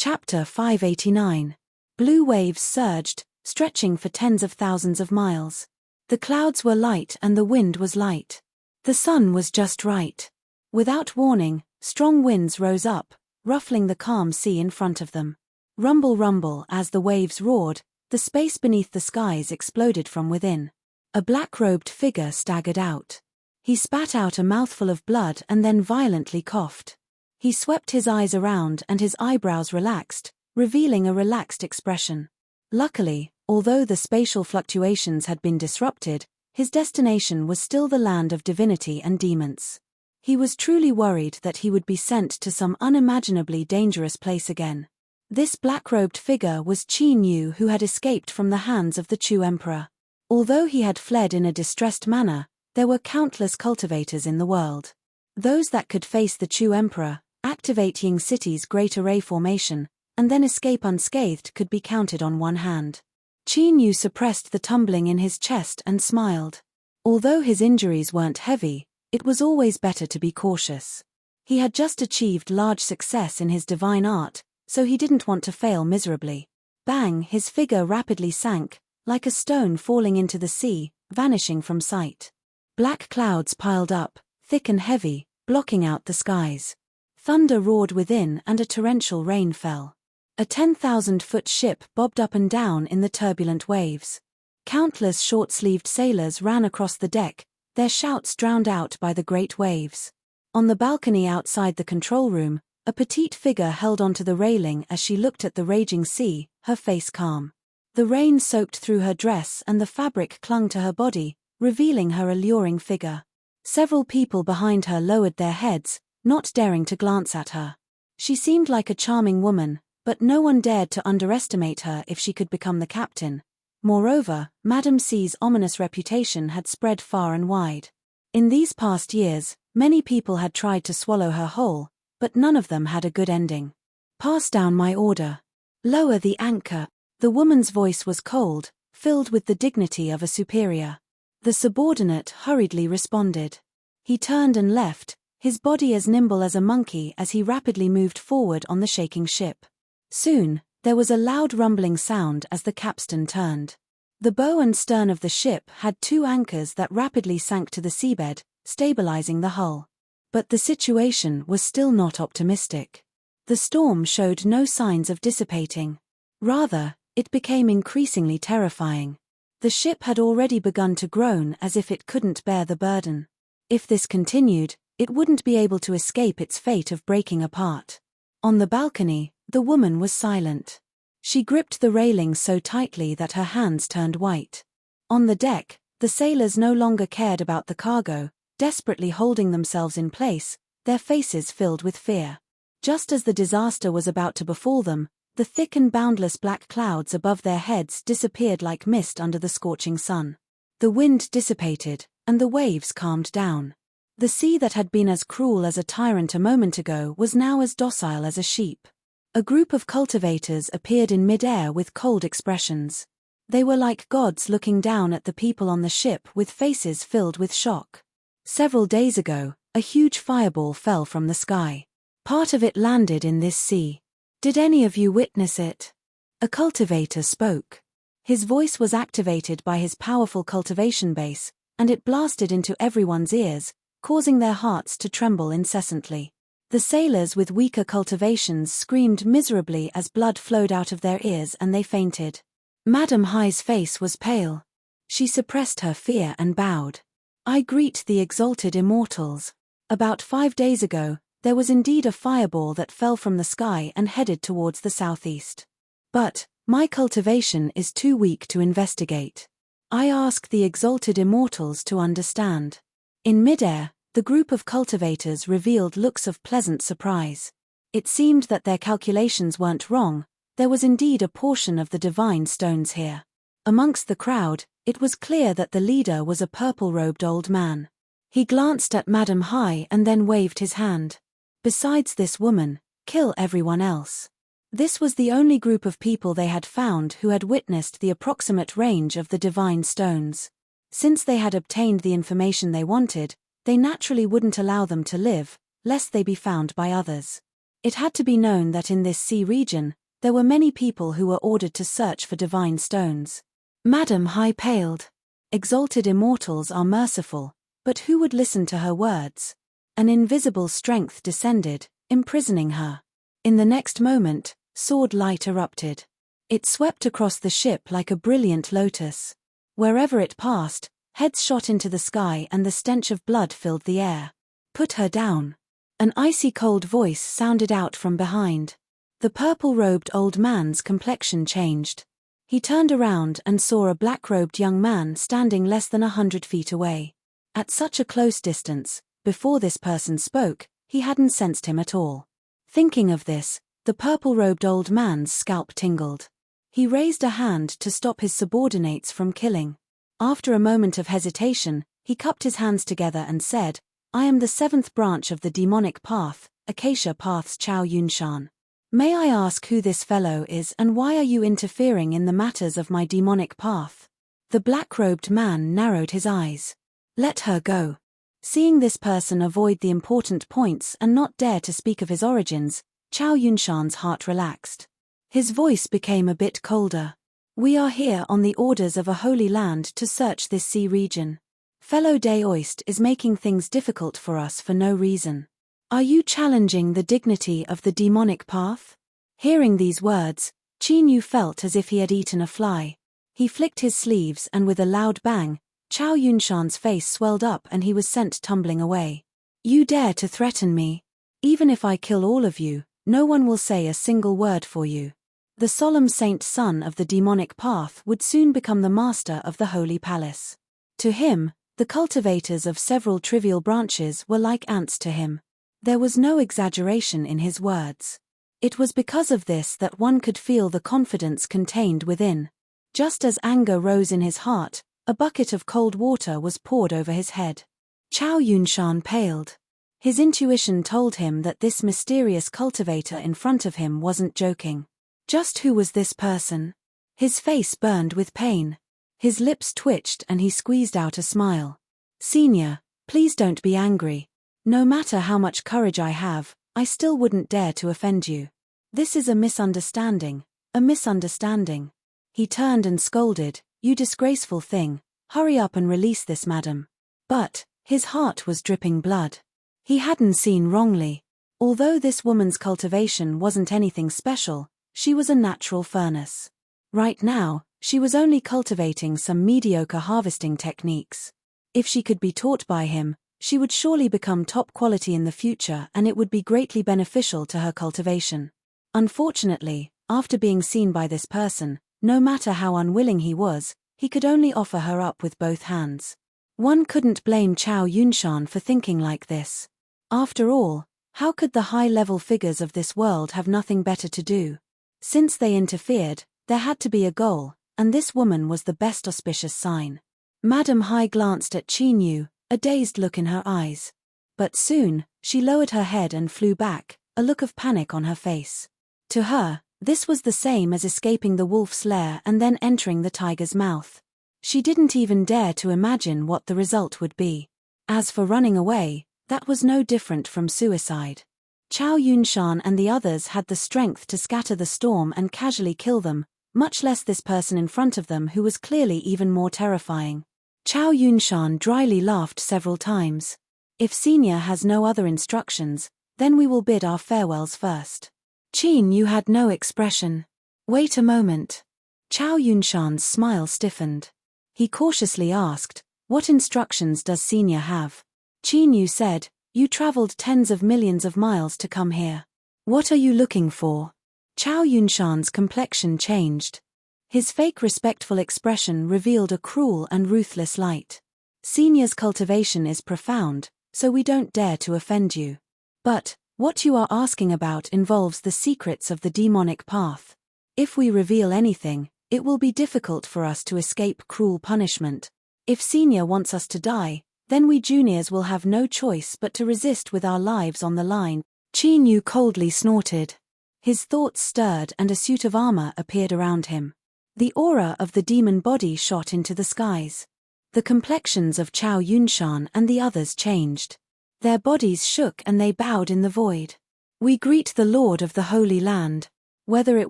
Chapter 589. Blue waves surged, stretching for tens of thousands of miles. The clouds were light and the wind was light. The sun was just right. Without warning, strong winds rose up, ruffling the calm sea in front of them. Rumble, rumble as the waves roared, the space beneath the skies exploded from within. A black-robed figure staggered out. He spat out a mouthful of blood and then violently coughed. He swept his eyes around and his eyebrows relaxed, revealing a relaxed expression. Luckily, although the spatial fluctuations had been disrupted, his destination was still the land of divinity and demons. He was truly worried that he would be sent to some unimaginably dangerous place again. This black-robed figure was Qin Yu, who had escaped from the hands of the Chu Emperor. Although he had fled in a distressed manner, there were countless cultivators in the world. Those that could face the Chu Emperor, activate Ying City's Great Array formation, and then escape unscathed could be counted on one hand. Qin Yu suppressed the tumbling in his chest and smiled. Although his injuries weren't heavy, it was always better to be cautious. He had just achieved large success in his divine art, so he didn't want to fail miserably. Bang! His figure rapidly sank, like a stone falling into the sea, vanishing from sight. Black clouds piled up, thick and heavy, blocking out the skies. Thunder roared within and a torrential rain fell. A 10,000-foot ship bobbed up and down in the turbulent waves. Countless short-sleeved sailors ran across the deck, their shouts drowned out by the great waves. On the balcony outside the control room, a petite figure held onto the railing as she looked at the raging sea, her face calm. The rain soaked through her dress and the fabric clung to her body, revealing her alluring figure. Several people behind her lowered their heads, not daring to glance at her. She seemed like a charming woman, but no one dared to underestimate her if she could become the captain. Moreover, Madame C's ominous reputation had spread far and wide. In these past years, many people had tried to swallow her whole, but none of them had a good ending. "Pass down my order. Lower the anchor." The woman's voice was cold, filled with the dignity of a superior. The subordinate hurriedly responded. He turned and left, his body as nimble as a monkey as he rapidly moved forward on the shaking ship. Soon, there was a loud rumbling sound as the capstan turned. The bow and stern of the ship had two anchors that rapidly sank to the seabed, stabilizing the hull. But the situation was still not optimistic. The storm showed no signs of dissipating. Rather, it became increasingly terrifying. The ship had already begun to groan as if it couldn't bear the burden. If this continued, it wouldn't be able to escape its fate of breaking apart. On the balcony, the woman was silent. She gripped the railing so tightly that her hands turned white. On the deck, the sailors no longer cared about the cargo, desperately holding themselves in place, their faces filled with fear. Just as the disaster was about to befall them, the thick and boundless black clouds above their heads disappeared like mist under the scorching sun. The wind dissipated, and the waves calmed down. The sea that had been as cruel as a tyrant a moment ago was now as docile as a sheep. A group of cultivators appeared in mid-air with cold expressions. They were like gods looking down at the people on the ship with faces filled with shock. Several days ago, a huge fireball fell from the sky. Part of it landed in this sea. "Did any of you witness it?" A cultivator spoke. His voice was activated by his powerful cultivation base, and it blasted into everyone's ears, causing their hearts to tremble incessantly. The sailors with weaker cultivations screamed miserably as blood flowed out of their ears and they fainted. Madame Hai's face was pale. She suppressed her fear and bowed. "I greet the exalted immortals. About 5 days ago, there was indeed a fireball that fell from the sky and headed towards the southeast. But my cultivation is too weak to investigate. I ask the exalted immortals to understand." In midair, the group of cultivators revealed looks of pleasant surprise. It seemed that their calculations weren't wrong, there was indeed a portion of the divine stones here. Amongst the crowd, it was clear that the leader was a purple-robed old man. He glanced at Madame Hai and then waved his hand. "Besides this woman, kill everyone else." This was the only group of people they had found who had witnessed the approximate range of the divine stones. Since they had obtained the information they wanted, they naturally wouldn't allow them to live, lest they be found by others. It had to be known that in this sea region, there were many people who were ordered to search for divine stones. Madam High paled. Exalted immortals are merciful, but who would listen to her words? An invisible strength descended, imprisoning her. In the next moment, sword light erupted. It swept across the ship like a brilliant lotus. Wherever it passed, heads shot into the sky and the stench of blood filled the air. Put her down. An icy cold voice sounded out from behind. The purple-robed old man's complexion changed. He turned around and saw a black-robed young man standing less than 100 feet away. At such a close distance, before this person spoke, he hadn't sensed him at all. Thinking of this, the purple-robed old man's scalp tingled. He raised a hand to stop his subordinates from killing. After a moment of hesitation, he cupped his hands together and said, "I am the 7th branch of the demonic path, Acacia Path's Chao Yunshan. May I ask who this fellow is and why are you interfering in the matters of my demonic path?" The black-robed man narrowed his eyes. "Let her go." Seeing this person avoid the important points and not dare to speak of his origins, Chao Yunshan's heart relaxed. His voice became a bit colder. "We are here on the orders of a holy land to search this sea region. Fellow Daoist is making things difficult for us for no reason. Are you challenging the dignity of the demonic path?" Hearing these words, Qin Yu felt as if he had eaten a fly. He flicked his sleeves and with a loud bang, Chao Yunshan's face swelled up and he was sent tumbling away. "You dare to threaten me? Even if I kill all of you, no one will say a single word for you." The solemn saint son of the demonic path would soon become the master of the holy palace. To him, the cultivators of several trivial branches were like ants to him. There was no exaggeration in his words. It was because of this that one could feel the confidence contained within. Just as anger rose in his heart, a bucket of cold water was poured over his head. Chao Yunshan paled. His intuition told him that this mysterious cultivator in front of him wasn't joking. Just who was this person? His face burned with pain. His lips twitched and he squeezed out a smile. "Senior, please don't be angry. No matter how much courage I have, I still wouldn't dare to offend you. This is a misunderstanding, a misunderstanding." He turned and scolded, "You disgraceful thing, hurry up and release this madam." But his heart was dripping blood. He hadn't seen wrongly. Although this woman's cultivation wasn't anything special, she was a natural furnace. Right now, she was only cultivating some mediocre harvesting techniques. If she could be taught by him, she would surely become top quality in the future and it would be greatly beneficial to her cultivation. Unfortunately, after being seen by this person, no matter how unwilling he was, he could only offer her up with both hands. One couldn't blame Chao Yunshan for thinking like this. After all, how could the high-level figures of this world have nothing better to do? Since they interfered, there had to be a goal, and this woman was the best auspicious sign. Madam High glanced at Qin Yu, a dazed look in her eyes. But soon, she lowered her head and flew back, a look of panic on her face. To her, this was the same as escaping the wolf's lair and then entering the tiger's mouth. She didn't even dare to imagine what the result would be. As for running away, that was no different from suicide. Chao Yunshan and the others had the strength to scatter the storm and casually kill them, much less this person in front of them who was clearly even more terrifying. Chao Yunshan dryly laughed several times. "If Senior has no other instructions, then we will bid our farewells first." Qin Yu had no expression. "Wait a moment." Chao Yunshan's smile stiffened. He cautiously asked, "What instructions does Senior have?" Qin Yu said, "You traveled tens of millions of miles to come here. What are you looking for?" Chao Yunshan's complexion changed. His fake respectful expression revealed a cruel and ruthless light. "Senior's cultivation is profound, so we don't dare to offend you. But what you are asking about involves the secrets of the demonic path. If we reveal anything, it will be difficult for us to escape cruel punishment. If Senior wants us to die, then we juniors will have no choice but to resist with our lives on the line." Qin Yu coldly snorted. His thoughts stirred and a suit of armor appeared around him. The aura of the demon body shot into the skies. The complexions of Chao Yunshan and the others changed. Their bodies shook and they bowed in the void. We greet the Lord of the Holy Land. Whether it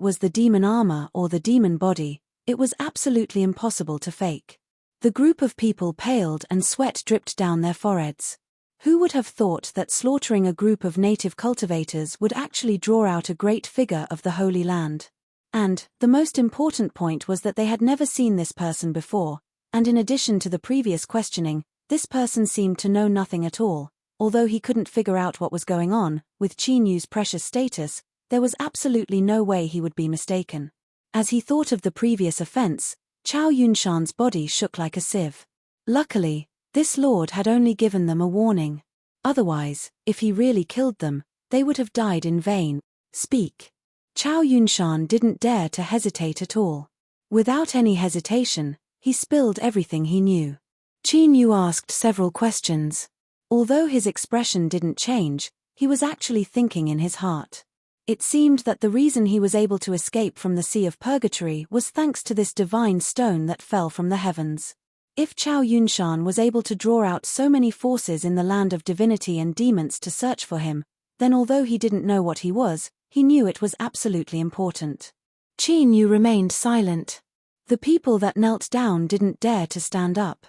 was the demon armor or the demon body, it was absolutely impossible to fake. The group of people paled and sweat dripped down their foreheads. Who would have thought that slaughtering a group of native cultivators would actually draw out a great figure of the Holy Land? And, the most important point was that they had never seen this person before, and in addition to the previous questioning, this person seemed to know nothing at all. Although he couldn't figure out what was going on, with Qinyu's precious status, there was absolutely no way he would be mistaken. As he thought of the previous offense, Chao Yunshan's body shook like a sieve. Luckily, this lord had only given them a warning. Otherwise, if he really killed them, they would have died in vain. Speak. Chao Yunshan didn't dare to hesitate at all. Without any hesitation, he spilled everything he knew. Qinyu asked several questions. Although his expression didn't change, he was actually thinking in his heart. It seemed that the reason he was able to escape from the Sea of Purgatory was thanks to this divine stone that fell from the heavens. If Chao Yunshan was able to draw out so many forces in the land of divinity and demons to search for him, then although he didn't know what he was, he knew it was absolutely important. Qinyu remained silent. The people that knelt down didn't dare to stand up.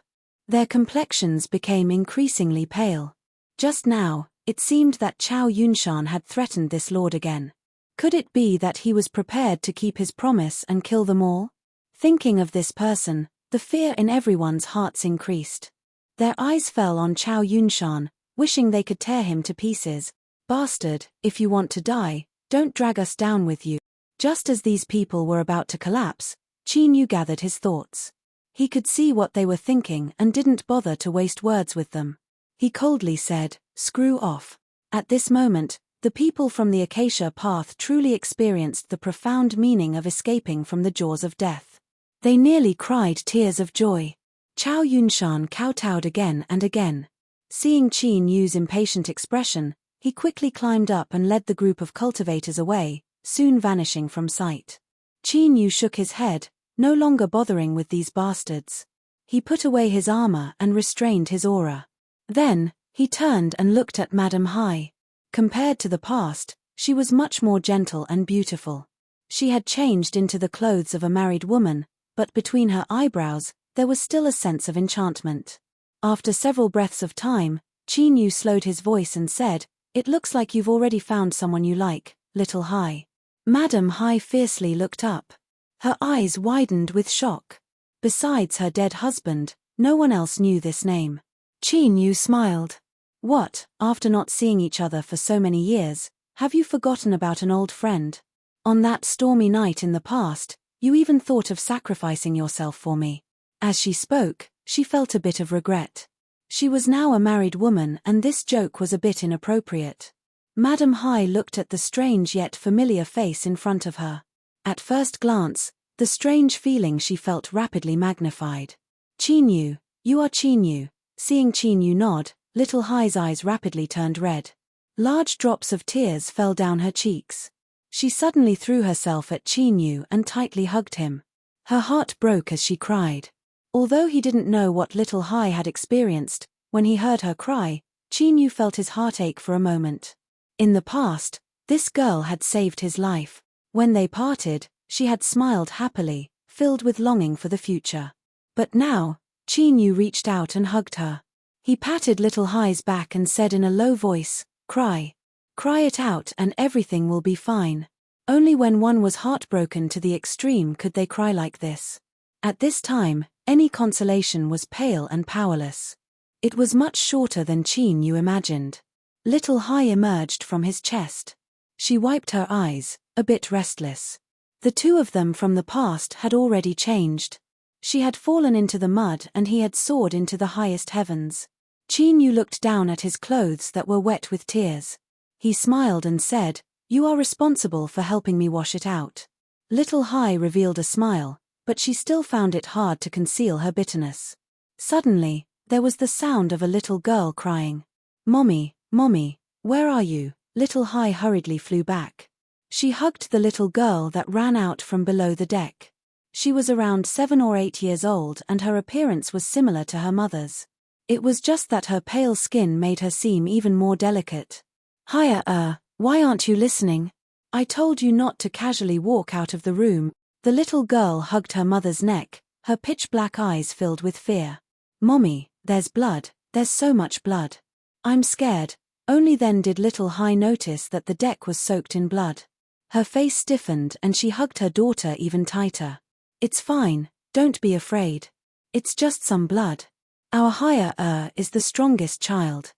Their complexions became increasingly pale. Just now, it seemed that Chao Yunshan had threatened this lord again. Could it be that he was prepared to keep his promise and kill them all? Thinking of this person, the fear in everyone's hearts increased. Their eyes fell on Chao Yunshan, wishing they could tear him to pieces. Bastard, if you want to die, don't drag us down with you. Just as these people were about to collapse, Qinyu gathered his thoughts. He could see what they were thinking and didn't bother to waste words with them. He coldly said, "Screw off." At this moment, the people from the Acacia Path truly experienced the profound meaning of escaping from the jaws of death. They nearly cried tears of joy. Chao Yunshan kowtowed again and again. Seeing Qinyu's impatient expression, he quickly climbed up and led the group of cultivators away, soon vanishing from sight. Qinyu shook his head, no longer bothering with these bastards. He put away his armor and restrained his aura. Then, he turned and looked at Madame Hai. Compared to the past, she was much more gentle and beautiful. She had changed into the clothes of a married woman, but between her eyebrows, there was still a sense of enchantment. After several breaths of time, Qinyu slowed his voice and said, "It looks like you've already found someone you like, little Hai." Madame Hai fiercely looked up. Her eyes widened with shock. Besides her dead husband, no one else knew this name. Qinyu smiled. "What, after not seeing each other for so many years, have you forgotten about an old friend? On that stormy night in the past, you even thought of sacrificing yourself for me." As she spoke, she felt a bit of regret. She was now a married woman and this joke was a bit inappropriate. Madame Hai looked at the strange yet familiar face in front of her. At first glance, the strange feeling she felt rapidly magnified. "Qinyu, you are Qinyu." Seeing Qinyu nod, little Hai's eyes rapidly turned red. Large drops of tears fell down her cheeks. She suddenly threw herself at Qinyu and tightly hugged him. Her heart broke as she cried. Although he didn't know what little Hai had experienced, when he heard her cry, Qinyu felt his heart ache for a moment. In the past, this girl had saved his life. When they parted, she had smiled happily, filled with longing for the future. But now, Qinyu reached out and hugged her. He patted little Hai's back and said in a low voice, "Cry. Cry it out and everything will be fine." Only when one was heartbroken to the extreme could they cry like this. At this time, any consolation was pale and powerless. It was much shorter than Qinyu imagined. Little Hai emerged from his chest. She wiped her eyes, a bit restless. The two of them from the past had already changed. She had fallen into the mud and he had soared into the highest heavens. Qinyu looked down at his clothes that were wet with tears. He smiled and said, "You are responsible for helping me wash it out." Little Hai revealed a smile, but she still found it hard to conceal her bitterness. Suddenly, there was the sound of a little girl crying. "Mommy, Mommy, where are you?" Little Hai hurriedly flew back. She hugged the little girl that ran out from below the deck. She was around 7 or 8 years old and her appearance was similar to her mother's. It was just that her pale skin made her seem even more delicate. "Hiya, Why aren't you listening? I told you not to casually walk out of the room. The little girl hugged her mother's neck, her pitch-black eyes filled with fear. Mommy, there's blood, there's so much blood. I'm scared. Only then did Little Hi notice that the deck was soaked in blood. Her face stiffened and she hugged her daughter even tighter. It's fine, don't be afraid. It's just some blood. Our higher is the strongest child.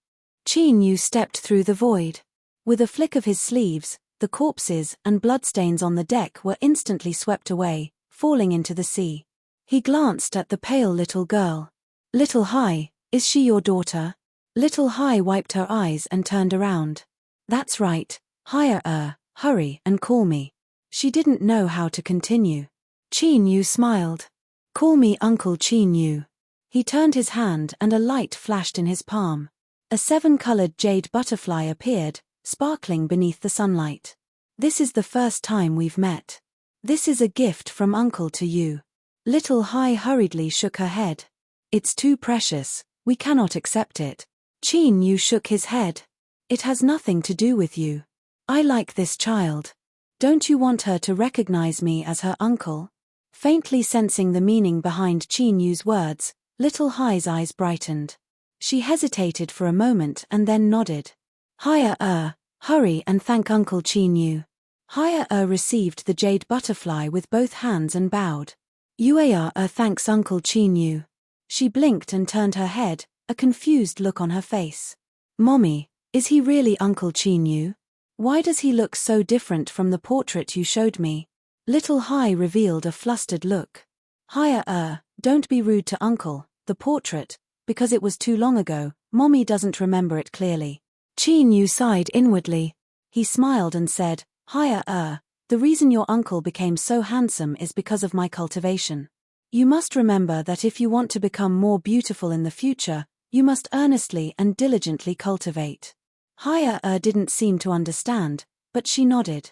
Chin-yu stepped through the void. With a flick of his sleeves, the corpses and bloodstains on the deck were instantly swept away, falling into the sea. He glanced at the pale little girl. Little Hi, is she your daughter? Little Hi wiped her eyes and turned around. That's right, higher hurry and call me. She didn't know how to continue. Chin-yu smiled. Call me Uncle Chin-yu. He turned his hand and a light flashed in his palm. A 7-colored jade butterfly appeared, sparkling beneath the sunlight. This is the first time we've met. This is a gift from Uncle to you. Little Hi hurriedly shook her head. It's too precious, we cannot accept it. Chin-yu shook his head. It has nothing to do with you. I like this child. Don't you want her to recognize me as her uncle? Faintly sensing the meaning behind Chin-yu's words, Little Hi's eyes brightened. She hesitated for a moment and then nodded. Higher hurry and thank Uncle Chin-yu. Higher received the jade butterfly with both hands and bowed. Thanks Uncle Chin-yu. She blinked and turned her head, a confused look on her face. Mommy, is he really Uncle Chin-yu? Why does he look so different from the portrait you showed me? Little Hi revealed a flustered look. Higher don't be rude to Uncle, the portrait, because it was too long ago, Mommy doesn't remember it clearly. Chin-yu sighed inwardly. He smiled and said, Higher the reason your uncle became so handsome is because of my cultivation. You must remember that if you want to become more beautiful in the future, you must earnestly and diligently cultivate. Higher didn't seem to understand, but she nodded.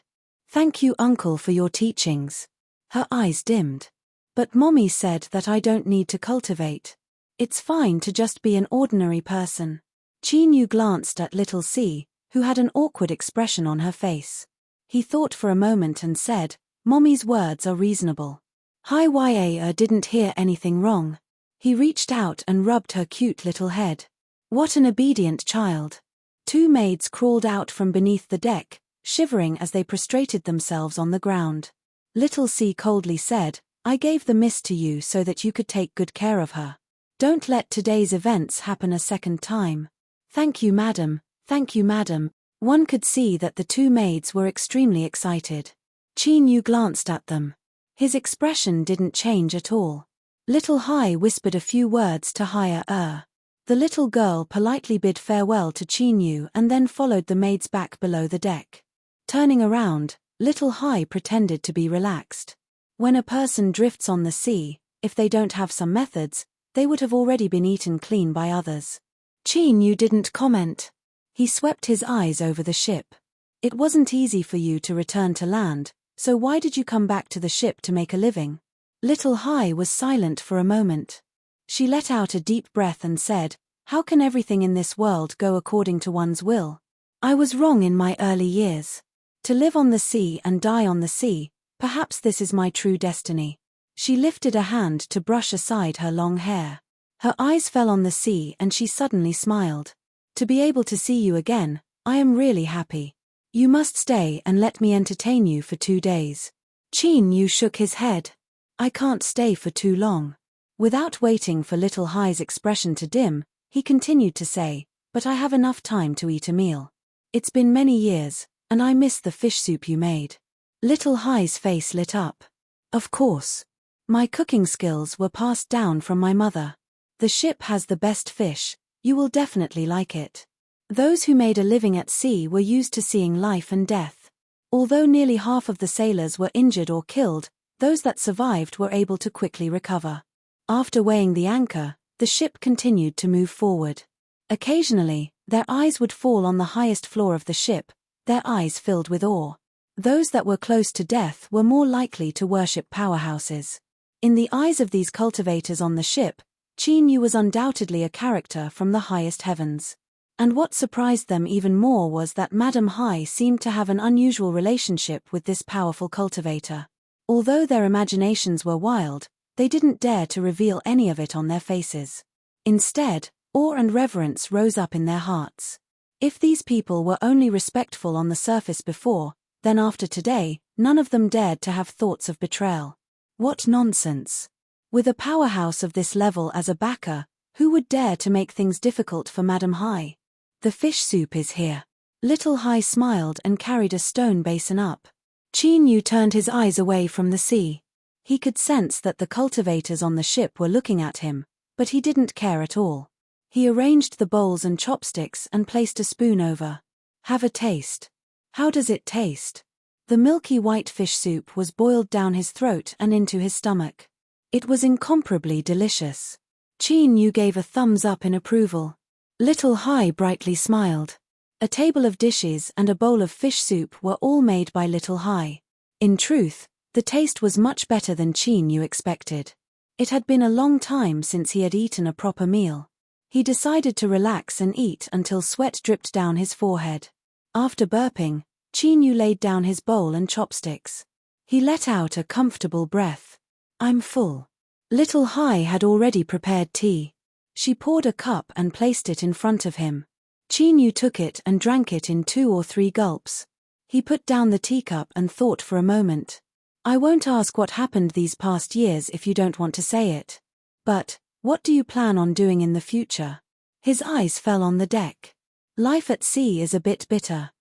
Thank you, Uncle, for your teachings. Her eyes dimmed. But Mommy said that I don't need to cultivate. It's fine to just be an ordinary person. Chin-yu glanced at Little C, who had an awkward expression on her face. He thought for a moment and said, Mommy's words are reasonable. Higher didn't hear anything wrong. He reached out and rubbed her cute little head. What an obedient child. 2 maids crawled out from beneath the deck, shivering as they prostrated themselves on the ground. Little C coldly said, I gave the mist to you so that you could take good care of her. Don't let today's events happen a second time. Thank you, madam. Thank you, madam. One could see that the 2 maids were extremely excited. Chin-yu glanced at them. His expression didn't change at all. Little Hi whispered a few words to Higher. The little girl politely bid farewell to Chin-yu and then followed the maids back below the deck. Turning around, Little Hi pretended to be relaxed. When a person drifts on the sea, if they don't have some methods, they would have already been eaten clean by others. Chin-yu didn't comment. He swept his eyes over the ship. It wasn't easy for you to return to land, so why did you come back to the ship to make a living? Little Hi was silent for a moment. She let out a deep breath and said, How can everything in this world go according to one's will? I was wrong in my early years. To live on the sea and die on the sea, perhaps this is my true destiny. She lifted a hand to brush aside her long hair. Her eyes fell on the sea and she suddenly smiled. To be able to see you again, I am really happy. You must stay and let me entertain you for 2 days. Chin-yu shook his head. I can't stay for too long. Without waiting for Little Hi's expression to dim, he continued to say, But I have enough time to eat a meal. It's been many years, and I miss the fish soup you made. Little Hi's face lit up. Of course. My cooking skills were passed down from my mother. The ship has the best fish, you will definitely like it. Those who made a living at sea were used to seeing life and death. Although nearly half of the sailors were injured or killed, those that survived were able to quickly recover. After weighing the anchor, the ship continued to move forward. Occasionally, their eyes would fall on the highest floor of the ship, their eyes filled with awe. Those that were close to death were more likely to worship powerhouses. In the eyes of these cultivators on the ship, Chin-yu was undoubtedly a character from the highest heavens. And what surprised them even more was that Madam High seemed to have an unusual relationship with this powerful cultivator. Although their imaginations were wild, they didn't dare to reveal any of it on their faces. Instead, awe and reverence rose up in their hearts. If these people were only respectful on the surface before, then after today, none of them dared to have thoughts of betrayal. What nonsense! With a powerhouse of this level as a backer, who would dare to make things difficult for Madam High? The fish soup is here. Little High smiled and carried a stone basin up. Qin Yu turned his eyes away from the sea. He could sense that the cultivators on the ship were looking at him, but he didn't care at all. He arranged the bowls and chopsticks and placed a spoon over. Have a taste. How does it taste? The milky white fish soup was boiled down his throat and into his stomach. It was incomparably delicious. Qin Yu gave a thumbs up in approval. Little High brightly smiled. A table of dishes and a bowl of fish soup were all made by Little High. In truth, the taste was much better than Qin Yu expected. It had been a long time since he had eaten a proper meal. He decided to relax and eat until sweat dripped down his forehead. After burping, Qin Yu laid down his bowl and chopsticks. He let out a comfortable breath. I'm full. Little High had already prepared tea. She poured a cup and placed it in front of him. Qin Yu took it and drank it in 2 or 3 gulps. He put down the teacup and thought for a moment. I won't ask what happened these past years if you don't want to say it. But, what do you plan on doing in the future? His eyes fell on the deck. Life at sea is a bit bitter.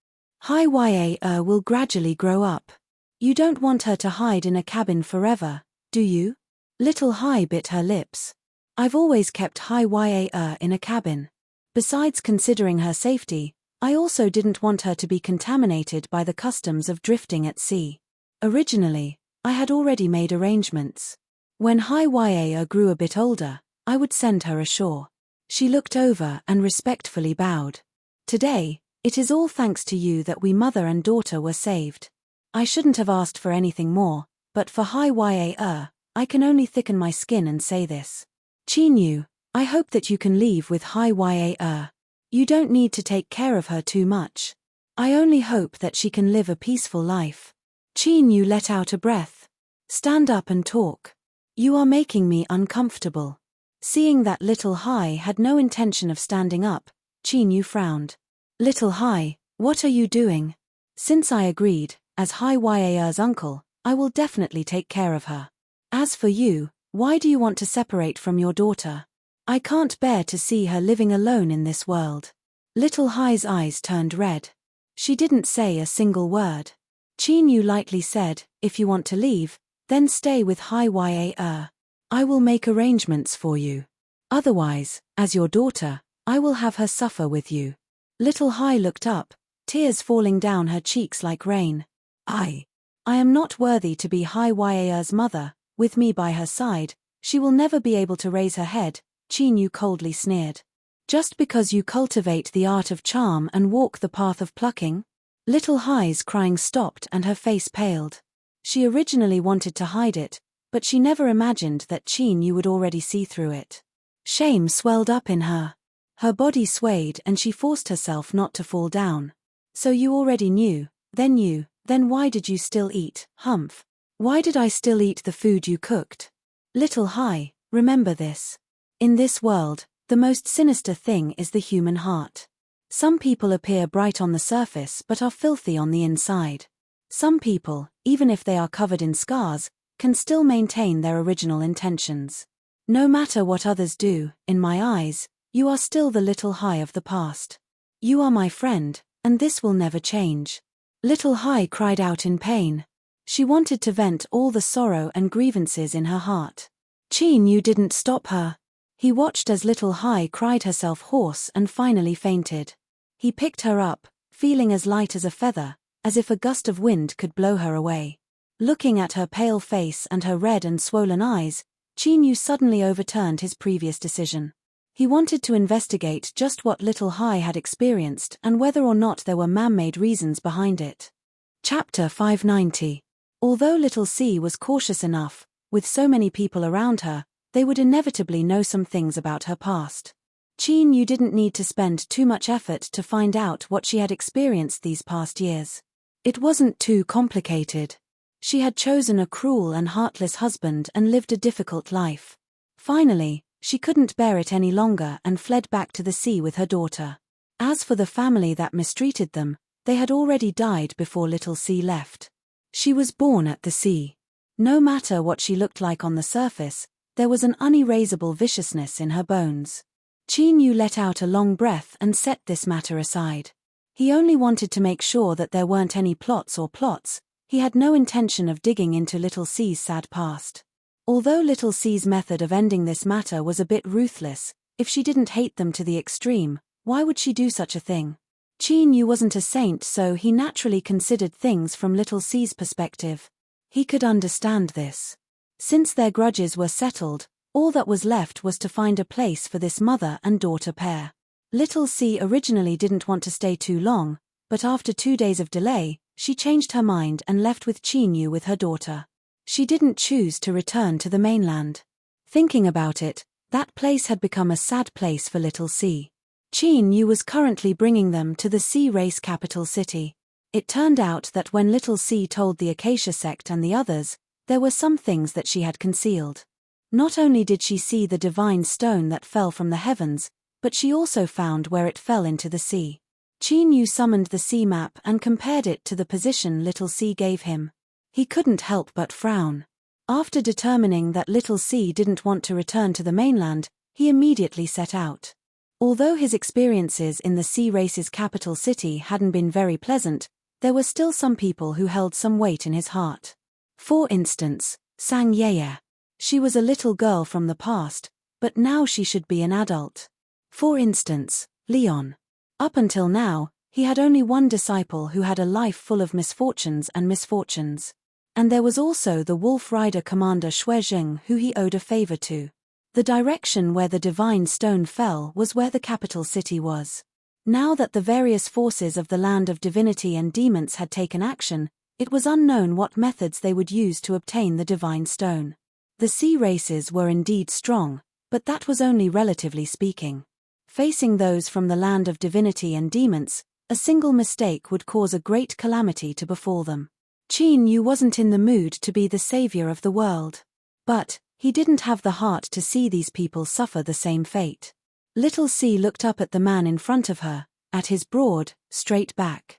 High Ya will gradually grow up. You don't want her to hide in a cabin forever, do you? Little High bit her lips. I've always kept High Ya in a cabin. Besides considering her safety, I also didn't want her to be contaminated by the customs of drifting at sea. Originally, I had already made arrangements. When High Ya grew a bit older, I would send her ashore. She looked over and respectfully bowed. Today, it is all thanks to you that we mother and daughter were saved. I shouldn't have asked for anything more, but for High Ya, I can only thicken my skin and say this. Qin Yu, I hope that you can leave with High Ya. You don't need to take care of her too much. I only hope that she can live a peaceful life. Qin Yu let out a breath. Stand up and talk. You are making me uncomfortable. Seeing that Little High had no intention of standing up, Qin Yu frowned. Little High, what are you doing? Since I agreed, as High Ya's uncle, I will definitely take care of her. As for you, why do you want to separate from your daughter? I can't bear to see her living alone in this world. Little High's eyes turned red. She didn't say a single word. Qin Yu lightly said, if you want to leave, then stay with High Ya. I will make arrangements for you. Otherwise, as your daughter, I will have her suffer with you. Little High looked up, tears falling down her cheeks like rain. I am not worthy to be High Ya's mother. With me by her side, she will never be able to raise her head, Qin Yu coldly sneered. Just because you cultivate the art of charm and walk the path of plucking? Little High's crying stopped and her face paled. She originally wanted to hide it, but she never imagined that Qin Yu would already see through it. Shame swelled up in her. Her body swayed and she forced herself not to fall down. So you already knew, then why did you still eat, Humph? Why did I still eat the food you cooked? Little High, remember this. In this world, the most sinister thing is the human heart. Some people appear bright on the surface but are filthy on the inside. Some people, even if they are covered in scars, can still maintain their original intentions. No matter what others do, in my eyes, you are still the Little High of the past. You are my friend, and this will never change. Little High cried out in pain. She wanted to vent all the sorrow and grievances in her heart. Qin Yu didn't stop her. He watched as Little High cried herself hoarse and finally fainted. He picked her up, feeling as light as a feather, as if a gust of wind could blow her away. Looking at her pale face and her red and swollen eyes, Qin Yu suddenly overturned his previous decision. He wanted to investigate just what Little High had experienced and whether or not there were man-made reasons behind it. Chapter 590. Although Little C was cautious enough, with so many people around her, they would inevitably know some things about her past. Qin Yu didn't need to spend too much effort to find out what she had experienced these past years. It wasn't too complicated. She had chosen a cruel and heartless husband and lived a difficult life. Finally, she couldn't bear it any longer and fled back to the sea with her daughter. As for the family that mistreated them, they had already died before little C left. She was born at the sea. No matter what she looked like on the surface, there was an unerasable viciousness in her bones. Qin Yu let out a long breath and set this matter aside. He only wanted to make sure that there weren't any plots. He had no intention of digging into little C's sad past. Although little C's method of ending this matter was a bit ruthless, if she didn't hate them to the extreme, why would she do such a thing? Qin Yu wasn't a saint, so he naturally considered things from little C's perspective. He could understand this. Since their grudges were settled, all that was left was to find a place for this mother and daughter pair. Little C originally didn't want to stay too long, but after 2 days of delay, she changed her mind and left with Qin Yu with her daughter. She didn't choose to return to the mainland. Thinking about it, that place had become a sad place for little C. Qin Yu was currently bringing them to the sea race capital city. It turned out that when little C told the Acacia sect and the others, there were some things that she had concealed. Not only did she see the divine stone that fell from the heavens, but she also found where it fell into the sea. Qin Yu summoned the sea map and compared it to the position little C gave him. He couldn't help but frown. After determining that little C didn't want to return to the mainland, he immediately set out. Although his experiences in the sea race's capital city hadn't been very pleasant, there were still some people who held some weight in his heart. For instance, Sang Yeye. She was a little girl from the past, but now she should be an adult. For instance, Leon. Up until now, he had only one disciple who had a life full of misfortunes. And there was also the Wolf Rider commander Shuizheng, who he owed a favor to. The direction where the divine stone fell was where the capital city was. Now that the various forces of the land of divinity and demons had taken action, it was unknown what methods they would use to obtain the divine stone. The sea races were indeed strong, but that was only relatively speaking. Facing those from the land of divinity and demons, a single mistake would cause a great calamity to befall them. Qin Yu wasn't in the mood to be the savior of the world. But he didn't have the heart to see these people suffer the same fate. Little C looked up at the man in front of her, at his broad, straight back.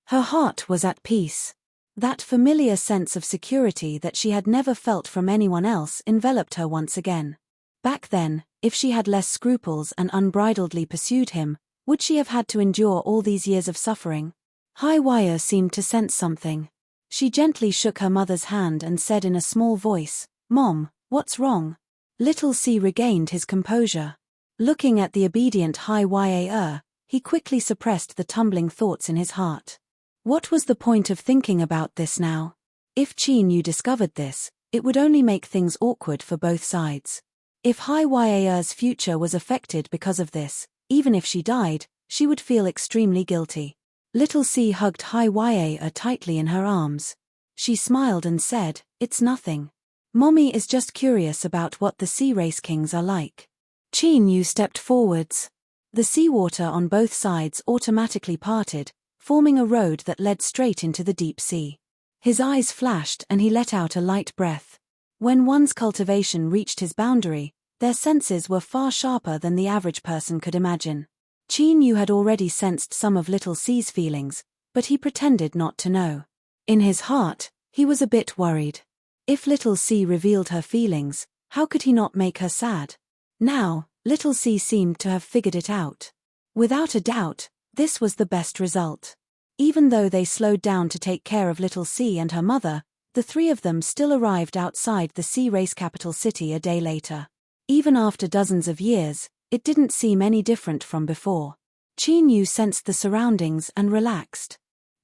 Her heart was at peace. That familiar sense of security that she had never felt from anyone else enveloped her once again. Back then, if she had less scruples and unbridledly pursued him, would she have had to endure all these years of suffering? Hai Wire seemed to sense something. She gently shook her mother's hand and said in a small voice, "Mom, what's wrong?" Little C regained his composure. Looking at the obedient Hai Wire, he quickly suppressed the tumbling thoughts in his heart. What was the point of thinking about this now? If Qin Yu discovered this, it would only make things awkward for both sides. If Hai Wire's future was affected because of this, even if she died, she would feel extremely guilty. Little C hugged Hai Wire tightly in her arms. She smiled and said, "It's nothing. Mommy is just curious about what the sea race kings are like." Qin Yu stepped forwards. The seawater on both sides automatically parted, forming a road that led straight into the deep sea. His eyes flashed and he let out a light breath. When one's cultivation reached his boundary, their senses were far sharper than the average person could imagine. Qin Yu had already sensed some of little C's feelings, but he pretended not to know. In his heart, he was a bit worried. If little C revealed her feelings, how could he not make her sad? Now, little C seemed to have figured it out. Without a doubt, this was the best result. Even though they slowed down to take care of little C and her mother, the three of them still arrived outside the sea race capital city a day later. Even after dozens of years, it didn't seem any different from before. Qin Yu sensed the surroundings and relaxed.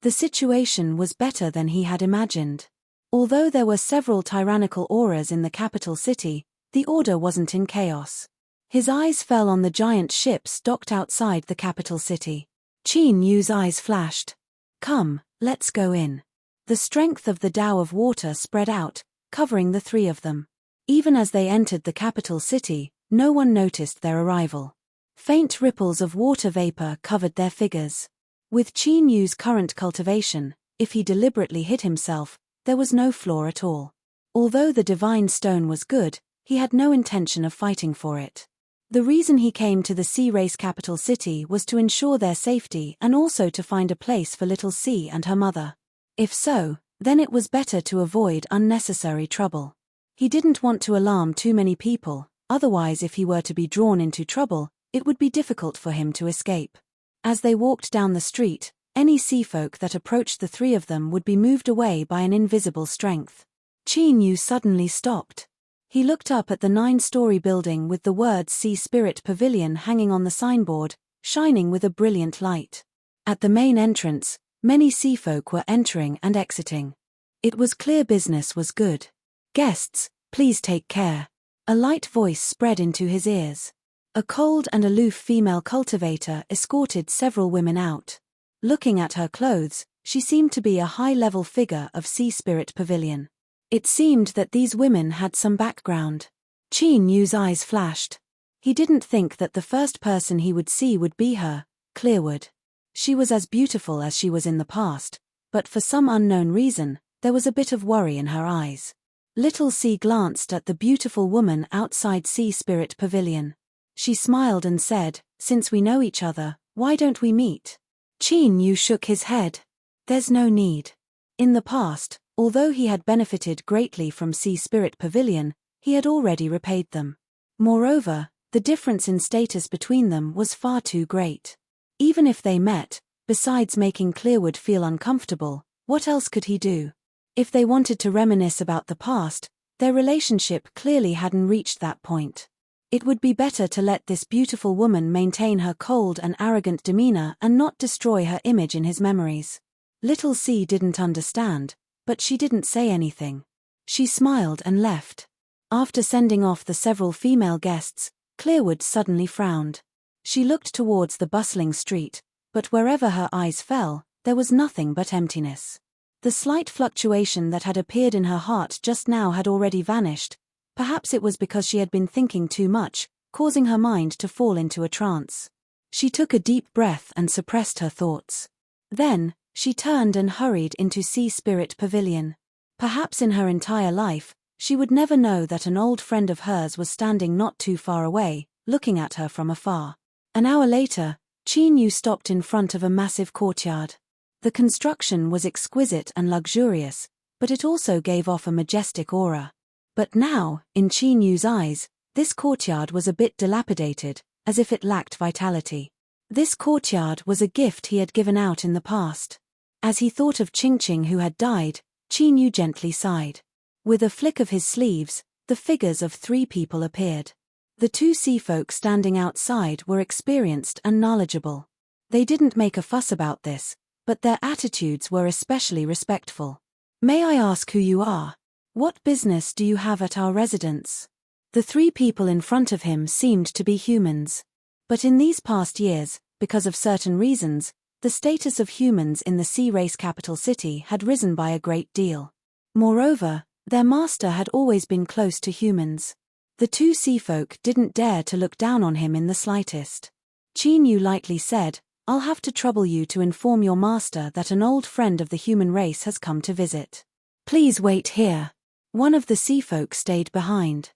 The situation was better than he had imagined. Although there were several tyrannical auras in the capital city, the order wasn't in chaos. His eyes fell on the giant ships docked outside the capital city. Qin Yu's eyes flashed. "Come, let's go in." The strength of the Tao of water spread out, covering the three of them. Even as they entered the capital city, no one noticed their arrival. Faint ripples of water vapor covered their figures. With Qin Yu's current cultivation, if he deliberately hid himself, there was no flaw at all. Although the divine stone was good, he had no intention of fighting for it. The reason he came to the sea race capital city was to ensure their safety and also to find a place for little C and her mother. If so, then it was better to avoid unnecessary trouble. He didn't want to alarm too many people, otherwise if he were to be drawn into trouble, it would be difficult for him to escape. As they walked down the street, any sea folk that approached the three of them would be moved away by an invisible strength. Qin Yu suddenly stopped. He looked up at the 9-story building with the words Sea Spirit Pavilion hanging on the signboard, shining with a brilliant light. At the main entrance, many sea folk were entering and exiting. It was clear business was good. "Guests, please take care." A light voice spread into his ears. A cold and aloof female cultivator escorted several women out. Looking at her clothes, she seemed to be a high-level figure of Sea Spirit Pavilion. It seemed that these women had some background. Qin Yu's eyes flashed. He didn't think that the first person he would see would be her, Clearwood. She was as beautiful as she was in the past, but for some unknown reason, there was a bit of worry in her eyes. Little C glanced at the beautiful woman outside Sea Spirit Pavilion. She smiled and said, "Since we know each other, why don't we meet?" Qin Yu shook his head. There's no need. In the past, although he had benefited greatly from Sea Spirit Pavilion, he had already repaid them. Moreover, the difference in status between them was far too great. Even if they met, besides making Clearwood feel uncomfortable, what else could he do? If they wanted to reminisce about the past, their relationship clearly hadn't reached that point. It would be better to let this beautiful woman maintain her cold and arrogant demeanor and not destroy her image in his memories. Little C didn't understand, but she didn't say anything. She smiled and left. After sending off the several female guests, Clearwood suddenly frowned. She looked towards the bustling street, but wherever her eyes fell, there was nothing but emptiness. The slight fluctuation that had appeared in her heart just now had already vanished. Perhaps it was because she had been thinking too much, causing her mind to fall into a trance. She took a deep breath and suppressed her thoughts. Then, she turned and hurried into Sea Spirit Pavilion. Perhaps in her entire life, she would never know that an old friend of hers was standing not too far away, looking at her from afar. An hour later, Qin Yu stopped in front of a massive courtyard. The construction was exquisite and luxurious, but it also gave off a majestic aura. But now, in Qin Yu's eyes, this courtyard was a bit dilapidated, as if it lacked vitality. This courtyard was a gift he had given out in the past. As he thought of Qingqing who had died, Qin Yu gently sighed. With a flick of his sleeves, the figures of 3 people appeared. The 2 sea folk standing outside were experienced and knowledgeable. They didn't make a fuss about this, but their attitudes were especially respectful. "May I ask who you are? What business do you have at our residence?" The 3 people in front of him seemed to be humans. But in these past years, because of certain reasons, the status of humans in the sea race capital city had risen by a great deal. Moreover, their master had always been close to humans. The 2 sea folk didn't dare to look down on him in the slightest. Qin Yu lightly said, "I'll have to trouble you to inform your master that an old friend of the human race has come to visit. Please wait here." One of the sea folk stayed behind.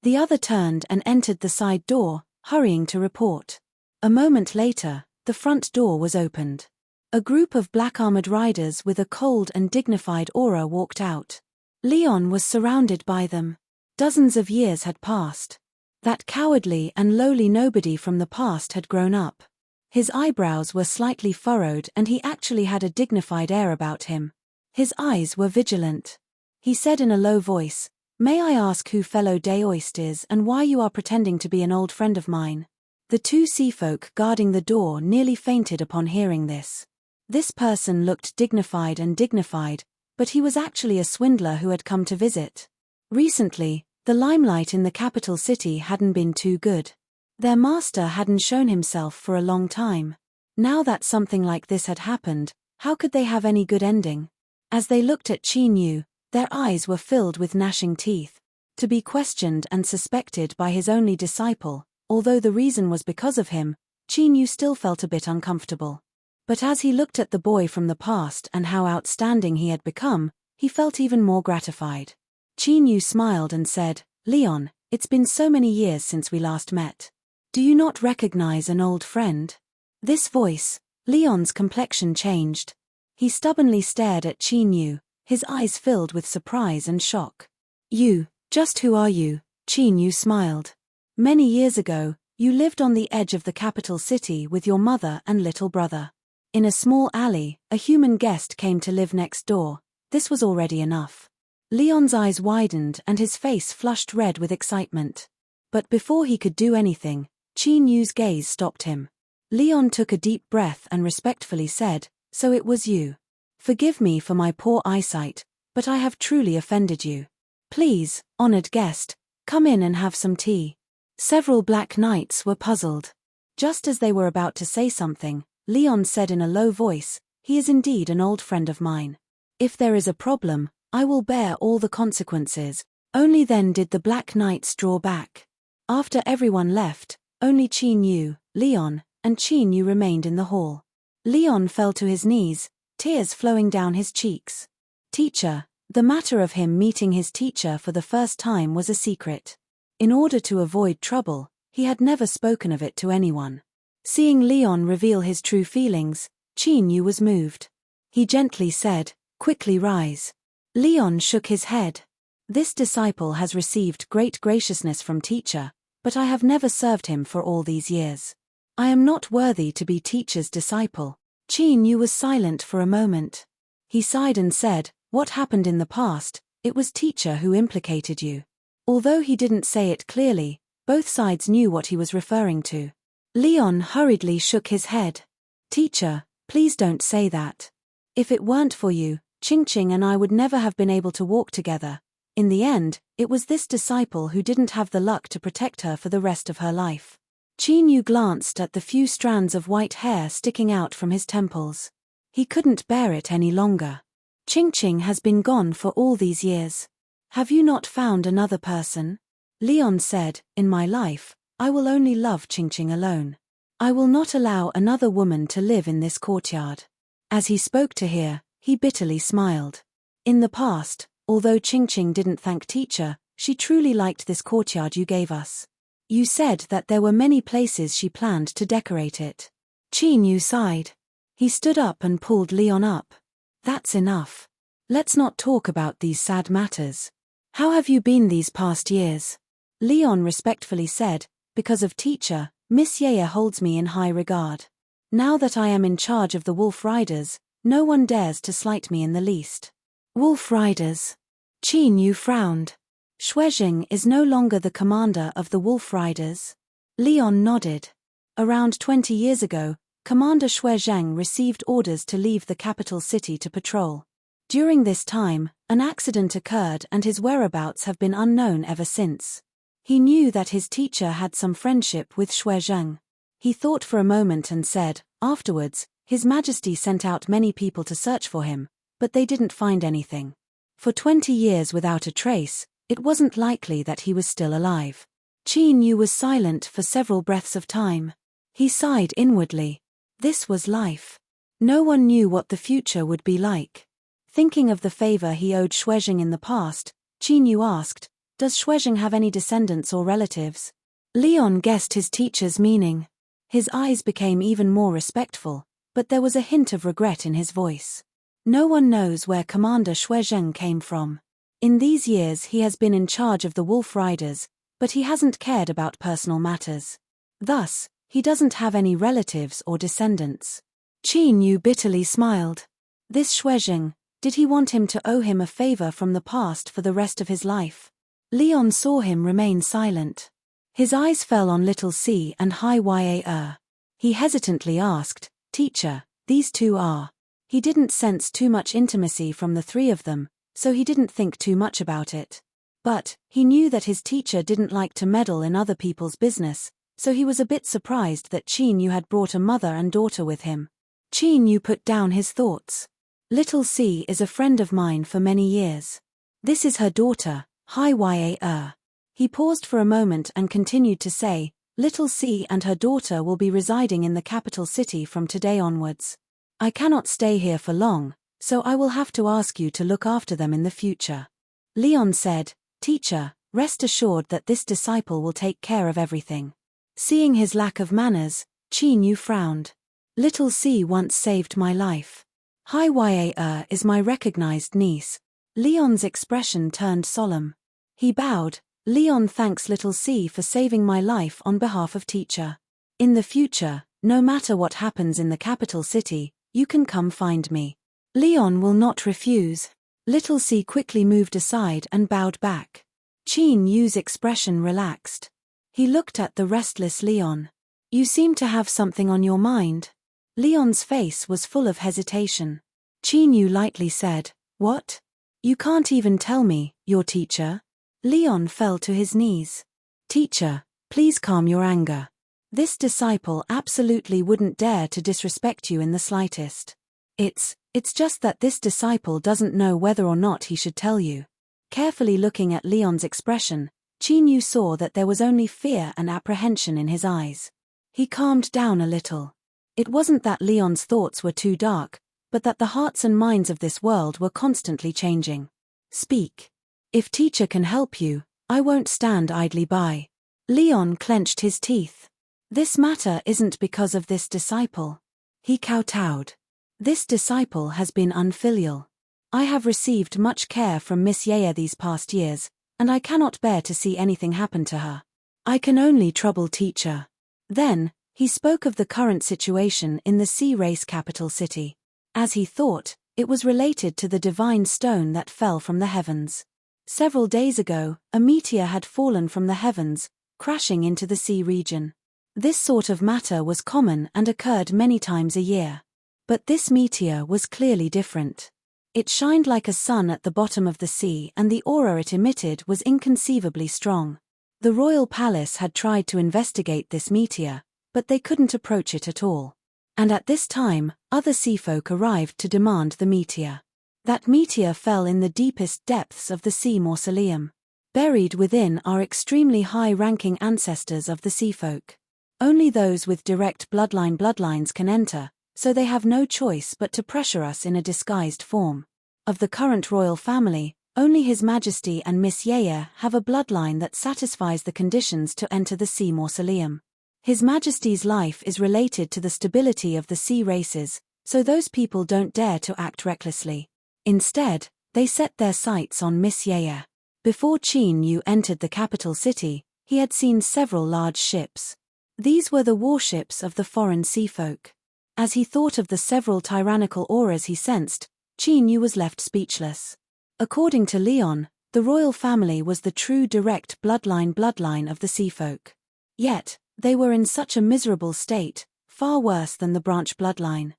The other turned and entered the side door, hurrying to report. A moment later, the front door was opened. A group of black-armored riders with a cold and dignified aura walked out. Leon was surrounded by them. Dozens of years had passed. That cowardly and lowly nobody from the past had grown up. His eyebrows were slightly furrowed and he actually had a dignified air about him. His eyes were vigilant. He said in a low voice, "May I ask who fellow Daoist is and why you are pretending to be an old friend of mine?" The 2 sea folk guarding the door nearly fainted upon hearing this. This person looked dignified, but he was actually a swindler who had come to visit. Recently, the limelight in the capital city hadn't been too good. Their master hadn't shown himself for a long time. Now that something like this had happened, how could they have any good ending? As they looked at Qin Yu, their eyes were filled with gnashing teeth. To be questioned and suspected by his only disciple, Although the reason was because of him, Qin Yu still felt a bit uncomfortable. But as he looked at the boy from the past and how outstanding he had become, he felt even more gratified. Qin Yu smiled and said, "Leon, it's been so many years since we last met. Do you not recognize an old friend?" This voice, Leon's complexion changed. He stubbornly stared at Qin Yu, his eyes filled with surprise and shock. "You, just who are you?" Qin Yu smiled. "Many years ago, you lived on the edge of the capital city with your mother and little brother. In a small alley, a human guest came to live next door. This was already enough." Leon's eyes widened and his face flushed red with excitement. But before he could do anything, Qin Yu's gaze stopped him. Leon took a deep breath and respectfully said, "So it was you. Forgive me for my poor eyesight, but I have truly offended you. Please, honored guest, come in and have some tea." Several black knights were puzzled. Just as they were about to say something, Leon said in a low voice, "He is indeed an old friend of mine. If there is a problem, I will bear all the consequences." Only then did the black knights draw back. After everyone left, only Qin Yu, Leon, and Qin Yu remained in the hall. Leon fell to his knees, tears flowing down his cheeks. "Teacher." The matter of him meeting his teacher for the first time was a secret. In order to avoid trouble, he had never spoken of it to anyone. Seeing Leon reveal his true feelings, Qin Yu was moved. He gently said, "Quickly rise." Leon shook his head. "This disciple has received great graciousness from teacher, but I have never served him for all these years. I am not worthy to be teacher's disciple." Qin Yu was silent for a moment. He sighed and said, "What happened in the past, it was teacher who implicated you." Although he didn't say it clearly, both sides knew what he was referring to. Leon hurriedly shook his head. "Teacher, please don't say that. If it weren't for you, Qingqing and I would never have been able to walk together. In the end, it was this disciple who didn't have the luck to protect her for the rest of her life." Qin Yu glanced at the few strands of white hair sticking out from his temples. He couldn't bear it any longer. "Qingqing has been gone for all these years. Have you not found another person?" Leon said, "In my life, I will only love Qingqing alone. I will not allow another woman to live in this courtyard." As he spoke to her, he bitterly smiled. In the past, although Qingqing didn't thank teacher, she truly liked this courtyard you gave us. You said that there were many places she planned to decorate it. Qin Yu sighed. He stood up and pulled Leon up. "That's enough. Let's not talk about these sad matters. How have you been these past years?" Leon respectfully said, "Because of teacher, Miss Yeye holds me in high regard. Now that I am in charge of the Wolf Riders, no one dares to slight me in the least." "Wolf Riders?" Qin Yu frowned. "Shuizheng is no longer the commander of the Wolf Riders?" Leon nodded. Around 20 years ago, Commander Shuizheng received orders to leave the capital city to patrol. During this time, an accident occurred and his whereabouts have been unknown ever since. He knew that his teacher had some friendship with Shuizheng. He thought for a moment and said, "Afterwards, His Majesty sent out many people to search for him, but they didn't find anything. For 20 years without a trace, it wasn't likely that he was still alive." Qin Yu was silent for several breaths of time. He sighed inwardly. This was life. No one knew what the future would be like. Thinking of the favor he owed Shuizheng in the past, Qin Yu asked, "Does Shuizheng have any descendants or relatives?" Leon guessed his teacher's meaning. His eyes became even more respectful, but there was a hint of regret in his voice. "No one knows where Commander Shuizheng came from. In these years he has been in charge of the Wolf Riders, but he hasn't cared about personal matters. Thus, he doesn't have any relatives or descendants." Qin Yu bitterly smiled. This Shuizheng, did he want him to owe him a favor from the past for the rest of his life? Leon saw him remain silent. His eyes fell on Little C and Hai Ya. He hesitantly asked, "Teacher, these two are?" He didn't sense too much intimacy from the three of them, so he didn't think too much about it. But, he knew that his teacher didn't like to meddle in other people's business, so he was a bit surprised that Qin Yu had brought a mother and daughter with him. Qin Yu put down his thoughts. "Little C is a friend of mine for many years. This is her daughter, Hai Ya." He paused for a moment and continued to say, Little C and her daughter will be residing in the capital city from today onwards. I cannot stay here for long, so I will have to ask you to look after them in the future. Leon said, Teacher, rest assured that this disciple will take care of everything. Seeing his lack of manners, Qin Yu frowned. Little C once saved my life. Hai Ya is my recognized niece. Leon's expression turned solemn. He bowed. Leon thanks Little C for saving my life on behalf of teacher. In the future, no matter what happens in the capital city, you can come find me. Leon will not refuse. Little C quickly moved aside and bowed back. Qin Yu's expression relaxed. He looked at the restless Leon. You seem to have something on your mind. Leon's face was full of hesitation. Qin Yu lightly said, What? You can't even tell me, your teacher? Leon fell to his knees. Teacher, please calm your anger. This disciple absolutely wouldn't dare to disrespect you in the slightest. It's just that this disciple doesn't know whether or not he should tell you. Carefully looking at Leon's expression, Qin Yu saw that there was only fear and apprehension in his eyes. He calmed down a little. It wasn't that Leon's thoughts were too dark, but that the hearts and minds of this world were constantly changing. Speak. If teacher can help you, I won't stand idly by. Leon clenched his teeth. This matter isn't because of this disciple. He kowtowed. This disciple has been unfilial. I have received much care from Miss Yaya these past years, and I cannot bear to see anything happen to her. I can only trouble teacher. Then, he spoke of the current situation in the sea race capital city. As he thought, it was related to the divine stone that fell from the heavens. Several days ago, a meteor had fallen from the heavens, crashing into the sea region. This sort of matter was common and occurred many times a year. But this meteor was clearly different. It shined like a sun at the bottom of the sea, and the aura it emitted was inconceivably strong. The royal palace had tried to investigate this meteor, but they couldn't approach it at all. And at this time, other seafolk arrived to demand the meteor. That meteor fell in the deepest depths of the sea mausoleum. Buried within are extremely high-ranking ancestors of the seafolk. Only those with direct bloodlines can enter, so they have no choice but to pressure us in a disguised form. Of the current royal family, only His Majesty and Miss Yaya have a bloodline that satisfies the conditions to enter the sea mausoleum. His Majesty's life is related to the stability of the sea races, so those people don't dare to act recklessly. Instead, they set their sights on Miss Yaya. Before Qin Yu entered the capital city, he had seen several large ships. These were the warships of the foreign seafolk. As he thought of the several tyrannical auras he sensed, Qin Yu was left speechless. According to Leon, the royal family was the true direct bloodline of the seafolk. Yet, they were in such a miserable state, far worse than the branch bloodline.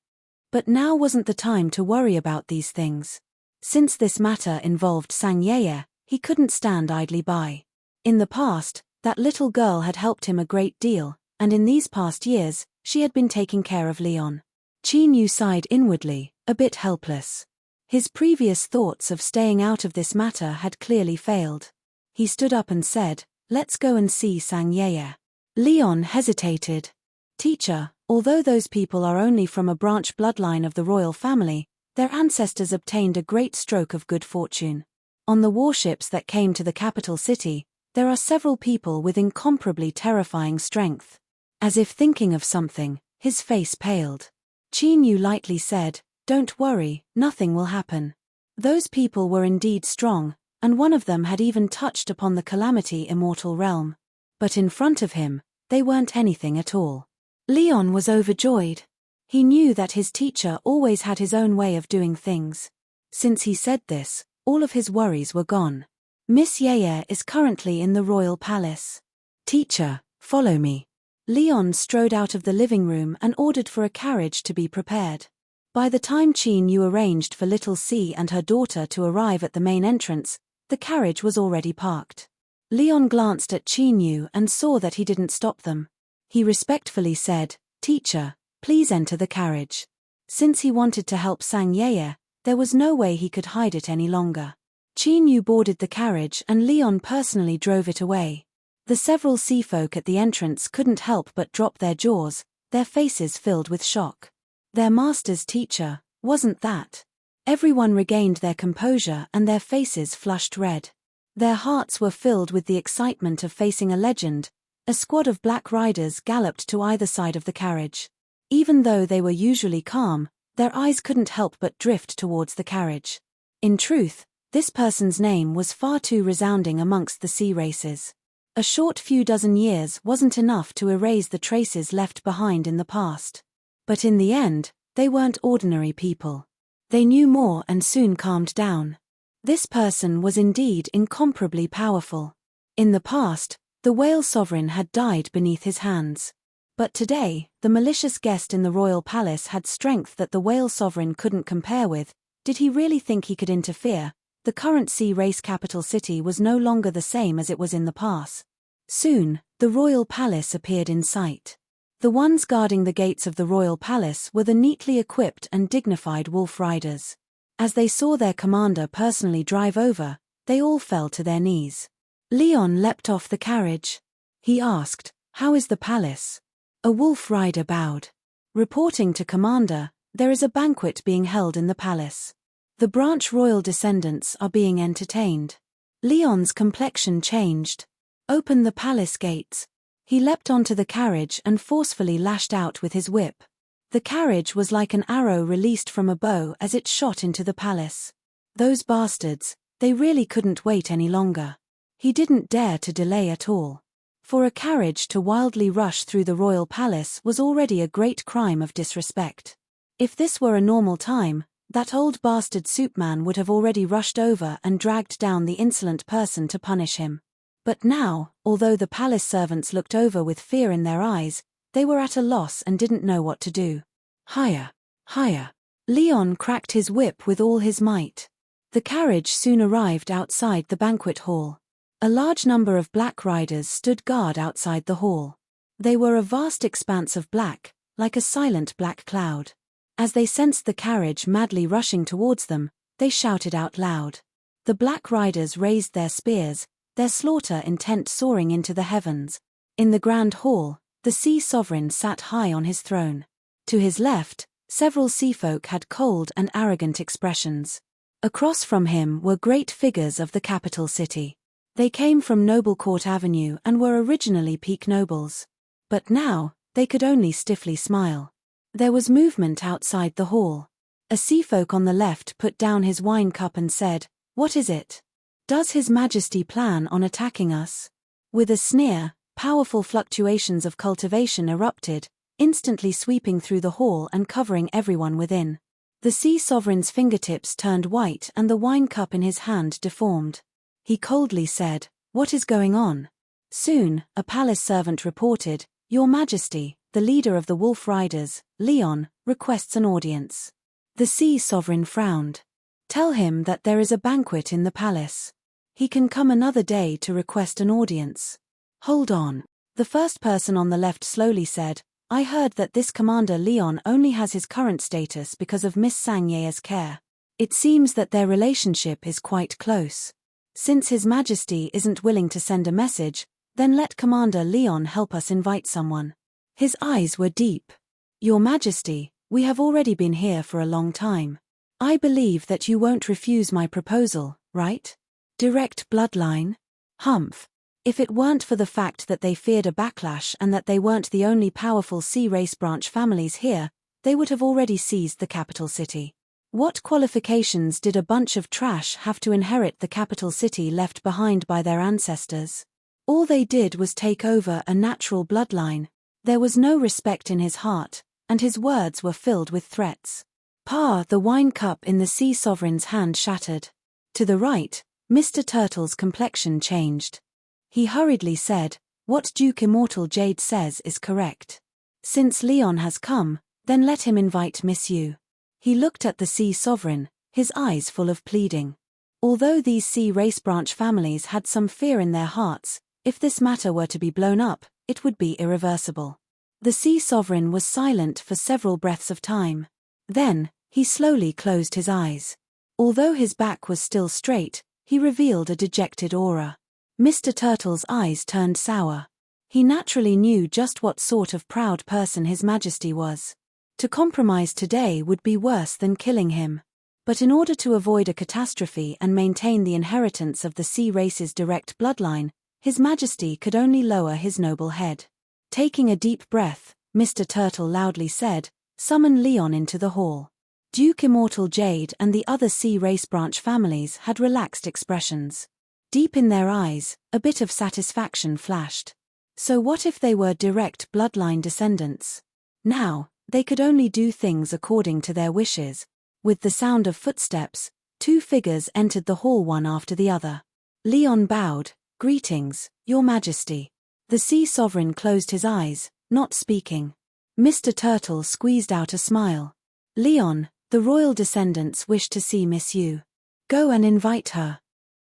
But now wasn't the time to worry about these things. Since this matter involved Sang Yaya, he couldn't stand idly by. In the past, that little girl had helped him a great deal, and in these past years, she had been taking care of Leon. Qin Yu sighed inwardly, a bit helpless. His previous thoughts of staying out of this matter had clearly failed. He stood up and said, Let's go and see Sang Yaya. Leon hesitated. Teacher, although those people are only from a branch bloodline of the royal family, their ancestors obtained a great stroke of good fortune. On the warships that came to the capital city, there are several people with incomparably terrifying strength. As if thinking of something, his face paled. Qin Yu lightly said, Don't worry, nothing will happen. Those people were indeed strong, and one of them had even touched upon the calamity immortal realm. But in front of him, they weren't anything at all. Leon was overjoyed. He knew that his teacher always had his own way of doing things. Since he said this, all of his worries were gone. Miss Yaya is currently in the royal palace. Teacher, follow me. Leon strode out of the living room and ordered for a carriage to be prepared. By the time Qin Yu arranged for Little C and her daughter to arrive at the main entrance, the carriage was already parked. Leon glanced at Qin Yu and saw that he didn't stop them. He respectfully said, Teacher, please enter the carriage. Since he wanted to help Sang Yaya, there was no way he could hide it any longer. Qin Yu boarded the carriage and Leon personally drove it away. The several sea folk at the entrance couldn't help but drop their jaws, their faces filled with shock. Their master's teacher, wasn't that? Everyone regained their composure and their faces flushed red. Their hearts were filled with the excitement of facing a legend. A squad of black riders galloped to either side of the carriage. Even though they were usually calm, their eyes couldn't help but drift towards the carriage. In truth, this person's name was far too resounding amongst the sea races. A short few dozen years wasn't enough to erase the traces left behind in the past. But in the end, they weren't ordinary people. They knew more and soon calmed down. This person was indeed incomparably powerful. In the past, the whale sovereign had died beneath his hands. But today, the malicious guest in the royal palace had strength that the whale sovereign couldn't compare with. Did he really think he could interfere? The current sea race capital city was no longer the same as it was in the past. Soon, the royal palace appeared in sight. The ones guarding the gates of the royal palace were the neatly equipped and dignified wolf riders. As they saw their commander personally drive over, they all fell to their knees. Leon leapt off the carriage. He asked, "How is the palace?" A wolf rider bowed. Reporting to commander, "There is a banquet being held in the palace. The branch royal descendants are being entertained." Leon's complexion changed. "Open the palace gates." He leapt onto the carriage and forcefully lashed out with his whip. The carriage was like an arrow released from a bow as it shot into the palace. Those bastards, they really couldn't wait any longer. He didn't dare to delay at all. For a carriage to wildly rush through the royal palace was already a great crime of disrespect. If this were a normal time, that old bastard soupman would have already rushed over and dragged down the insolent person to punish him. But now, although the palace servants looked over with fear in their eyes, they were at a loss and didn't know what to do. Higher! Higher! Leon cracked his whip with all his might. The carriage soon arrived outside the banquet hall. A large number of black riders stood guard outside the hall. They were a vast expanse of black, like a silent black cloud. As they sensed the carriage madly rushing towards them, they shouted out loud. The black riders raised their spears, their slaughter intent soaring into the heavens. In the grand hall, the sea sovereign sat high on his throne. To his left, several sea folk had cold and arrogant expressions. Across from him were great figures of the capital city. They came from Noble Court Avenue and were originally peak nobles. But now, they could only stiffly smile. There was movement outside the hall. A sea folk on the left put down his wine cup and said, "What is it? Does His Majesty plan on attacking us?" With a sneer, powerful fluctuations of cultivation erupted, instantly sweeping through the hall and covering everyone within. The sea sovereign's fingertips turned white and the wine cup in his hand deformed. He coldly said, "What is going on?" Soon, a palace servant reported, "Your Majesty, the leader of the wolf riders, Leon, requests an audience." The sea sovereign frowned. "Tell him that there is a banquet in the palace. He can come another day to request an audience." "Hold on." The first person on the left slowly said, "I heard that this Commander Leon only has his current status because of Miss Sangye's care. It seems that their relationship is quite close. Since His Majesty isn't willing to send a message, then let Commander Leon help us invite someone." His eyes were deep. "Your Majesty, we have already been here for a long time. I believe that you won't refuse my proposal, right? Direct bloodline? Humph. If it weren't for the fact that they feared a backlash and that they weren't the only powerful sea race branch families here, they would have already seized the capital city. What qualifications did a bunch of trash have to inherit the capital city left behind by their ancestors? All they did was take over a natural bloodline. There was no respect in his heart, and his words were filled with threats. The wine cup in the sea sovereign's hand shattered. To the right, Mr. Turtle's complexion changed. He hurriedly said, "What Duke Immortal Jade says is correct. Since Leon has come, then let him invite Miss Yu." He looked at the sea sovereign, his eyes full of pleading. Although these sea race branch families had some fear in their hearts, if this matter were to be blown up, it would be irreversible. The sea sovereign was silent for several breaths of time. Then, he slowly closed his eyes. Although his back was still straight, he revealed a dejected aura. Mr. Turtle's eyes turned sour. He naturally knew just what sort of proud person His Majesty was. To compromise today would be worse than killing him. But in order to avoid a catastrophe and maintain the inheritance of the sea race's direct bloodline, His Majesty could only lower his noble head. Taking a deep breath, Mr. Turtle loudly said, "Summon Leon into the hall." Duke Immortal Jade and the other sea race branch families had relaxed expressions. Deep in their eyes, a bit of satisfaction flashed. So what if they were direct bloodline descendants? Now, they could only do things according to their wishes. With the sound of footsteps, two figures entered the hall one after the other. Leon bowed. "Greetings, Your Majesty." The Sea Sovereign closed his eyes, not speaking. Mr. Turtle squeezed out a smile. "Leon, the royal descendants wish to see Miss Yu. Go and invite her."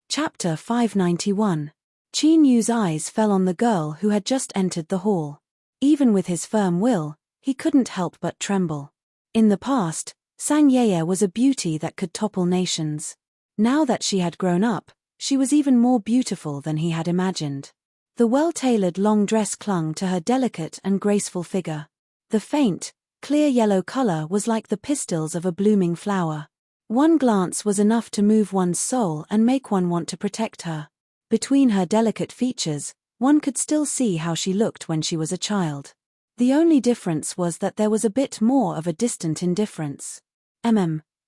Chapter 591. Qin Yu's eyes fell on the girl who had just entered the hall. Even with his firm will, he couldn't help but tremble. In the past, Sang Yeye was a beauty that could topple nations. Now that she had grown up, she was even more beautiful than he had imagined. The well-tailored long dress clung to her delicate and graceful figure. The faint, clear yellow color was like the pistils of a blooming flower. One glance was enough to move one's soul and make one want to protect her. Between her delicate features, one could still see how she looked when she was a child. The only difference was that there was a bit more of a distant indifference.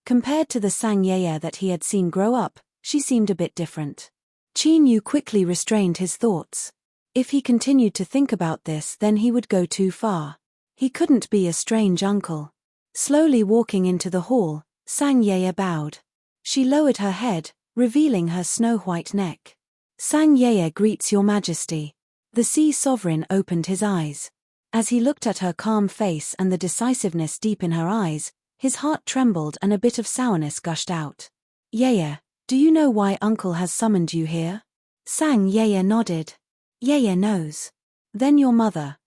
Compared to the Sang Yeye that he had seen grow up, she seemed a bit different. Qin Yu quickly restrained his thoughts. If he continued to think about this, then he would go too far. He couldn't be a strange uncle. Slowly walking into the hall, Sang Yeye bowed. She lowered her head, revealing her snow-white neck. "Sang Yeye greets Your Majesty." The Sea Sovereign opened his eyes. As he looked at her calm face and the decisiveness deep in her eyes, his heart trembled and a bit of sourness gushed out. "Yeye, do you know why Uncle has summoned you here?" Sang Yeye nodded. "Yeye knows. Then your mother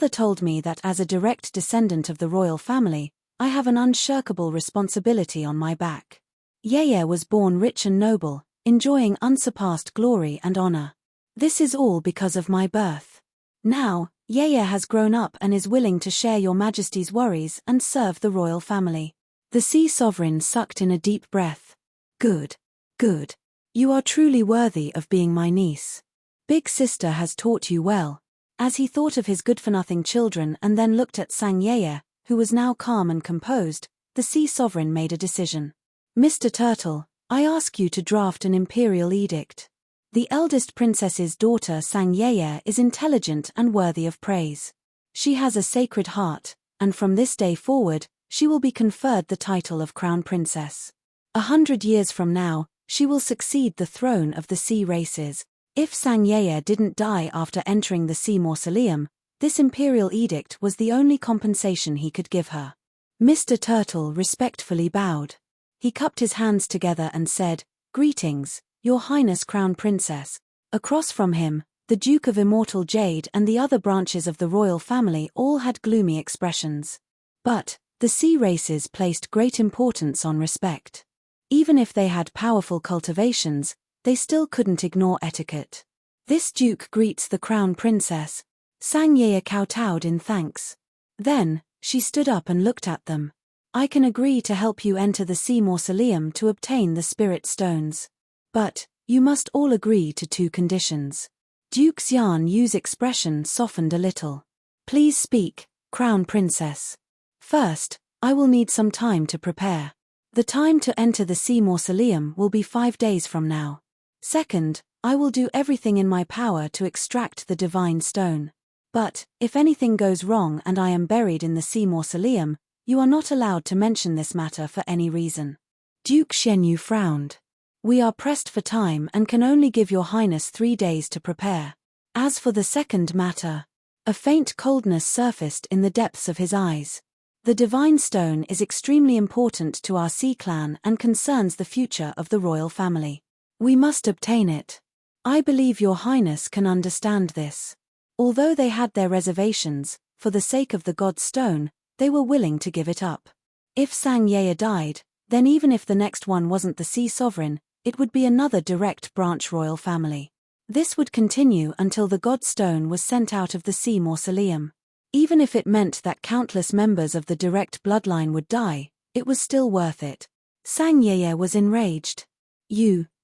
told me that as a direct descendant of the royal family, I have an unshirkable responsibility on my back. Yeye was born rich and noble, enjoying unsurpassed glory and honor. This is all because of my birth. Now, Yeye has grown up and is willing to share Your Majesty's worries and serve the royal family." The Sea Sovereign sucked in a deep breath. Good. Good. You are truly worthy of being my niece. Big sister has taught you well." As he thought of his good-for-nothing children and then looked at Sang Yeye, who was now calm and composed, the Sea Sovereign made a decision. "Mr. Turtle, I ask you to draft an imperial edict. The eldest princess's daughter Sang Yeye is intelligent and worthy of praise. She has a sacred heart, and from this day forward, she will be conferred the title of Crown Princess. 100 years from now, she will succeed the throne of the sea races. If Sang Yeye didn't die after entering the sea mausoleum, this imperial edict was the only compensation he could give her." Mr. Turtle respectfully bowed. He cupped his hands together and said, "Greetings, Your Highness Crown Princess." Across from him, the Duke of Immortal Jade and the other branches of the royal family all had gloomy expressions. But the sea races placed great importance on respect. Even if they had powerful cultivations, they still couldn't ignore etiquette. "This duke greets the Crown Princess." Sang Yeye kowtowed in thanks. Then, she stood up and looked at them. "I can agree to help you enter the sea mausoleum to obtain the spirit stones. But, you must all agree to 2 conditions. Duke Xian Yu's expression softened a little. "Please speak, Crown Princess." "First, I will need some time to prepare. The time to enter the sea mausoleum will be 5 days from now. Second, I will do everything in my power to extract the divine stone. But, if anything goes wrong and I am buried in the sea mausoleum, you are not allowed to mention this matter for any reason." Duke Xianyu frowned. "We are pressed for time and can only give Your Highness 3 days to prepare. As for the second matter..." A faint coldness surfaced in the depths of his eyes. "The divine stone is extremely important to our sea clan and concerns the future of the royal family. We must obtain it. I believe Your Highness can understand this." Although they had their reservations, for the sake of the god stone, they were willing to give it up. If Sang Yeye died, then even if the next one wasn't the Sea Sovereign, it would be another direct branch royal family. This would continue until the god stone was sent out of the sea mausoleum. Even if it meant that countless members of the direct bloodline would die, it was still worth it. Sang Yeye was enraged.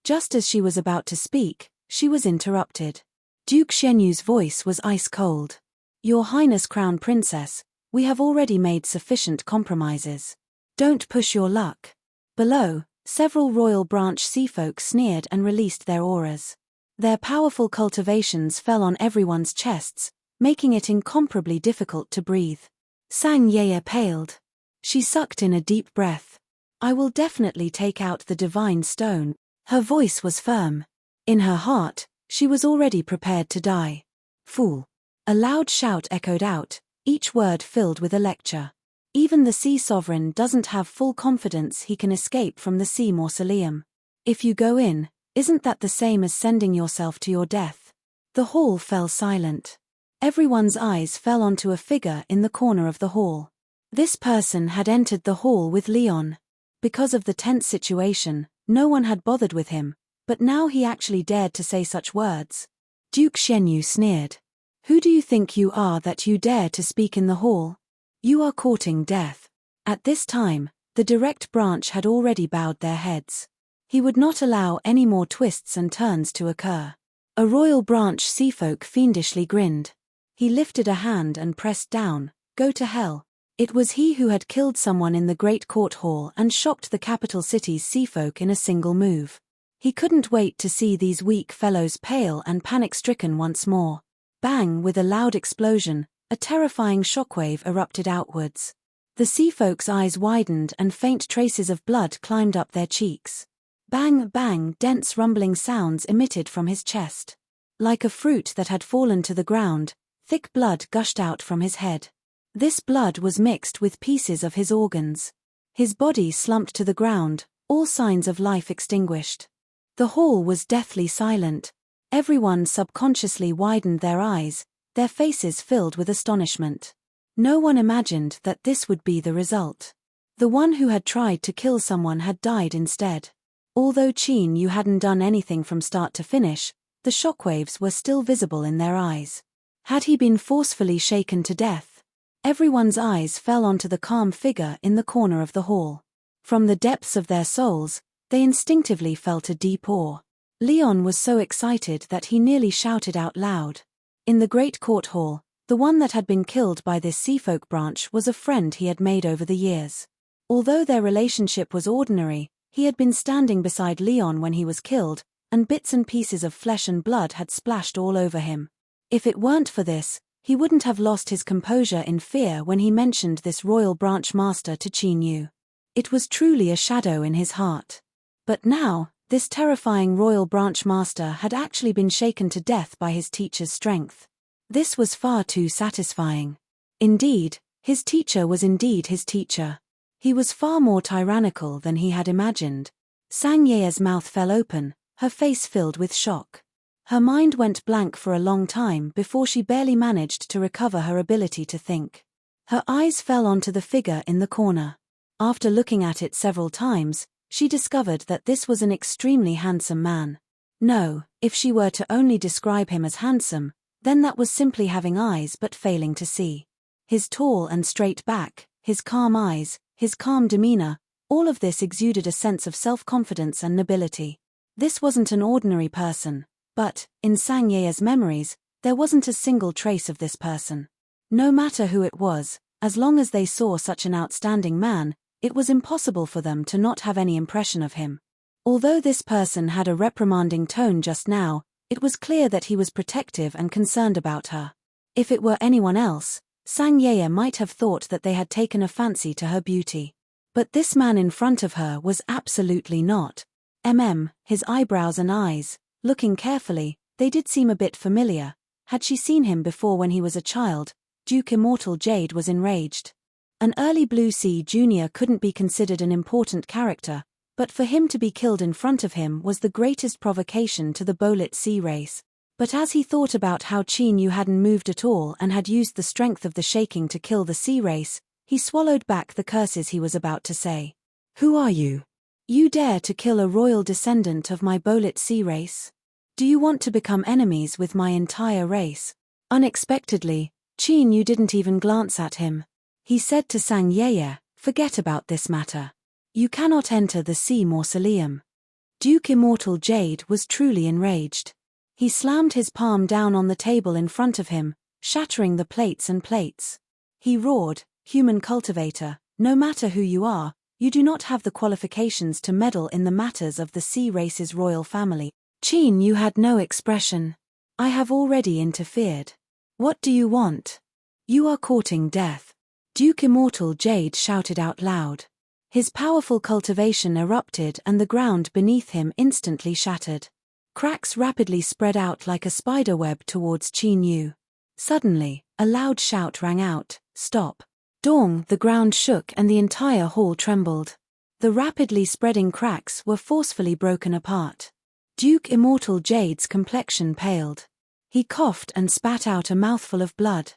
Just as she was about to speak, she was interrupted. Duke Xianyu's voice was ice cold. Your Highness Crown Princess, we have already made sufficient compromises. Don't push your luck. Below, several royal branch seafolk sneered and released their auras. Their powerful cultivations fell on everyone's chests, making it incomparably difficult to breathe. Sang Yeye paled. She sucked in a deep breath. I will definitely take out the divine stone. Her voice was firm. In her heart, she was already prepared to die. Fool. A loud shout echoed out, each word filled with a lecture. Even the sea sovereign doesn't have full confidence he can escape from the sea mausoleum. If you go in, isn't that the same as sending yourself to your death? The hall fell silent. Everyone's eyes fell onto a figure in the corner of the hall. This person had entered the hall with Leon. Because of the tense situation, no one had bothered with him, but now he actually dared to say such words. Duke Xianyu sneered. Who do you think you are that you dare to speak in the hall? You are courting death. At this time, the direct branch had already bowed their heads. He would not allow any more twists and turns to occur. A royal branch seafolk fiendishly grinned. He lifted a hand and pressed down, go to hell. It was he who had killed someone in the great court hall and shocked the capital city's seafolk in a single move. He couldn't wait to see these weak fellows pale and panic-stricken once more. Bang! With a loud explosion, a terrifying shockwave erupted outwards. The seafolk's eyes widened and faint traces of blood climbed up their cheeks. Bang, bang, dense rumbling sounds emitted from his chest. Like a fruit that had fallen to the ground, thick blood gushed out from his head. This blood was mixed with pieces of his organs. His body slumped to the ground, all signs of life extinguished. The hall was deathly silent. Everyone subconsciously widened their eyes, their faces filled with astonishment. No one imagined that this would be the result. The one who had tried to kill someone had died instead. Although Qin Yu hadn't done anything from start to finish, the shockwaves were still visible in their eyes. Had he been forcefully shaken to death? Everyone's eyes fell onto the calm figure in the corner of the hall. From the depths of their souls, they instinctively felt a deep awe. Leon was so excited that he nearly shouted out loud. In the great court hall, the one that had been killed by this seafolk branch was a friend he had made over the years. Although their relationship was ordinary, he had been standing beside Leon when he was killed, and bits and pieces of flesh and blood had splashed all over him. If it weren't for this, he wouldn't have lost his composure in fear when he mentioned this royal branch master to Qin Yu. It was truly a shadow in his heart. But now, this terrifying royal branch master had actually been shaken to death by his teacher's strength. This was far too satisfying. Indeed, his teacher was indeed his teacher. He was far more tyrannical than he had imagined. Sang Ye's mouth fell open, her face filled with shock. Her mind went blank for a long time before she barely managed to recover her ability to think. Her eyes fell onto the figure in the corner. After looking at it several times, she discovered that this was an extremely handsome man. No, if she were to only describe him as handsome, then that was simply having eyes but failing to see. His tall and straight back, his calm eyes, his calm demeanor, all of this exuded a sense of self-confidence and nobility. This wasn't an ordinary person, but, in Sang Ye's memories, there wasn't a single trace of this person. No matter who it was, as long as they saw such an outstanding man, it was impossible for them to not have any impression of him. Although this person had a reprimanding tone just now, it was clear that he was protective and concerned about her. If it were anyone else, Sang Ye might have thought that they had taken a fancy to her beauty. But this man in front of her was absolutely not. His eyebrows and eyes, looking carefully, they did seem a bit familiar. Had she seen him before when he was a child? Duke Immortal Jade was enraged. An early Blue Sea Junior couldn't be considered an important character, but for him to be killed in front of him was the greatest provocation to the Bolit Sea race. But as he thought about how Qin Yu hadn't moved at all and had used the strength of the shaking to kill the sea race, he swallowed back the curses he was about to say. Who are you? You dare to kill a royal descendant of my Bolit Sea race? Do you want to become enemies with my entire race? Unexpectedly, Qin Yu didn't even glance at him. He said to Sang Yeye, forget about this matter. You cannot enter the sea mausoleum. Duke Immortal Jade was truly enraged. He slammed his palm down on the table in front of him, shattering the plates and plates. He roared, human cultivator, no matter who you are, you do not have the qualifications to meddle in the matters of the sea race's royal family. Qin Yu had no expression. I have already interfered. What do you want? You are courting death. Duke Immortal Jade shouted out loud. His powerful cultivation erupted and the ground beneath him instantly shattered. Cracks rapidly spread out like a spider web towards Qin Yu. Suddenly, a loud shout rang out, stop. Dong, the ground shook and the entire hall trembled. The rapidly spreading cracks were forcefully broken apart. Duke Immortal Jade's complexion paled. He coughed and spat out a mouthful of blood.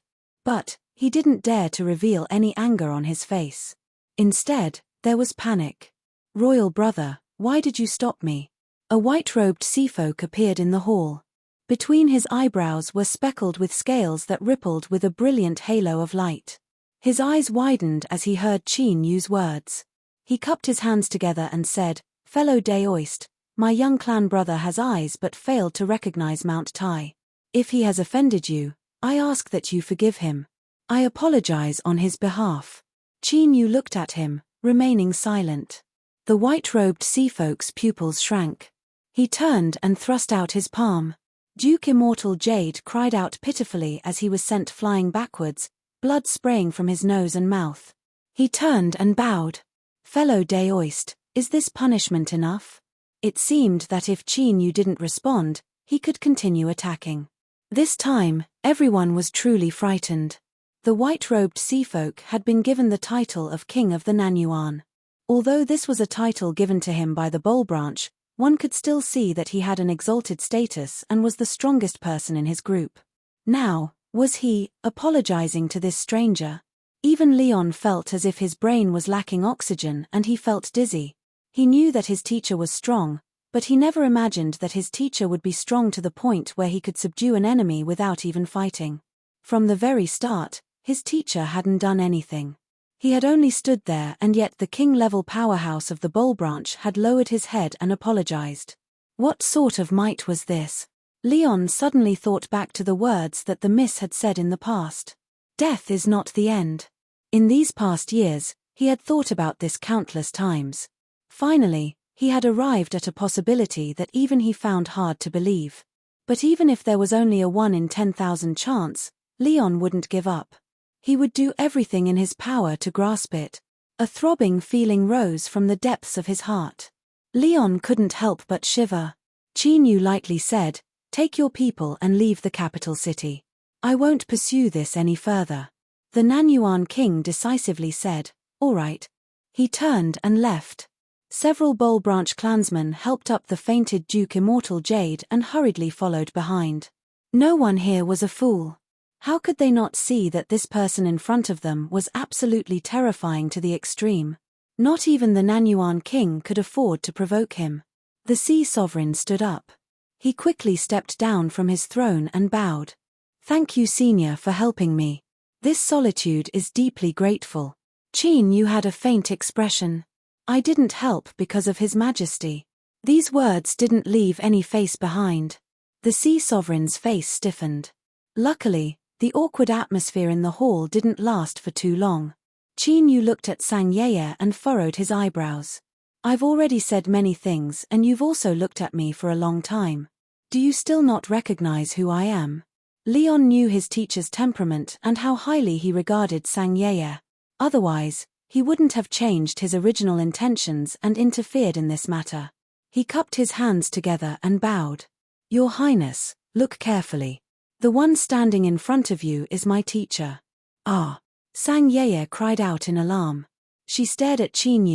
But he didn't dare to reveal any anger on his face. Instead, there was panic. Royal brother, why did you stop me? A white-robed seafolk appeared in the hall. Between his eyebrows were speckled with scales that rippled with a brilliant halo of light. His eyes widened as he heard Qin Yu's words. He cupped his hands together and said, fellow Daoist, my young clan brother has eyes but failed to recognize Mount Tai. If he has offended you, I ask that you forgive him. I apologize on his behalf. Qin Yu looked at him, remaining silent. The white-robed seafolk's pupils shrank. He turned and thrust out his palm. Duke Immortal Jade cried out pitifully as he was sent flying backwards, blood spraying from his nose and mouth. He turned and bowed. Fellow Daoist, is this punishment enough? It seemed that if Qin Yu didn't respond, he could continue attacking. This time, everyone was truly frightened. The white-robed seafolk had been given the title of King of the Nanyuan. Although this was a title given to him by the Bowl Branch, one could still see that he had an exalted status and was the strongest person in his group. Now, was he apologizing to this stranger? Even Leon felt as if his brain was lacking oxygen and he felt dizzy. He knew that his teacher was strong, but he never imagined that his teacher would be strong to the point where he could subdue an enemy without even fighting. From the very start, his teacher hadn't done anything. He had only stood there, and yet the king-level powerhouse of the Bowl Branch had lowered his head and apologized. What sort of might was this? Leon suddenly thought back to the words that the miss had said in the past. Death is not the end. In these past years, he had thought about this countless times. Finally, he had arrived at a possibility that even he found hard to believe. But even if there was only a 1 in 10,000 chance, Leon wouldn't give up. He would do everything in his power to grasp it. A throbbing feeling rose from the depths of his heart. Leon couldn't help but shiver. Qin Yu lightly said, take your people and leave the capital city. I won't pursue this any further. The Nanyuan king decisively said, all right. He turned and left. Several Bowl Branch clansmen helped up the fainted Duke Immortal Jade and hurriedly followed behind. No one here was a fool. How could they not see that this person in front of them was absolutely terrifying to the extreme? Not even the Nanyuan king could afford to provoke him. The sea sovereign stood up. He quickly stepped down from his throne and bowed. Thank you, Senior, for helping me. This solitude is deeply grateful. Qin Yu had a faint expression. I didn't help because of His Majesty. These words didn't leave any face behind. The sea sovereign's face stiffened. Luckily, the awkward atmosphere in the hall didn't last for too long. Qin Yu looked at Sang Yeye and furrowed his eyebrows. I've already said many things and you've also looked at me for a long time. Do you still not recognize who I am? Leon knew his teacher's temperament and how highly he regarded Sang Yeye. Otherwise, he wouldn't have changed his original intentions and interfered in this matter. He cupped his hands together and bowed. Your Highness, look carefully. The one standing in front of you is my teacher. Ah! Sang Yeye cried out in alarm. She stared at Qin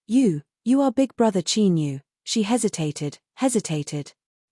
Yu. You are big brother Qin Yu. She hesitated.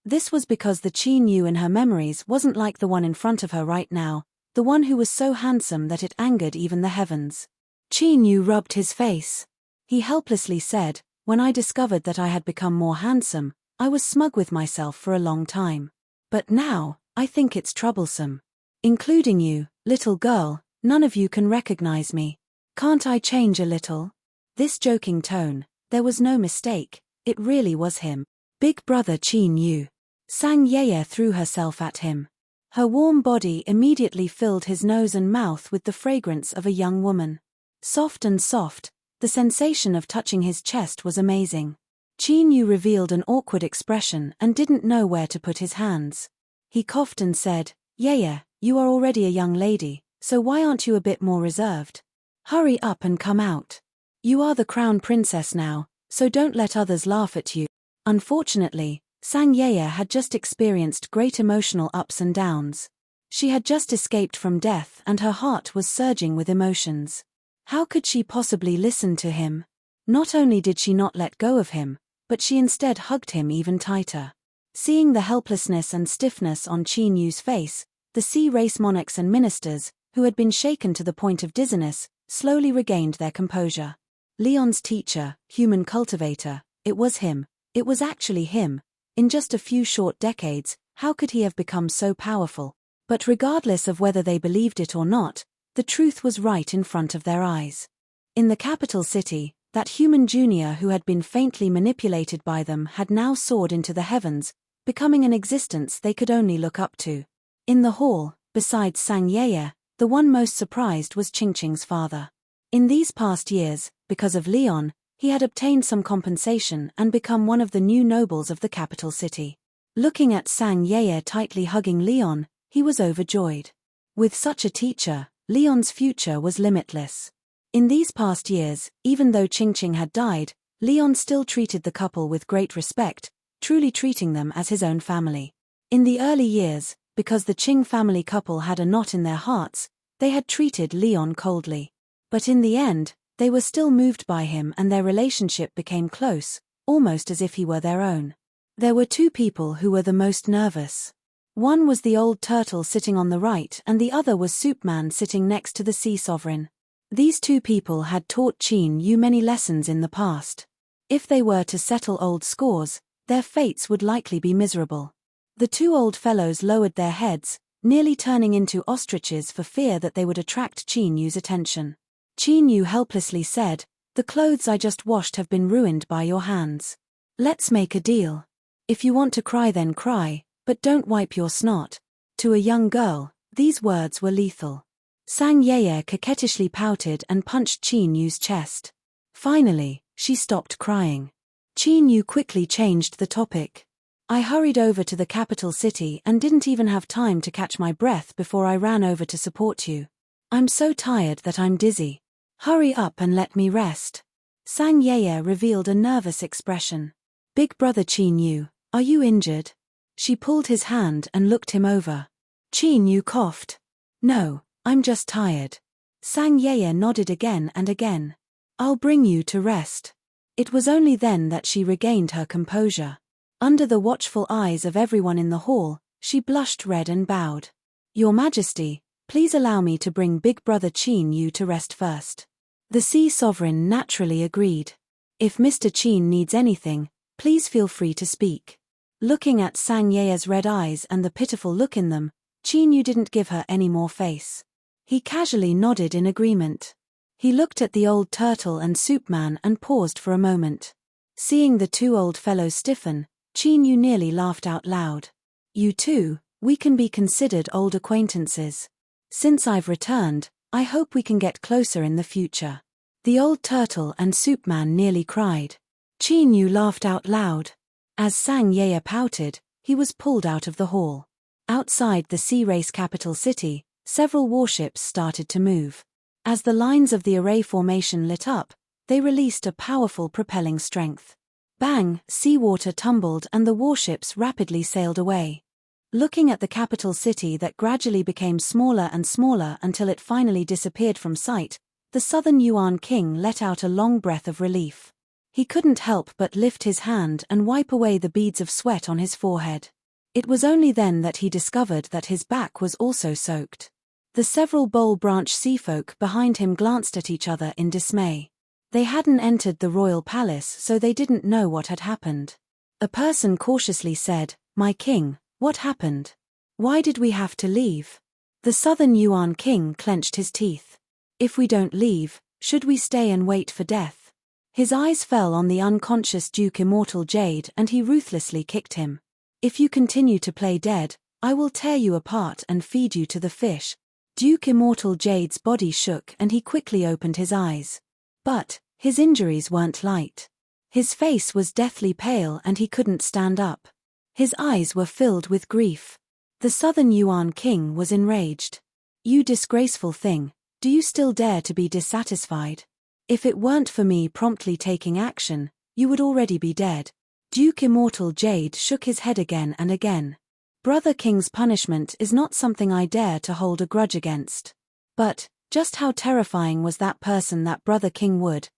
This was because the Qin Yu in her memories wasn't like the one in front of her right now, the one who was so handsome that it angered even the heavens. Qin Yu rubbed his face. He helplessly said, when I discovered that I had become more handsome, I was smug with myself for a long time. But now, I think it's troublesome. Including you, little girl, none of you can recognize me. Can't I change a little? This joking tone, there was no mistake, it really was him. Big brother Qin Yu. Sang Yeye threw herself at him. Her warm body immediately filled his nose and mouth with the fragrance of a young woman. Soft and soft, the sensation of touching his chest was amazing. Qin Yu revealed an awkward expression and didn't know where to put his hands. He coughed and said, Yeye, you are already a young lady, so why aren't you a bit more reserved? Hurry up and come out. You are the crown princess now, so don't let others laugh at you. Unfortunately, Sang Yeye had just experienced great emotional ups and downs. She had just escaped from death and her heart was surging with emotions. How could she possibly listen to him? Not only did she not let go of him, but she instead hugged him even tighter. Seeing the helplessness and stiffness on Qin Yu's face, the sea race monarchs and ministers, who had been shaken to the point of dizziness, slowly regained their composure. Leon's teacher, human cultivator, it was him. It was actually him. In just a few short decades, how could he have become so powerful? But regardless of whether they believed it or not, the truth was right in front of their eyes. In the capital city, that human junior who had been faintly manipulated by them had now soared into the heavens, becoming an existence they could only look up to. In the hall, besides Sang Yeye, the one most surprised was Qingqing's father. In these past years, because of Leon, he had obtained some compensation and become one of the new nobles of the capital city. Looking at Sang Yeye tightly hugging Leon, he was overjoyed. With such a teacher, Leon's future was limitless. In these past years, even though Qingqing had died, Leon still treated the couple with great respect, truly treating them as his own family. In the early years, because the Qing family couple had a knot in their hearts, they had treated Leon coldly. But in the end, they were still moved by him and their relationship became close, almost as if he were their own. There were two people who were the most nervous. One was the old turtle sitting on the right and the other was Soupman sitting next to the sea sovereign. These two people had taught Qin Yu many lessons in the past. If they were to settle old scores, their fates would likely be miserable. The two old fellows lowered their heads, nearly turning into ostriches for fear that they would attract Qin Yu's attention. Qin Yu helplessly said, "The clothes I just washed have been ruined by your hands. Let's make a deal. If you want to cry then cry, but don't wipe your snot." To a young girl, these words were lethal. Sang Yeye coquettishly pouted and punched Qin Yu's chest. Finally, she stopped crying. Qin Yu quickly changed the topic. "I hurried over to the capital city and didn't even have time to catch my breath before I ran over to support you. I'm so tired that I'm dizzy. Hurry up and let me rest." Sang Yeye revealed a nervous expression. "Big brother Qin Yu, are you injured?" She pulled his hand and looked him over. Qin Yu coughed. "No, I'm just tired." Sang Yeye nodded again and again. "I'll bring you to rest." It was only then that she regained her composure. Under the watchful eyes of everyone in the hall, she blushed red and bowed. "Your Majesty, please allow me to bring big brother Qin Yu to rest first." The sea sovereign naturally agreed. "If Mr. Qin needs anything, please feel free to speak." Looking at Sang Yeye's red eyes and the pitiful look in them, Qin Yu didn't give her any more face. He casually nodded in agreement. He looked at the old turtle and Soupman and paused for a moment. Seeing the two old fellows stiffen, Qin Yu nearly laughed out loud. "You two, we can be considered old acquaintances. Since I've returned, I hope we can get closer in the future." The old turtle and Soupman nearly cried. Qin Yu laughed out loud. As Sang Yeye pouted, he was pulled out of the hall. Outside the sea race capital city, several warships started to move. As the lines of the array formation lit up, they released a powerful propelling strength. Bang! Seawater tumbled and the warships rapidly sailed away. Looking at the capital city that gradually became smaller and smaller until it finally disappeared from sight, the Southern Yuan king let out a long breath of relief. He couldn't help but lift his hand and wipe away the beads of sweat on his forehead. It was only then that he discovered that his back was also soaked. The several Bowl Branch seafolk behind him glanced at each other in dismay. They hadn't entered the royal palace, so they didn't know what had happened. A person cautiously said, "My king, what happened? Why did we have to leave?" The southern Yuan king clenched his teeth. "If we don't leave, should we stay and wait for death?" His eyes fell on the unconscious Duke Immortal Jade and he ruthlessly kicked him. "If you continue to play dead, I will tear you apart and feed you to the fish." Duke Immortal Jade's body shook and he quickly opened his eyes. But his injuries weren't light. His face was deathly pale and he couldn't stand up. His eyes were filled with grief. The southern Yuan king was enraged. "You disgraceful thing, do you still dare to be dissatisfied? If it weren't for me promptly taking action, you would already be dead." Duke Immortal Jade shook his head again and again. "Brother King's punishment is not something I dare to hold a grudge against. But, just how terrifying was that person that Brother King would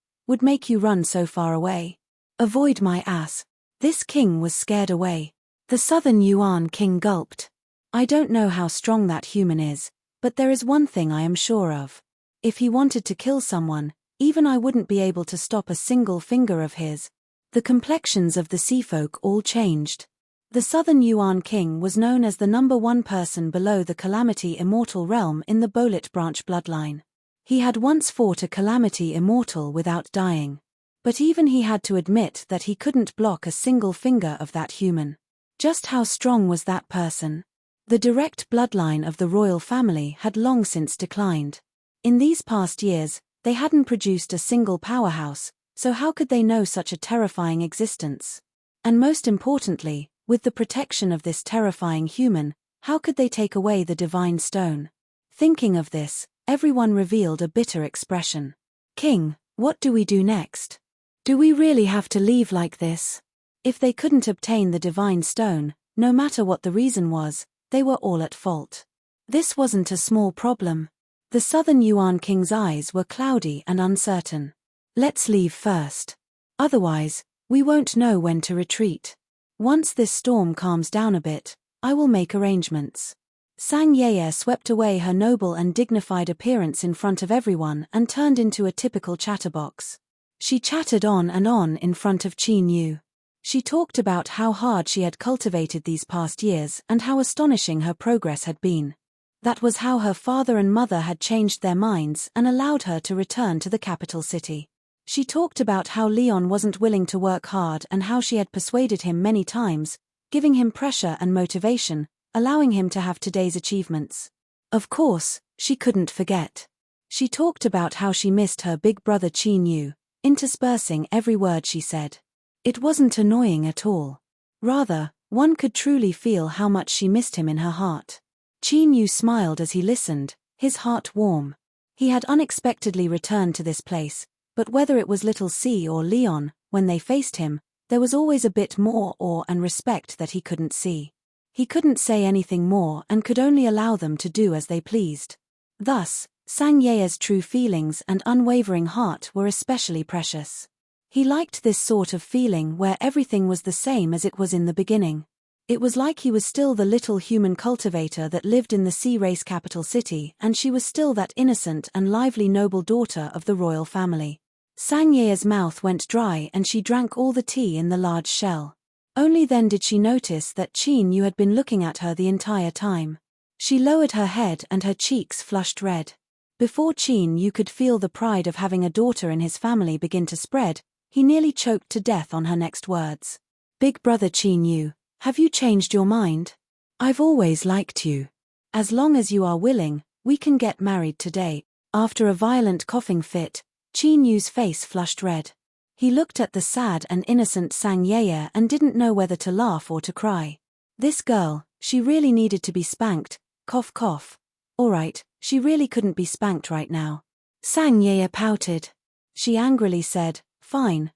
make you run so far away? Avoid my ass." This king was scared away. The southern Yuan king gulped. "I don't know how strong that human is, but there is one thing I am sure of. If he wanted to kill someone, even I wouldn't be able to stop a single finger of his." The complexions of the sea folk all changed. The southern Yuan king was known as the #1 person below the Calamity Immortal realm in the Bolet branch bloodline. He had once fought a Calamity Immortal without dying. But even he had to admit that he couldn't block a single finger of that human. Just how strong was that person? The direct bloodline of the royal family had long since declined. In these past years, they hadn't produced a single powerhouse, so how could they know such a terrifying existence? And most importantly, with the protection of this terrifying human, how could they take away the divine stone? Thinking of this, everyone revealed a bitter expression. "King, what do we do next? Do we really have to leave like this?" If they couldn't obtain the divine stone, no matter what the reason was, they were all at fault. This wasn't a small problem. The southern Yuan king's eyes were cloudy and uncertain. "Let's leave first. Otherwise, we won't know when to retreat. Once this storm calms down a bit, I will make arrangements." Sang Yeye swept away her noble and dignified appearance in front of everyone and turned into a typical chatterbox. She chattered on and on in front of Qin Yu. She talked about how hard she had cultivated these past years and how astonishing her progress had been. That was how her father and mother had changed their minds and allowed her to return to the capital city. She talked about how Leon wasn't willing to work hard and how she had persuaded him many times, giving him pressure and motivation, allowing him to have today's achievements. Of course, she couldn't forget. She talked about how she missed her big brother Qin Yu, interspersing every word she said. It wasn't annoying at all. Rather, one could truly feel how much she missed him in her heart. Qin Yu smiled as he listened, his heart warm. He had unexpectedly returned to this place, but whether it was Little C or Leon, when they faced him, there was always a bit more awe and respect that he couldn't see. He couldn't say anything more and could only allow them to do as they pleased. Thus, Sang Ye's true feelings and unwavering heart were especially precious. He liked this sort of feeling where everything was the same as it was in the beginning. It was like he was still the little human cultivator that lived in the sea race capital city and she was still that innocent and lively noble daughter of the royal family. Sang Ye's mouth went dry and she drank all the tea in the large shell. Only then did she notice that Qin Yu had been looking at her the entire time. She lowered her head and her cheeks flushed red. Before Qin Yu could feel the pride of having a daughter in his family begin to spread, he nearly choked to death on her next words. "Big brother Qin Yu, have you changed your mind? I've always liked you. As long as you are willing, we can get married today." After a violent coughing fit, Qin Yu's face flushed red. He looked at the sad and innocent Sang Yeye and didn't know whether to laugh or to cry. This girl, she really needed to be spanked, cough cough. Alright, she really couldn't be spanked right now. Sang Yeye pouted. She angrily said, Fine,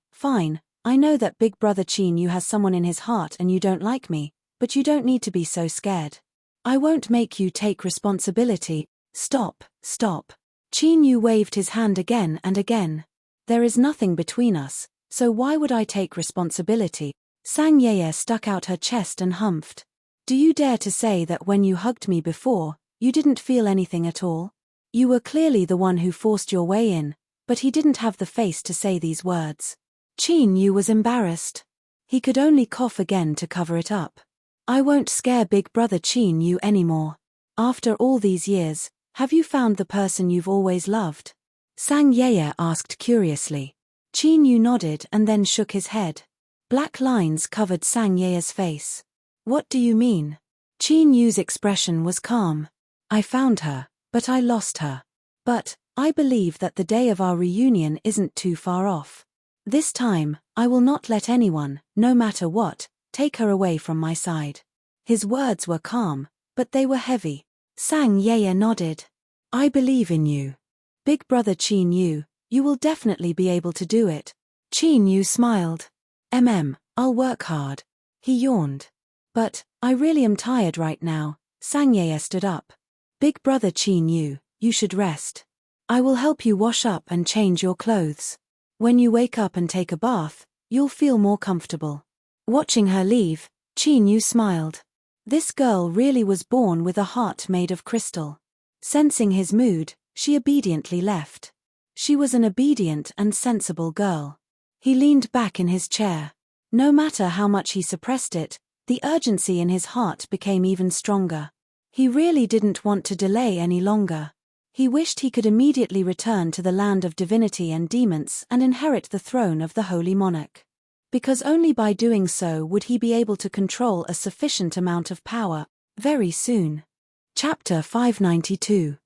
I know that big brother Qin Yu has someone in his heart and you don't like me, but you don't need to be so scared. I won't make you take responsibility." Stop. Qin Yu waved his hand again and again. "There is nothing between us, so why would I take responsibility?" Sang Yeye stuck out her chest and humphed. "Do you dare to say that when you hugged me before, you didn't feel anything at all? You were clearly the one who forced your way in," but he didn't have the face to say these words. Qin Yu was embarrassed. He could only cough again to cover it up. I won't scare Big Brother Qin Yu anymore. After all these years, have you found the person you've always loved? Sang Yeye asked curiously. Qin Yu nodded and then shook his head. Black lines covered Sang Yeye's face. What do you mean? Qin Yu's expression was calm. I found her, but I lost her. But I believe that the day of our reunion isn't too far off. This time, I will not let anyone, no matter what, take her away from my side. His words were calm, but they were heavy. Sang Yeye nodded. I believe in you. Big Brother Qin Yu, you will definitely be able to do it. Qin Yu smiled. I'll work hard. He yawned. But I really am tired right now. Sang Yeye stood up. Big Brother Qin Yu, you should rest. I will help you wash up and change your clothes. When you wake up and take a bath, you'll feel more comfortable. Watching her leave, Qin Yu smiled. This girl really was born with a heart made of crystal. Sensing his mood, she obediently left. She was an obedient and sensible girl. He leaned back in his chair. No matter how much he suppressed it, the urgency in his heart became even stronger. He really didn't want to delay any longer. He wished he could immediately return to the land of divinity and demons and inherit the throne of the Holy Monarch. Because only by doing so would he be able to control a sufficient amount of power, very soon. Chapter 592.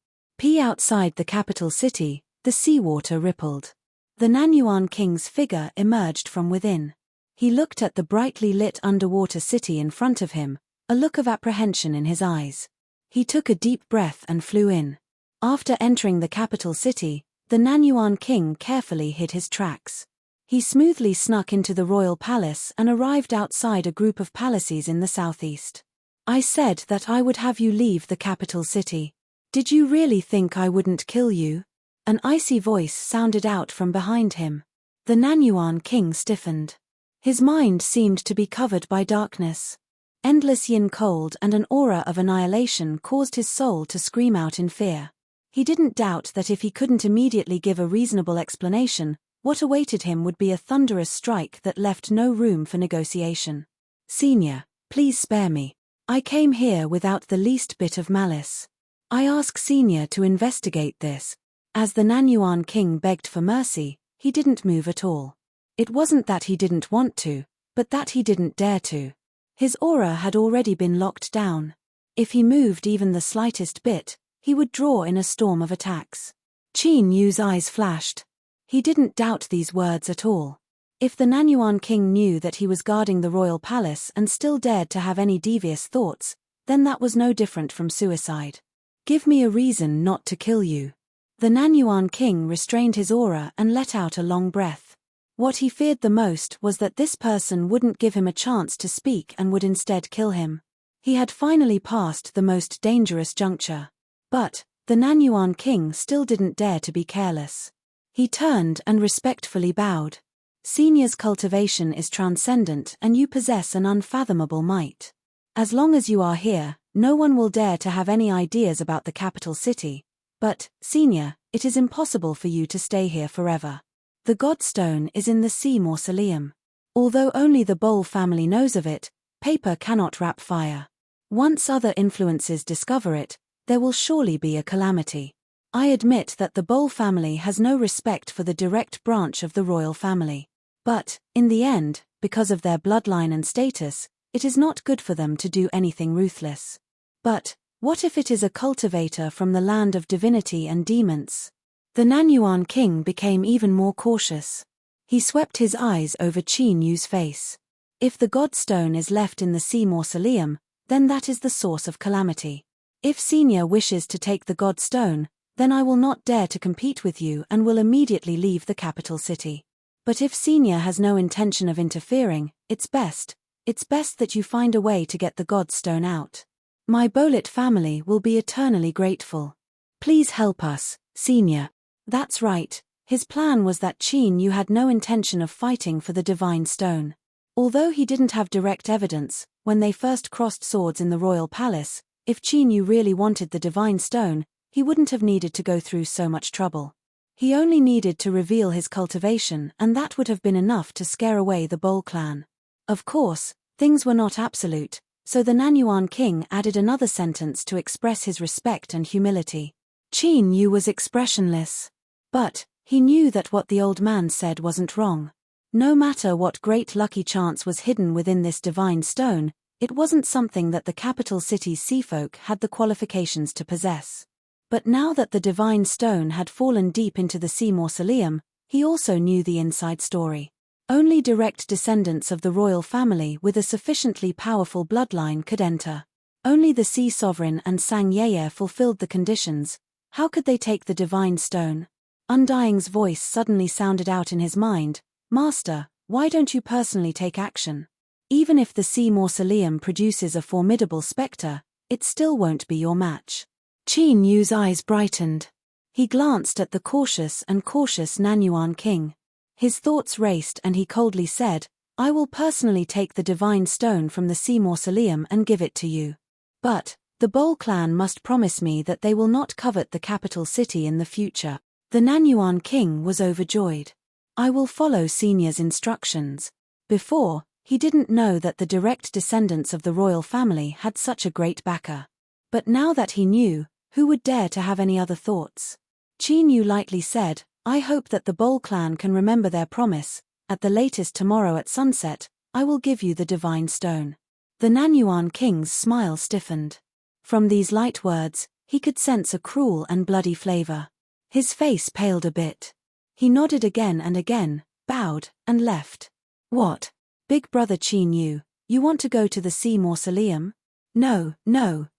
Outside the capital city, the seawater rippled. The Nanyuan king's figure emerged from within. He looked at the brightly lit underwater city in front of him, a look of apprehension in his eyes. He took a deep breath and flew in. After entering the capital city, the Nanyuan king carefully hid his tracks. He smoothly snuck into the royal palace and arrived outside a group of palaces in the southeast. I said that I would have you leave the capital city. Did you really think I wouldn't kill you? An icy voice sounded out from behind him. The Nanyuan king stiffened. His mind seemed to be covered by darkness. Endless yin cold and an aura of annihilation caused his soul to scream out in fear. He didn't doubt that if he couldn't immediately give a reasonable explanation, what awaited him would be a thunderous strike that left no room for negotiation. Senior, please spare me. I came here without the least bit of malice. I ask Senior to investigate this. As the Nanyuan king begged for mercy, he didn't move at all. It wasn't that he didn't want to, but that he didn't dare to. His aura had already been locked down. If he moved even the slightest bit, he would draw in a storm of attacks. Qin Yu's eyes flashed. He didn't doubt these words at all. If the Nanyuan king knew that he was guarding the royal palace and still dared to have any devious thoughts, then that was no different from suicide. Give me a reason not to kill you. The Nanyuan king restrained his aura and let out a long breath. What he feared the most was that this person wouldn't give him a chance to speak and would instead kill him. He had finally passed the most dangerous juncture. But the Nanyuan king still didn't dare to be careless. He turned and respectfully bowed. Senior's cultivation is transcendent and you possess an unfathomable might. As long as you are here, no one will dare to have any ideas about the capital city. But, Senior, it is impossible for you to stay here forever. The Godstone is in the sea mausoleum. Although only the Bowl family knows of it, paper cannot wrap fire. Once other influences discover it, there will surely be a calamity. I admit that the Bowl family has no respect for the direct branch of the royal family. But, in the end, because of their bloodline and status, it is not good for them to do anything ruthless. But, what if it is a cultivator from the land of divinity and demons? The Nanyuan king became even more cautious. He swept his eyes over Qin Yu's face. If the Godstone is left in the sea mausoleum, then that is the source of calamity. If Senior wishes to take the Godstone, then I will not dare to compete with you and will immediately leave the capital city. But if Senior has no intention of interfering, it's best that you find a way to get the Godstone out. My Bolit family will be eternally grateful. Please help us, Senior. That's right, his plan was that Qin Yu had no intention of fighting for the Divine Stone. Although he didn't have direct evidence, when they first crossed swords in the royal palace, if Qin Yu really wanted the Divine Stone, he wouldn't have needed to go through so much trouble. He only needed to reveal his cultivation and that would have been enough to scare away the Bowl clan. Of course, things were not absolute, so the Nanyuan king added another sentence to express his respect and humility. Qin Yu was expressionless. But he knew that what the old man said wasn't wrong. No matter what great lucky chance was hidden within this divine stone, it wasn't something that the capital city's seafolk had the qualifications to possess. But now that the divine stone had fallen deep into the sea mausoleum, he also knew the inside story. Only direct descendants of the royal family with a sufficiently powerful bloodline could enter. Only the sea sovereign and Sang Yeye fulfilled the conditions. How could they take the divine stone? Undying's voice suddenly sounded out in his mind, "Master, why don't you personally take action? Even if the sea mausoleum produces a formidable spectre, it still won't be your match." Qin Yu's eyes brightened. He glanced at the cautious Nanyuan king. His thoughts raced and he coldly said, "I will personally take the divine stone from the sea mausoleum and give it to you. But the Bol clan must promise me that they will not covet the capital city in the future." The Nanyuan king was overjoyed. "I will follow Senior's instructions." Before, he didn't know that the direct descendants of the royal family had such a great backer. But now that he knew, who would dare to have any other thoughts? Qin Yu lightly said, "I hope that the Bol clan can remember their promise. At the latest tomorrow at sunset, I will give you the divine stone." The Nanyuan king's smile stiffened. From these light words, he could sense a cruel and bloody flavor. His face paled a bit. He nodded again and again, bowed, and left. "What? Big brother Qin Yu, you want to go to the sea mausoleum?" No,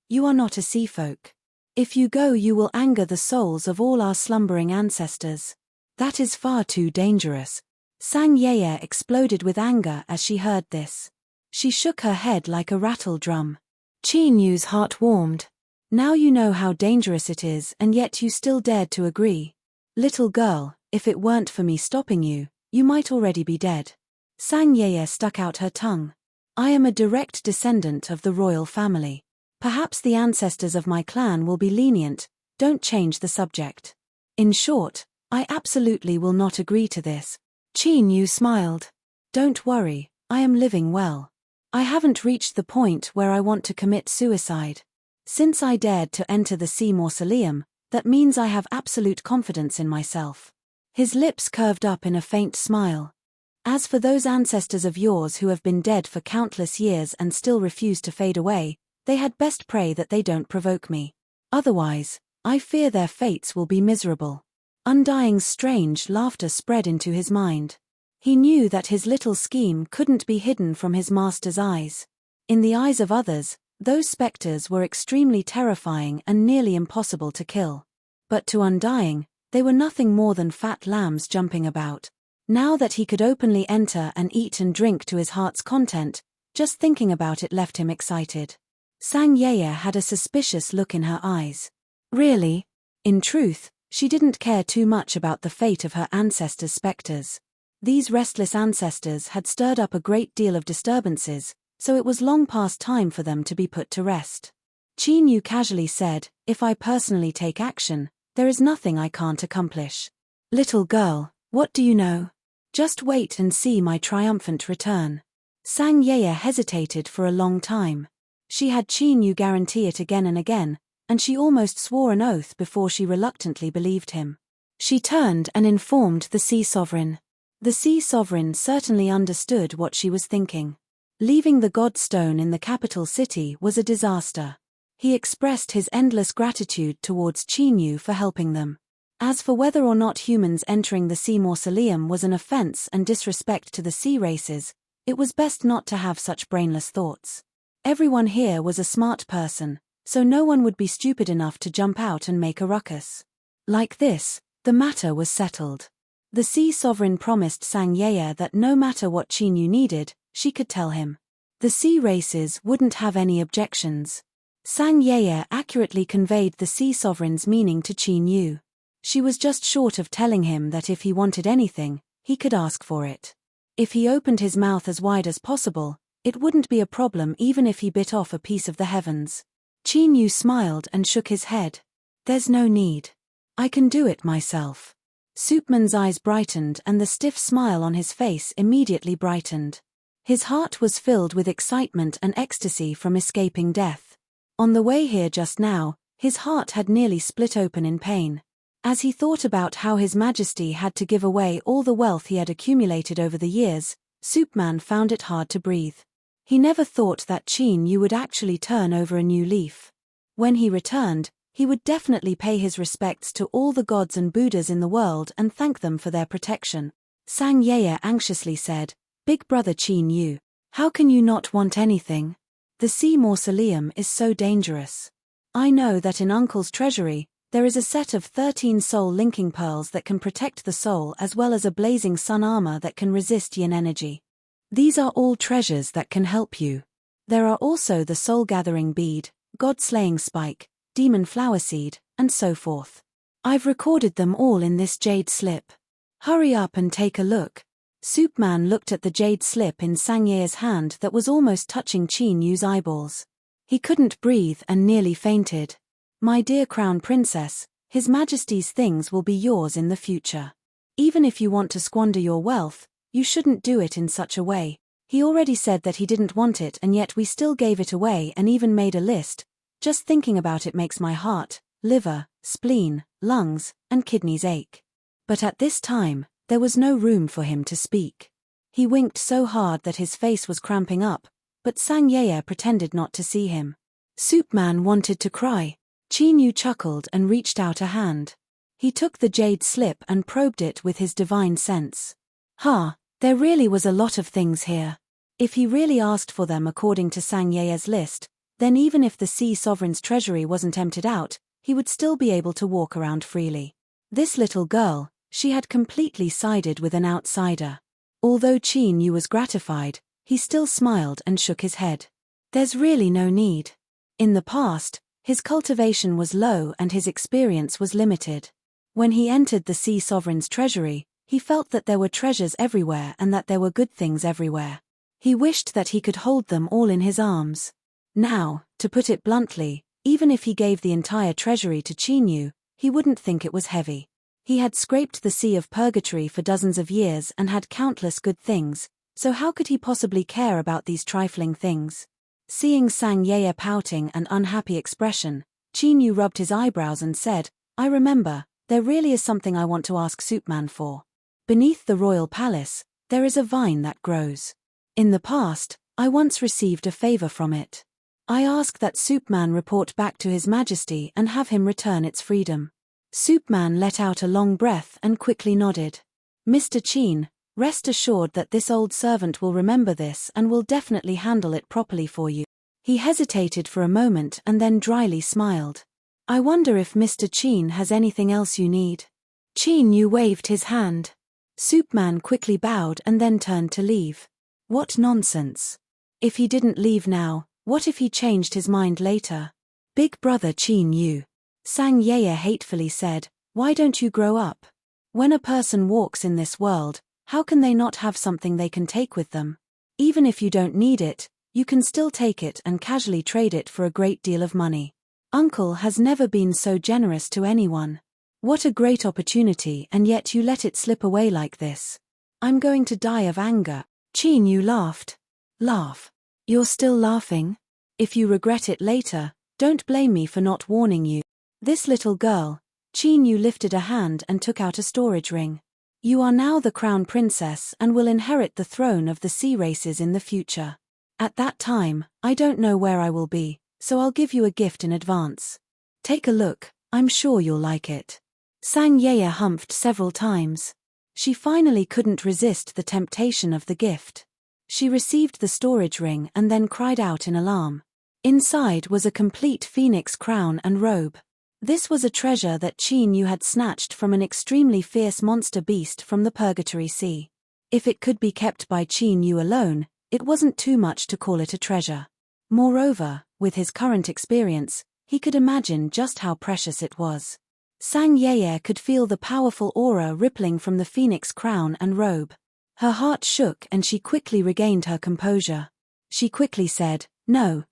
you are not a sea folk. If you go you will anger the souls of all our slumbering ancestors. That is far too dangerous." Sang Yeye exploded with anger as she heard this. She shook her head like a rattle drum. Qin Yu's heart warmed. "Now you know how dangerous it is and yet you still dared to agree. Little girl, if it weren't for me stopping you, you might already be dead." Sang Yeye stuck out her tongue. "I am a direct descendant of the royal family. Perhaps the ancestors of my clan will be lenient, don't change the subject. In short, I absolutely will not agree to this." Qin Yu smiled. "Don't worry, I am living well. I haven't reached the point where I want to commit suicide. Since I dared to enter the sea mausoleum, that means I have absolute confidence in myself." His lips curved up in a faint smile. "As for those ancestors of yours who have been dead for countless years and still refuse to fade away, they had best pray that they don't provoke me. Otherwise, I fear their fates will be miserable." Undying's strange laughter spread into his mind. He knew that his little scheme couldn't be hidden from his master's eyes. In the eyes of others, those specters were extremely terrifying and nearly impossible to kill. But to Undying, they were nothing more than fat lambs jumping about. Now that he could openly enter and eat and drink to his heart's content, just thinking about it left him excited. Sang Yeye had a suspicious look in her eyes. Really? In truth, she didn't care too much about the fate of her ancestors' specters. These restless ancestors had stirred up a great deal of disturbances, so it was long past time for them to be put to rest. Qin Yu casually said, "If I personally take action, there is nothing I can't accomplish." "Little girl, what do you know? Just wait and see my triumphant return." Sang Yeye hesitated for a long time. She had Qin Yu guarantee it again and again, and she almost swore an oath before she reluctantly believed him. She turned and informed the Sea Sovereign. The Sea Sovereign certainly understood what she was thinking. Leaving the God Stone in the capital city was a disaster. He expressed his endless gratitude towards Qin Yu for helping them. As for whether or not humans entering the sea mausoleum was an offense and disrespect to the sea races, it was best not to have such brainless thoughts. Everyone here was a smart person, so no one would be stupid enough to jump out and make a ruckus. Like this, the matter was settled. The Sea Sovereign promised Sang Yeye that no matter what Qin Yu needed, she could tell him. The sea races wouldn't have any objections. Sang Yeye accurately conveyed the Sea Sovereign's meaning to Qin Yu. She was just short of telling him that if he wanted anything, he could ask for it. If he opened his mouth as wide as possible, it wouldn't be a problem even if he bit off a piece of the heavens. Qin Yu smiled and shook his head. "There's no need. I can do it myself." Soupman's eyes brightened and the stiff smile on his face immediately brightened. His heart was filled with excitement and ecstasy from escaping death. On the way here just now, his heart had nearly split open in pain. As he thought about how His Majesty had to give away all the wealth he had accumulated over the years, Superman found it hard to breathe. He never thought that Qin Yu would actually turn over a new leaf. When he returned, he would definitely pay his respects to all the gods and Buddhas in the world and thank them for their protection. Sang Yeye anxiously said, "Big brother Qin Yu, how can you not want anything? The sea mausoleum is so dangerous. I know that in Uncle's treasury, there is a set of 13 soul linking pearls that can protect the soul as well as a blazing sun armor that can resist yin energy. These are all treasures that can help you. There are also the soul gathering bead, god slaying spike, demon flower seed, and so forth. I've recorded them all in this jade slip. Hurry up and take a look." Superman looked at the jade slip in Sang Ye's hand that was almost touching Qin Yu's eyeballs. He couldn't breathe and nearly fainted. "My dear Crown Princess, His Majesty's things will be yours in the future. Even if you want to squander your wealth, you shouldn't do it in such a way. He already said that he didn't want it and yet we still gave it away and even made a list. Just thinking about it makes my heart, liver, spleen, lungs, and kidneys ache." But at this time, there was no room for him to speak. He winked so hard that his face was cramping up, but Sang Yeye pretended not to see him. Superman wanted to cry. Qin Yu chuckled and reached out a hand. He took the jade slip and probed it with his divine sense. There really was a lot of things here. If he really asked for them according to Sang Yeye's list, then even if the Sea Sovereign's treasury wasn't emptied out, he would still be able to walk around freely. This little girl, she had completely sided with an outsider. Although Qin Yu was gratified, he still smiled and shook his head. There's really no need. In the past, his cultivation was low and his experience was limited. When he entered the Sea Sovereign's treasury, he felt that there were treasures everywhere and that there were good things everywhere. He wished that he could hold them all in his arms. Now, to put it bluntly, even if he gave the entire treasury to Qin Yu, he wouldn't think it was heavy. He had scraped the sea of purgatory for dozens of years and had countless good things, so how could he possibly care about these trifling things? Seeing Sang Yeye pouting and unhappy expression, Qin Yu rubbed his eyebrows and said, "I remember, there really is something I want to ask Superman for. Beneath the royal palace, there is a vine that grows. In the past, I once received a favor from it. I ask that Superman report back to His Majesty and have him return its freedom." Superman let out a long breath and quickly nodded. "Mr. Qin, rest assured that this old servant will remember this and will definitely handle it properly for you." He hesitated for a moment and then dryly smiled. "I wonder if Mr. Qin has anything else you need." Qin Yu waved his hand. Superman quickly bowed and then turned to leave. What nonsense. If he didn't leave now, what if he changed his mind later? "Big brother Qin Yu," Sang Yeye hatefully said, "why don't you grow up? When a person walks in this world, how can they not have something they can take with them? Even if you don't need it, you can still take it and casually trade it for a great deal of money. Uncle has never been so generous to anyone. What a great opportunity, and yet you let it slip away like this. I'm going to die of anger." Qin Yu laughed. "Laugh? You're still laughing? If you regret it later, don't blame me for not warning you." This little girl, Qin Yu lifted a hand and took out a storage ring. "You are now the crown princess and will inherit the throne of the sea races in the future. At that time, I don't know where I will be, so I'll give you a gift in advance. Take a look, I'm sure you'll like it." Sang Yeye humphed several times. She finally couldn't resist the temptation of the gift. She received the storage ring and then cried out in alarm. Inside was a complete phoenix crown and robe. This was a treasure that Qin Yu had snatched from an extremely fierce monster beast from the Purgatory Sea. If it could be kept by Qin Yu alone, it wasn't too much to call it a treasure. Moreover, with his current experience, he could imagine just how precious it was. Sang Yeye could feel the powerful aura rippling from the phoenix crown and robe. Her heart shook and she quickly regained her composure. She quickly said, No,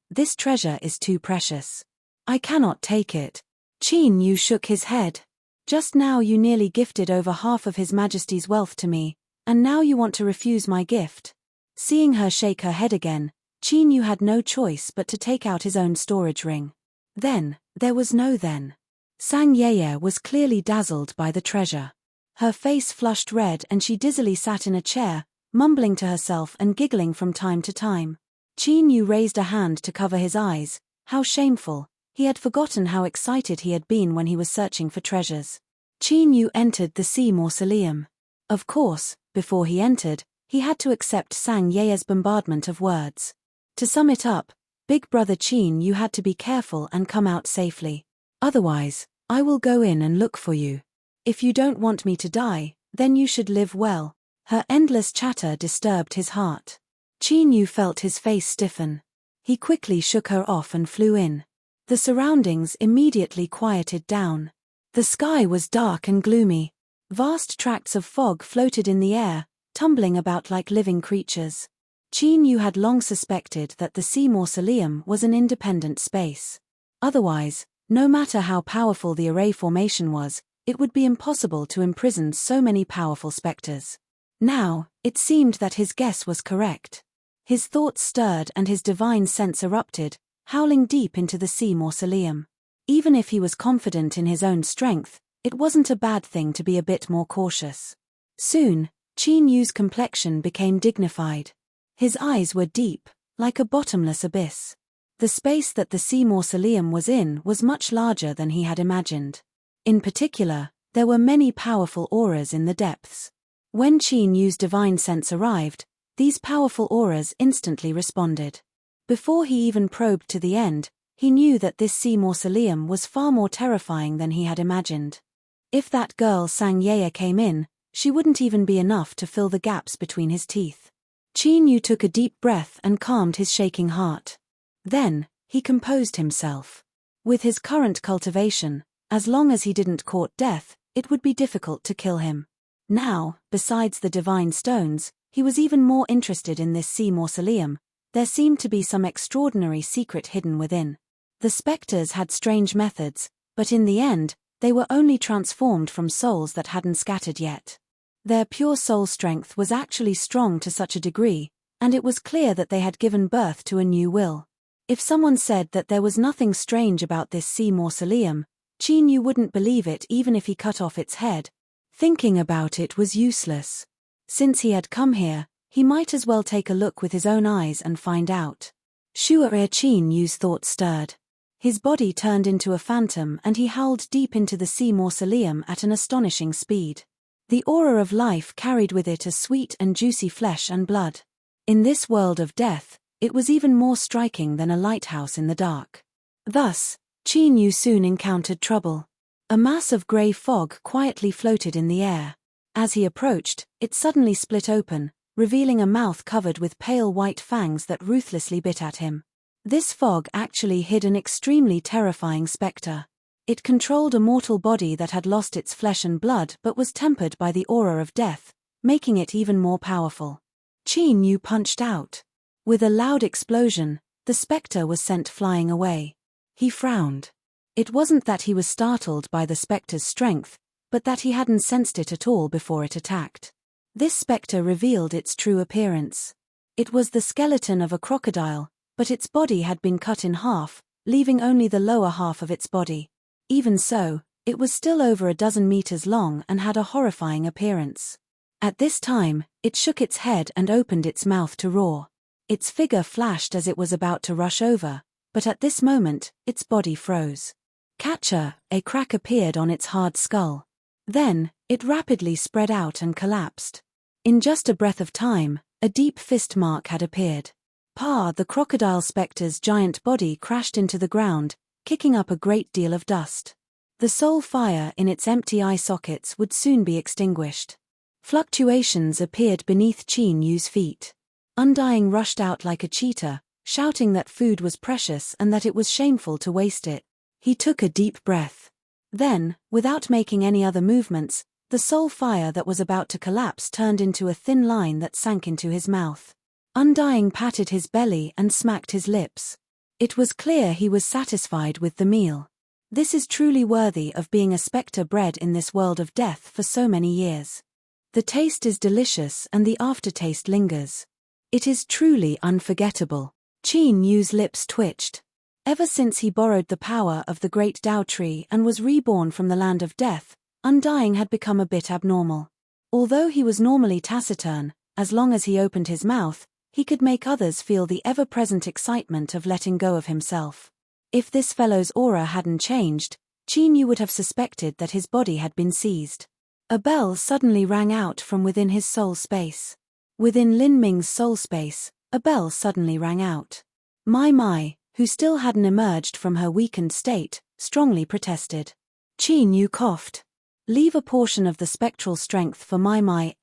this treasure is too precious. I cannot take it." Qin Yu shook his head. "Just now you nearly gifted over half of His Majesty's wealth to me, and now you want to refuse my gift. Seeing her shake her head again, Qin Yu had no choice but to take out his own storage ring. Then, there was no then. Sang Yeye was clearly dazzled by the treasure. Her face flushed red and she dizzily sat in a chair, mumbling to herself and giggling from time to time. Qin Yu raised a hand to cover his eyes. How shameful, he had forgotten how excited he had been when he was searching for treasures. Qin Yu entered the sea mausoleum. Of course, before he entered, he had to accept Sang Yeye's bombardment of words. To sum it up, Big Brother Qin Yu had to be careful and come out safely. Otherwise, I will go in and look for you. If you don't want me to die, then you should live well. Her endless chatter disturbed his heart. Qin Yu felt his face stiffen. He quickly shook her off and flew in. The surroundings immediately quieted down. The sky was dark and gloomy. Vast tracts of fog floated in the air, tumbling about like living creatures. Qin Yu had long suspected that the sea mausoleum was an independent space. Otherwise, no matter how powerful the array formation was, it would be impossible to imprison so many powerful specters. Now, it seemed that his guess was correct. His thoughts stirred and his divine sense erupted, howling deep into the sea mausoleum. Even if he was confident in his own strength, it wasn't a bad thing to be a bit more cautious. Soon, Qin Yu's complexion became dignified. His eyes were deep, like a bottomless abyss. The space that the sea mausoleum was in was much larger than he had imagined. In particular, there were many powerful auras in the depths. When Qin Yu's divine sense arrived, these powerful auras instantly responded. Before he even probed to the end, he knew that this sea mausoleum was far more terrifying than he had imagined. If that girl Sang Yeye came in, she wouldn't even be enough to fill the gaps between his teeth. Qin Yu took a deep breath and calmed his shaking heart. Then, he composed himself. With his current cultivation, as long as he didn't court death, it would be difficult to kill him. Now, besides the divine stones, he was even more interested in this sea mausoleum. There seemed to be some extraordinary secret hidden within. The specters had strange methods, but in the end, they were only transformed from souls that hadn't scattered yet. Their pure soul strength was actually strong to such a degree, and it was clear that they had given birth to a new will. If someone said that there was nothing strange about this sea mausoleum, Qin Yu wouldn't believe it even if he cut off its head. Thinking about it was useless. Since he had come here, he might as well take a look with his own eyes and find out. Sure, Qin Yu's thoughts stirred. His body turned into a phantom and he howled deep into the sea mausoleum at an astonishing speed. The aura of life carried with it a sweet and juicy flesh and blood. In this world of death, it was even more striking than a lighthouse in the dark. Thus, Qin Yu soon encountered trouble. A mass of grey fog quietly floated in the air. As he approached, it suddenly split open, revealing a mouth covered with pale white fangs that ruthlessly bit at him. This fog actually hid an extremely terrifying spectre. It controlled a mortal body that had lost its flesh and blood but was tempered by the aura of death, making it even more powerful. Qin Yu punched out. With a loud explosion, the spectre was sent flying away. He frowned. It wasn't that he was startled by the spectre's strength, but that he hadn't sensed it at all before it attacked. This spectre revealed its true appearance. It was the skeleton of a crocodile, but its body had been cut in half, leaving only the lower half of its body. Even so, it was still over a dozen meters long and had a horrifying appearance. At this time, it shook its head and opened its mouth to roar. Its figure flashed as it was about to rush over, but at this moment, its body froze. Catcher, a crack appeared on its hard skull. Then, it rapidly spread out and collapsed. In just a breath of time, a deep fist mark had appeared. The crocodile spectre's giant body crashed into the ground, kicking up a great deal of dust. The soul fire in its empty eye sockets would soon be extinguished. Fluctuations appeared beneath Qin Yu's feet. Undying rushed out like a cheetah, shouting that food was precious and that it was shameful to waste it. He took a deep breath. Then, without making any other movements, the soul fire that was about to collapse turned into a thin line that sank into his mouth. Undying patted his belly and smacked his lips. It was clear he was satisfied with the meal. This is truly worthy of being a spectre bred in this world of death for so many years. The taste is delicious and the aftertaste lingers. It is truly unforgettable. Qin Yu's lips twitched. Ever since he borrowed the power of the great Dao tree and was reborn from the land of death, Undying had become a bit abnormal. Although he was normally taciturn, as long as he opened his mouth, he could make others feel the ever-present excitement of letting go of himself. If this fellow's aura hadn't changed, Qin Yu would have suspected that his body had been seized. A bell suddenly rang out from within his soul space. Within Lin Ming's soul space, a bell suddenly rang out. My, who still hadn't emerged from her weakened state, strongly protested. Qin Yu coughed. Leave a portion of the spectral strength for my,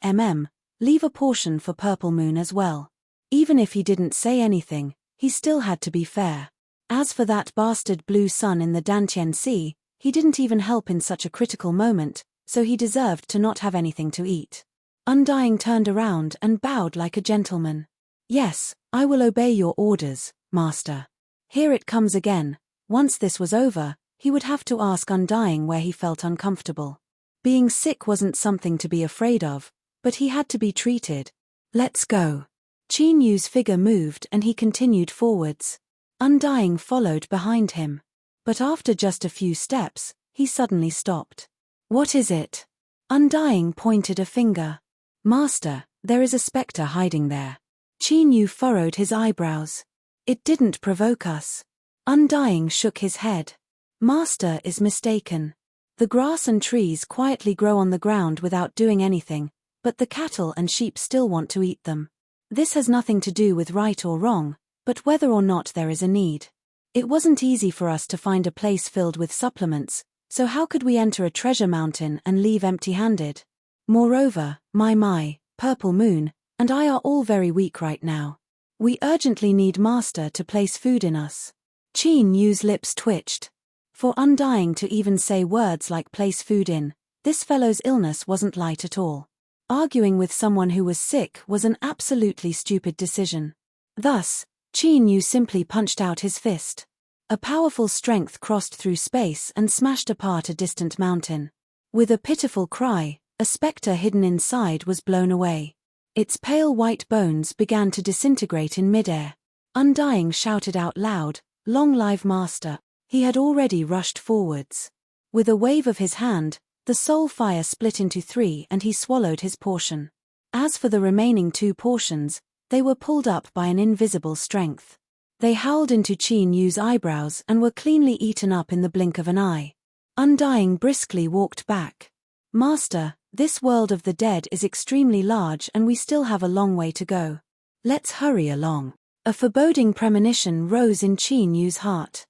leave a portion for Purple Moon as well. Even if he didn't say anything, he still had to be fair. As for that bastard blue sun in the Dantian Sea, he didn't even help in such a critical moment, so he deserved to not have anything to eat. Undying turned around and bowed like a gentleman. Yes, I will obey your orders, master. Here it comes again. Once this was over, he would have to ask Undying where he felt uncomfortable. Being sick wasn't something to be afraid of, but he had to be treated. Let's go. Qin Yu's figure moved and he continued forwards. Undying followed behind him. But after just a few steps, he suddenly stopped. What is it? Undying pointed a finger. Master, there is a spectre hiding there. Qin Yu furrowed his eyebrows. It didn't provoke us. Undying shook his head. Master is mistaken. The grass and trees quietly grow on the ground without doing anything, but the cattle and sheep still want to eat them. This has nothing to do with right or wrong, but whether or not there is a need. It wasn't easy for us to find a place filled with supplements, so how could we enter a treasure mountain and leave empty-handed? Moreover, my, Purple Moon, and I are all very weak right now. We urgently need Master to place food in us. Qin Yu's lips twitched. For Undying to even say words like place food in, this fellow's illness wasn't light at all. Arguing with someone who was sick was an absolutely stupid decision. Thus, Qin Yu simply punched out his fist. A powerful strength crossed through space and smashed apart a distant mountain. With a pitiful cry, a spectre hidden inside was blown away. Its pale white bones began to disintegrate in midair. Undying shouted out loud, "Long live Master!" He had already rushed forwards. With a wave of his hand, the soul fire split into 3 and he swallowed his portion. As for the remaining 2 portions, they were pulled up by an invisible strength. They howled into Qin Yu's eyebrows and were cleanly eaten up in the blink of an eye. Undying briskly walked back. Master, this world of the dead is extremely large and we still have a long way to go. Let's hurry along. A foreboding premonition rose in Qin Yu's heart.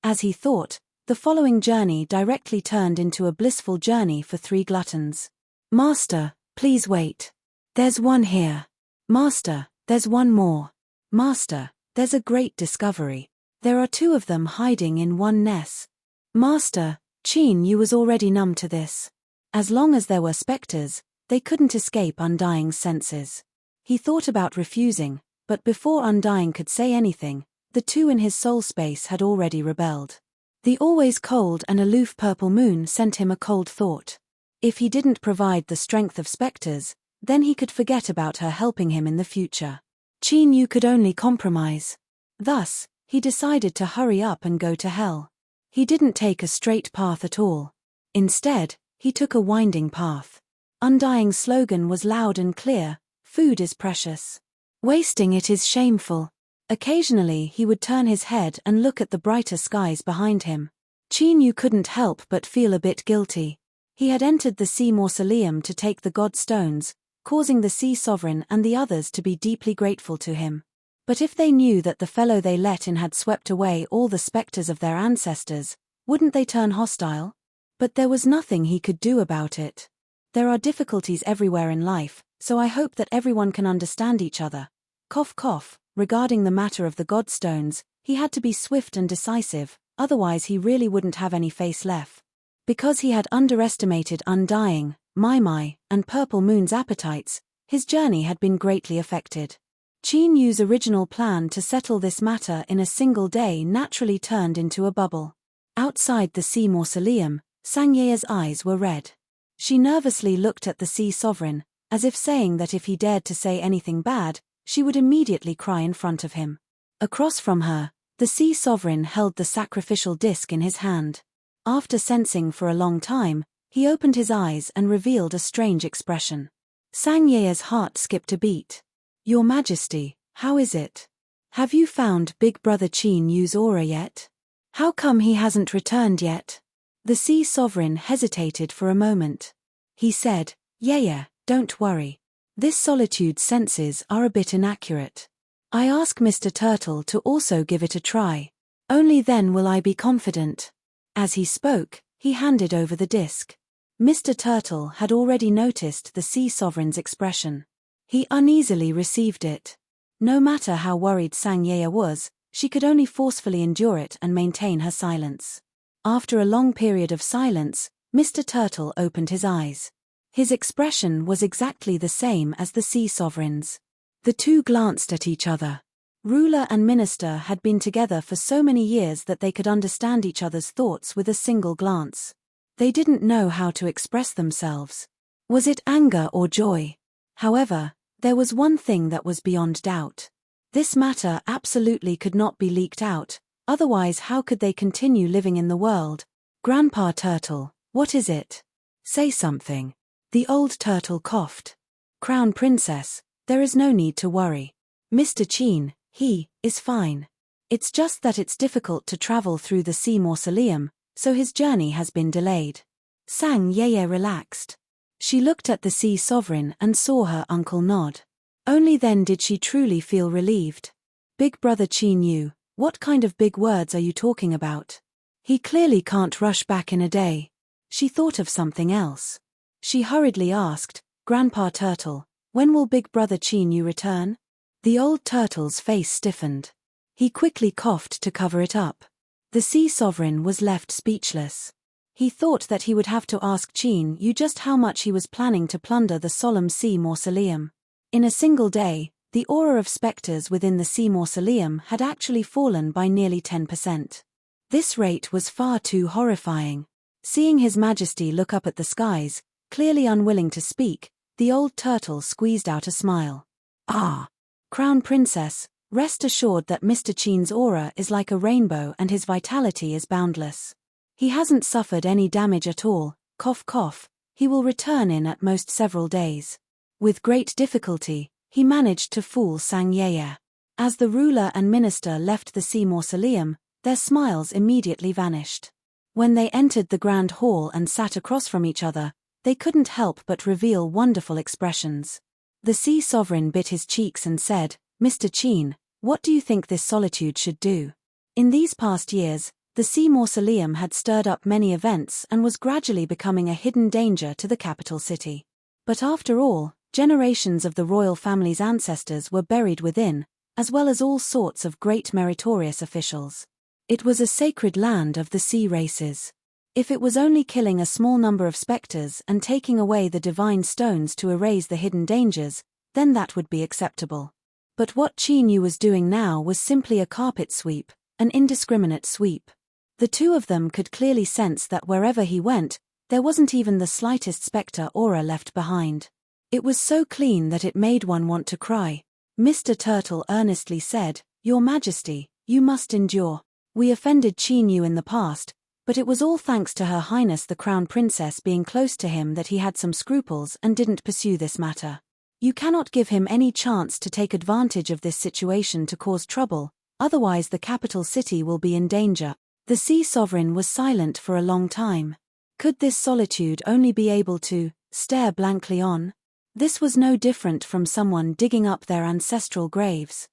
As he thought, the following journey directly turned into a blissful journey for 3 gluttons. Master, please wait. There's one here. Master, there's one more. Master, there's a great discovery. There are 2 of them hiding in one nest. Master, Qin Yu was already numb to this. As long as there were spectres, they couldn't escape Undying's senses. He thought about refusing, but before Undying could say anything, the 2 in his soul space had already rebelled. The always cold and aloof Purple Moon sent him a cold thought. If he didn't provide the strength of spectres, then he could forget about her helping him in the future. Qin Yu could only compromise. Thus, he decided to hurry up and go to hell. He didn't take a straight path at all. Instead, he took a winding path. Undying's slogan was loud and clear, "Food is precious. Wasting it is shameful." Occasionally he would turn his head and look at the brighter skies behind him. Qin Yu couldn't help but feel a bit guilty. He had entered the sea mausoleum to take the god stones, causing the sea sovereign and the others to be deeply grateful to him. But if they knew that the fellow they let in had swept away all the spectres of their ancestors, wouldn't they turn hostile? But there was nothing he could do about it. There are difficulties everywhere in life, so I hope that everyone can understand each other. Cough cough. Regarding the matter of the godstones, he had to be swift and decisive, otherwise he really wouldn't have any face left. Because he had underestimated Undying, my, and Purple Moon's appetites, his journey had been greatly affected. Qin Yu's original plan to settle this matter in a single day naturally turned into a bubble. Outside the sea mausoleum, Sangye's eyes were red. She nervously looked at the sea sovereign, as if saying that if he dared to say anything bad, she would immediately cry in front of him. Across from her, the sea sovereign held the sacrificial disc in his hand. After sensing for a long time, he opened his eyes and revealed a strange expression. Sang Yea's heart skipped a beat. "Your Majesty, how is it? Have you found Big Brother Qin Yu's aura yet? How come he hasn't returned yet?" The sea sovereign hesitated for a moment. He said, "Yeya, don't worry. This solitude senses are a bit inaccurate. I ask Mr. Turtle to also give it a try. Only then will I be confident." As he spoke, he handed over the disc. Mr. Turtle had already noticed the sea sovereign's expression. He uneasily received it. No matter how worried Sang Yea was, she could only forcefully endure it and maintain her silence. After a long period of silence, Mr. Turtle opened his eyes. His expression was exactly the same as the sea sovereign's. The two glanced at each other. Ruler and minister had been together for so many years that they could understand each other's thoughts with a single glance. They didn't know how to express themselves. Was it anger or joy? However, there was one thing that was beyond doubt. This matter absolutely could not be leaked out, otherwise how could they continue living in the world? "Grandpa Turtle, what is it? Say something." The old turtle coughed. "Crown Princess, there is no need to worry. Mr. Qin, he is fine. It's just that it's difficult to travel through the sea mausoleum, so his journey has been delayed." Sang Yeye relaxed. She looked at the sea sovereign and saw her uncle nod. Only then did she truly feel relieved. "Big Brother Qin Yu, what kind of big words are you talking about? He clearly can't rush back in a day." She thought of something else. She hurriedly asked, "Grandpa Turtle, when will Big Brother Qin Yu return?" The old turtle's face stiffened. He quickly coughed to cover it up. The sea sovereign was left speechless. He thought that he would have to ask Qin Yu just how much he was planning to plunder the solemn sea mausoleum. In a single day, the aura of specters within the sea mausoleum had actually fallen by nearly 10%. This rate was far too horrifying. Seeing His Majesty look up at the skies, clearly unwilling to speak, the old turtle squeezed out a smile. "Ah, Crown Princess, rest assured that Mr. Qin's aura is like a rainbow and his vitality is boundless. He hasn't suffered any damage at all, cough cough, he will return in at most several days." With great difficulty, he managed to fool Sang Yeye. As the ruler and minister left the sea mausoleum, their smiles immediately vanished. When they entered the grand hall and sat across from each other, they couldn't help but reveal wonderful expressions. The sea sovereign bit his cheeks and said, "Mr. Qin, what do you think this solitude should do?" In these past years, the sea mausoleum had stirred up many events and was gradually becoming a hidden danger to the capital city. But after all, generations of the royal family's ancestors were buried within, as well as all sorts of great meritorious officials. It was a sacred land of the sea races. If it was only killing a small number of specters and taking away the divine stones to erase the hidden dangers, then that would be acceptable. But what Qin Yu was doing now was simply a carpet sweep, an indiscriminate sweep. The two of them could clearly sense that wherever he went, there wasn't even the slightest specter aura left behind. It was so clean that it made one want to cry. Mr. Turtle earnestly said, "Your Majesty, you must endure. We offended Qin Yu in the past, but it was all thanks to Her Highness the Crown Princess being close to him that he had some scruples and didn't pursue this matter. You cannot give him any chance to take advantage of this situation to cause trouble, otherwise the capital city will be in danger." The sea sovereign was silent for a long time. Could this solitude only be able to stare blankly on? This was no different from someone digging up their ancestral graves.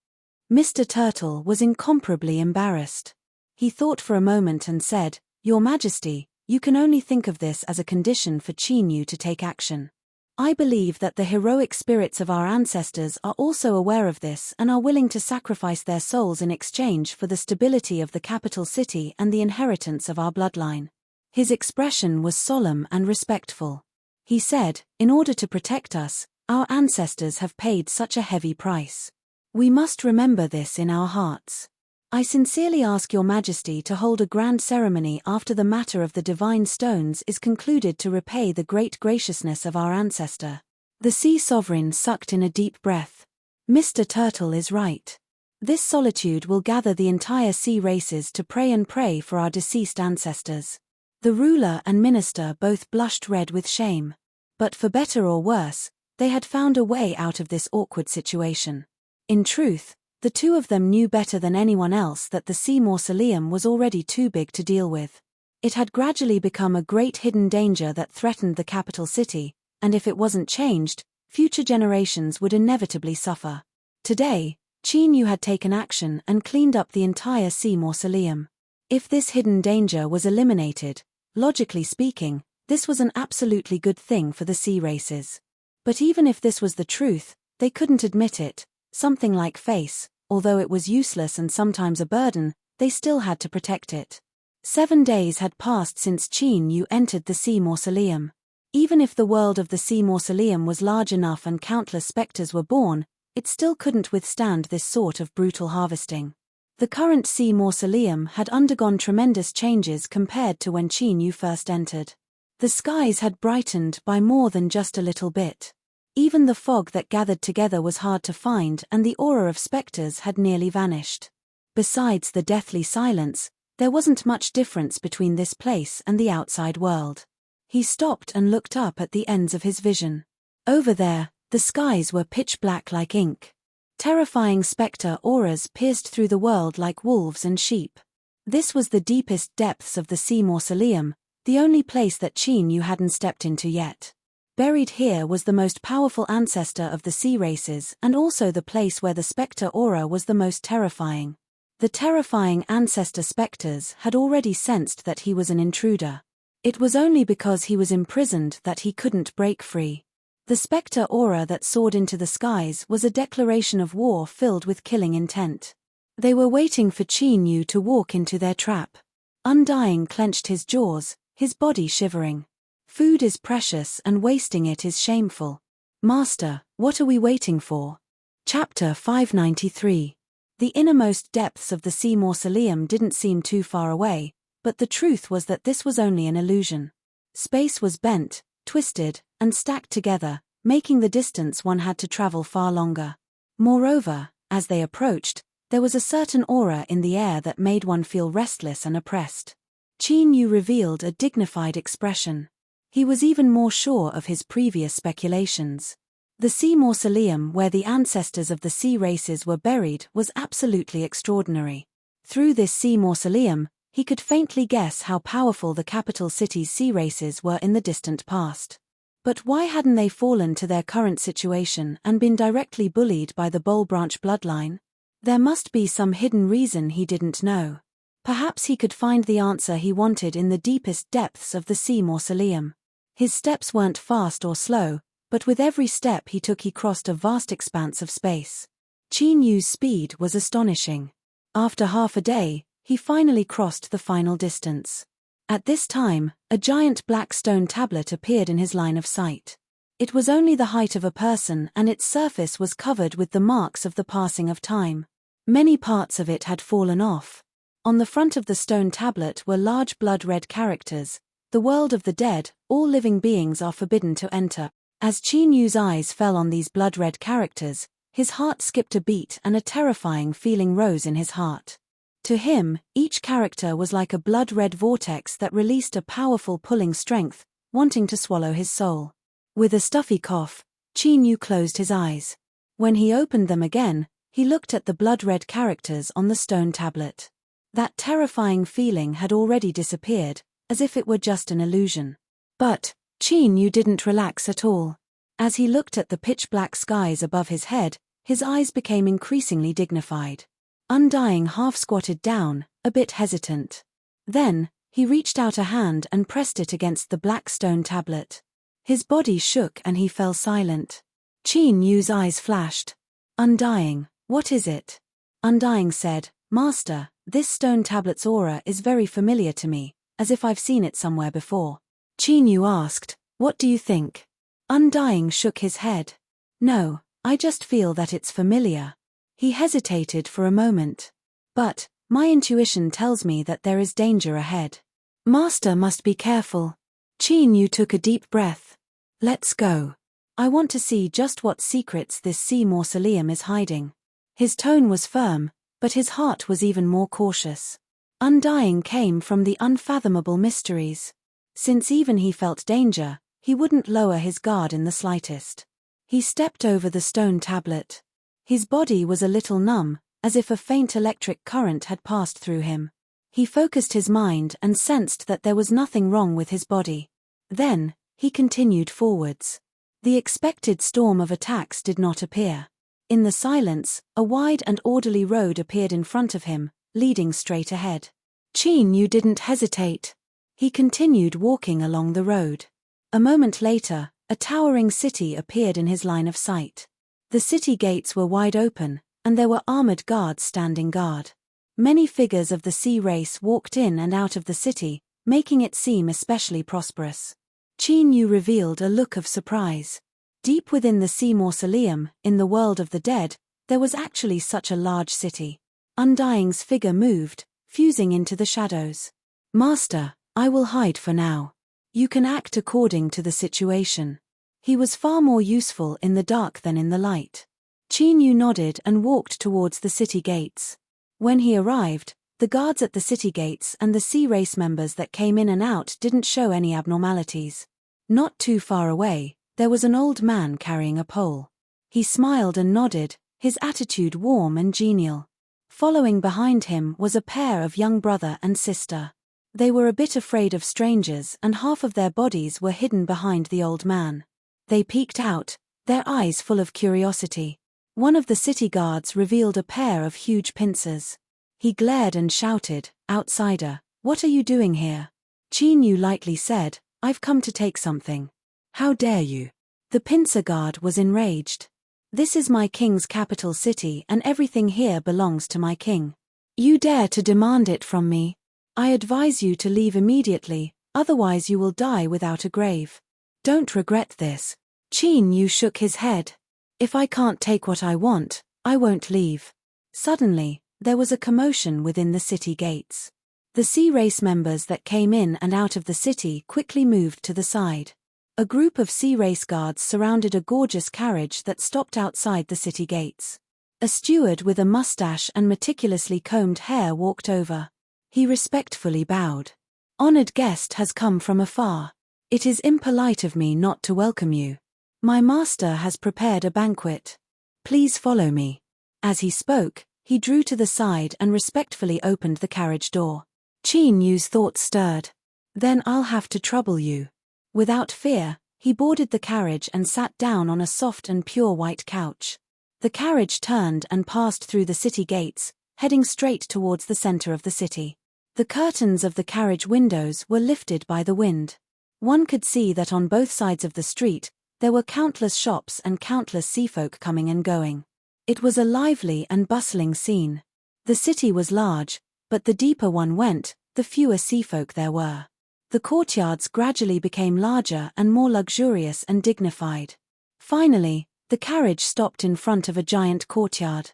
Mr. Turtle was incomparably embarrassed. He thought for a moment and said, "Your Majesty, you can only think of this as a condition for Qin Yu to take action. I believe that the heroic spirits of our ancestors are also aware of this and are willing to sacrifice their souls in exchange for the stability of the capital city and the inheritance of our bloodline." His expression was solemn and respectful. He said, "In order to protect us, our ancestors have paid such a heavy price. We must remember this in our hearts. I sincerely ask Your Majesty to hold a grand ceremony after the matter of the divine stones is concluded to repay the great graciousness of our ancestor." The sea sovereign sucked in a deep breath. Mr. Turtle is right. This solitude will gather the entire sea races to pray and pray for our deceased ancestors. The ruler and minister both blushed red with shame. But for better or worse, they had found a way out of this awkward situation. In truth, the two of them knew better than anyone else that the sea mausoleum was already too big to deal with. It had gradually become a great hidden danger that threatened the capital city, and if it wasn't changed, future generations would inevitably suffer. Today, Qin Yu had taken action and cleaned up the entire sea mausoleum. If this hidden danger was eliminated, logically speaking, this was an absolutely good thing for the sea races. But even if this was the truth, they couldn't admit it. Something like face, although it was useless and sometimes a burden, they still had to protect it. 7 days had passed since Qin Yu entered the sea mausoleum. Even if the world of the sea mausoleum was large enough and countless specters were born, it still couldn't withstand this sort of brutal harvesting. The current sea mausoleum had undergone tremendous changes compared to when Qin Yu first entered. The skies had brightened by more than just a little bit. Even the fog that gathered together was hard to find, and the aura of specters had nearly vanished. Besides the deathly silence, there wasn't much difference between this place and the outside world. He stopped and looked up at the ends of his vision. Over there, the skies were pitch black like ink. Terrifying specter auras pierced through the world like wolves and sheep. This was the deepest depths of the sea mausoleum, the only place that Qin Yu hadn't stepped into yet. Buried here was the most powerful ancestor of the sea races and also the place where the specter aura was the most terrifying. The terrifying ancestor specters had already sensed that he was an intruder. It was only because he was imprisoned that he couldn't break free. The specter aura that soared into the skies was a declaration of war filled with killing intent. They were waiting for Qin Yu to walk into their trap. Undying clenched his jaws, his body shivering. Food is precious and wasting it is shameful. Master, what are we waiting for? Chapter 593. The innermost depths of the sea mausoleum didn't seem too far away, but the truth was that this was only an illusion. Space was bent, twisted, and stacked together, making the distance one had to travel far longer. Moreover, as they approached, there was a certain aura in the air that made one feel restless and oppressed. Qin Yu revealed a dignified expression. He was even more sure of his previous speculations. The sea mausoleum where the ancestors of the sea races were buried was absolutely extraordinary. Through this sea mausoleum, he could faintly guess how powerful the capital city's sea races were in the distant past. But why hadn't they fallen to their current situation and been directly bullied by the Bulbranch bloodline? There must be some hidden reason he didn't know. Perhaps he could find the answer he wanted in the deepest depths of the sea mausoleum. His steps weren't fast or slow, but with every step he took he crossed a vast expanse of space. Qin Yu's speed was astonishing. After half a day, he finally crossed the final distance. At this time, a giant black stone tablet appeared in his line of sight. It was only the height of a person and its surface was covered with the marks of the passing of time. Many parts of it had fallen off. On the front of the stone tablet were large blood-red characters: "The world of the dead, all living beings are forbidden to enter." As Qin Yu's eyes fell on these blood-red characters, his heart skipped a beat and a terrifying feeling rose in his heart. To him, each character was like a blood-red vortex that released a powerful pulling strength, wanting to swallow his soul. With a stuffy cough, Qin Yu closed his eyes. When he opened them again, he looked at the blood-red characters on the stone tablet. That terrifying feeling had already disappeared, as if it were just an illusion. But Qin Yu didn't relax at all. As he looked at the pitch-black skies above his head, his eyes became increasingly dignified. Undying half-squatted down, a bit hesitant. Then, he reached out a hand and pressed it against the black stone tablet. His body shook and he fell silent. Qin Yu's eyes flashed. "Undying, what is it?" Undying said, "Master, this stone tablet's aura is very familiar to me, as if I've seen it somewhere before." Qin Yu asked, "What do you think?" Undying shook his head. "No, I just feel that it's familiar." He hesitated for a moment. "But my intuition tells me that there is danger ahead. Master must be careful." Qin Yu took a deep breath. "Let's go." I want to see just what secrets this sea mausoleum is hiding. His tone was firm, but his heart was even more cautious. Undying came from the unfathomable mysteries. Since even he felt danger, he wouldn't lower his guard in the slightest. He stepped over the stone tablet. His body was a little numb, as if a faint electric current had passed through him. He focused his mind and sensed that there was nothing wrong with his body. Then, he continued forwards. The expected storm of attacks did not appear. In the silence, a wide and orderly road appeared in front of him, leading straight ahead. Qin Yu didn't hesitate. He continued walking along the road. A moment later, a towering city appeared in his line of sight. The city gates were wide open, and there were armored guards standing guard. Many figures of the sea race walked in and out of the city, making it seem especially prosperous. Qin Yu revealed a look of surprise. Deep within the sea mausoleum, in the world of the dead, there was actually such a large city. Undying's figure moved, fusing into the shadows. "Master, I will hide for now. You can act according to the situation." He was far more useful in the dark than in the light. Qin Yu nodded and walked towards the city gates. When he arrived, the guards at the city gates and the sea race members that came in and out didn't show any abnormalities. Not too far away, there was an old man carrying a pole. He smiled and nodded, his attitude warm and genial. Following behind him was a pair of young brother and sister. They were a bit afraid of strangers and half of their bodies were hidden behind the old man. They peeked out, their eyes full of curiosity. One of the city guards revealed a pair of huge pincers. He glared and shouted, "Outsider, what are you doing here?" Qin Yu lightly said, "I've come to take something." "How dare you?" The pincer guard was enraged. "This is my king's capital city and everything here belongs to my king. You dare to demand it from me? I advise you to leave immediately, otherwise you will die without a grave." "Don't regret this." Qin Yu shook his head. "If I can't take what I want, I won't leave." Suddenly, there was a commotion within the city gates. The sea race members that came in and out of the city quickly moved to the side. A group of sea race guards surrounded a gorgeous carriage that stopped outside the city gates. A steward with a mustache and meticulously combed hair walked over. He respectfully bowed. "Honored guest has come from afar. It is impolite of me not to welcome you. My master has prepared a banquet. Please follow me." As he spoke, he drew to the side and respectfully opened the carriage door. Qin Yu's thoughts stirred. "Then I'll have to trouble you." Without fear, he boarded the carriage and sat down on a soft and pure white couch. The carriage turned and passed through the city gates, heading straight towards the center of the city. The curtains of the carriage windows were lifted by the wind. One could see that on both sides of the street, there were countless shops and countless seafolk coming and going. It was a lively and bustling scene. The city was large, but the deeper one went, the fewer seafolk there were. The courtyards gradually became larger and more luxurious and dignified. Finally, the carriage stopped in front of a giant courtyard.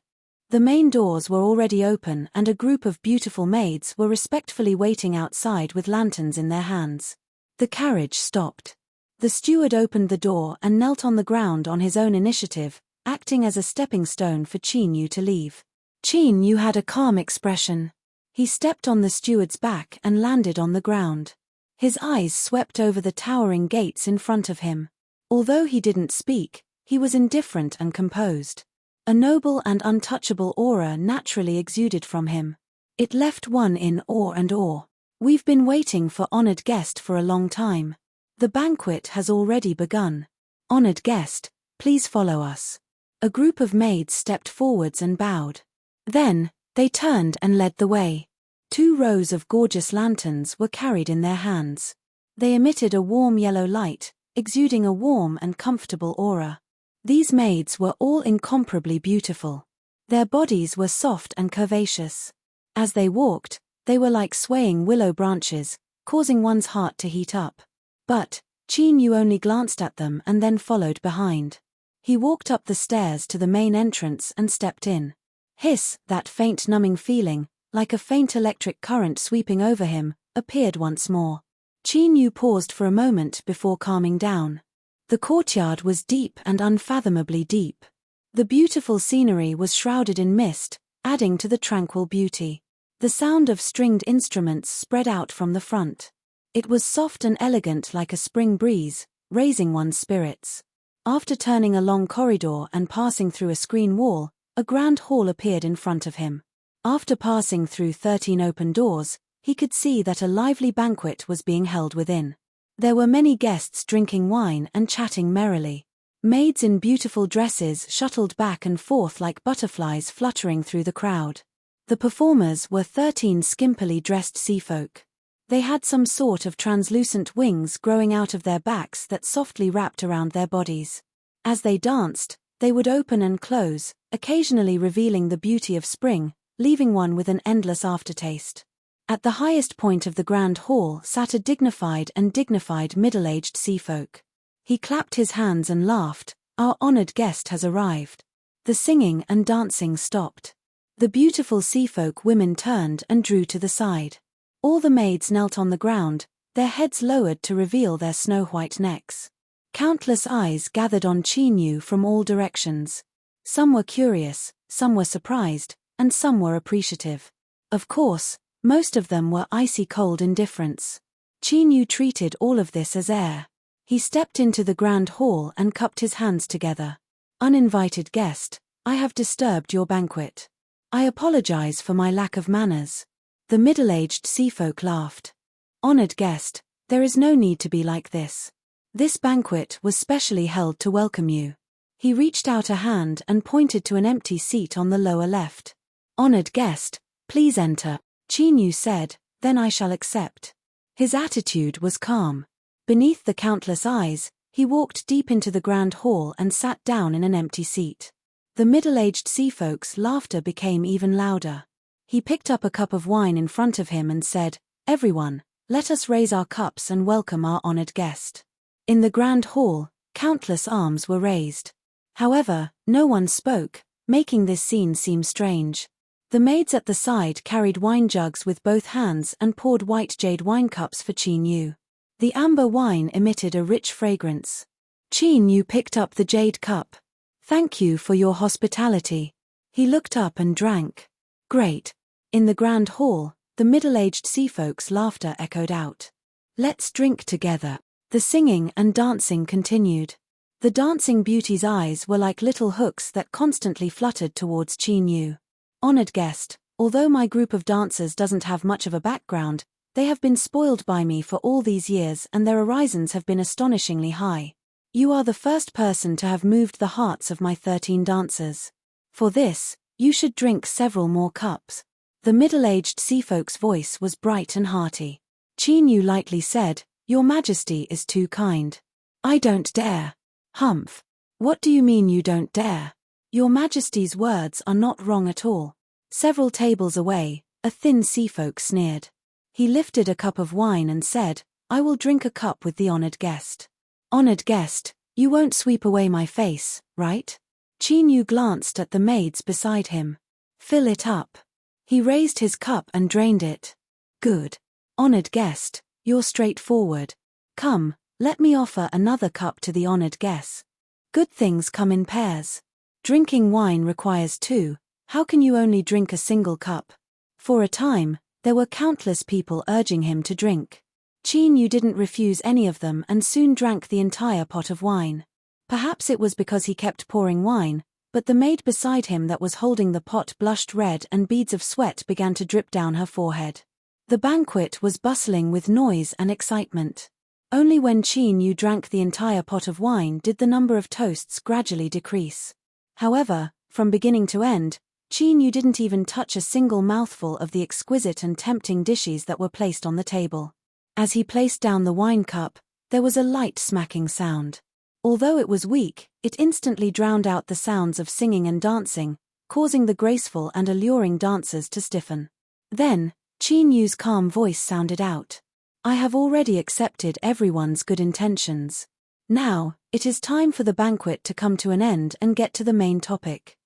The main doors were already open and a group of beautiful maids were respectfully waiting outside with lanterns in their hands. The carriage stopped. The steward opened the door and knelt on the ground on his own initiative, acting as a stepping stone for Qin Yu to leave. Qin Yu had a calm expression. He stepped on the steward's back and landed on the ground. His eyes swept over the towering gates in front of him. Although he didn't speak, he was indifferent and composed. A noble and untouchable aura naturally exuded from him. It left one in awe and awe. "We've been waiting for honored guest for a long time. The banquet has already begun. Honored guest, please follow us." A group of maids stepped forwards and bowed. Then, they turned and led the way. 2 rows of gorgeous lanterns were carried in their hands. They emitted a warm yellow light, exuding a warm and comfortable aura. These maids were all incomparably beautiful. Their bodies were soft and curvaceous. As they walked, they were like swaying willow branches, causing one's heart to heat up. But, Qin Yu only glanced at them and then followed behind. He walked up the stairs to the main entrance and stepped in. Hiss, that faint numbing feeling, like a faint electric current sweeping over him, appeared once more. Qin Yu paused for a moment before calming down. The courtyard was deep and unfathomably deep. The beautiful scenery was shrouded in mist, adding to the tranquil beauty. The sound of stringed instruments spread out from the front. It was soft and elegant like a spring breeze, raising one's spirits. After turning a long corridor and passing through a screen wall, a grand hall appeared in front of him. After passing through 13 open doors, he could see that a lively banquet was being held within. There were many guests drinking wine and chatting merrily. Maids in beautiful dresses shuttled back and forth like butterflies fluttering through the crowd. The performers were 13 skimpily dressed seafolk. They had some sort of translucent wings growing out of their backs that softly wrapped around their bodies. As they danced, they would open and close, occasionally revealing the beauty of spring, leaving one with an endless aftertaste. At the highest point of the grand hall sat a dignified middle-aged seafolk. He clapped his hands and laughed. "Our honored guest has arrived." The singing and dancing stopped. The beautiful seafolk women turned and drew to the side. All the maids knelt on the ground, their heads lowered to reveal their snow-white necks. Countless eyes gathered on Chinyu from all directions. Some were curious, some were surprised, and some were appreciative. Of course, most of them were icy cold indifference. Chinyu treated all of this as air. He stepped into the grand hall and cupped his hands together. "Uninvited guest, I have disturbed your banquet. I apologize for my lack of manners." The middle-aged seafolk laughed. "Honored guest, there is no need to be like this. This banquet was specially held to welcome you." He reached out a hand and pointed to an empty seat on the lower left. "Honored guest, please enter," Chinyu said, "then I shall accept." His attitude was calm. Beneath the countless eyes, he walked deep into the grand hall and sat down in an empty seat. The middle-aged seafolk's laughter became even louder. He picked up a cup of wine in front of him and said, "Everyone, let us raise our cups and welcome our honored guest." In the grand hall, countless arms were raised. However, no one spoke, making this scene seem strange. The maids at the side carried wine jugs with both hands and poured white jade wine cups for Chinyu. The amber wine emitted a rich fragrance. Chinyu picked up the jade cup. "Thank you for your hospitality." He looked up and drank. "Great." In the grand hall, the middle-aged seafolk's laughter echoed out. "Let's drink together." The singing and dancing continued. The dancing beauty's eyes were like little hooks that constantly fluttered towards Chinyu. "Honored guest, although my group of dancers doesn't have much of a background, they have been spoiled by me for all these years and their horizons have been astonishingly high. You are the first person to have moved the hearts of my 13 dancers. For this, you should drink several more cups." The middle-aged seafolk's voice was bright and hearty. Chinyu lightly said, "Your Majesty is too kind. I don't dare." "Humph. What do you mean you don't dare? Your Majesty's words are not wrong at all." Several tables away, a thin seafolk sneered. He lifted a cup of wine and said, "I will drink a cup with the honored guest." "Honored guest, you won't sweep away my face, right?" Chinyu glanced at the maids beside him. "Fill it up." He raised his cup and drained it. "Good. Honored guest, you're straightforward. Come, let me offer another cup to the honored guest. Good things come in pairs. Drinking wine requires two, how can you only drink a single cup?" For a time, there were countless people urging him to drink. Chinyu didn't refuse any of them and soon drank the entire pot of wine. Perhaps it was because he kept pouring wine, but the maid beside him that was holding the pot blushed red and beads of sweat began to drip down her forehead. The banquet was bustling with noise and excitement. Only when Chinyu drank the entire pot of wine did the number of toasts gradually decrease. However, from beginning to end, Chinyu didn't even touch a single mouthful of the exquisite and tempting dishes that were placed on the table. As he placed down the wine cup, there was a light smacking sound. Although it was weak, it instantly drowned out the sounds of singing and dancing, causing the graceful and alluring dancers to stiffen. Then, Chinyu's calm voice sounded out. "I have already accepted everyone's good intentions. Now, it is time for the banquet to come to an end and get to the main topic."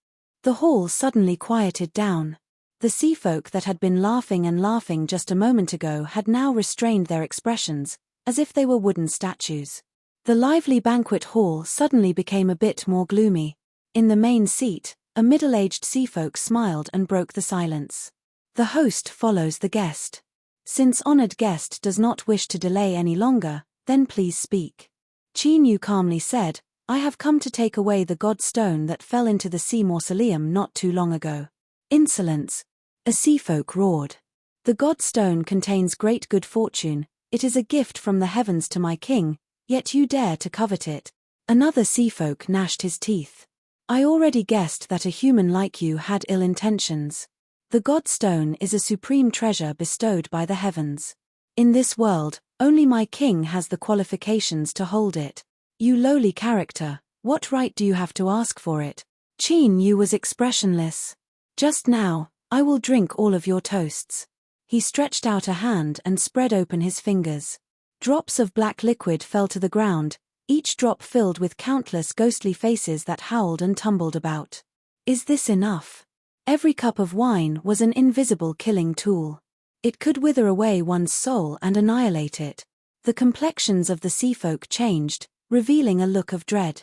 The hall suddenly quieted down. The seafolk that had been laughing just a moment ago had now restrained their expressions, as if they were wooden statues. The lively banquet hall suddenly became a bit more gloomy. In the main seat, a middle-aged seafolk smiled and broke the silence. The host follows the guest. Since honored guest does not wish to delay any longer, then please speak. Qin Yu calmly said, I have come to take away the god stone that fell into the sea mausoleum not too long ago. Insolence! A seafolk roared. The god stone contains great good fortune, it is a gift from the heavens to my king, yet you dare to covet it. Another seafolk gnashed his teeth. I already guessed that a human like you had ill intentions. The god stone is a supreme treasure bestowed by the heavens. In this world, only my king has the qualifications to hold it. You lowly character, what right do you have to ask for it? Qin Yu was expressionless. Just now, I will drink all of your toasts. He stretched out a hand and spread open his fingers. Drops of black liquid fell to the ground, each drop filled with countless ghostly faces that howled and tumbled about. Is this enough? Every cup of wine was an invisible killing tool. It could wither away one's soul and annihilate it. The complexions of the seafolk changed, revealing a look of dread.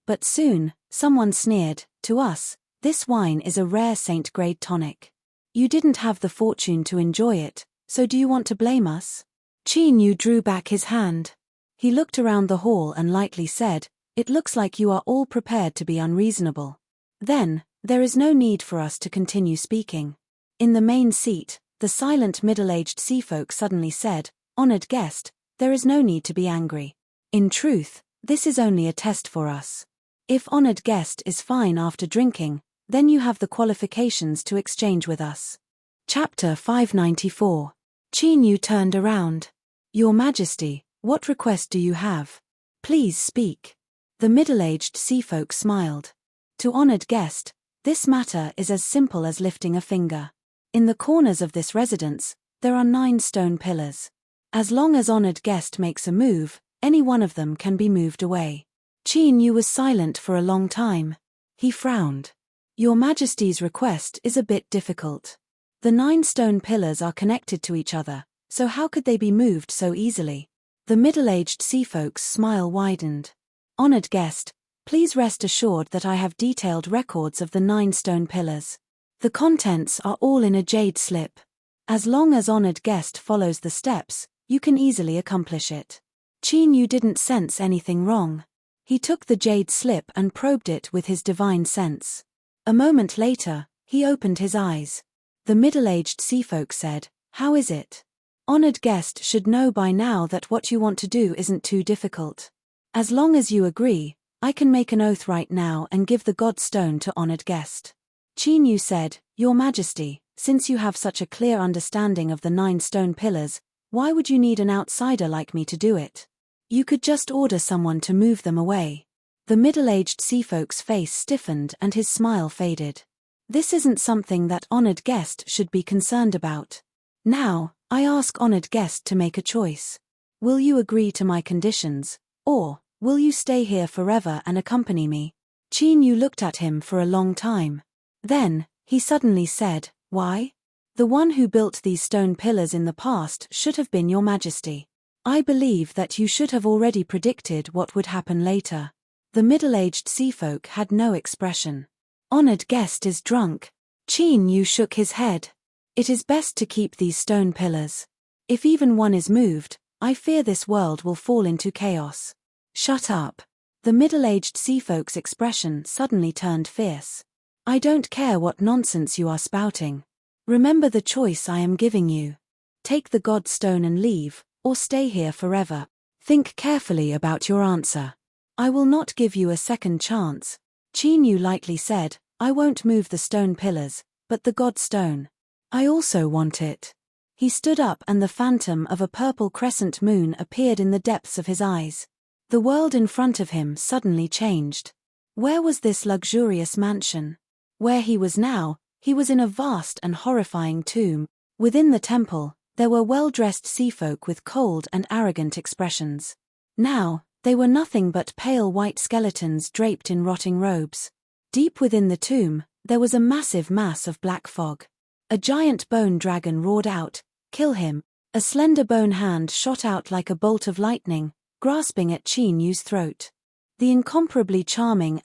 But soon, someone sneered, to us, this wine is a rare saint-grade tonic. You didn't have the fortune to enjoy it, so do you want to blame us? Qin Yu drew back his hand. He looked around the hall and lightly said, it looks like you are all prepared to be unreasonable. Then, there is no need for us to continue speaking. In the main seat, the silent middle-aged seafolk suddenly said, honored guest, there is no need to be angry. In truth, this is only a test for us. If honored guest is fine after drinking, then you have the qualifications to exchange with us. Chapter 594. Qin Yu turned around. Your Majesty, what request do you have? Please speak. The middle-aged seafolk smiled. To honored guest, this matter is as simple as lifting a finger. In the corners of this residence, there are 9 stone pillars. As long as honored guest makes a move, any one of them can be moved away. Qin Yu was silent for a long time. He frowned. Your Majesty's request is a bit difficult. The 9 stone pillars are connected to each other, so how could they be moved so easily? The middle-aged seafolk's smile widened. Honored guest, please rest assured that I have detailed records of the 9 stone pillars. The contents are all in a jade slip. As long as honored guest follows the steps, you can easily accomplish it. Qin Yu didn't sense anything wrong. He took the jade slip and probed it with his divine sense. A moment later, he opened his eyes. The middle-aged seafolk said, how is it? Honored guest should know by now that what you want to do isn't too difficult. As long as you agree, I can make an oath right now and give the god stone to honored guest. Qin Yu said, Your Majesty, since you have such a clear understanding of the 9 stone pillars, why would you need an outsider like me to do it? You could just order someone to move them away. The middle-aged seafolk's face stiffened and his smile faded. This isn't something that honored guest should be concerned about. Now, I ask honored guest to make a choice. Will you agree to my conditions, or will you stay here forever and accompany me? Qin Yu looked at him for a long time. Then, he suddenly said, why? The one who built these stone pillars in the past should have been Your Majesty. I believe that you should have already predicted what would happen later. The middle-aged seafolk had no expression. Honored guest is drunk. Qin Yu shook his head. It is best to keep these stone pillars. If even one is moved, I fear this world will fall into chaos. Shut up. The middle-aged seafolk's expression suddenly turned fierce. I don't care what nonsense you are spouting. Remember the choice I am giving you. Take the god stone and leave, or stay here forever. Think carefully about your answer. I will not give you a second chance. Qin Yu lightly said, I won't move the stone pillars, but the god stone. I also want it. He stood up and the phantom of a purple crescent moon appeared in the depths of his eyes. The world in front of him suddenly changed. Where was this luxurious mansion? Where he was now, he was in a vast and horrifying tomb. Within the temple, there were well-dressed seafolk with cold and arrogant expressions. Now, they were nothing but pale white skeletons draped in rotting robes. Deep within the tomb, there was a massive mass of black fog. A giant bone dragon roared out, kill him. A slender bone hand shot out like a bolt of lightning, grasping at Qin Yu's throat. The incomparably charming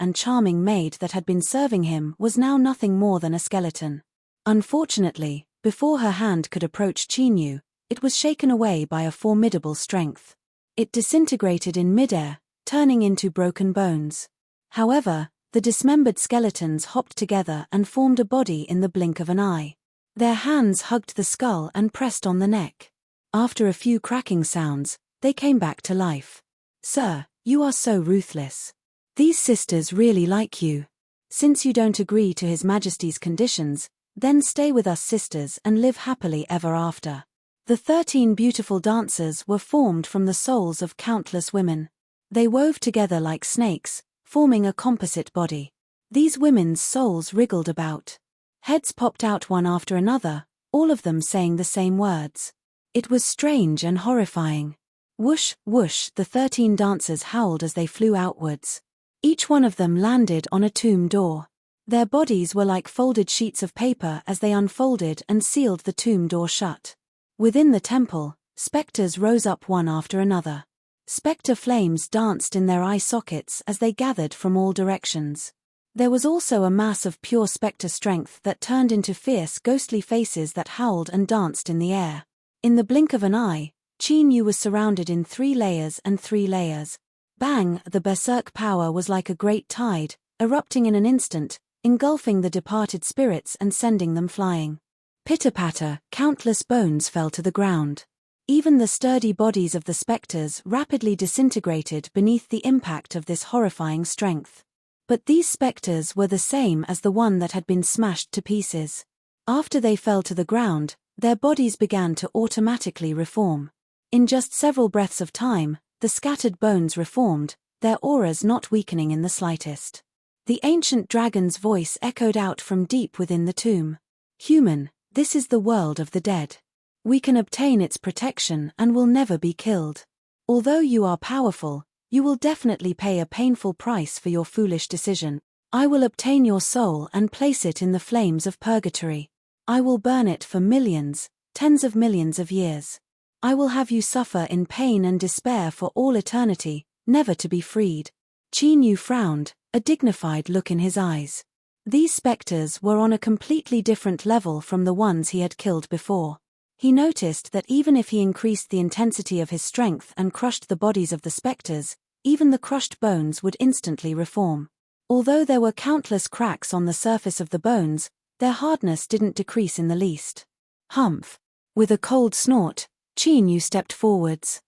maid that had been serving him was now nothing more than a skeleton. Unfortunately, before her hand could approach Qin Yu, it was shaken away by a formidable strength. It disintegrated in midair, turning into broken bones. However, the dismembered skeletons hopped together and formed a body in the blink of an eye. Their hands hugged the skull and pressed on the neck. After a few cracking sounds, they came back to life. "Sir, you are so ruthless. These sisters really like you. Since you don't agree to His Majesty's conditions, then stay with us sisters and live happily ever after." The 13 beautiful dancers were formed from the souls of countless women. They wove together like snakes, forming a composite body. These women's souls wriggled about. Heads popped out one after another, all of them saying the same words. It was strange and horrifying. Whoosh, whoosh, the 13 dancers howled as they flew outwards. Each one of them landed on a tomb door. Their bodies were like folded sheets of paper as they unfolded and sealed the tomb door shut. Within the temple, specters rose up one after another. Spectre flames danced in their eye sockets as they gathered from all directions. There was also a mass of pure spectre strength that turned into fierce ghostly faces that howled and danced in the air. In the blink of an eye, Qin Yu was surrounded in 3 layers and 3 layers. Bang! The berserk power was like a great tide, erupting in an instant, engulfing the departed spirits and sending them flying. Pitter-patter, countless bones fell to the ground. Even the sturdy bodies of the specters rapidly disintegrated beneath the impact of this horrifying strength. But these specters were the same as the one that had been smashed to pieces. After they fell to the ground, their bodies began to automatically reform. In just several breaths of time, the scattered bones reformed, their auras not weakening in the slightest. The ancient dragon's voice echoed out from deep within the tomb. "Human, this is the world of the dead. We can obtain its protection and will never be killed. Although you are powerful, you will definitely pay a painful price for your foolish decision. I will obtain your soul and place it in the flames of purgatory. I will burn it for millions, tens of millions of years. I will have you suffer in pain and despair for all eternity, never to be freed." Qin Yu frowned, a dignified look in his eyes. These specters were on a completely different level from the ones he had killed before. He noticed that even if he increased the intensity of his strength and crushed the bodies of the specters, even the crushed bones would instantly reform. Although there were countless cracks on the surface of the bones, their hardness didn't decrease in the least. Humph! With a cold snort, Qin Yu stepped forwards.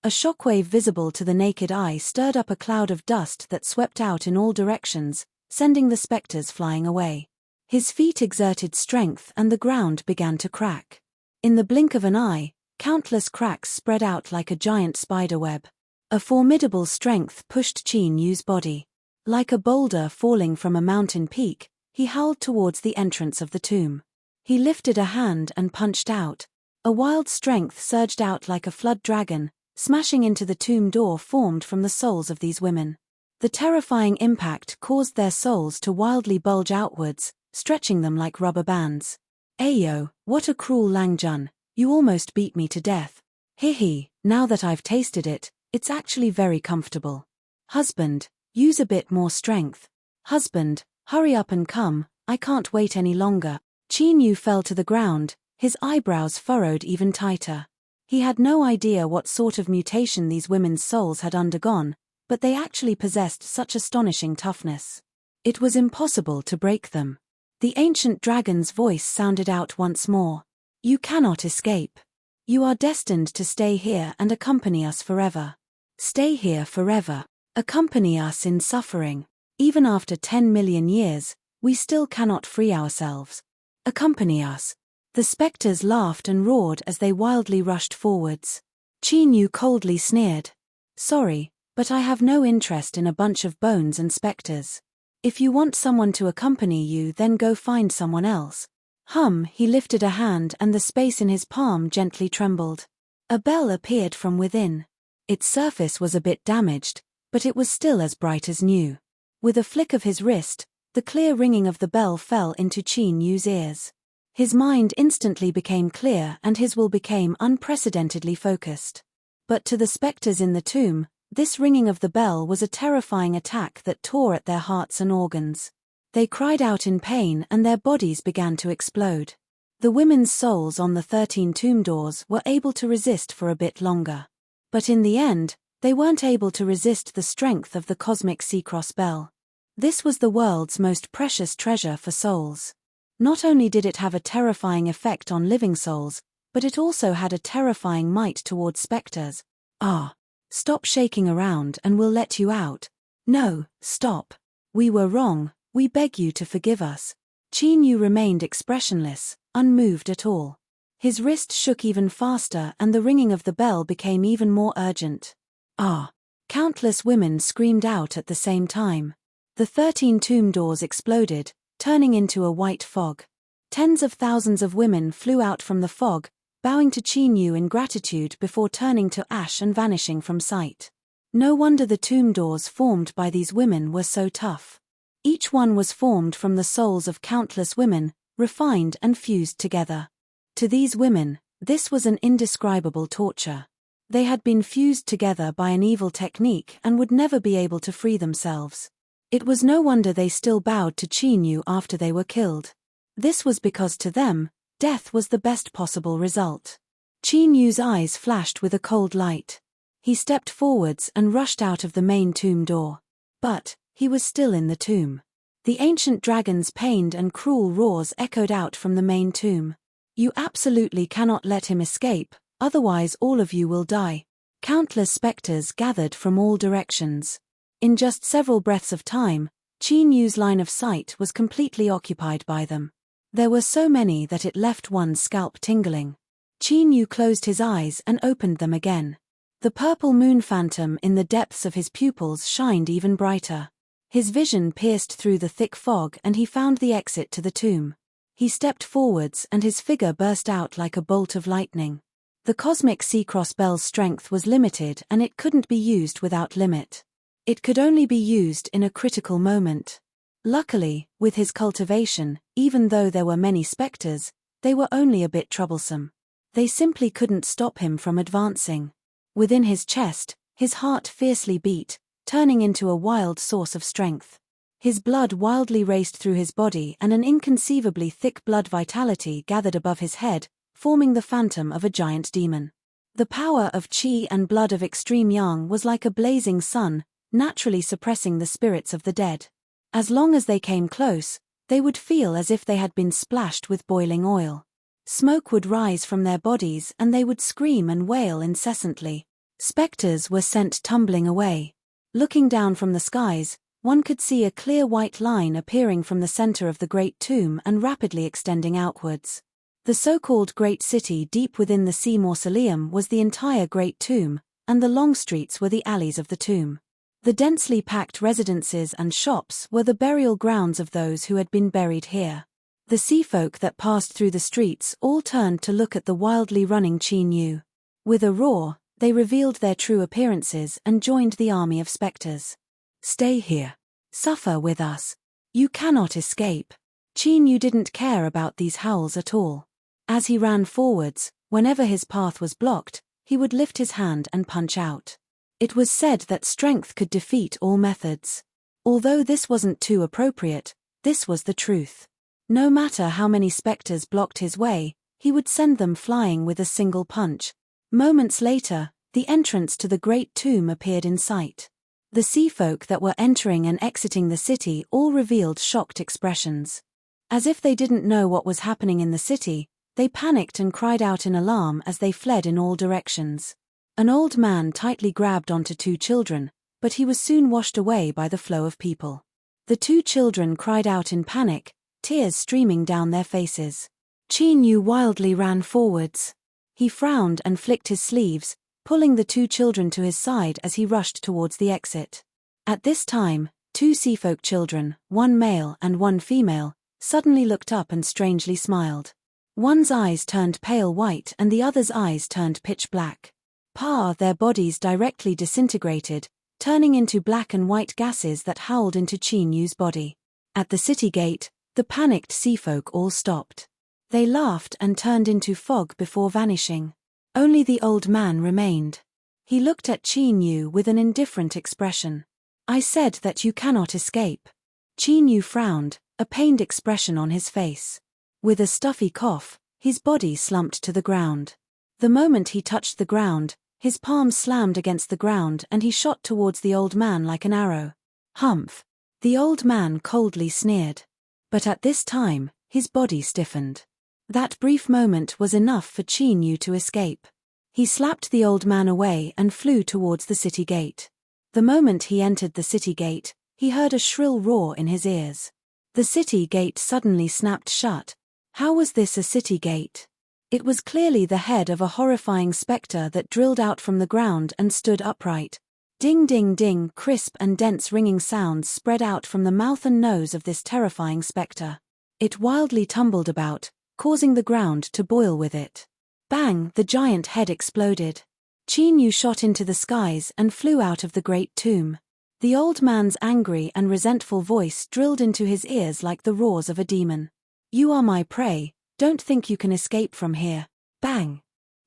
A shockwave visible to the naked eye stirred up a cloud of dust that swept out in all directions, sending the specters flying away. His feet exerted strength and the ground began to crack. In the blink of an eye, countless cracks spread out like a giant spider web. A formidable strength pushed Qin Yu's body. Like a boulder falling from a mountain peak, he howled towards the entrance of the tomb. He lifted a hand and punched out. A wild strength surged out like a flood dragon, smashing into the tomb door formed from the souls of these women. The terrifying impact caused their souls to wildly bulge outwards, stretching them like rubber bands. "Ayo, what a cruel Langjun, you almost beat me to death. Hee, now that I've tasted it, it's actually very comfortable. Husband, use a bit more strength. Husband, hurry up and come, I can't wait any longer." Qin Yu fell to the ground, his eyebrows furrowed even tighter. He had no idea what sort of mutation these women's souls had undergone, but they actually possessed such astonishing toughness. It was impossible to break them. The ancient dragon's voice sounded out once more. "You cannot escape. You are destined to stay here and accompany us forever. Stay here forever. Accompany us in suffering. Even after 10 million years, we still cannot free ourselves. Accompany us." The specters laughed and roared as they wildly rushed forwards. Qin Yu coldly sneered. "Sorry, but I have no interest in a bunch of bones and specters. If you want someone to accompany you, then go find someone else." He lifted a hand and the space in his palm gently trembled. A bell appeared from within. Its surface was a bit damaged, but it was still as bright as new. With a flick of his wrist, the clear ringing of the bell fell into Qin Yu's ears. His mind instantly became clear and his will became unprecedentedly focused. But to the specters in the tomb, This ringing of the bell was a terrifying attack that tore at their hearts and organs. They cried out in pain and their bodies began to explode. The women's souls on the 13 tomb doors were able to resist for a bit longer. But in the end, they weren't able to resist the strength of the cosmic sea-cross bell. This was the world's most precious treasure for souls. Not only did it have a terrifying effect on living souls, but it also had a terrifying might towards specters. Stop shaking around and we'll let you out. No, stop. We were wrong, we beg you to forgive us. Qin Yu remained expressionless, unmoved at all. His wrist shook even faster and the ringing of the bell became even more urgent. Countless women screamed out at the same time. The 13 tomb doors exploded, turning into a white fog. Tens of thousands of women flew out from the fog, bowing to Qin Yu in gratitude before turning to ash and vanishing from sight. No wonder the tomb doors formed by these women were so tough. Each one was formed from the souls of countless women, refined and fused together. To these women, this was an indescribable torture. They had been fused together by an evil technique and would never be able to free themselves. It was no wonder they still bowed to Qin Yu after they were killed. This was because to them, death was the best possible result. Qin Yu's eyes flashed with a cold light. He stepped forwards and rushed out of the main tomb door. But he was still in the tomb. The ancient dragon's pained and cruel roars echoed out from the main tomb. You absolutely cannot let him escape, otherwise all of you will die. Countless specters gathered from all directions. In just several breaths of time, Qin Yu's line of sight was completely occupied by them. There were so many that it left one's scalp tingling. Qin Yu closed his eyes and opened them again. The purple moon phantom in the depths of his pupils shined even brighter. His vision pierced through the thick fog and he found the exit to the tomb. He stepped forwards and his figure burst out like a bolt of lightning. The cosmic sea-cross bell's strength was limited and it couldn't be used without limit. It could only be used in a critical moment. Luckily, with his cultivation, even though there were many specters, they were only a bit troublesome. They simply couldn't stop him from advancing. Within his chest, his heart fiercely beat, turning into a wild source of strength. His blood wildly raced through his body and an inconceivably thick blood vitality gathered above his head, forming the phantom of a giant demon. The power of qi and blood of extreme yang was like a blazing sun, naturally suppressing the spirits of the dead. As long as they came close, they would feel as if they had been splashed with boiling oil. Smoke would rise from their bodies and they would scream and wail incessantly. Specters were sent tumbling away. Looking down from the skies, one could see a clear white line appearing from the center of the great tomb and rapidly extending outwards. The so-called Great City deep within the sea mausoleum was the entire Great Tomb, and the long streets were the alleys of the tomb. The densely packed residences and shops were the burial grounds of those who had been buried here. The sea folk that passed through the streets all turned to look at the wildly running Qin Yu. With a roar, they revealed their true appearances and joined the army of specters. Stay here. Suffer with us. You cannot escape. Qin Yu didn't care about these howls at all. As he ran forwards, whenever his path was blocked, he would lift his hand and punch out. It was said that strength could defeat all methods. Although this wasn't too appropriate, this was the truth. No matter how many specters blocked his way, he would send them flying with a single punch. Moments later, the entrance to the great tomb appeared in sight. The sea folk that were entering and exiting the city all revealed shocked expressions. As if they didn't know what was happening in the city, they panicked and cried out in alarm as they fled in all directions. An old man tightly grabbed onto two children, but he was soon washed away by the flow of people. The two children cried out in panic, tears streaming down their faces. Qin Yu wildly ran forwards. He frowned and flicked his sleeves, pulling the two children to his side as he rushed towards the exit. At this time, two seafolk children, one male and one female, suddenly looked up and strangely smiled. One's eyes turned pale white and the other's eyes turned pitch black. Their bodies directly disintegrated, turning into black and white gases that howled into Qin Yu's body. At the city gate, the panicked seafolk all stopped. They laughed and turned into fog before vanishing. Only the old man remained. He looked at Qin Yu with an indifferent expression. I said that you cannot escape. Qin Yu frowned, a pained expression on his face. With a stuffy cough, his body slumped to the ground. The moment he touched the ground, his palms slammed against the ground and he shot towards the old man like an arrow. Humph! The old man coldly sneered. But at this time, his body stiffened. That brief moment was enough for Qin Yu to escape. He slapped the old man away and flew towards the city gate. The moment he entered the city gate, he heard a shrill roar in his ears. The city gate suddenly snapped shut. How was this a city gate? It was clearly the head of a horrifying spectre that drilled out from the ground and stood upright. Ding ding ding, crisp and dense ringing sounds spread out from the mouth and nose of this terrifying spectre. It wildly tumbled about, causing the ground to boil with it. Bang, the giant head exploded. Qin Yu shot into the skies and flew out of the great tomb. The old man's angry and resentful voice drilled into his ears like the roars of a demon. You are my prey, don't think you can escape from here. Bang.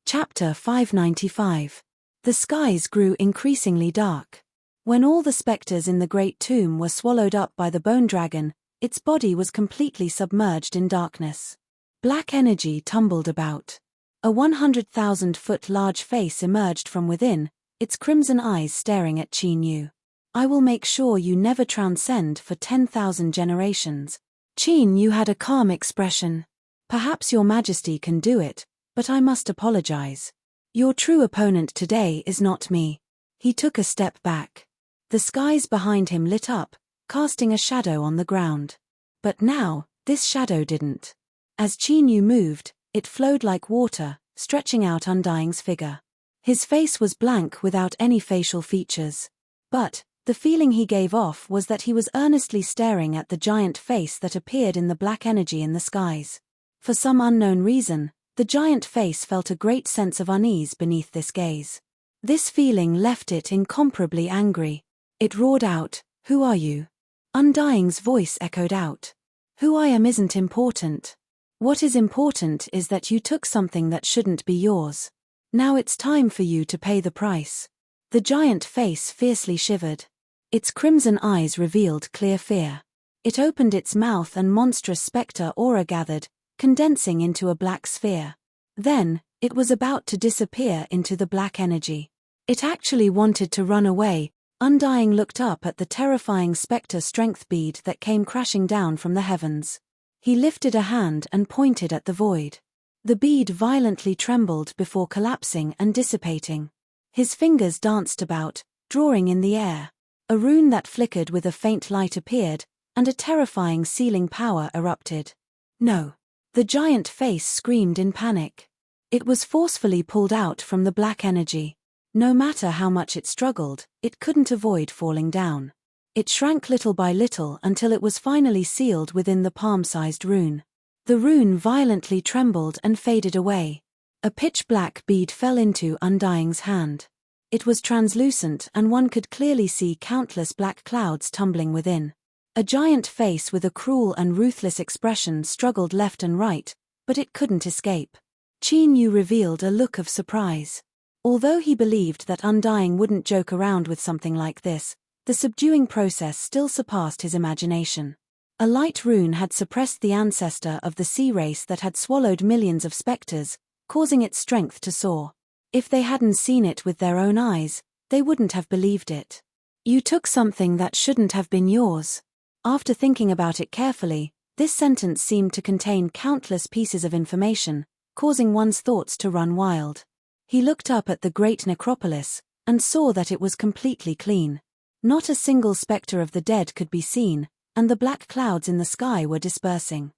Chapter 595. The skies grew increasingly dark. When all the spectres in the great tomb were swallowed up by the bone dragon, its body was completely submerged in darkness. Black energy tumbled about. A 100,000-foot large face emerged from within, its crimson eyes staring at Qin Yu. I will make sure you never transcend for 10,000 generations. Qin Yu had a calm expression. Perhaps your majesty can do it, but I must apologize. Your true opponent today is not me. He took a step back. The skies behind him lit up, casting a shadow on the ground. But now, this shadow didn't. As Qin Yu moved, it flowed like water, stretching out Undying's figure. His face was blank without any facial features. But the feeling he gave off was that he was earnestly staring at the giant face that appeared in the black energy in the skies. For some unknown reason, the giant face felt a great sense of unease beneath this gaze. This feeling left it incomparably angry. It roared out, "Who are you?" Undying's voice echoed out. "Who I am isn't important. What is important is that you took something that shouldn't be yours. Now it's time for you to pay the price." The giant face fiercely shivered. Its crimson eyes revealed clear fear. It opened its mouth and monstrous spectre aura gathered, condensing into a black sphere. Then, it was about to disappear into the black energy. It actually wanted to run away. Undying looked up at the terrifying spectre strength bead that came crashing down from the heavens. He lifted a hand and pointed at the void. The bead violently trembled before collapsing and dissipating. His fingers danced about, drawing in the air. A rune that flickered with a faint light appeared, and a terrifying sealing power erupted. No! The giant face screamed in panic. It was forcefully pulled out from the black energy. No matter how much it struggled, it couldn't avoid falling down. It shrank little by little until it was finally sealed within the palm-sized rune. The rune violently trembled and faded away. A pitch-black bead fell into Undying's hand. It was translucent and one could clearly see countless black clouds tumbling within. A giant face with a cruel and ruthless expression struggled left and right, but it couldn't escape. Qin Yu revealed a look of surprise. Although he believed that Undying wouldn't joke around with something like this, the subduing process still surpassed his imagination. A light rune had suppressed the ancestor of the sea race that had swallowed millions of spectres, causing its strength to soar. If they hadn't seen it with their own eyes, they wouldn't have believed it. You took something that shouldn't have been yours. After thinking about it carefully, this sentence seemed to contain countless pieces of information, causing one's thoughts to run wild. He looked up at the great necropolis, and saw that it was completely clean. Not a single spectre of the dead could be seen, and the black clouds in the sky were dispersing.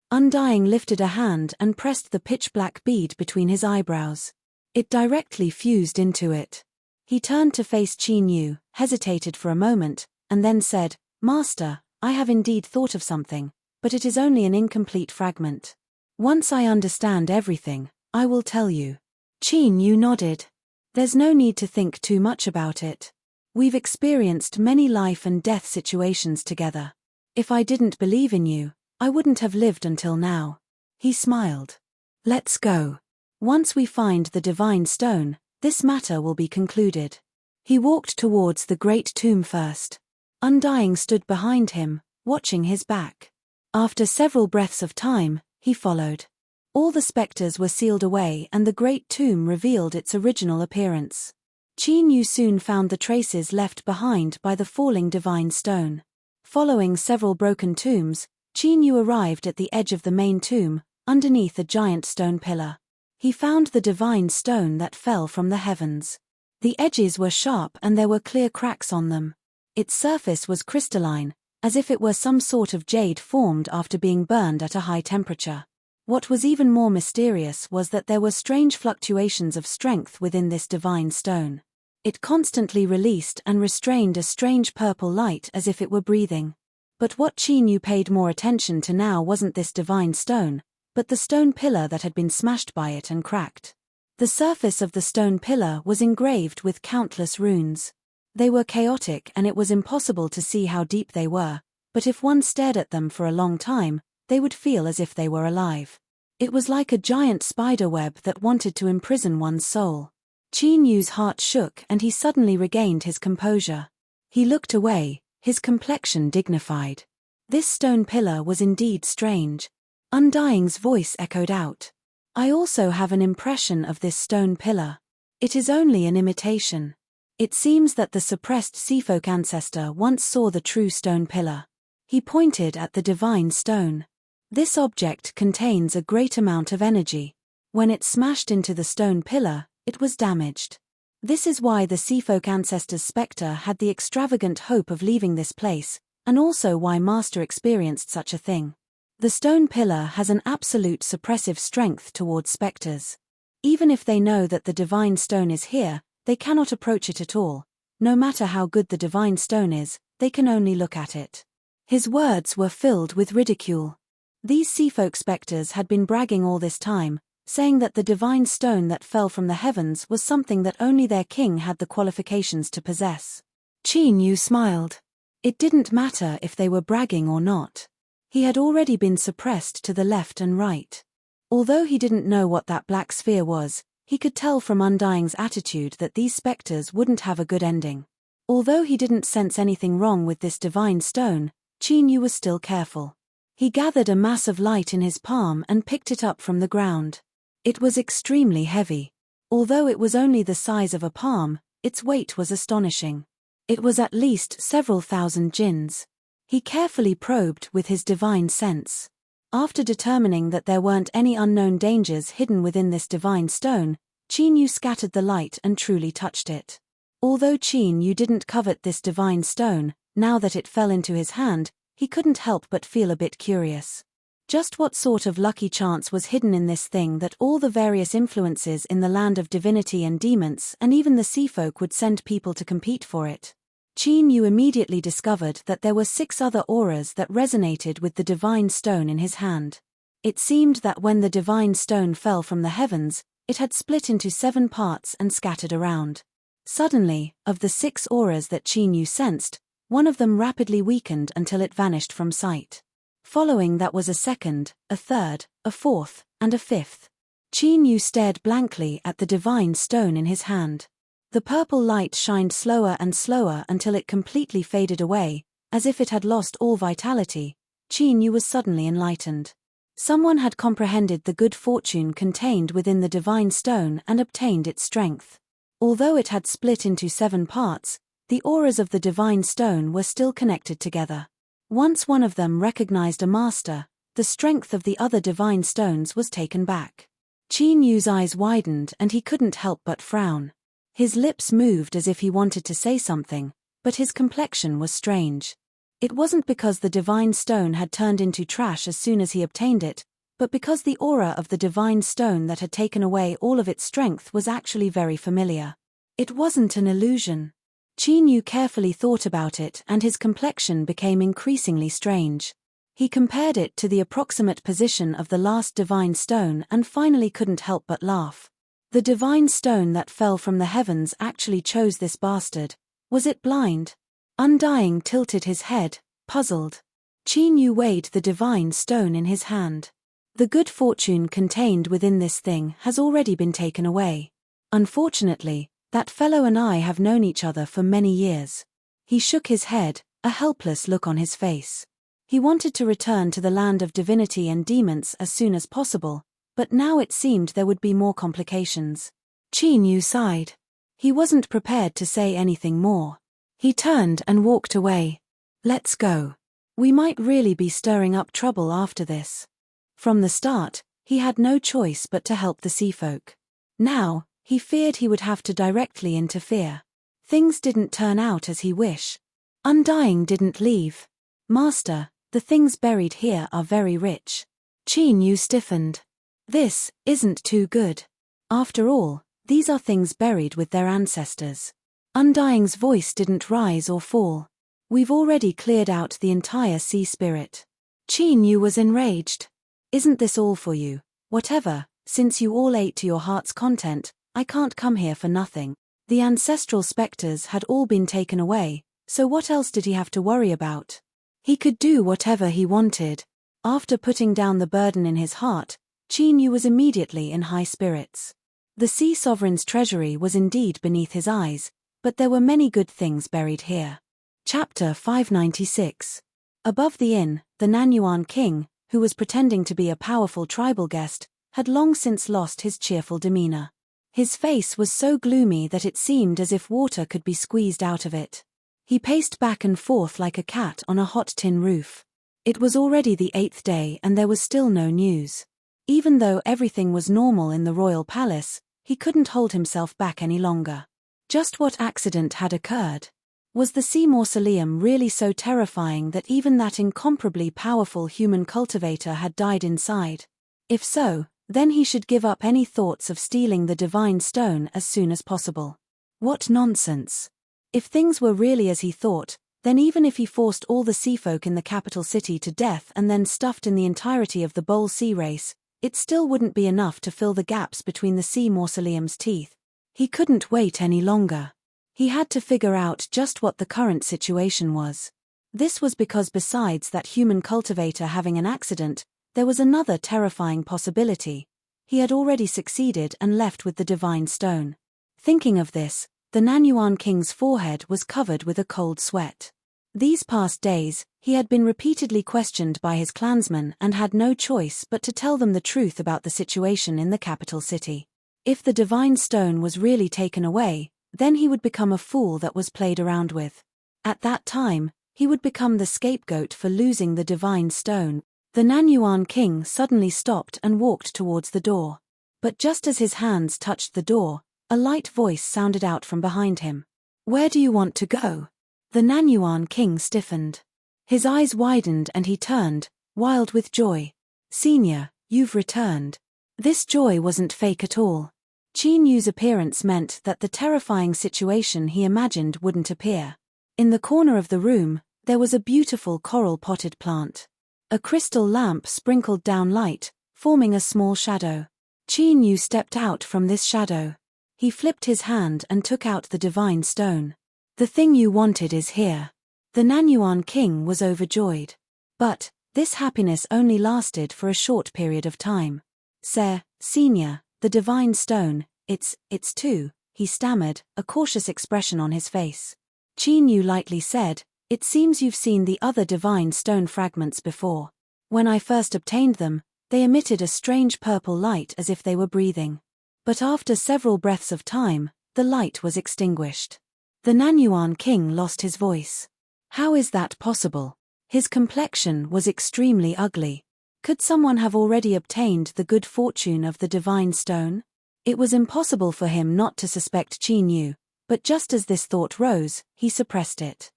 Undying lifted a hand and pressed the pitch-black bead between his eyebrows. It directly fused into it. He turned to face Qin Yu, hesitated for a moment, and then said, "Master, I have indeed thought of something, but it is only an incomplete fragment. Once I understand everything, I will tell you." Qin Yu nodded. "There's no need to think too much about it. We've experienced many life and death situations together. If I didn't believe in you, I wouldn't have lived until now." He smiled. "Let's go. Once we find the divine stone, This matter will be concluded. He walked towards the great tomb first. Undying stood behind him, watching his back. After several breaths of time, he followed. All the spectres were sealed away and the great tomb revealed its original appearance. Qin Yu soon found the traces left behind by the falling divine stone. Following several broken tombs, Qin Yu arrived at the edge of the main tomb, underneath a giant stone pillar. He found the divine stone that fell from the heavens. The edges were sharp and there were clear cracks on them. Its surface was crystalline, as if it were some sort of jade formed after being burned at a high temperature. What was even more mysterious was that there were strange fluctuations of strength within this divine stone. It constantly released and restrained a strange purple light as if it were breathing. But what Qin Yu paid more attention to now wasn't this divine stone, but the stone pillar that had been smashed by it and cracked. The surface of the stone pillar was engraved with countless runes. They were chaotic and it was impossible to see how deep they were, but if one stared at them for a long time, they would feel as if they were alive. It was like a giant spider web that wanted to imprison one's soul. Qin Yu's heart shook and he suddenly regained his composure. He looked away, his complexion dignified. This stone pillar was indeed strange. Undying's voice echoed out. I also have an impression of this stone pillar. It is only an imitation. It seems that the suppressed seafolk ancestor once saw the true stone pillar. He pointed at the divine stone. This object contains a great amount of energy. When it smashed into the stone pillar, it was damaged. This is why the seafolk ancestor's spectre had the extravagant hope of leaving this place, and also why Master experienced such a thing. The stone pillar has an absolute suppressive strength towards spectres. Even if they know that the divine stone is here, they cannot approach it at all. No matter how good the divine stone is, they can only look at it. His words were filled with ridicule. These seafolk spectres had been bragging all this time, saying that the divine stone that fell from the heavens was something that only their king had the qualifications to possess. Qin Yu smiled. It didn't matter if they were bragging or not. He had already been suppressed to the left and right. Although he didn't know what that black sphere was, he could tell from Undying's attitude that these spectres wouldn't have a good ending. Although he didn't sense anything wrong with this divine stone, Qin Yu was still careful. He gathered a mass of light in his palm and picked it up from the ground. It was extremely heavy. Although it was only the size of a palm, its weight was astonishing. It was at least several thousand jins. He carefully probed with his divine sense. After determining that there weren't any unknown dangers hidden within this divine stone, Qin Yu scattered the light and truly touched it. Although Qin Yu didn't covet this divine stone, now that it fell into his hand, he couldn't help but feel a bit curious. Just what sort of lucky chance was hidden in this thing that all the various influences in the land of divinity and demons and even the seafolk would send people to compete for it? Qin Yu immediately discovered that there were 6 other auras that resonated with the divine stone in his hand. It seemed that when the divine stone fell from the heavens, it had split into 7 parts and scattered around. Suddenly, of the 6 auras that Qin Yu sensed, one of them rapidly weakened until it vanished from sight. Following that was a second, a third, a fourth, and a fifth. Qin Yu stared blankly at the divine stone in his hand. The purple light shined slower and slower until it completely faded away, as if it had lost all vitality. Qin Yu was suddenly enlightened. Someone had comprehended the good fortune contained within the divine stone and obtained its strength. Although it had split into 7 parts, the auras of the divine stone were still connected together. Once one of them recognized a master, the strength of the other divine stones was taken back. Qin Yu's eyes widened and he couldn't help but frown. His lips moved as if he wanted to say something, but his complexion was strange. It wasn't because the divine stone had turned into trash as soon as he obtained it, but because the aura of the divine stone that had taken away all of its strength was actually very familiar. It wasn't an illusion. Qin Yu carefully thought about it and his complexion became increasingly strange. He compared it to the approximate position of the last divine stone and finally couldn't help but laugh. The divine stone that fell from the heavens actually chose this bastard. Was it blind? Undying tilted his head, puzzled. Qin Yu weighed the divine stone in his hand. The good fortune contained within this thing has already been taken away. Unfortunately, that fellow and I have known each other for many years. He shook his head, a helpless look on his face. He wanted to return to the land of divinity and demons as soon as possible, but now it seemed there would be more complications. Qin Yu sighed. He wasn't prepared to say anything more. He turned and walked away. Let's go. We might really be stirring up trouble after this. From the start, he had no choice but to help the sea folk. Now, he feared he would have to directly interfere. Things didn't turn out as he wished. Undying didn't leave. Master, the things buried here are very rich. Qin Yu stiffened. This isn't too good. After all, these are things buried with their ancestors. Undying's voice didn't rise or fall. We've already cleared out the entire sea spirit. Qin Yu was enraged. Isn't this all for you? Whatever, since you all ate to your heart's content, I can't come here for nothing. The ancestral specters had all been taken away, so what else did he have to worry about? He could do whatever he wanted. After putting down the burden in his heart, Qin Yu was immediately in high spirits. The sea sovereign's treasury was indeed beneath his eyes, but there were many good things buried here. Chapter 596. Above the inn, the Nanyuan king, who was pretending to be a powerful tribal guest, had long since lost his cheerful demeanor. His face was so gloomy that it seemed as if water could be squeezed out of it. He paced back and forth like a cat on a hot tin roof. It was already the 8th day and there was still no news. Even though everything was normal in the royal palace, he couldn't hold himself back any longer. Just what accident had occurred? Was the sea mausoleum really so terrifying that even that incomparably powerful human cultivator had died inside? If so, then he should give up any thoughts of stealing the divine stone as soon as possible. What nonsense! If things were really as he thought, then even if he forced all the seafolk in the capital city to death and then stuffed in the entirety of the Bowl Sea race, it still wouldn't be enough to fill the gaps between the sea mausoleum's teeth. He couldn't wait any longer. He had to figure out just what the current situation was. This was because besides that human cultivator having an accident, there was another terrifying possibility. He had already succeeded and left with the divine stone. Thinking of this, the Nanyuan king's forehead was covered with a cold sweat. These past days, he had been repeatedly questioned by his clansmen and had no choice but to tell them the truth about the situation in the capital city. If the divine stone was really taken away, then he would become a fool that was played around with. At that time, he would become the scapegoat for losing the divine stone. The Nanyuan king suddenly stopped and walked towards the door. But just as his hands touched the door, a light voice sounded out from behind him. "Where do you want to go?" The Nanyuan king stiffened. His eyes widened and he turned, wild with joy. "Senior, you've returned." This joy wasn't fake at all. Qin Yu's appearance meant that the terrifying situation he imagined wouldn't appear. In the corner of the room, there was a beautiful coral-potted plant. A crystal lamp sprinkled down light, forming a small shadow. Qin Yu stepped out from this shadow. He flipped his hand and took out the divine stone. "The thing you wanted is here." The Nanyuan king was overjoyed. But this happiness only lasted for a short period of time. Senior, the divine stone, it's too," he stammered, a cautious expression on his face. Qin Yu lightly said, "It seems you've seen the other divine stone fragments before. When I first obtained them, they emitted a strange purple light as if they were breathing. But after several breaths of time, the light was extinguished." The Nanyuan king lost his voice. How is that possible? His complexion was extremely ugly. Could someone have already obtained the good fortune of the divine stone? It was impossible for him not to suspect Qin Yu, but just as this thought rose, he suppressed it.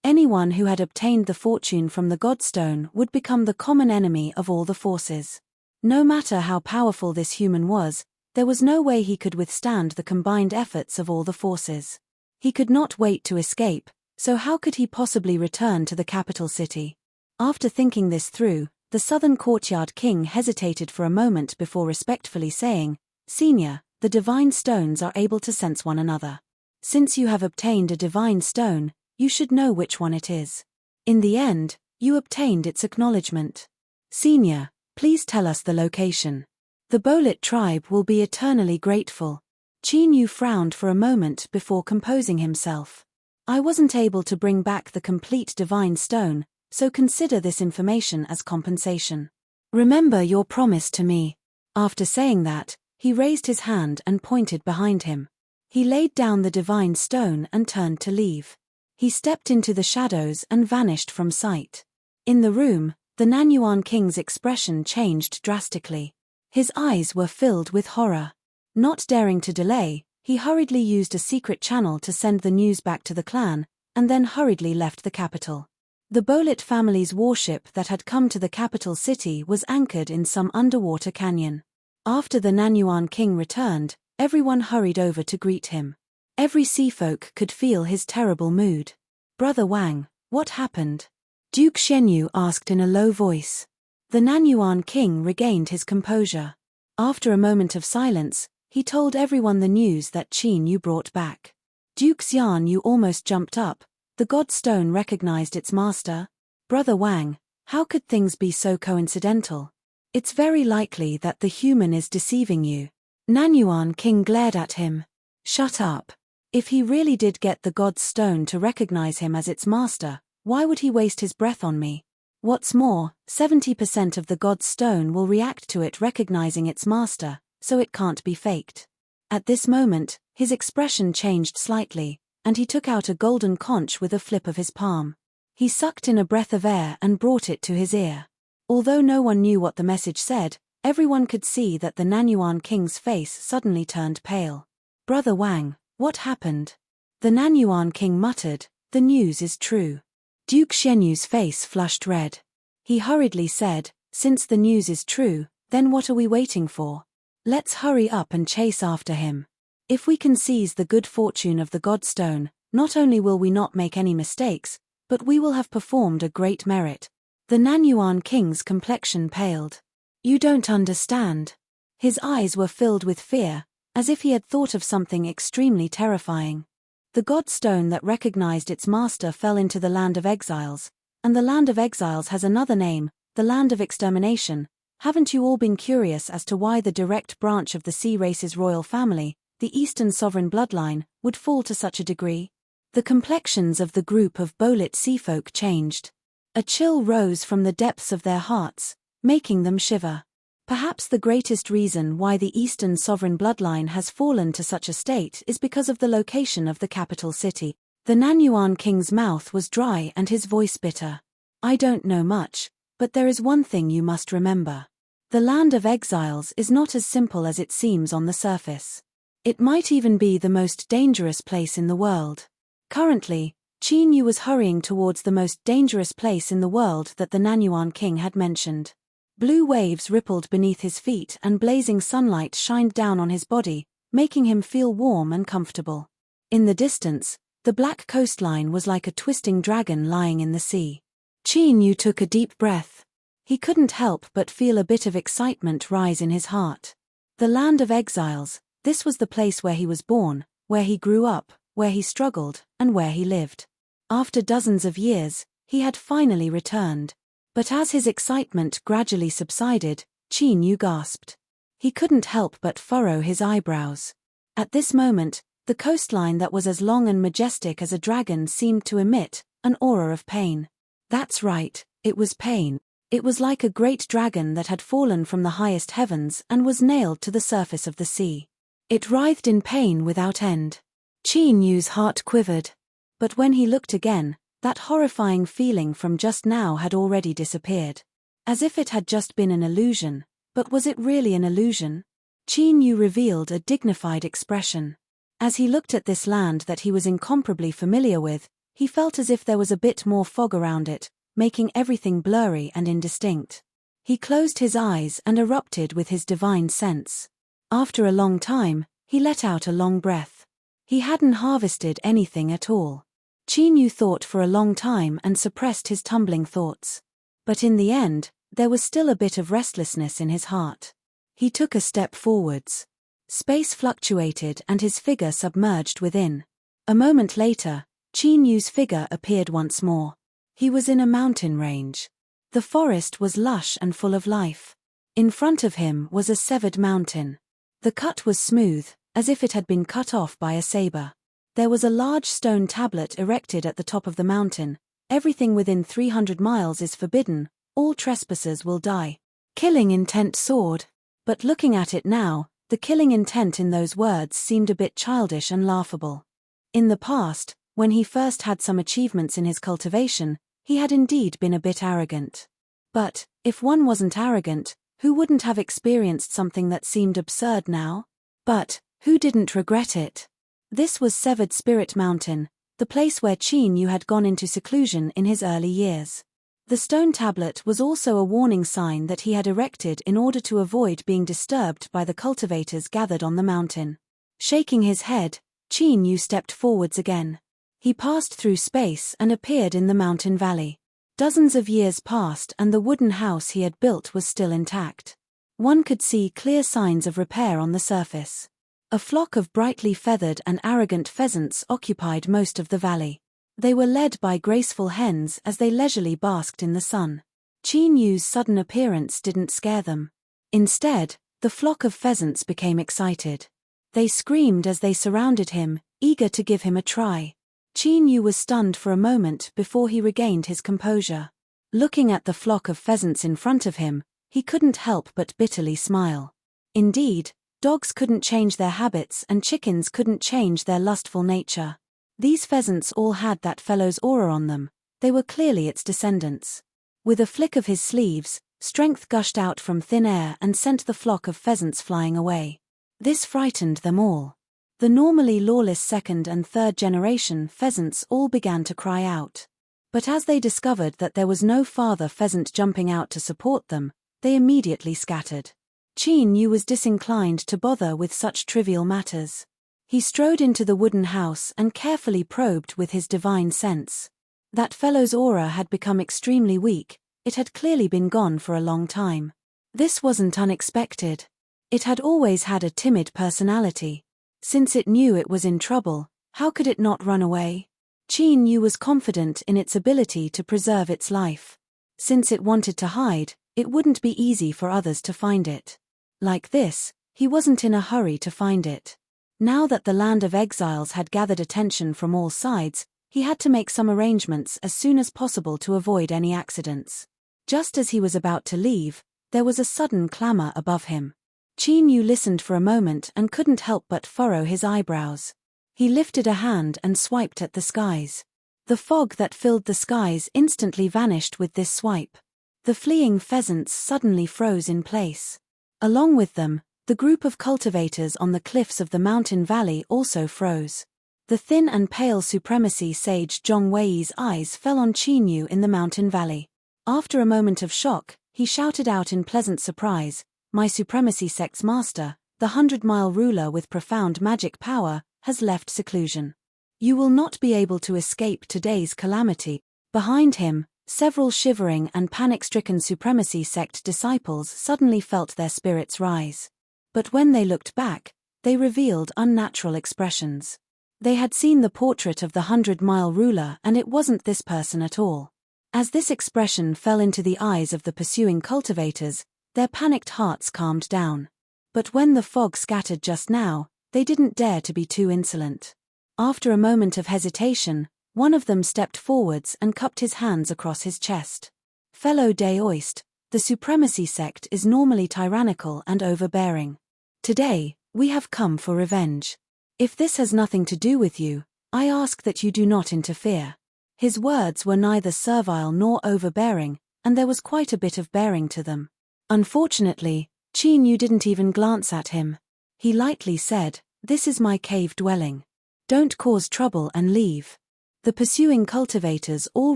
Anyone who had obtained the fortune from the Godstone would become the common enemy of all the forces. No matter how powerful this human was, there was no way he could withstand the combined efforts of all the forces. He could not wait to escape, so how could he possibly return to the capital city? After thinking this through, the southern courtyard king hesitated for a moment before respectfully saying, "Senior, the divine stones are able to sense one another. Since you have obtained a divine stone, you should know which one it is. In the end, you obtained its acknowledgement. Senior, please tell us the location. The Bolit tribe will be eternally grateful." Qin Yu frowned for a moment before composing himself. I wasn't able to bring back the complete divine stone, so consider this information as compensation. Remember your promise to me. After saying that, he raised his hand and pointed behind him. He laid down the divine stone and turned to leave. He stepped into the shadows and vanished from sight. In the room, the Nanyuan king's expression changed drastically. His eyes were filled with horror. Not daring to delay, he hurriedly used a secret channel to send the news back to the clan, and then hurriedly left the capital. The Bolit family's warship that had come to the capital city was anchored in some underwater canyon. After the Nanyuan king returned, everyone hurried over to greet him. Every seafolk could feel his terrible mood. Brother Wang, what happened? Duke Shenyu asked in a low voice. The Nanyuan king regained his composure. After a moment of silence, he told everyone the news that Qin Yu brought back. Duke Xian Yu almost jumped up. The God Stone recognized its master. Brother Wang, how could things be so coincidental? It's very likely that the human is deceiving you. Nanyuan king glared at him. Shut up. If he really did get the God Stone to recognize him as its master, why would he waste his breath on me? What's more, 70% of the God Stone will react to it recognizing its master, so it can't be faked. At this moment, his expression changed slightly, and he took out a golden conch with a flip of his palm. He sucked in a breath of air and brought it to his ear. Although no one knew what the message said, everyone could see that the Nanyuan king's face suddenly turned pale. Brother Wang, what happened? The Nanyuan king muttered, the news is true. Duke Shenyu's face flushed red. He hurriedly said, since the news is true, then what are we waiting for? Let's hurry up and chase after him. If we can seize the good fortune of the Godstone, not only will we not make any mistakes, but we will have performed a great merit. The Nanyuan king's complexion paled. You don't understand. His eyes were filled with fear, as if he had thought of something extremely terrifying. The Godstone that recognized its master fell into the land of exiles, and the land of exiles has another name, the land of extermination. Haven't you all been curious as to why the direct branch of the sea race's royal family, the Eastern sovereign bloodline, would fall to such a degree? The complexions of the group of Bolit seafolk changed. A chill rose from the depths of their hearts, making them shiver. Perhaps the greatest reason why the Eastern sovereign bloodline has fallen to such a state is because of the location of the capital city. The Nanyuan king's mouth was dry and his voice bitter. I don't know much, but there is one thing you must remember. The land of exiles is not as simple as it seems on the surface. It might even be the most dangerous place in the world. Currently, Qin Yu was hurrying towards the most dangerous place in the world that the Nanyuan king had mentioned. Blue waves rippled beneath his feet and blazing sunlight shined down on his body, making him feel warm and comfortable. In the distance, the black coastline was like a twisting dragon lying in the sea. Qin Yu took a deep breath. He couldn't help but feel a bit of excitement rise in his heart. The land of exiles, this was the place where he was born, where he grew up, where he struggled, and where he lived. After dozens of years, he had finally returned. But as his excitement gradually subsided, Qin Yu gasped. He couldn't help but furrow his eyebrows. At this moment, the coastline that was as long and majestic as a dragon seemed to emit an aura of pain. That's right, it was pain. It was like a great dragon that had fallen from the highest heavens and was nailed to the surface of the sea. It writhed in pain without end. Qin Yu's heart quivered. But when he looked again, that horrifying feeling from just now had already disappeared. As if it had just been an illusion, but was it really an illusion? Qin Yu revealed a dignified expression. As he looked at this land that he was incomparably familiar with, he felt as if there was a bit more fog around it, making everything blurry and indistinct. He closed his eyes and erupted with his divine sense. After a long time, he let out a long breath. He hadn't harvested anything at all. Qin Yu thought for a long time and suppressed his tumbling thoughts. But in the end, there was still a bit of restlessness in his heart. He took a step forwards. Space fluctuated and his figure submerged within. A moment later, Qin Yu's figure appeared once more. He was in a mountain range. The forest was lush and full of life. In front of him was a severed mountain. The cut was smooth, as if it had been cut off by a saber. There was a large stone tablet erected at the top of the mountain. Everything within 300 miles is forbidden, all trespassers will die. Killing intent soared. But looking at it now, the killing intent in those words seemed a bit childish and laughable. In the past, when he first had some achievements in his cultivation, he had indeed been a bit arrogant. But, if one wasn't arrogant, who wouldn't have experienced something that seemed absurd now? But, who didn't regret it? This was Severed Spirit Mountain, the place where Qin Yu had gone into seclusion in his early years. The stone tablet was also a warning sign that he had erected in order to avoid being disturbed by the cultivators gathered on the mountain. Shaking his head, Qin Yu stepped forwards again. He passed through space and appeared in the mountain valley. Dozens of years passed and the wooden house he had built was still intact. One could see clear signs of repair on the surface. A flock of brightly feathered and arrogant pheasants occupied most of the valley. They were led by graceful hens as they leisurely basked in the sun. Qin Yu's sudden appearance didn't scare them. Instead, the flock of pheasants became excited. They screamed as they surrounded him, eager to give him a try. Qin Yu was stunned for a moment before he regained his composure. Looking at the flock of pheasants in front of him, he couldn't help but bitterly smile. Indeed, dogs couldn't change their habits and chickens couldn't change their lustful nature. These pheasants all had that fellow's aura on them. They were clearly its descendants. With a flick of his sleeves, strength gushed out from thin air and sent the flock of pheasants flying away. This frightened them all. The normally lawless second and third generation pheasants all began to cry out. But as they discovered that there was no father pheasant jumping out to support them, they immediately scattered. Qin Yu was disinclined to bother with such trivial matters. He strode into the wooden house and carefully probed with his divine sense. That fellow's aura had become extremely weak. It had clearly been gone for a long time. This wasn't unexpected. It had always had a timid personality. Since it knew it was in trouble, how could it not run away? Qin Yu was confident in its ability to preserve its life. Since it wanted to hide, it wouldn't be easy for others to find it. Like this, he wasn't in a hurry to find it. Now that the land of exiles had gathered attention from all sides, he had to make some arrangements as soon as possible to avoid any accidents. Just as he was about to leave, there was a sudden clamor above him. Qin Yu listened for a moment and couldn't help but furrow his eyebrows. He lifted a hand and swiped at the skies. The fog that filled the skies instantly vanished with this swipe. The fleeing pheasants suddenly froze in place. Along with them, the group of cultivators on the cliffs of the mountain valley also froze. The thin and pale supremacy sage Zhong Wei's eyes fell on Qin Yu in the mountain valley. After a moment of shock, he shouted out in pleasant surprise, "My supremacy sect's master, the 100-mile ruler with profound magic power, has left seclusion. You will not be able to escape today's calamity." Behind him, several shivering and panic-stricken supremacy sect disciples suddenly felt their spirits rise. But when they looked back, they revealed unnatural expressions. They had seen the portrait of the 100-mile ruler and it wasn't this person at all. As this expression fell into the eyes of the pursuing cultivators, their panicked hearts calmed down. But when the fog scattered just now, they didn't dare to be too insolent. After a moment of hesitation, one of them stepped forwards and cupped his hands across his chest. "Fellow Daoist, the supremacy sect is normally tyrannical and overbearing. Today, we have come for revenge. If this has nothing to do with you, I ask that you do not interfere." His words were neither servile nor overbearing, and there was quite a bit of bearing to them. Unfortunately, Qin Yu didn't even glance at him. He lightly said, "This is my cave dwelling. Don't cause trouble and leave." The pursuing cultivators all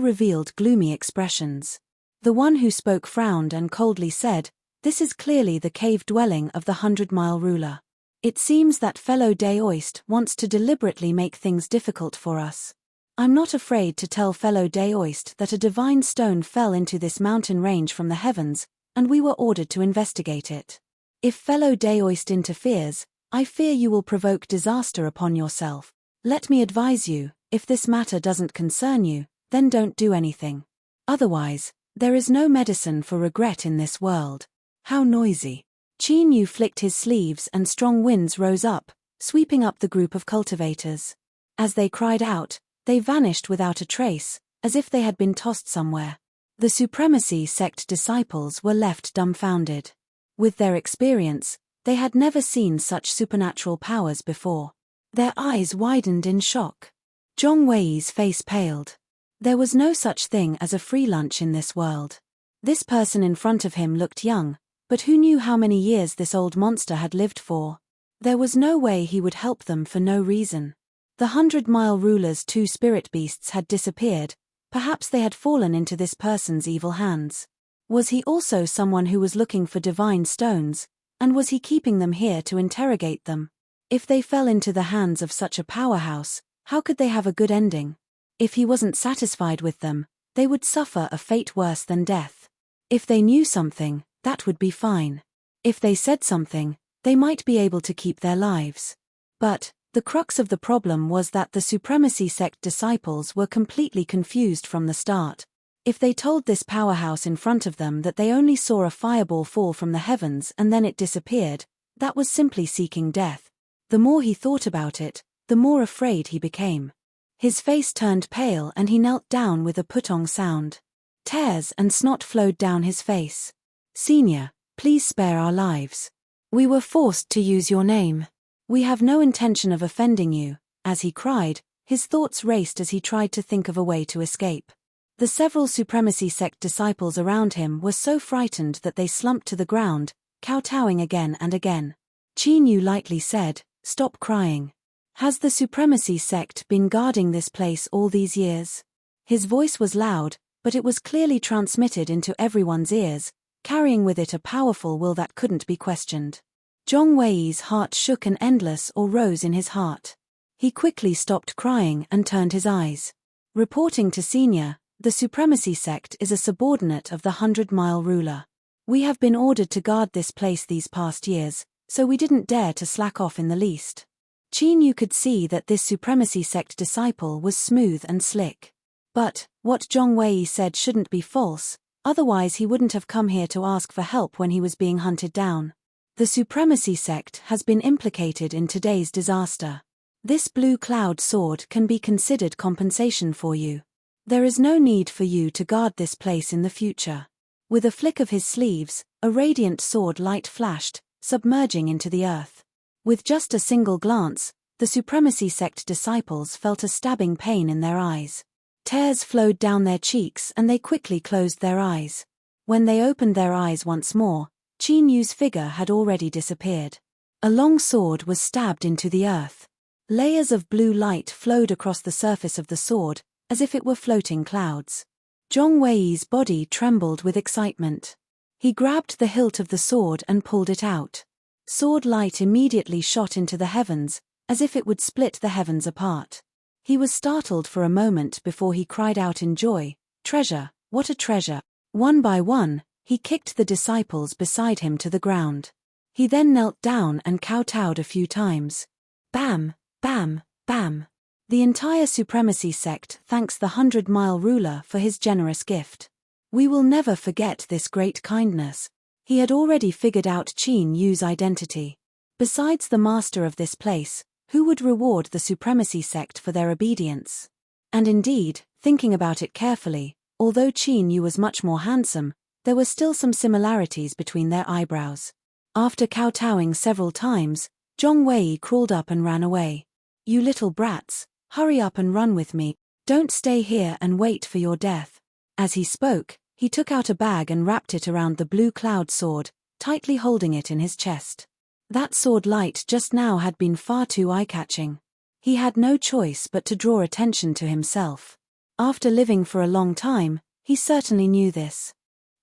revealed gloomy expressions. The one who spoke frowned and coldly said, "This is clearly the cave dwelling of the 100-mile ruler. It seems that fellow Daoist wants to deliberately make things difficult for us. I'm not afraid to tell fellow Daoist that a divine stone fell into this mountain range from the heavens, and we were ordered to investigate it. If fellow Daoist interferes, I fear you will provoke disaster upon yourself. Let me advise you, if this matter doesn't concern you, then don't do anything. Otherwise, there is no medicine for regret in this world." How noisy. Qin Yu flicked his sleeves and strong winds rose up, sweeping up the group of cultivators. As they cried out, they vanished without a trace, as if they had been tossed somewhere. The supremacy sect disciples were left dumbfounded. With their experience, they had never seen such supernatural powers before. Their eyes widened in shock. Zhong Wei's face paled. There was no such thing as a free lunch in this world. This person in front of him looked young, but who knew how many years this old monster had lived for? There was no way he would help them for no reason. The 100-mile ruler's 2 spirit beasts had disappeared. Perhaps they had fallen into this person's evil hands. Was he also someone who was looking for divine stones, and was he keeping them here to interrogate them? If they fell into the hands of such a powerhouse, how could they have a good ending? If he wasn't satisfied with them, they would suffer a fate worse than death. If they knew something, that would be fine. If they said something, they might be able to keep their lives. But the crux of the problem was that the supremacy sect disciples were completely confused from the start. If they told this powerhouse in front of them that they only saw a fireball fall from the heavens and then it disappeared, that was simply seeking death. The more he thought about it, the more afraid he became. His face turned pale and he knelt down with a putong sound. Tears and snot flowed down his face. "Senior, please spare our lives. We were forced to use your name. We have no intention of offending you." As he cried, his thoughts raced as he tried to think of a way to escape. The several supremacy sect disciples around him were so frightened that they slumped to the ground, kowtowing again and again. Qin Yu lightly said, "Stop crying. Has the supremacy sect been guarding this place all these years?" His voice was loud, but it was clearly transmitted into everyone's ears, carrying with it a powerful will that couldn't be questioned. Zhong Wei's heart shook an endless awe rose in his heart. He quickly stopped crying and turned his eyes. Reporting to Senior, the supremacy sect is a subordinate of the 100-mile ruler. We have been ordered to guard this place these past years, so we didn't dare to slack off in the least. Qin Yu could see that this supremacy sect disciple was smooth and slick. But what Zhong Wei said shouldn't be false, otherwise he wouldn't have come here to ask for help when he was being hunted down. The supremacy sect has been implicated in today's disaster. This blue cloud sword can be considered compensation for you. There is no need for you to guard this place in the future. With a flick of his sleeves, a radiant sword light flashed, submerging into the earth. With just a single glance, the supremacy sect disciples felt a stabbing pain in their eyes. Tears flowed down their cheeks and they quickly closed their eyes. When they opened their eyes once more, Qin Yu's figure had already disappeared. A long sword was stabbed into the earth. Layers of blue light flowed across the surface of the sword, as if it were floating clouds. Zhong Wei's body trembled with excitement. He grabbed the hilt of the sword and pulled it out. Sword light immediately shot into the heavens, as if it would split the heavens apart. He was startled for a moment before he cried out in joy, "Treasure, what a treasure!" One by one, he kicked the disciples beside him to the ground. He then knelt down and kowtowed a few times. Bam, bam, bam. The entire supremacy sect thanks the 100-mile ruler for his generous gift. "We will never forget this great kindness." He had already figured out Qin Yu's identity. Besides the master of this place, who would reward the supremacy sect for their obedience? And indeed, thinking about it carefully, although Qin Yu was much more handsome, there were still some similarities between their eyebrows. After kowtowing several times, Zhong Wei crawled up and ran away. "You little brats, hurry up and run with me, don't stay here and wait for your death." As he spoke, he took out a bag and wrapped it around the blue cloud sword, tightly holding it in his chest. That sword light just now had been far too eye-catching. He had no choice but to draw attention to himself. After living for a long time, he certainly knew this.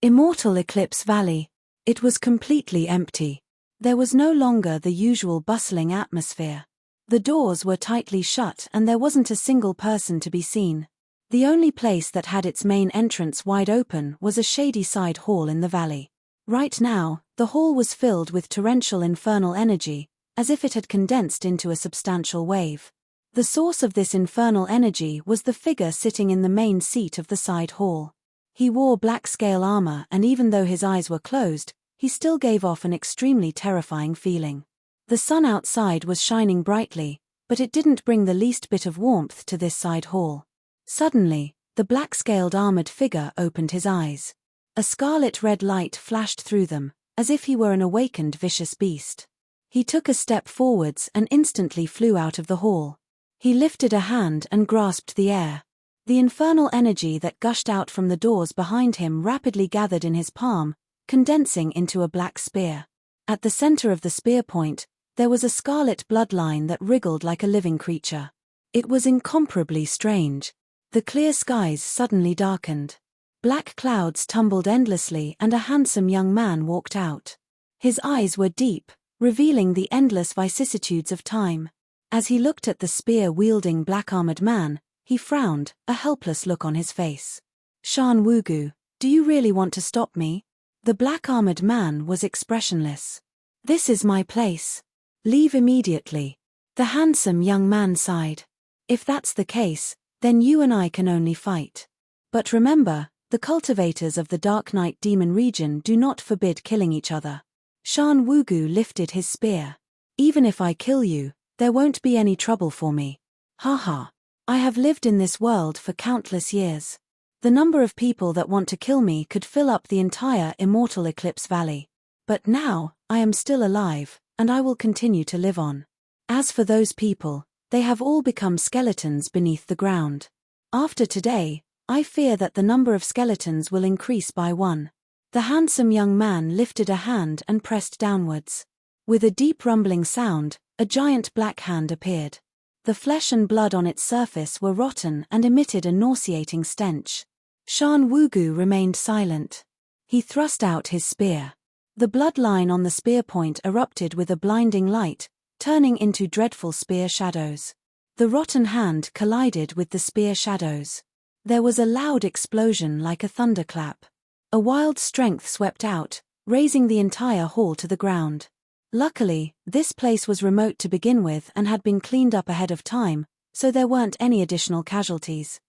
Immortal Eclipse Valley. It was completely empty. There was no longer the usual bustling atmosphere. The doors were tightly shut and there wasn't a single person to be seen. The only place that had its main entrance wide open was a shady side hall in the valley. Right now, the hall was filled with torrential infernal energy, as if it had condensed into a substantial wave. The source of this infernal energy was the figure sitting in the main seat of the side hall. He wore black scale armor and even though his eyes were closed, he still gave off an extremely terrifying feeling. The sun outside was shining brightly, but it didn't bring the least bit of warmth to this side hall. Suddenly, the black-scaled armored figure opened his eyes. A scarlet-red light flashed through them, as if he were an awakened vicious beast. He took a step forwards and instantly flew out of the hall. He lifted a hand and grasped the air. The infernal energy that gushed out from the doors behind him rapidly gathered in his palm, condensing into a black spear. At the center of the spear point, there was a scarlet bloodline that wriggled like a living creature. It was incomparably strange. The clear skies suddenly darkened. Black clouds tumbled endlessly and a handsome young man walked out. His eyes were deep, revealing the endless vicissitudes of time. As he looked at the spear-wielding black-armored man, he frowned, a helpless look on his face. "Shan Wugu, do you really want to stop me?" The black-armored man was expressionless. "This is my place. Leave immediately." The handsome young man sighed. "If that's the case, then you and I can only fight. But remember, the cultivators of the Dark Night Demon region do not forbid killing each other." Shan Wugu lifted his spear. "Even if I kill you, there won't be any trouble for me. Haha. I have lived in this world for countless years. The number of people that want to kill me could fill up the entire Immortal Eclipse Valley. But now, I am still alive, and I will continue to live on. As for those people, they have all become skeletons beneath the ground. After today, I fear that the number of skeletons will increase by one." The handsome young man lifted a hand and pressed downwards. With a deep rumbling sound, a giant black hand appeared. The flesh and blood on its surface were rotten and emitted a nauseating stench. Shan Wugu remained silent. He thrust out his spear. The bloodline on the spear point erupted with a blinding light, turning into dreadful spear shadows. The rotten hand collided with the spear shadows. There was a loud explosion like a thunderclap. A wild strength swept out, raising the entire hall to the ground. Luckily, this place was remote to begin with and had been cleaned up ahead of time, so there weren't any additional casualties.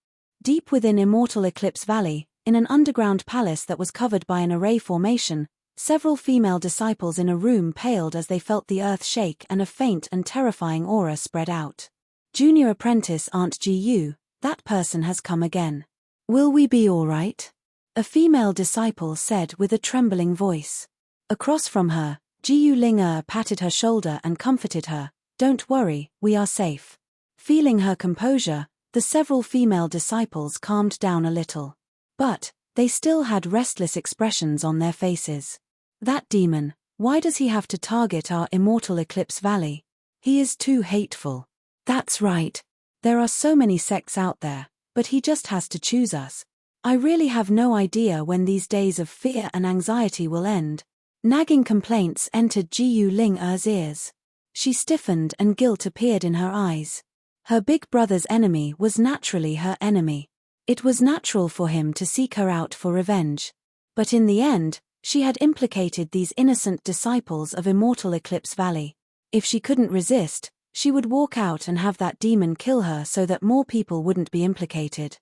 Deep within Immortal Eclipse Valley, in an underground palace that was covered by an array formation, several female disciples in a room paled as they felt the earth shake and a faint and terrifying aura spread out. "Junior apprentice Aunt Gu, that person has come again. Will we be all right?" a female disciple said with a trembling voice. Across from her, Jiu Linger patted her shoulder and comforted her. "Don't worry, we are safe." Feeling her composure, the several female disciples calmed down a little. But they still had restless expressions on their faces. "That demon, why does he have to target our Immortal Eclipse Valley? He is too hateful." "That's right. There are so many sects out there, but he just has to choose us. I really have no idea when these days of fear and anxiety will end." Nagging complaints entered Jiu Ling-er's ears. She stiffened and guilt appeared in her eyes. Her big brother's enemy was naturally her enemy. It was natural for him to seek her out for revenge. But in the end, she had implicated these innocent disciples of Immortal Eclipse Valley. If she couldn't resist, she would walk out and have that demon kill her so that more people wouldn't be implicated.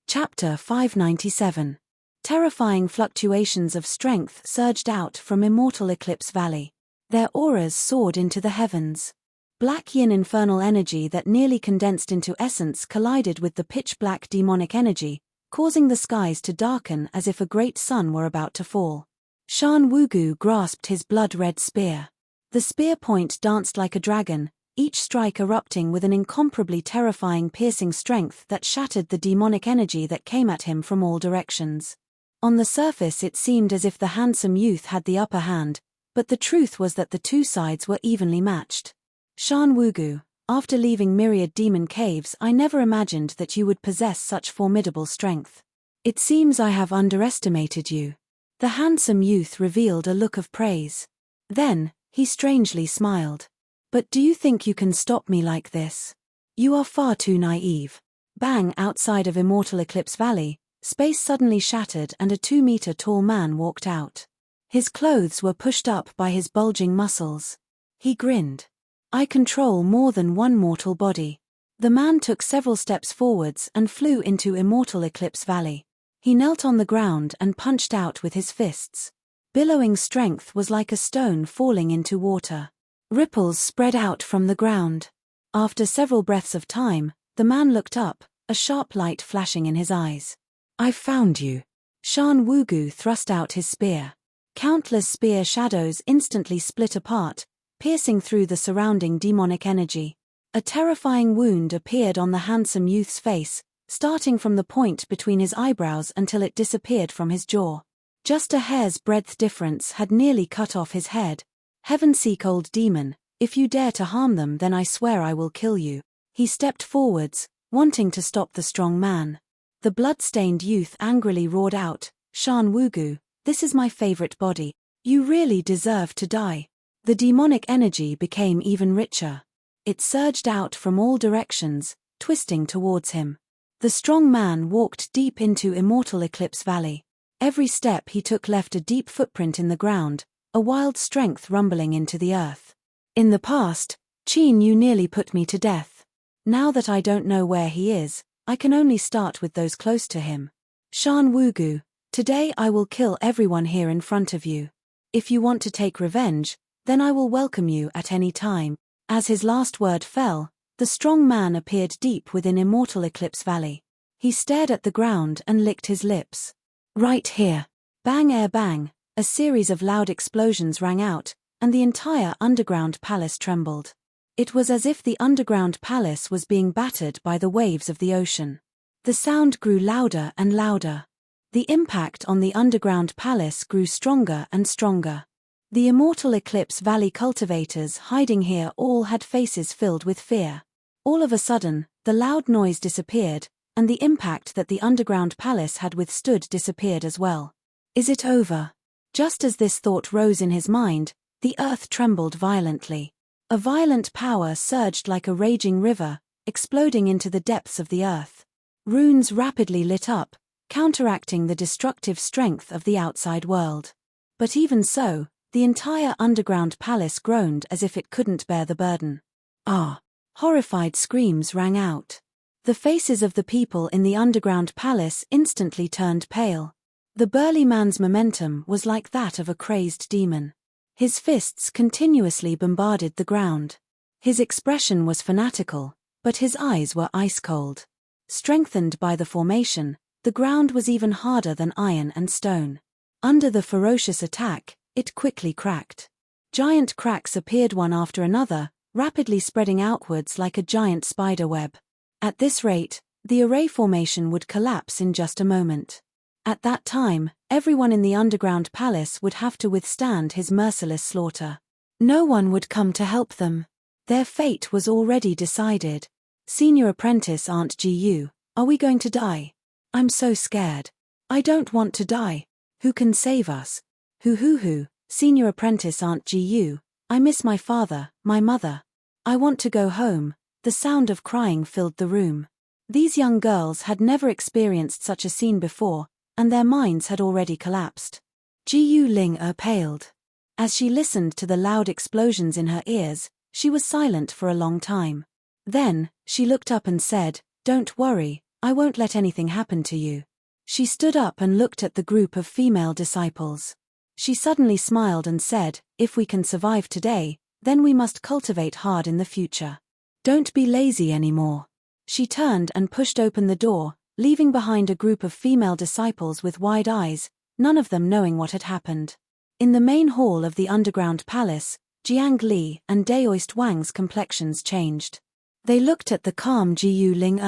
Chapter 597. Terrifying fluctuations of strength surged out from Immortal Eclipse Valley. Their auras soared into the heavens. Black yin infernal energy that nearly condensed into essence collided with the pitch-black demonic energy, causing the skies to darken as if a great sun were about to fall. Shan Wugu grasped his blood-red spear. The spear point danced like a dragon, each strike erupting with an incomparably terrifying piercing strength that shattered the demonic energy that came at him from all directions. On the surface it seemed as if the handsome youth had the upper hand, but the truth was that the two sides were evenly matched. "Shan Wugu, after leaving Myriad Demon Caves I never imagined that you would possess such formidable strength. It seems I have underestimated you." The handsome youth revealed a look of praise. Then, he strangely smiled. "But do you think you can stop me like this? You are far too naive." Bang! Outside of Immortal Eclipse Valley, space suddenly shattered and a 2-meter-tall man walked out. His clothes were pushed up by his bulging muscles. He grinned. "I control more than one mortal body." The man took several steps forwards and flew into Immortal Eclipse Valley. He knelt on the ground and punched out with his fists. Billowing strength was like a stone falling into water. Ripples spread out from the ground. After several breaths of time, the man looked up, a sharp light flashing in his eyes. "I've found you." Shan Wugu thrust out his spear. Countless spear shadows instantly split apart, piercing through the surrounding demonic energy. A terrifying wound appeared on the handsome youth's face, starting from the point between his eyebrows until it disappeared from his jaw. Just a hair's breadth difference had nearly cut off his head. "Heaven-seek old demon, if you dare to harm them, then I swear I will kill you." He stepped forwards, wanting to stop the strong man. The blood-stained youth angrily roared out, "Shan Wugu, this is my favorite body. You really deserve to die." The demonic energy became even richer. It surged out from all directions, twisting towards him. The strong man walked deep into Immortal Eclipse Valley. Every step he took left a deep footprint in the ground, a wild strength rumbling into the earth. "In the past, Qin, you nearly put me to death. Now that I don't know where he is, I can only start with those close to him. Shan Wugu, today I will kill everyone here in front of you. If you want to take revenge, then I will welcome you at any time." As his last word fell, the strong man appeared deep within Immortal Eclipse Valley. He stared at the ground and licked his lips. "Right here." Bang ere bang, a series of loud explosions rang out, and the entire underground palace trembled. It was as if the underground palace was being battered by the waves of the ocean. The sound grew louder and louder. The impact on the underground palace grew stronger and stronger. The Immortal Eclipse Valley cultivators hiding here all had faces filled with fear. All of a sudden, the loud noise disappeared, and the impact that the underground palace had withstood disappeared as well. Is it over? Just as this thought rose in his mind, the earth trembled violently. A violent power surged like a raging river, exploding into the depths of the earth. Runes rapidly lit up, counteracting the destructive strength of the outside world. But even so, the entire underground palace groaned as if it couldn't bear the burden. "Ah!" Horrified screams rang out. The faces of the people in the underground palace instantly turned pale. The burly man's momentum was like that of a crazed demon. His fists continuously bombarded the ground. His expression was fanatical, but his eyes were ice-cold. Strengthened by the formation, the ground was even harder than iron and stone. Under the ferocious attack, it quickly cracked. Giant cracks appeared one after another, rapidly spreading outwards like a giant spider web. At this rate, the array formation would collapse in just a moment. At that time, everyone in the underground palace would have to withstand his merciless slaughter. No one would come to help them. Their fate was already decided. "Senior apprentice Aunt Gu, are we going to die? I'm so scared. I don't want to die. Who can save us? Hoo, Senior apprentice Aunt Gu, I miss my father, my mother. I want to go home." The sound of crying filled the room. These young girls had never experienced such a scene before, and their minds had already collapsed. Jiu Ling paled. As she listened to the loud explosions in her ears, she was silent for a long time. Then, she looked up and said, "Don't worry, I won't let anything happen to you." She stood up and looked at the group of female disciples. She suddenly smiled and said, "If we can survive today, then we must cultivate hard in the future. Don't be lazy anymore." She turned and pushed open the door, leaving behind a group of female disciples with wide eyes, none of them knowing what had happened. In the main hall of the underground palace, Jiang Li and Daoist Wang's complexions changed. They looked at the calm Jiu Ling.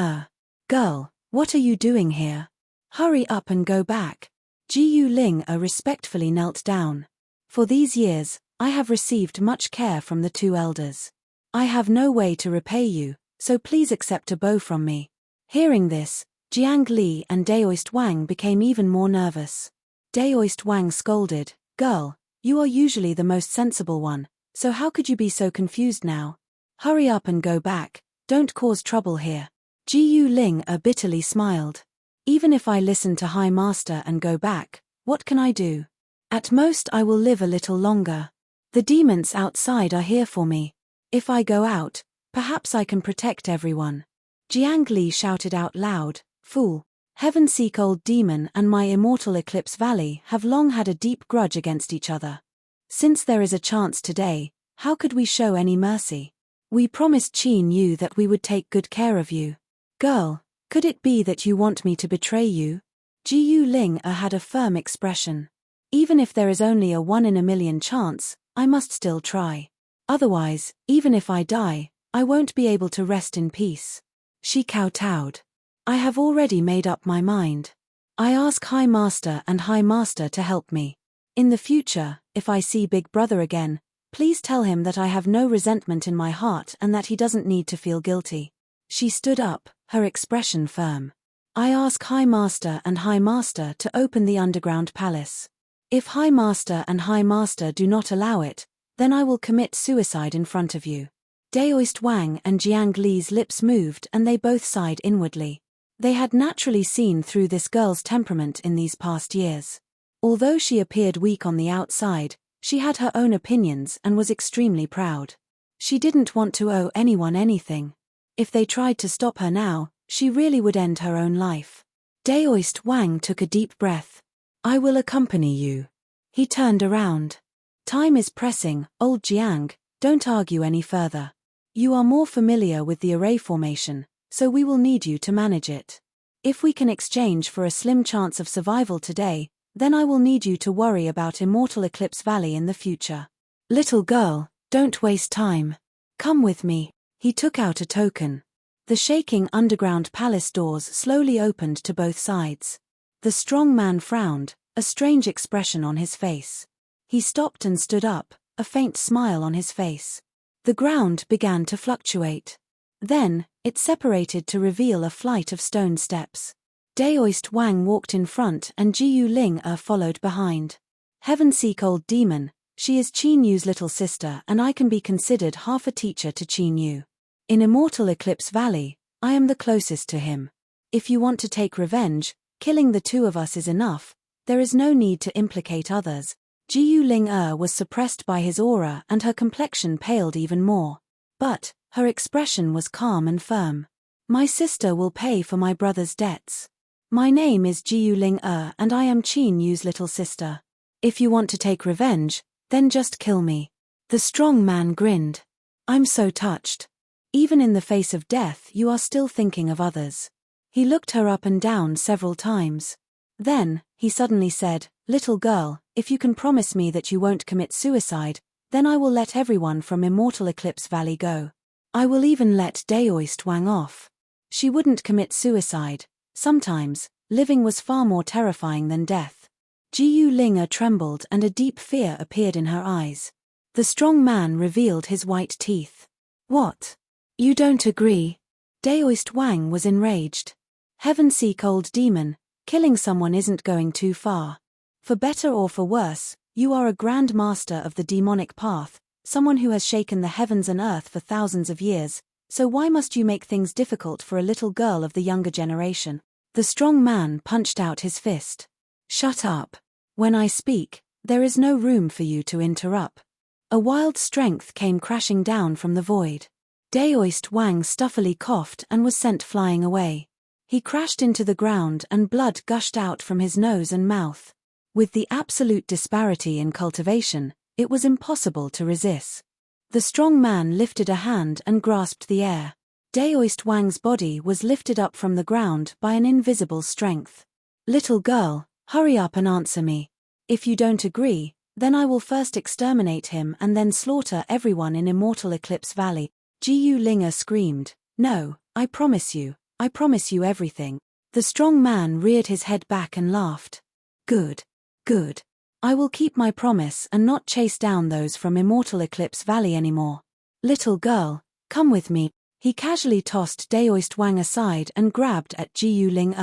"Girl, what are you doing here? Hurry up and go back." Jiu Ling respectfully knelt down. "For these years, I have received much care from the two elders. I have no way to repay you, so please accept a bow from me." Hearing this, Jiang Li and Daoist Wang became even more nervous. Daoist Wang scolded, "Girl, you are usually the most sensible one, so how could you be so confused now? Hurry up and go back, don't cause trouble here." Jiu Ling bitterly smiled. "Even if I listen to High Master and go back, what can I do? At most I will live a little longer. The demons outside are here for me. If I go out, perhaps I can protect everyone." Jiang Li shouted out loud, "Fool! Heaven-seek old demon and my Immortal Eclipse Valley have long had a deep grudge against each other. Since there is a chance today, How could we show any mercy? We promised Qin Yu that we would take good care of you. Girl, could it be that you want me to betray you? Jiu Ling had a firm expression. Even if there is only a 1 in a million chance, I must still try. Otherwise, even if I die, I won't be able to rest in peace. She kowtowed. I have already made up my mind. I ask High Master and High Master to help me. In the future, if I see Big Brother again, please tell him that I have no resentment in my heart and that he doesn't need to feel guilty. She stood up, her expression firm. I ask High Master and High Master to open the underground palace. If High Master and High Master do not allow it, then I will commit suicide in front of you. Daoist Wang and Jiang Li's lips moved and they both sighed inwardly. They had naturally seen through this girl's temperament in these past years. Although she appeared weak on the outside, she had her own opinions and was extremely proud. She didn't want to owe anyone anything. If they tried to stop her now, she really would end her own life. Daoist Wang took a deep breath. I will accompany you. He turned around. Time is pressing, old Jiang, don't argue any further. You are more familiar with the array formation, so we will need you to manage it. If we can exchange for a slim chance of survival today, then I will need you to worry about Immortal Eclipse Valley in the future. Little girl, don't waste time. Come with me. He took out a token. The shaking underground palace doors slowly opened to both sides. The strong man frowned, a strange expression on his face. He stopped and stood up, a faint smile on his face. The ground began to fluctuate. Then, it separated to reveal a flight of stone steps. Daoist Wang walked in front and Jiu Ling followed behind. Heaven-seek old demon, she is Qin Yu's little sister and I can be considered half a teacher to Qin Yu. In Immortal Eclipse Valley, I am the closest to him. If you want to take revenge, killing the two of us is enough, there is no need to implicate others. Jiu Ling was suppressed by his aura and her complexion paled even more. But, her expression was calm and firm. My sister will pay for my brother's debts. My name is Jiu Ling and I am Qin Yu's little sister. If you want to take revenge, then just kill me. The strong man grinned. I'm so touched. Even in the face of death you are still thinking of others. He looked her up and down several times. Then, he suddenly said, Little girl, if you can promise me that you won't commit suicide, then I will let everyone from Immortal Eclipse Valley go. I will even let Daoist Wang off. She wouldn't commit suicide. Sometimes, living was far more terrifying than death. Jiu Ling trembled and a deep fear appeared in her eyes. The strong man revealed his white teeth. What? You don't agree? Daoist Wang was enraged. Heaven-seek old demon, killing someone isn't going too far. For better or for worse, you are a grand master of the demonic path, someone who has shaken the heavens and earth for thousands of years, so why must you make things difficult for a little girl of the younger generation? The strong man punched out his fist. Shut up. When I speak, there is no room for you to interrupt. A wild strength came crashing down from the void. Daoist Wang stuffily coughed and was sent flying away. He crashed into the ground and blood gushed out from his nose and mouth. With the absolute disparity in cultivation, it was impossible to resist. The strong man lifted a hand and grasped the air. Daoist Wang's body was lifted up from the ground by an invisible strength. Little girl, hurry up and answer me. If you don't agree, then I will first exterminate him and then slaughter everyone in Immortal Eclipse Valley. Jiu Ling screamed. No, I promise you everything. The strong man reared his head back and laughed. Good. Good. I will keep my promise and not chase down those from Immortal Eclipse Valley anymore. Little girl, come with me. He casually tossed Daoist Wang aside and grabbed at Jiu Ling.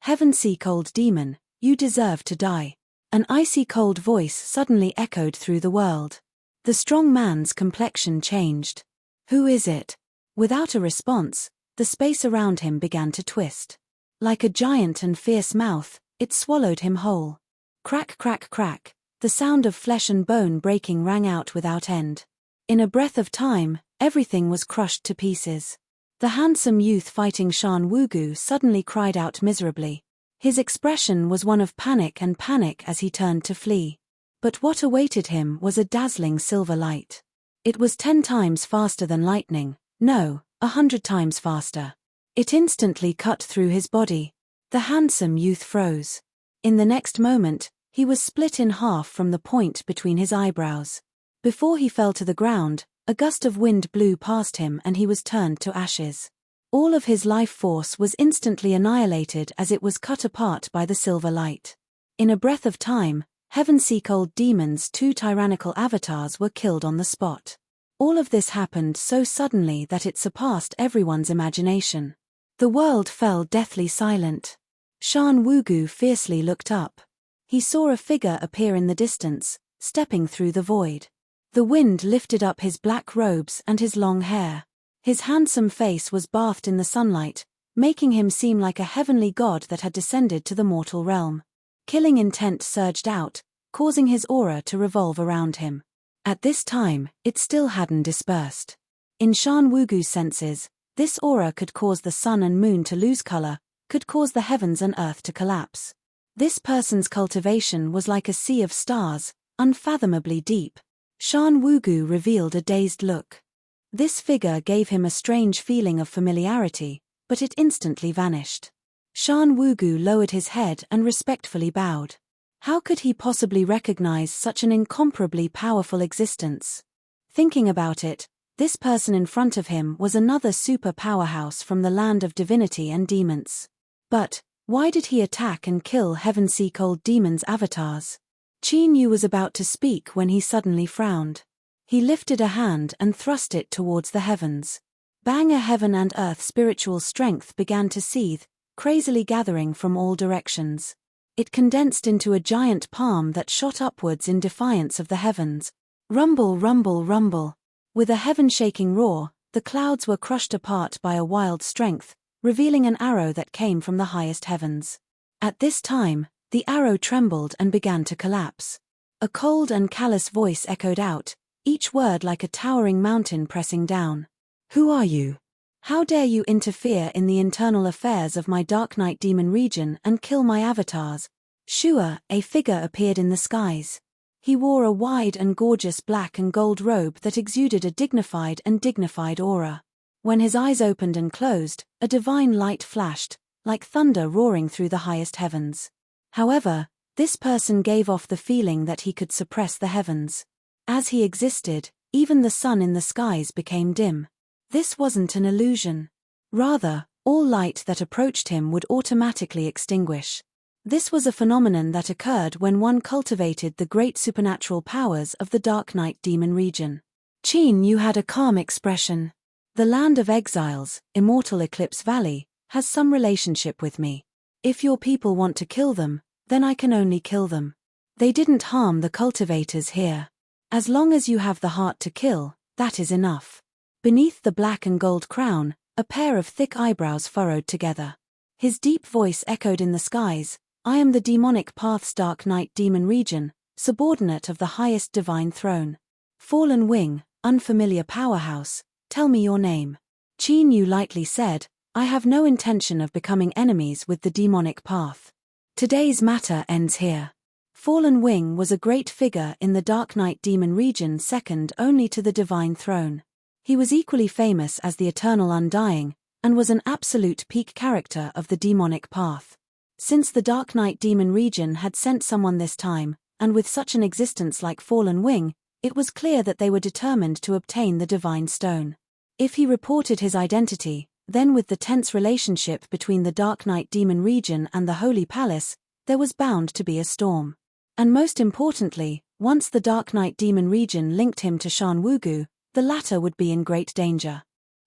Heaven-seek old demon, you deserve to die. An icy cold voice suddenly echoed through the world. The strong man's complexion changed. Who is it? Without a response, the space around him began to twist. Like a giant and fierce mouth, it swallowed him whole. Crack, crack, crack, the sound of flesh and bone breaking rang out without end. In a breath of time, everything was crushed to pieces. The handsome youth fighting Shan Wugu suddenly cried out miserably. His expression was one of panic as he turned to flee. But what awaited him was a dazzling silver light. It was 10 times faster than lightning, no, 100 times faster. It instantly cut through his body. The handsome youth froze. In the next moment, he was split in half from the point between his eyebrows. Before he fell to the ground, a gust of wind blew past him and he was turned to ashes. All of his life force was instantly annihilated as it was cut apart by the silver light. In a breath of time, heaven-seek-old demons' 2 tyrannical avatars were killed on the spot. All of this happened so suddenly that it surpassed everyone's imagination. The world fell deathly silent. Shan Wugu fiercely looked up. He saw a figure appear in the distance, stepping through the void. The wind lifted up his black robes and his long hair. His handsome face was bathed in the sunlight, making him seem like a heavenly god that had descended to the mortal realm. Killing intent surged out, causing his aura to revolve around him. At this time, it still hadn't dispersed. In Shan Wugu's senses, this aura could cause the sun and moon to lose color, could cause the heavens and earth to collapse. This person's cultivation was like a sea of stars, unfathomably deep. Shan Wugu revealed a dazed look. This figure gave him a strange feeling of familiarity, but it instantly vanished. Shan Wugu lowered his head and respectfully bowed. How could he possibly recognize such an incomparably powerful existence? Thinking about it, this person in front of him was another super powerhouse from the land of divinity and demons. But, why did he attack and kill heaven-seek-old demons' avatars? Qin Yu was about to speak when he suddenly frowned. He lifted a hand and thrust it towards the heavens. Bang! A heaven and earth spiritual strength began to seethe, crazily gathering from all directions. It condensed into a giant palm that shot upwards in defiance of the heavens. Rumble, rumble, rumble. With a heaven-shaking roar, the clouds were crushed apart by a wild strength, revealing an arrow that came from the highest heavens. At this time, the arrow trembled and began to collapse. A cold and callous voice echoed out, each word like a towering mountain pressing down. Who are you? How dare you interfere in the internal affairs of my Dark Night Demon region and kill my avatars? Shua, a figure appeared in the skies. He wore a wide and gorgeous black and gold robe that exuded a dignified aura. When his eyes opened and closed, a divine light flashed, like thunder roaring through the highest heavens. However, this person gave off the feeling that he could suppress the heavens. As he existed, even the sun in the skies became dim. This wasn't an illusion. Rather, all light that approached him would automatically extinguish. This was a phenomenon that occurred when one cultivated the great supernatural powers of the Dark Night Demon region. Qin Yu had a calm expression. The land of exiles, immortal Eclipse Valley, has some relationship with me. If your people want to kill them, then I can only kill them. They didn't harm the cultivators here. As long as you have the heart to kill, that is enough. Beneath the black and gold crown, a pair of thick eyebrows furrowed together. His deep voice echoed in the skies, I am the demonic path's Dark Night Demon region, subordinate of the highest divine throne. Fallen Wing, unfamiliar powerhouse, tell me your name. Qin Yu lightly said, I have no intention of becoming enemies with the demonic path. Today's matter ends here. Fallen Wing was a great figure in the Dark Night Demon region second only to the divine throne. He was equally famous as the Eternal Undying, and was an absolute peak character of the demonic path. Since the Dark Night Demon region had sent someone this time, and with such an existence like Fallen Wing, it was clear that they were determined to obtain the divine stone. If he reported his identity, then with the tense relationship between the Dark Night Demon region and the Holy Palace, there was bound to be a storm. And most importantly, once the Dark Night Demon region linked him to Shan Wugu, the latter would be in great danger.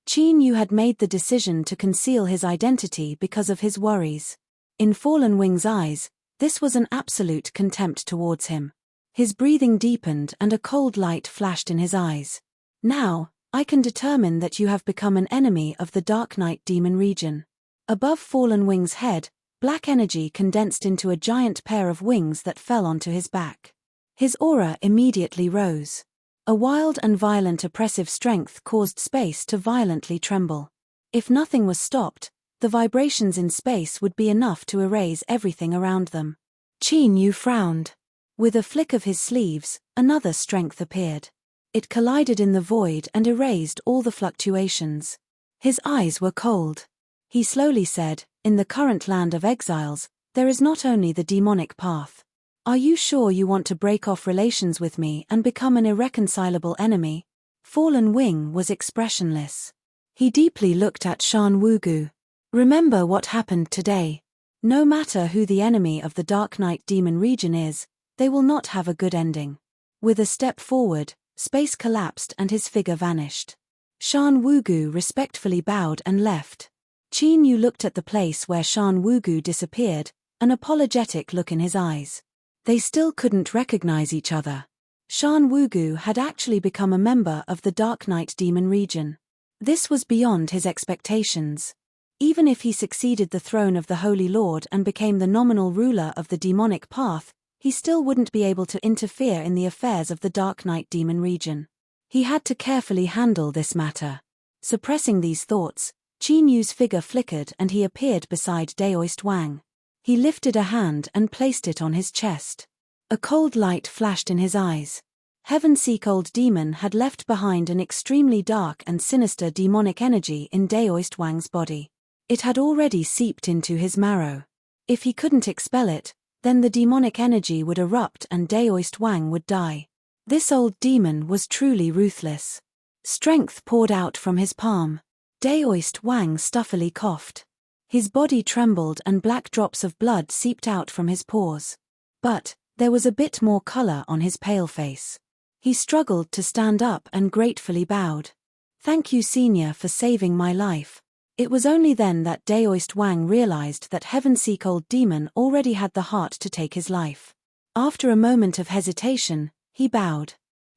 Qin Yu had made the decision to conceal his identity because of his worries. In Fallen Wing's eyes, this was an absolute contempt towards him. His breathing deepened and a cold light flashed in his eyes. Now, I can determine that you have become an enemy of the Dark Night Demon region. Above Fallen Wing's head, black energy condensed into a giant pair of wings that fell onto his back. His aura immediately rose. A wild and violent oppressive strength caused space to violently tremble. If nothing was stopped, the vibrations in space would be enough to erase everything around them. Qin Yu frowned. With a flick of his sleeves, another strength appeared. It collided in the void and erased all the fluctuations. His eyes were cold. He slowly said, "In the current land of exiles, there is not only the demonic path. Are you sure you want to break off relations with me and become an irreconcilable enemy?" Fallen Wing was expressionless. He deeply looked at Shan Wugu. "Remember what happened today. No matter who the enemy of the Dark Knight Demon region is, they will not have a good ending." With a step forward, space collapsed and his figure vanished. Shan Wugu respectfully bowed and left. Qin Yu looked at the place where Shan Wugu disappeared, an apologetic look in his eyes. They still couldn't recognize each other. Shan Wugu had actually become a member of the Dark Knight Demon region. This was beyond his expectations. Even if he succeeded the throne of the Holy Lord and became the nominal ruler of the demonic path, he still wouldn't be able to interfere in the affairs of the Dark Knight Demon region. He had to carefully handle this matter. Suppressing these thoughts, Qin Yu's figure flickered and he appeared beside Daoist Wang. He lifted a hand and placed it on his chest. A cold light flashed in his eyes. Heavenseek Old Demon had left behind an extremely dark and sinister demonic energy in Daoist Wang's body. It had already seeped into his marrow. If he couldn't expel it, then the demonic energy would erupt and Daoist Wang would die. This old demon was truly ruthless. Strength poured out from his palm. Daoist Wang stuffily coughed. His body trembled and black drops of blood seeped out from his pores. But there was a bit more color on his pale face. He struggled to stand up and gratefully bowed. "Thank you, Senior, for saving my life." It was only then that Daoist Wang realized that Heavenseek Old Demon already had the heart to take his life. After a moment of hesitation, he bowed.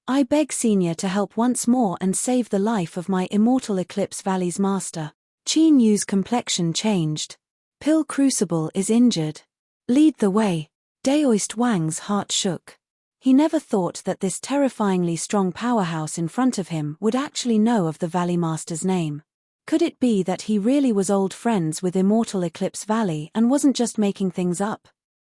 "I beg Senior to help once more and save the life of my immortal Eclipse Valley's master." Qin Yu's complexion changed. "Pill Crucible is injured. Lead the way." Daoist Wang's heart shook. He never thought that this terrifyingly strong powerhouse in front of him would actually know of the Valley Master's name. Could it be that he really was old friends with Immortal Eclipse Valley and wasn't just making things up?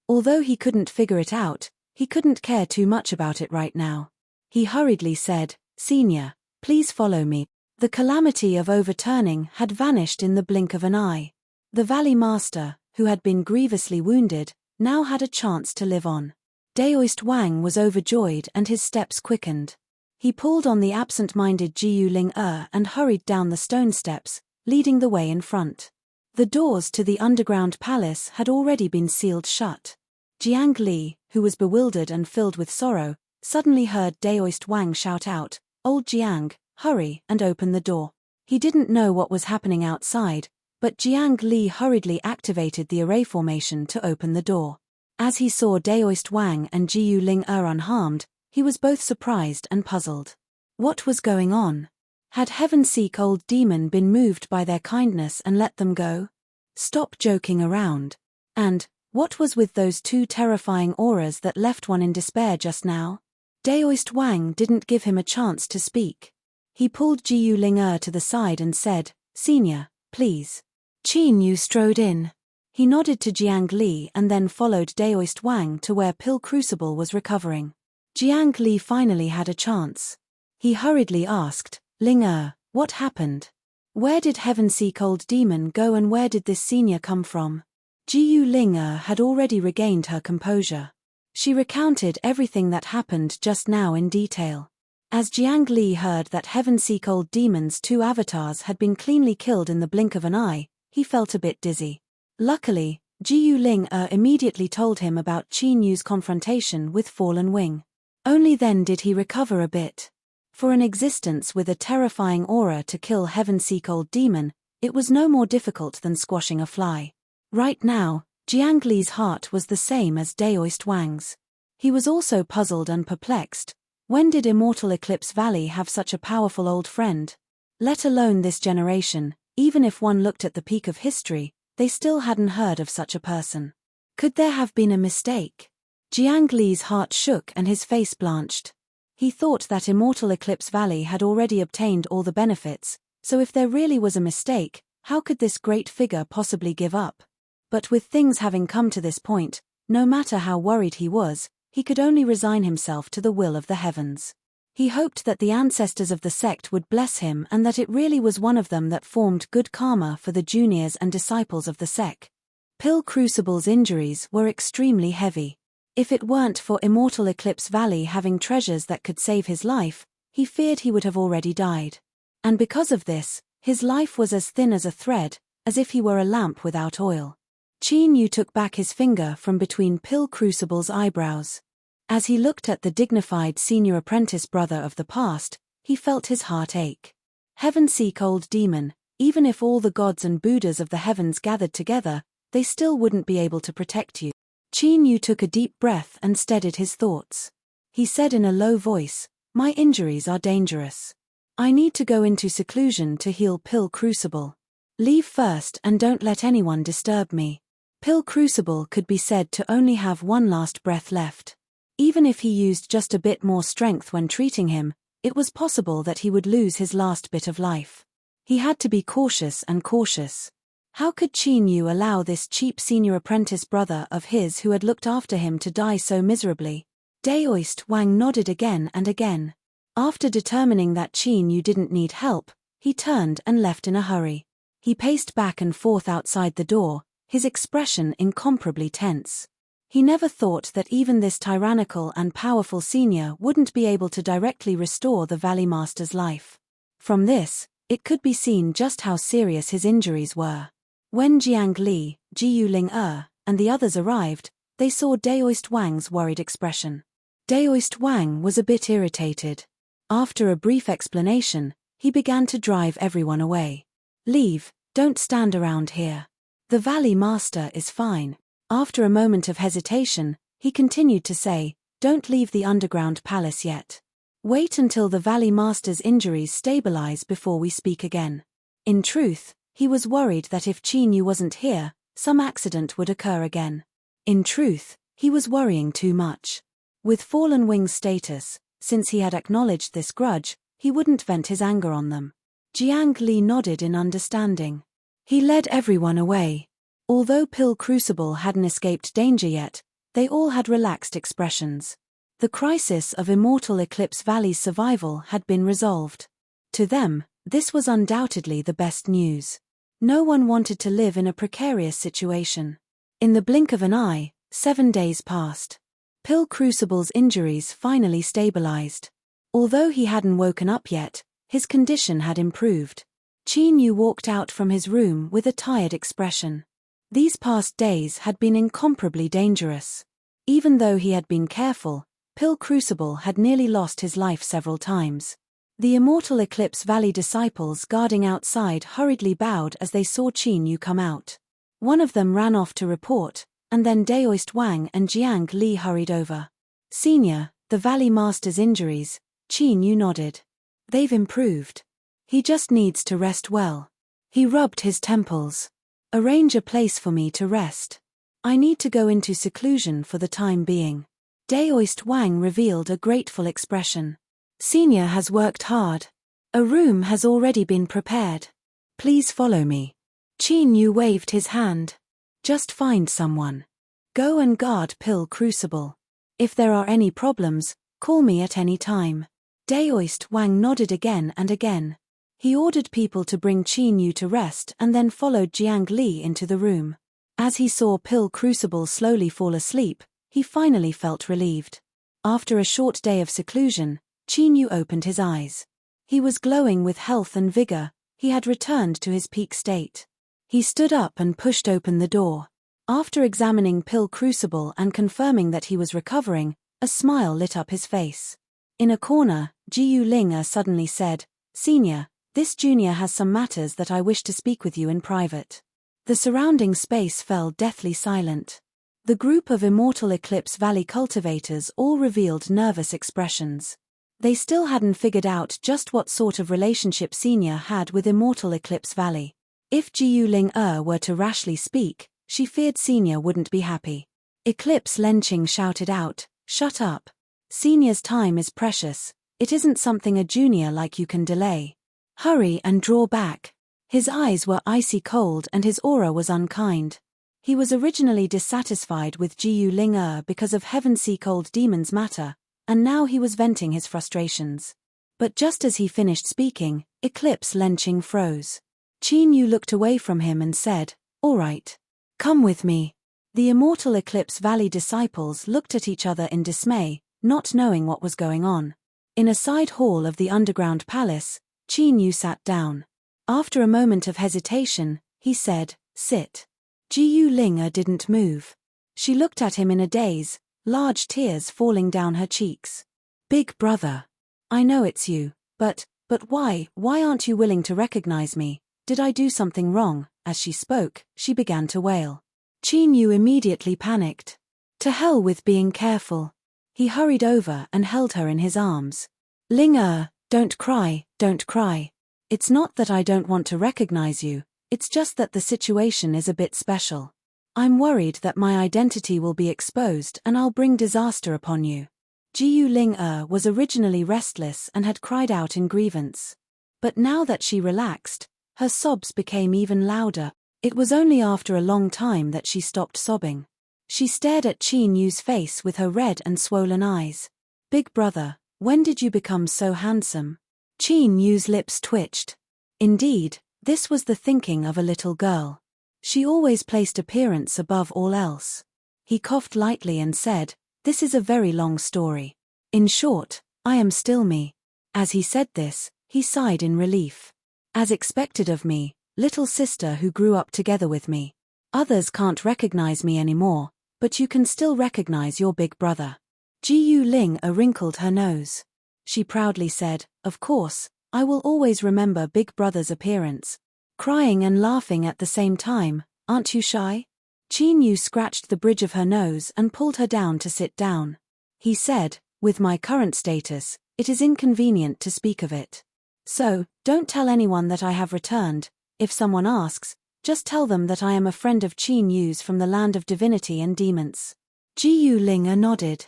Although he couldn't figure it out, he couldn't care too much about it right now. He hurriedly said, "Senior, please follow me." The calamity of overturning had vanished in the blink of an eye. The Valley Master, who had been grievously wounded, now had a chance to live on. Daoist Wang was overjoyed and his steps quickened. He pulled on the absent-minded Jiyu Ling-er and hurried down the stone steps, leading the way in front. The doors to the underground palace had already been sealed shut. Jiang Li, who was bewildered and filled with sorrow, suddenly heard Daoist Wang shout out, "Old Jiang, hurry and open the door." He didn't know what was happening outside, but Jiang Li hurriedly activated the array formation to open the door. As he saw Daoist Wang and Jiyu Ling-er unharmed, he was both surprised and puzzled. What was going on? Had Heavenseek Old Demon been moved by their kindness and let them go? Stop joking around. And what was with those two terrifying auras that left one in despair just now? Daoist Wang didn't give him a chance to speak. He pulled Jiyu Ling-er to the side and said, "Senior, please." Qin Yu strode in. He nodded to Jiang Li and then followed Daoist Wang to where Pill Crucible was recovering. Jiang Li finally had a chance. He hurriedly asked, "Ling-er, what happened? Where did Heavenseek Old Demon go and where did this senior come from?" Jiyu Ling-er had already regained her composure. She recounted everything that happened just now in detail. As Jiang Li heard that Heavenseek Old Demon's two avatars had been cleanly killed in the blink of an eye, he felt a bit dizzy. Luckily, Jiyu Ling-er immediately told him about Qin Yu's confrontation with Fallen Wing. Only then did he recover a bit. For an existence with a terrifying aura to kill Heavenseek Old Demon, it was no more difficult than squashing a fly. Right now, Jiang Li's heart was the same as Daoist Wang's. He was also puzzled and perplexed. When did Immortal Eclipse Valley have such a powerful old friend? Let alone this generation, even if one looked at the peak of history, they still hadn't heard of such a person. Could there have been a mistake? Jiang Li's heart shook and his face blanched. He thought that Immortal Eclipse Valley had already obtained all the benefits, so if there really was a mistake, how could this great figure possibly give up? But with things having come to this point, no matter how worried he was, he could only resign himself to the will of the heavens. He hoped that the ancestors of the sect would bless him and that it really was one of them that formed good karma for the juniors and disciples of the sect. Pill Crucible's injuries were extremely heavy. If it weren't for Immortal Eclipse Valley having treasures that could save his life, he feared he would have already died. And because of this, his life was as thin as a thread, as if he were a lamp without oil. Qin Yu took back his finger from between Pill Crucible's eyebrows. As he looked at the dignified senior apprentice brother of the past, he felt his heart ache. Heaven-seek old demon, even if all the gods and Buddhas of the heavens gathered together, they still wouldn't be able to protect you. Qin Yu took a deep breath and steadied his thoughts. He said in a low voice, "My injuries are dangerous. I need to go into seclusion to heal Pill Crucible. Leave first and don't let anyone disturb me." Pill Crucible could be said to only have one last breath left. Even if he used just a bit more strength when treating him, it was possible that he would lose his last bit of life. He had to be cautious and cautious. How could Qin Yu allow this cheap senior apprentice brother of his who had looked after him to die so miserably? Daoist Wang nodded again and again. After determining that Qin Yu didn't need help, he turned and left in a hurry. He paced back and forth outside the door, his expression incomparably tense. He never thought that even this tyrannical and powerful senior wouldn't be able to directly restore the Valley Master's life. From this, it could be seen just how serious his injuries were. When Jiang Li, Jiu Ling and the others arrived, they saw Daoist Wang's worried expression. Daoist Wang was a bit irritated. After a brief explanation, he began to drive everyone away. "Leave, don't stand around here. The Valley Master is fine." After a moment of hesitation, he continued to say, "Don't leave the underground palace yet. Wait until the Valley Master's injuries stabilize before we speak again." In truth, he was worried that if Qin Yu wasn't here, some accident would occur again. In truth, he was worrying too much. With Fallen Wing's status, since he had acknowledged this grudge, he wouldn't vent his anger on them. Jiang Li nodded in understanding. He led everyone away. Although Pill Crucible hadn't escaped danger yet, they all had relaxed expressions. The crisis of Immortal Eclipse Valley's survival had been resolved. To them, this was undoubtedly the best news. No one wanted to live in a precarious situation. In the blink of an eye, 7 days passed. Pill Crucible's injuries finally stabilized. Although he hadn't woken up yet, his condition had improved. Qin Yu walked out from his room with a tired expression. These past days had been incomparably dangerous. Even though he had been careful, Pill Crucible had nearly lost his life several times. The Immortal Eclipse Valley disciples guarding outside hurriedly bowed as they saw Qin Yu come out. One of them ran off to report, and then Daoist Wang and Jiang Li hurried over. "Senior, the Valley Master's injuries," Qin Yu nodded. "They've improved. He just needs to rest well." He rubbed his temples. "Arrange a place for me to rest. I need to go into seclusion for the time being." Daoist Wang revealed a grateful expression. "Senior has worked hard. A room has already been prepared. Please follow me." Qin Yu waved his hand. "Just find someone. Go and guard Pill Crucible. If there are any problems, call me at any time." Daoist Wang nodded again and again. He ordered people to bring Qin Yu to rest and then followed Jiang Li into the room. As he saw Pill Crucible slowly fall asleep, he finally felt relieved. After a short day of seclusion, Qin Yu opened his eyes. He was glowing with health and vigor. He had returned to his peak state. He stood up and pushed open the door. After examining Pill Crucible and confirming that he was recovering, a smile lit up his face. In a corner, Jiu Ling suddenly said, "Senior, this junior has some matters that I wish to speak with you in private." The surrounding space fell deathly silent. The group of Immortal Eclipse Valley cultivators all revealed nervous expressions. They still hadn't figured out just what sort of relationship Senior had with Immortal Eclipse Valley. If Jiu Ling were to rashly speak, she feared Senior wouldn't be happy. Eclipse Lenqing shouted out, "Shut up. Senior's time is precious. It isn't something a junior like you can delay. Hurry and draw back." His eyes were icy cold and his aura was unkind. He was originally dissatisfied with Jiu Ling because of Heaven-seek old demon's matter, and now he was venting his frustrations. But just as he finished speaking, Eclipse Lenching froze. Qin Yu looked away from him and said, "All right. Come with me." The immortal Eclipse Valley disciples looked at each other in dismay, not knowing what was going on. In a side hall of the underground palace, Qin Yu sat down. After a moment of hesitation, he said, "Sit." Jiyu Linga didn't move. She looked at him in a daze, large tears falling down her cheeks. "Big brother. I know it's you, but why aren't you willing to recognize me? Did I do something wrong?" As she spoke, she began to wail. Qin Yu immediately panicked. To hell with being careful. He hurried over and held her in his arms. "Linga, don't cry, don't cry. It's not that I don't want to recognize you, it's just that the situation is a bit special. I'm worried that my identity will be exposed and I'll bring disaster upon you." Jiyu Ling was originally restless and had cried out in grievance. But now that she relaxed, her sobs became even louder. It was only after a long time that she stopped sobbing. She stared at Qin Yu's face with her red and swollen eyes. "Big brother, when did you become so handsome?" Qin Yu's lips twitched. Indeed, this was the thinking of a little girl. She always placed appearance above all else. He coughed lightly and said, "This is a very long story. In short, I am still me." As he said this, he sighed in relief. "As expected of me, little sister who grew up together with me. Others can't recognize me anymore, but you can still recognize your big brother." Jiyu Ling wrinkled her nose. She proudly said, "Of course, I will always remember big brother's appearance." Crying and laughing at the same time, "Aren't you shy?" Qin Yu scratched the bridge of her nose and pulled her down to sit down. He said, "With my current status, it is inconvenient to speak of it. So, don't tell anyone that I have returned. If someone asks, just tell them that I am a friend of Qin Yu's from the land of divinity and demons." Jiyu Ling nodded.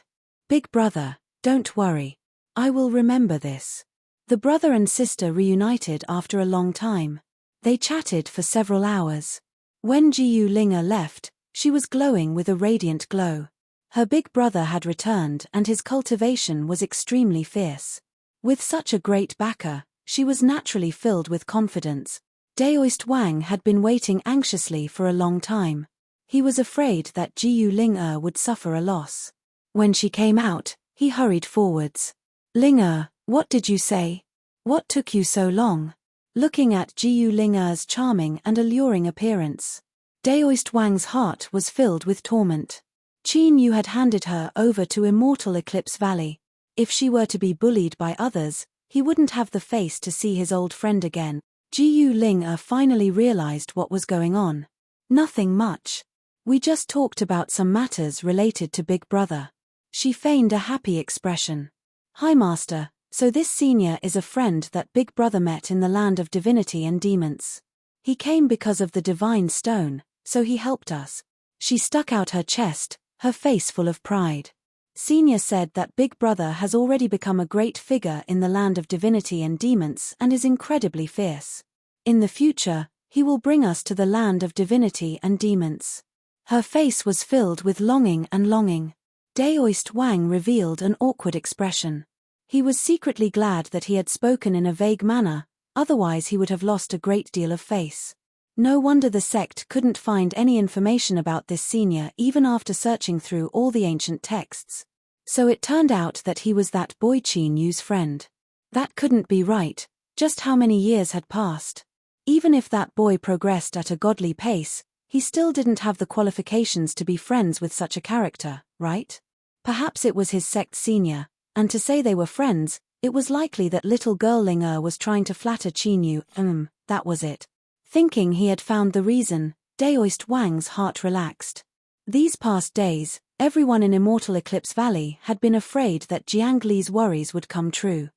"Big brother, don't worry. I will remember this." The brother and sister reunited after a long time. They chatted for several hours. When Jiyu Linga left, she was glowing with a radiant glow. Her big brother had returned and his cultivation was extremely fierce. With such a great backer, she was naturally filled with confidence. Daoist Wang had been waiting anxiously for a long time. He was afraid that Jiyu Linga would suffer a loss. When she came out, he hurried forwards. "Linga, what did you say? What took you so long?" Looking at Jiyu Linga's charming and alluring appearance, Daoist Wang's heart was filled with torment. Qin Yu had handed her over to immortal Eclipse Valley. If she were to be bullied by others, he wouldn't have the face to see his old friend again. Jiyu Linga finally realized what was going on. "Nothing much. We just talked about some matters related to Big Brother." She feigned a happy expression. "Hi Master, so this senior is a friend that Big Brother met in the land of divinity and demons. He came because of the divine stone, so he helped us." She stuck out her chest, her face full of pride. Senior said that Big Brother has already become a great figure in the land of divinity and demons and is incredibly fierce. In the future, he will bring us to the land of divinity and demons. Her face was filled with longing and longing. Daoist Wang revealed an awkward expression. He was secretly glad that he had spoken in a vague manner, otherwise he would have lost a great deal of face. No wonder the sect couldn't find any information about this senior even after searching through all the ancient texts. So it turned out that he was that boy Qin Yu's friend. That couldn't be right, just how many years had passed. Even if that boy progressed at a godly pace, he still didn't have the qualifications to be friends with such a character, right? Perhaps it was his sect senior, and to say they were friends, it was likely that little girl Linga was trying to flatter Qin Yu. That was it. Thinking he had found the reason, Daoist Wang's heart relaxed. These past days, everyone in Immortal Eclipse Valley had been afraid that Jiang Li's worries would come true.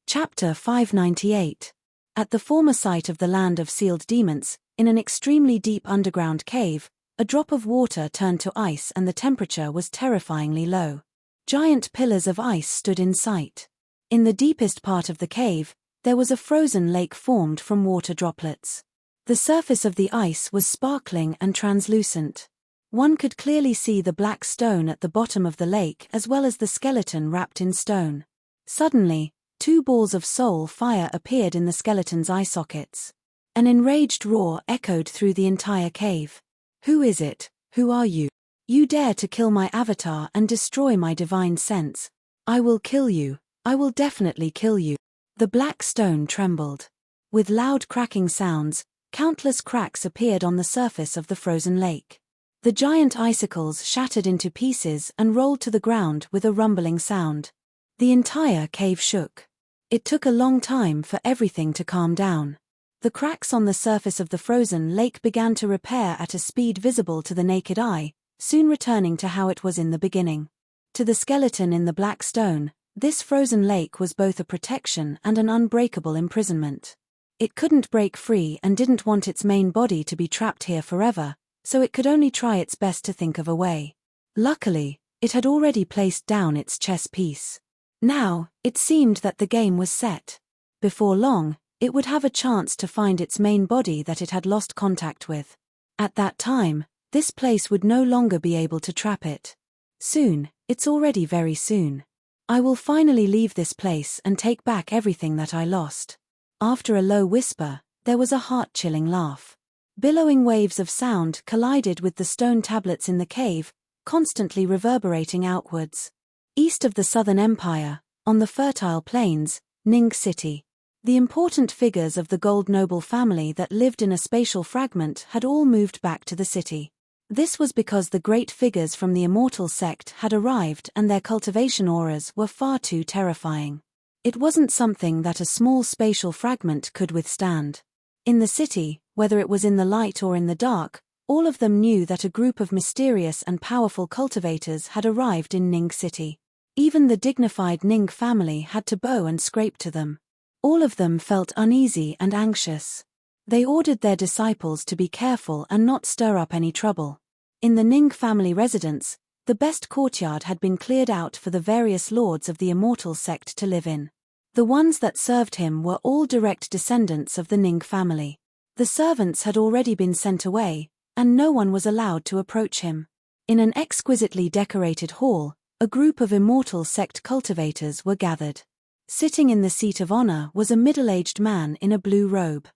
Chapter 598. At the former site of the land of sealed demons, in an extremely deep underground cave, a drop of water turned to ice and the temperature was terrifyingly low. Giant pillars of ice stood in sight. In the deepest part of the cave, there was a frozen lake formed from water droplets. The surface of the ice was sparkling and translucent. One could clearly see the black stone at the bottom of the lake as well as the skeleton wrapped in stone. Suddenly, 2 balls of soul fire appeared in the skeleton's eye sockets. An enraged roar echoed through the entire cave. "Who is it? Who are you? You dare to kill my avatar and destroy my divine sense. I will kill you. I will definitely kill you." The black stone trembled. With loud cracking sounds, countless cracks appeared on the surface of the frozen lake. The giant icicles shattered into pieces and rolled to the ground with a rumbling sound. The entire cave shook. It took a long time for everything to calm down. The cracks on the surface of the frozen lake began to repair at a speed visible to the naked eye, soon returning to how it was in the beginning. To the skeleton in the black stone, this frozen lake was both a protection and an unbreakable imprisonment. It couldn't break free and didn't want its main body to be trapped here forever, so it could only try its best to think of a way. Luckily, it had already placed down its chess piece. Now, it seemed that the game was set. Before long, it would have a chance to find its main body that it had lost contact with. At that time, this place would no longer be able to trap it. Soon, it's already very soon. I will finally leave this place and take back everything that I lost. After a low whisper, there was a heart-chilling laugh. Billowing waves of sound collided with the stone tablets in the cave, constantly reverberating outwards. East of the Southern Empire, on the fertile plains, Ning City. The important figures of the gold noble family that lived in a spatial fragment had all moved back to the city. This was because the great figures from the immortal sect had arrived and their cultivation auras were far too terrifying. It wasn't something that a small spatial fragment could withstand. In the city, whether it was in the light or in the dark, all of them knew that a group of mysterious and powerful cultivators had arrived in Ning City. Even the dignified Ning family had to bow and scrape to them. All of them felt uneasy and anxious. They ordered their disciples to be careful and not stir up any trouble. In the Ning family residence, the best courtyard had been cleared out for the various lords of the immortal sect to live in. The ones that served him were all direct descendants of the Ning family. The servants had already been sent away, and no one was allowed to approach him. In an exquisitely decorated hall, a group of immortal sect cultivators were gathered. Sitting in the seat of honor was a middle-aged man in a blue robe.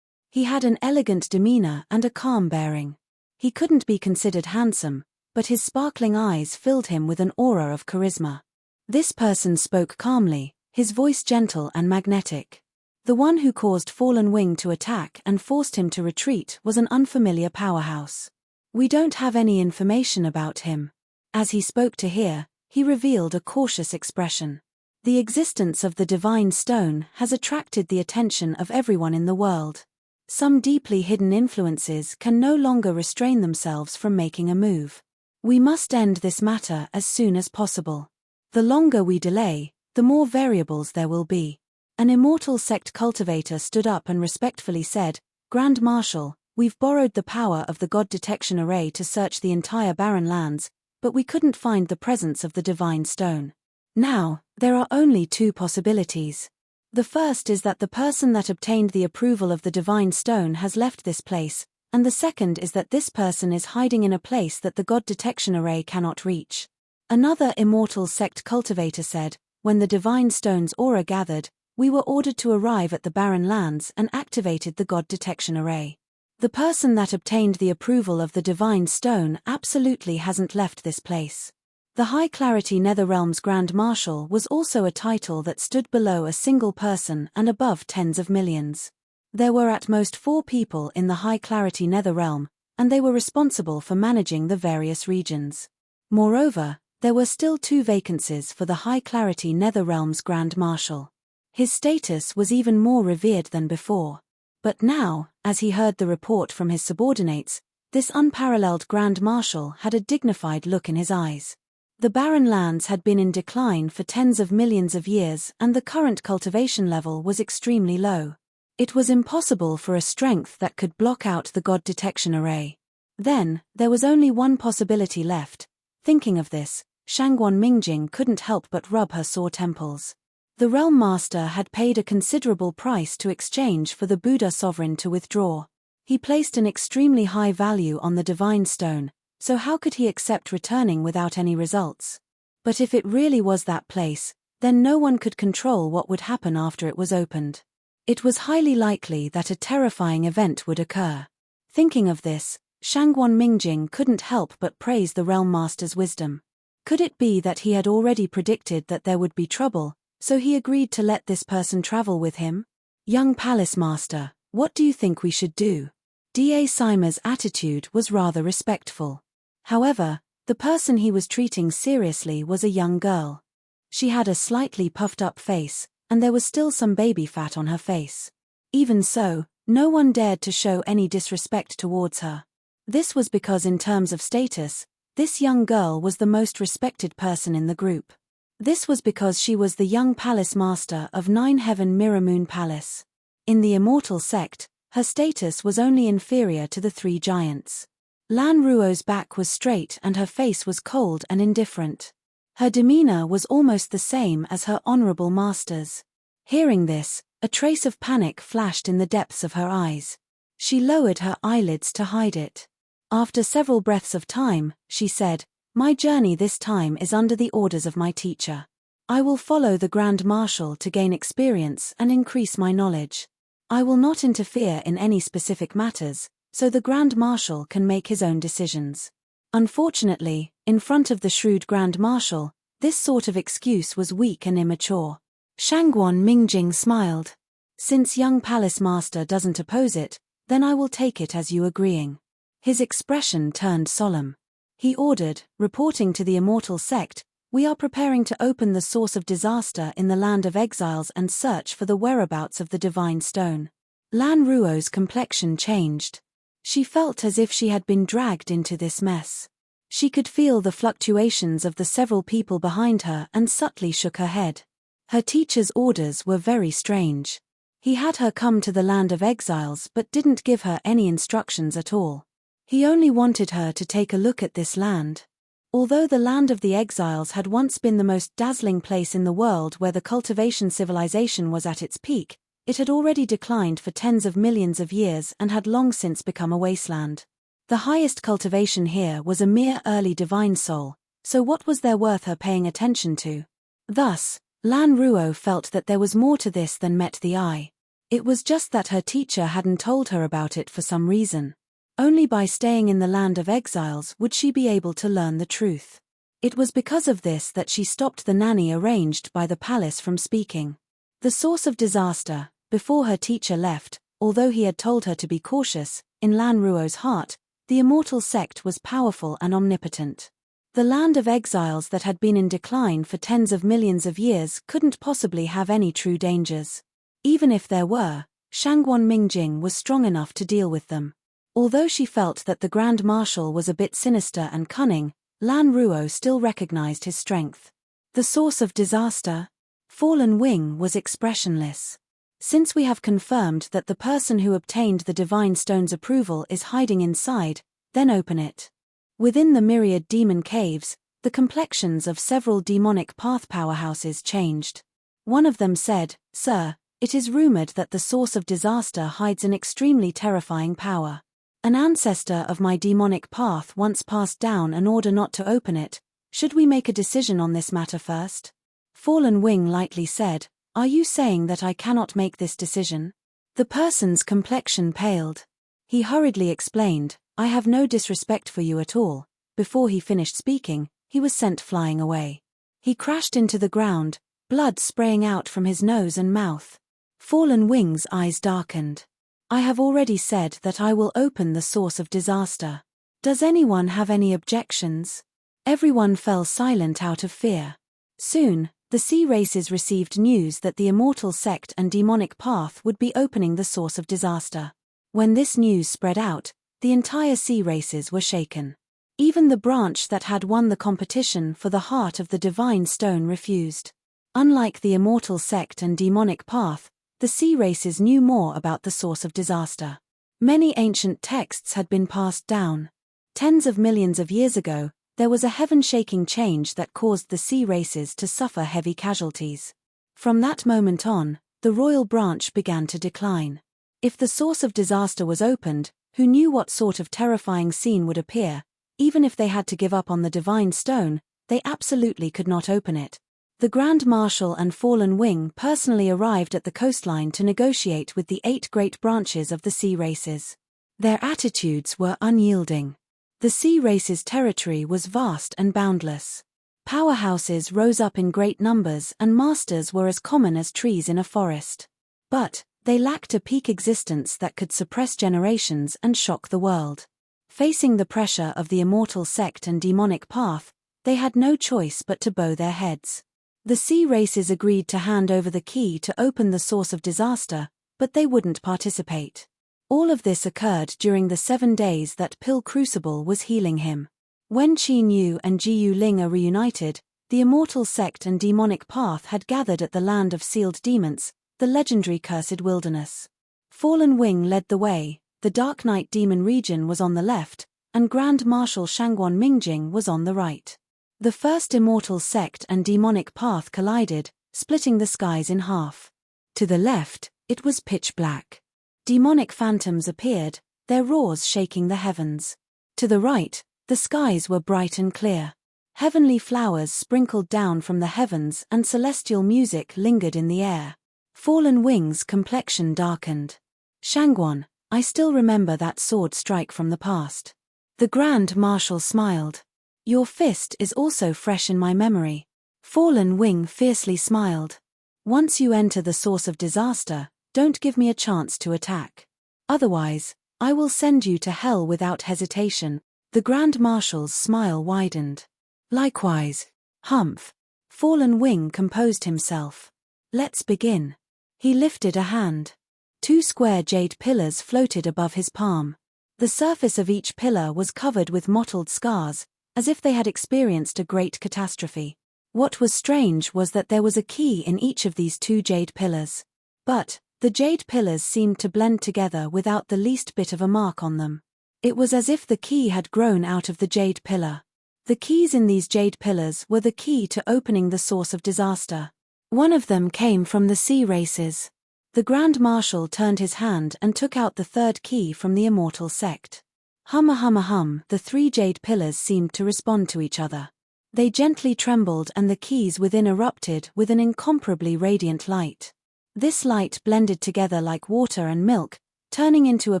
He had an elegant demeanor and a calm bearing. He couldn't be considered handsome, but his sparkling eyes filled him with an aura of charisma. This person spoke calmly, his voice gentle and magnetic. The one who caused Fallen Wing to attack and forced him to retreat was an unfamiliar powerhouse. "We don't have any information about him." As he spoke to Hear, he revealed a cautious expression. "The existence of the divine stone has attracted the attention of everyone in the world. Some deeply hidden influences can no longer restrain themselves from making a move. We must end this matter as soon as possible. The longer we delay, the more variables there will be." An immortal sect cultivator stood up and respectfully said, "Grand Marshal, we've borrowed the power of the God Detection Array to search the entire barren lands, but we couldn't find the presence of the divine stone. Now, there are only 2 possibilities. The first is that the person that obtained the approval of the divine stone has left this place, and the second is that this person is hiding in a place that the God Detection Array cannot reach." Another immortal sect cultivator said, "When the divine stone's aura gathered, we were ordered to arrive at the barren lands and activated the God Detection Array. The person that obtained the approval of the divine stone absolutely hasn't left this place." The High Clarity Netherrealm's Grand Marshal was also a title that stood below a single person and above tens of millions. There were at most 4 people in the High Clarity Netherrealm, and they were responsible for managing the various regions. Moreover, there were still 2 vacancies for the High Clarity Netherrealm's Grand Marshal. His status was even more revered than before. But now, as he heard the report from his subordinates, this unparalleled Grand Marshal had a dignified look in his eyes. The barren lands had been in decline for tens of millions of years and the current cultivation level was extremely low. It was impossible for a strength that could block out the God Detection Array. Then, there was only one possibility left. Thinking of this, Shangguan Mingjing couldn't help but rub her sore temples. The Realm Master had paid a considerable price to exchange for the Buddha Sovereign to withdraw. He placed an extremely high value on the Divine Stone, so how could he accept returning without any results? But if it really was that place, then no one could control what would happen after it was opened. It was highly likely that a terrifying event would occur. Thinking of this, Shangguan Mingjing couldn't help but praise the Realm Master's wisdom. Could it be that he had already predicted that there would be trouble, so he agreed to let this person travel with him? Young Palace Master, what do you think we should do? Da Sima's attitude was rather respectful. However, the person he was treating seriously was a young girl. She had a slightly puffed-up face, and there was still some baby fat on her face. Even so, no one dared to show any disrespect towards her. This was because in terms of status, this young girl was the most respected person in the group. This was because she was the young palace master of Nine Heaven Mirror Moon Palace. In the immortal sect, her status was only inferior to the three giants. Lan Ruo's back was straight and her face was cold and indifferent. Her demeanor was almost the same as her honorable master's. Hearing this, a trace of panic flashed in the depths of her eyes. She lowered her eyelids to hide it. After several breaths of time, she said, "My journey this time is under the orders of my teacher. I will follow the Grand Marshal to gain experience and increase my knowledge. I will not interfere in any specific matters, so the Grand Marshal can make his own decisions." Unfortunately, in front of the shrewd Grand Marshal, this sort of excuse was weak and immature. Shangguan Mingjing smiled. "Since young Palace Master doesn't oppose it, then I will take it as you agreeing." His expression turned solemn. He ordered, reporting to the immortal sect, "We are preparing to open the source of disaster in the land of exiles and search for the whereabouts of the divine stone." Lan Ruo's complexion changed. She felt as if she had been dragged into this mess. She could feel the fluctuations of the several people behind her and subtly shook her head. Her teacher's orders were very strange. He had her come to the land of exiles but didn't give her any instructions at all. He only wanted her to take a look at this land. Although the land of the exiles had once been the most dazzling place in the world where the cultivation civilization was at its peak, it had already declined for tens of millions of years and had long since become a wasteland. The highest cultivation here was a mere early divine soul, so what was there worth her paying attention to? Thus, Lan Ruo felt that there was more to this than met the eye. It was just that her teacher hadn't told her about it for some reason. Only by staying in the land of exiles would she be able to learn the truth. It was because of this that she stopped the nanny arranged by the palace from speaking. The source of disaster, before her teacher left, although he had told her to be cautious, in Lan Ruo's heart, the immortal sect was powerful and omnipotent. The land of exiles that had been in decline for tens of millions of years couldn't possibly have any true dangers. Even if there were, Shangguan Mingjing was strong enough to deal with them. Although she felt that the Grand Marshal was a bit sinister and cunning, Lan Ruo still recognized his strength. The source of disaster? Fallen Wing was expressionless. "Since we have confirmed that the person who obtained the Divine Stone's approval is hiding inside, then open it." Within the myriad demon caves, the complexions of several demonic path powerhouses changed. One of them said, "Sir, it is rumored that the source of disaster hides an extremely terrifying power. An ancestor of my demonic path once passed down an order not to open it. Should we make a decision on this matter first?" Fallen Wing lightly said, "Are you saying that I cannot make this decision?" The person's complexion paled. He hurriedly explained, "I have no disrespect for you at all." Before he finished speaking, he was sent flying away. He crashed into the ground, blood spraying out from his nose and mouth. Fallen Wing's eyes darkened. "I have already said that I will open the source of disaster. Does anyone have any objections?" Everyone fell silent out of fear. Soon, the sea races received news that the immortal sect and demonic path would be opening the source of disaster. When this news spread out, the entire sea races were shaken. Even the branch that had won the competition for the heart of the divine stone refused. Unlike the immortal sect and demonic path, the sea races knew more about the source of disaster. Many ancient texts had been passed down. Tens of millions of years ago, there was a heaven-shaking change that caused the sea races to suffer heavy casualties. From that moment on, the royal branch began to decline. If the source of disaster was opened, who knew what sort of terrifying scene would appear? Even if they had to give up on the divine stone, they absolutely could not open it. The Grand Marshal and Fallen Wing personally arrived at the coastline to negotiate with the 8 great branches of the sea races. Their attitudes were unyielding. The sea races' territory was vast and boundless. Powerhouses rose up in great numbers and masters were as common as trees in a forest. But they lacked a peak existence that could suppress generations and shock the world. Facing the pressure of the immortal sect and demonic path, they had no choice but to bow their heads. The sea races agreed to hand over the key to open the source of disaster, but they wouldn't participate. All of this occurred during the 7 days that Pill Crucible was healing him. When Qin Yu and Jiyu Ling are reunited, the immortal sect and demonic path had gathered at the land of sealed demons, the legendary Cursed Wilderness. Fallen Wing led the way, the Dark Knight Demon region was on the left, and Grand Marshal Shangguan Mingjing was on the right. The first immortal sect and demonic path collided, splitting the skies in half. To the left, it was pitch black. Demonic phantoms appeared, their roars shaking the heavens. To the right, the skies were bright and clear. Heavenly flowers sprinkled down from the heavens and celestial music lingered in the air. Fallen Wing's complexion darkened. Shangguan, I still remember that sword strike from the past. The Grand Marshal smiled. Your fist is also fresh in my memory. Fallen Wing fiercely smiled. Once you enter the source of disaster, don't give me a chance to attack. Otherwise, I will send you to hell without hesitation. The Grand Marshal's smile widened. Likewise. Humph. Fallen Wing composed himself. Let's begin. He lifted a hand. 2 square jade pillars floated above his palm. The surface of each pillar was covered with mottled scars, as if they had experienced a great catastrophe. What was strange was that there was a key in each of these 2 jade pillars. But the jade pillars seemed to blend together without the least bit of a mark on them. It was as if the key had grown out of the jade pillar. The keys in these jade pillars were the key to opening the source of disaster. One of them came from the sea races. The Grand Marshal turned his hand and took out the 3rd key from the immortal sect. Hum, the 3 jade pillars seemed to respond to each other. They gently trembled and the keys within erupted with an incomparably radiant light. This light blended together like water and milk, turning into a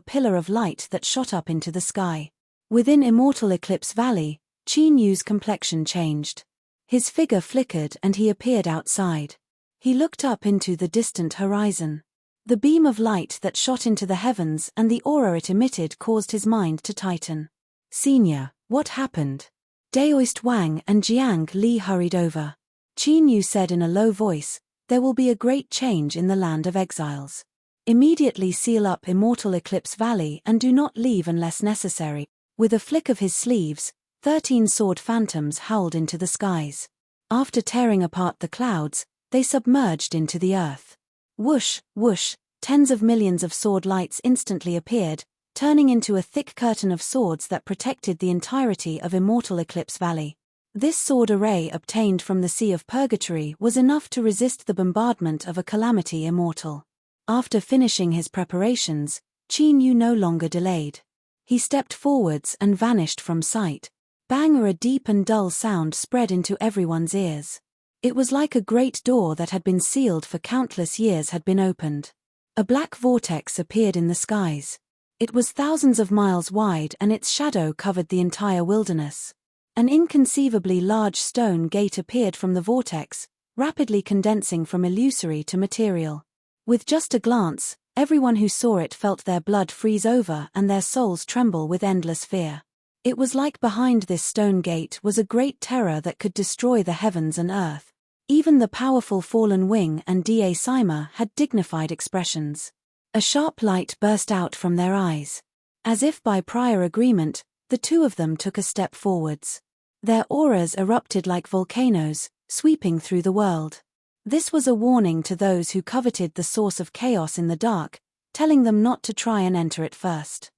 pillar of light that shot up into the sky. Within Immortal Eclipse Valley, Qin Yu's complexion changed. His figure flickered and he appeared outside. He looked up into the distant horizon. The beam of light that shot into the heavens and the aura it emitted caused his mind to tighten. Senior, what happened? Daoist Wang and Jiang Li hurried over. Qin Yu said in a low voice, there will be a great change in the land of exiles. Immediately seal up Immortal Eclipse Valley and do not leave unless necessary. With a flick of his sleeves, 13 sword phantoms howled into the skies. After tearing apart the clouds, they submerged into the earth. Whoosh, whoosh, tens of millions of sword lights instantly appeared, turning into a thick curtain of swords that protected the entirety of Immortal Eclipse Valley. This sword array obtained from the Sea of Purgatory was enough to resist the bombardment of a calamity immortal. After finishing his preparations, Qin Yu no longer delayed. He stepped forwards and vanished from sight. Bang! A deep and dull sound spread into everyone's ears. It was like a great door that had been sealed for countless years had been opened. A black vortex appeared in the skies. It was thousands of miles wide and its shadow covered the entire wilderness. An inconceivably large stone gate appeared from the vortex, rapidly condensing from illusory to material. With just a glance, everyone who saw it felt their blood freeze over and their souls tremble with endless fear. It was like behind this stone gate was a great terror that could destroy the heavens and earth. Even the powerful Fallen Wing and Da Sima had dignified expressions. A sharp light burst out from their eyes. As if by prior agreement, the 2 of them took a step forwards. Their auras erupted like volcanoes, sweeping through the world. This was a warning to those who coveted the source of chaos in the dark, telling them not to try and enter it first.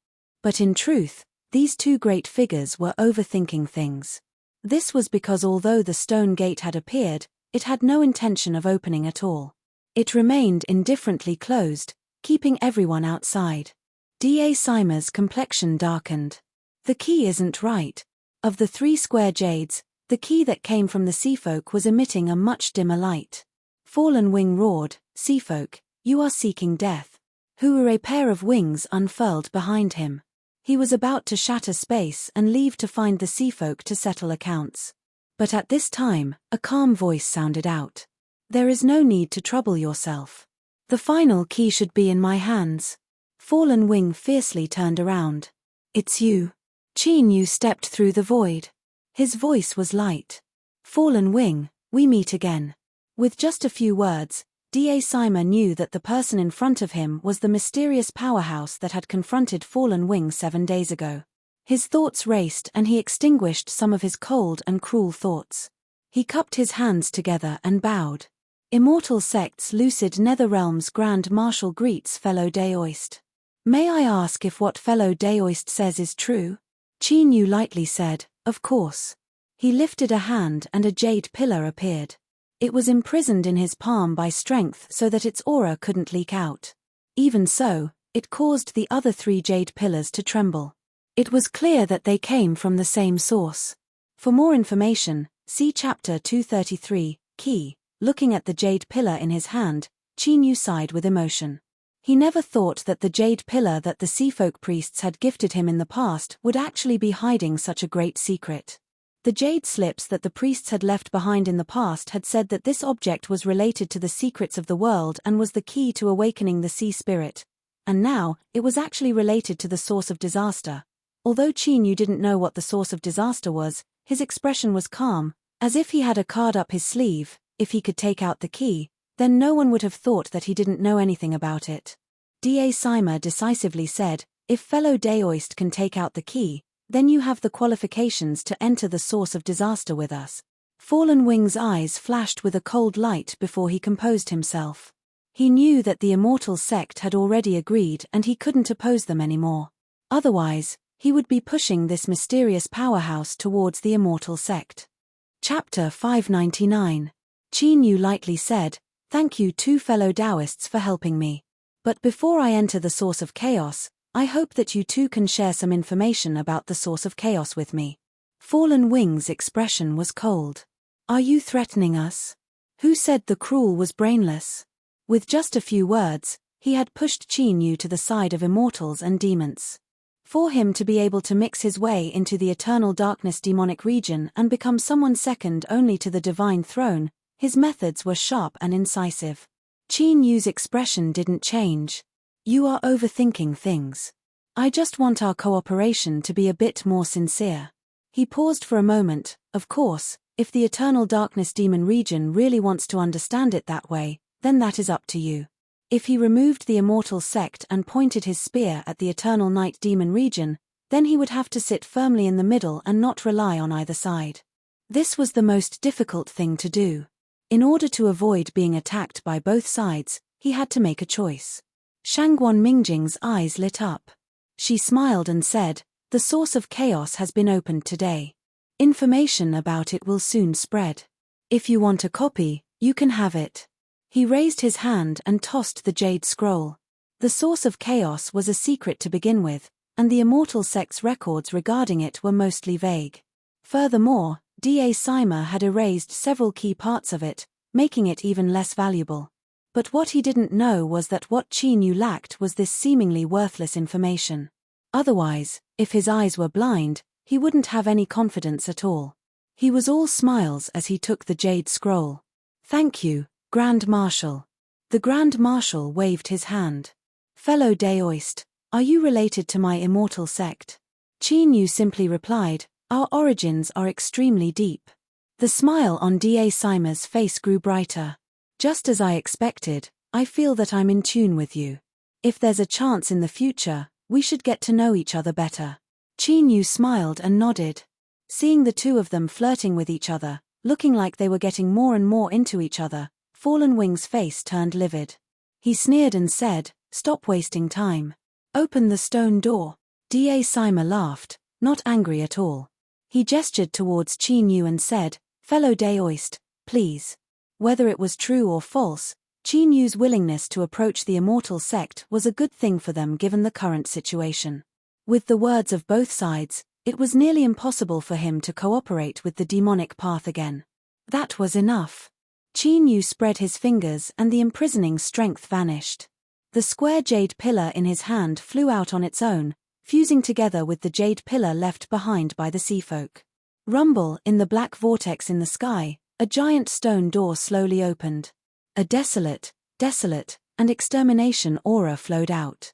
But in truth, these 2 great figures were overthinking things. This was because although the stone gate had appeared, it had no intention of opening at all. It remained indifferently closed, keeping everyone outside. Da Sima's complexion darkened. The key isn't right. Of the 3 square jades, the key that came from the seafolk was emitting a much dimmer light. Fallen Wing roared, "Seafolk, you are seeking death." A pair of wings unfurled behind him. He was about to shatter space and leave to find the seafolk to settle accounts. But at this time, a calm voice sounded out. "There is no need to trouble yourself. The final key should be in my hands." Fallen Wing fiercely turned around. "It's you." Qin Yu stepped through the void. His voice was light. "Fallen Wing, we meet again." With just a few words, Sima knew that the person in front of him was the mysterious powerhouse that had confronted Fallen Wing 7 days ago. His thoughts raced and he extinguished some of his cold and cruel thoughts. He cupped his hands together and bowed. "Immortal Sect's Lucid Netherrealm's Grand Marshal greets fellow Daoist. May I ask if what fellow Daoist says is true?" Qin Yu lightly said, "Of course." He lifted a hand and a jade pillar appeared. It was imprisoned in his palm by strength so that its aura couldn't leak out. Even so, it caused the other 3 jade pillars to tremble. It was clear that they came from the same source. For more information, see Chapter 233, Key. Looking at the jade pillar in his hand, Qin Yu sighed with emotion. He never thought that the jade pillar that the seafolk priests had gifted him in the past would actually be hiding such a great secret. The jade slips that the priests had left behind in the past had said that this object was related to the secrets of the world and was the key to awakening the sea spirit. And now, it was actually related to the source of disaster. Although Qin Yu didn't know what the source of disaster was, his expression was calm, as if he had a card up his sleeve. If he could take out the key, then no one would have thought that he didn't know anything about it. Sima decisively said, "If fellow Daoist can take out the key, then you have the qualifications to enter the source of disaster with us." Fallen Wing's eyes flashed with a cold light before he composed himself. He knew that the Immortal Sect had already agreed and he couldn't oppose them anymore. Otherwise, he would be pushing this mysterious powerhouse towards the Immortal Sect. Chapter 599. Qin Yu lightly said, "Thank you 2 fellow Taoists for helping me. But before I enter the source of chaos, I hope that you 2 can share some information about the source of chaos with me." Fallen Wing's expression was cold. "Are you threatening us? Who said the cruel was brainless?" With just a few words, he had pushed Qin Yu to the side of immortals and demons. For him to be able to mix his way into the eternal darkness demonic region and become someone second only to the divine throne, his methods were sharp and incisive. Qin Yu's expression didn't change. "You are overthinking things. I just want our cooperation to be a bit more sincere." He paused for a moment. "Of course, if the eternal darkness demon region really wants to understand it that way, then that is up to you." If he removed the Immortal Sect and pointed his spear at the eternal night demon region, then he would have to sit firmly in the middle and not rely on either side. This was the most difficult thing to do. In order to avoid being attacked by both sides, he had to make a choice. Shangguan Mingjing's eyes lit up. She smiled and said, "The source of chaos has been opened today. Information about it will soon spread. If you want a copy, you can have it." He raised his hand and tossed the jade scroll. The source of chaos was a secret to begin with, and the Immortal Sect's records regarding it were mostly vague. Furthermore, Sima had erased several key parts of it, making it even less valuable. But what he didn't know was that what Qin Yu lacked was this seemingly worthless information. Otherwise, if his eyes were blind, he wouldn't have any confidence at all. He was all smiles as he took the jade scroll. "Thank you, Grand Marshal." The Grand Marshal waved his hand. "Fellow Daoist, are you related to my Immortal Sect?" Qin Yu simply replied, "Our origins are extremely deep." The smile on Sima's face grew brighter. "Just as I expected, I feel that I'm in tune with you. If there's a chance in the future, we should get to know each other better." Qin Yu smiled and nodded. Seeing the 2 of them flirting with each other, looking like they were getting more and more into each other, Fallen Wing's face turned livid. He sneered and said, "Stop wasting time. Open the stone door." Sima laughed, not angry at all. He gestured towards Qin Yu and said, "Fellow Daoist, please." Whether it was true or false, Qin Yu's willingness to approach the Immortal Sect was a good thing for them given the current situation. With the words of both sides, It was nearly impossible for him to cooperate with the demonic path again. That was enough. Qin Yu spread his fingers and the imprisoning strength vanished. The square jade pillar in his hand flew out on its own, fusing together with the jade pillar left behind by the sea folk. Rumble in the black vortex in the sky, a giant stone door slowly opened. A desolate, and extermination aura flowed out.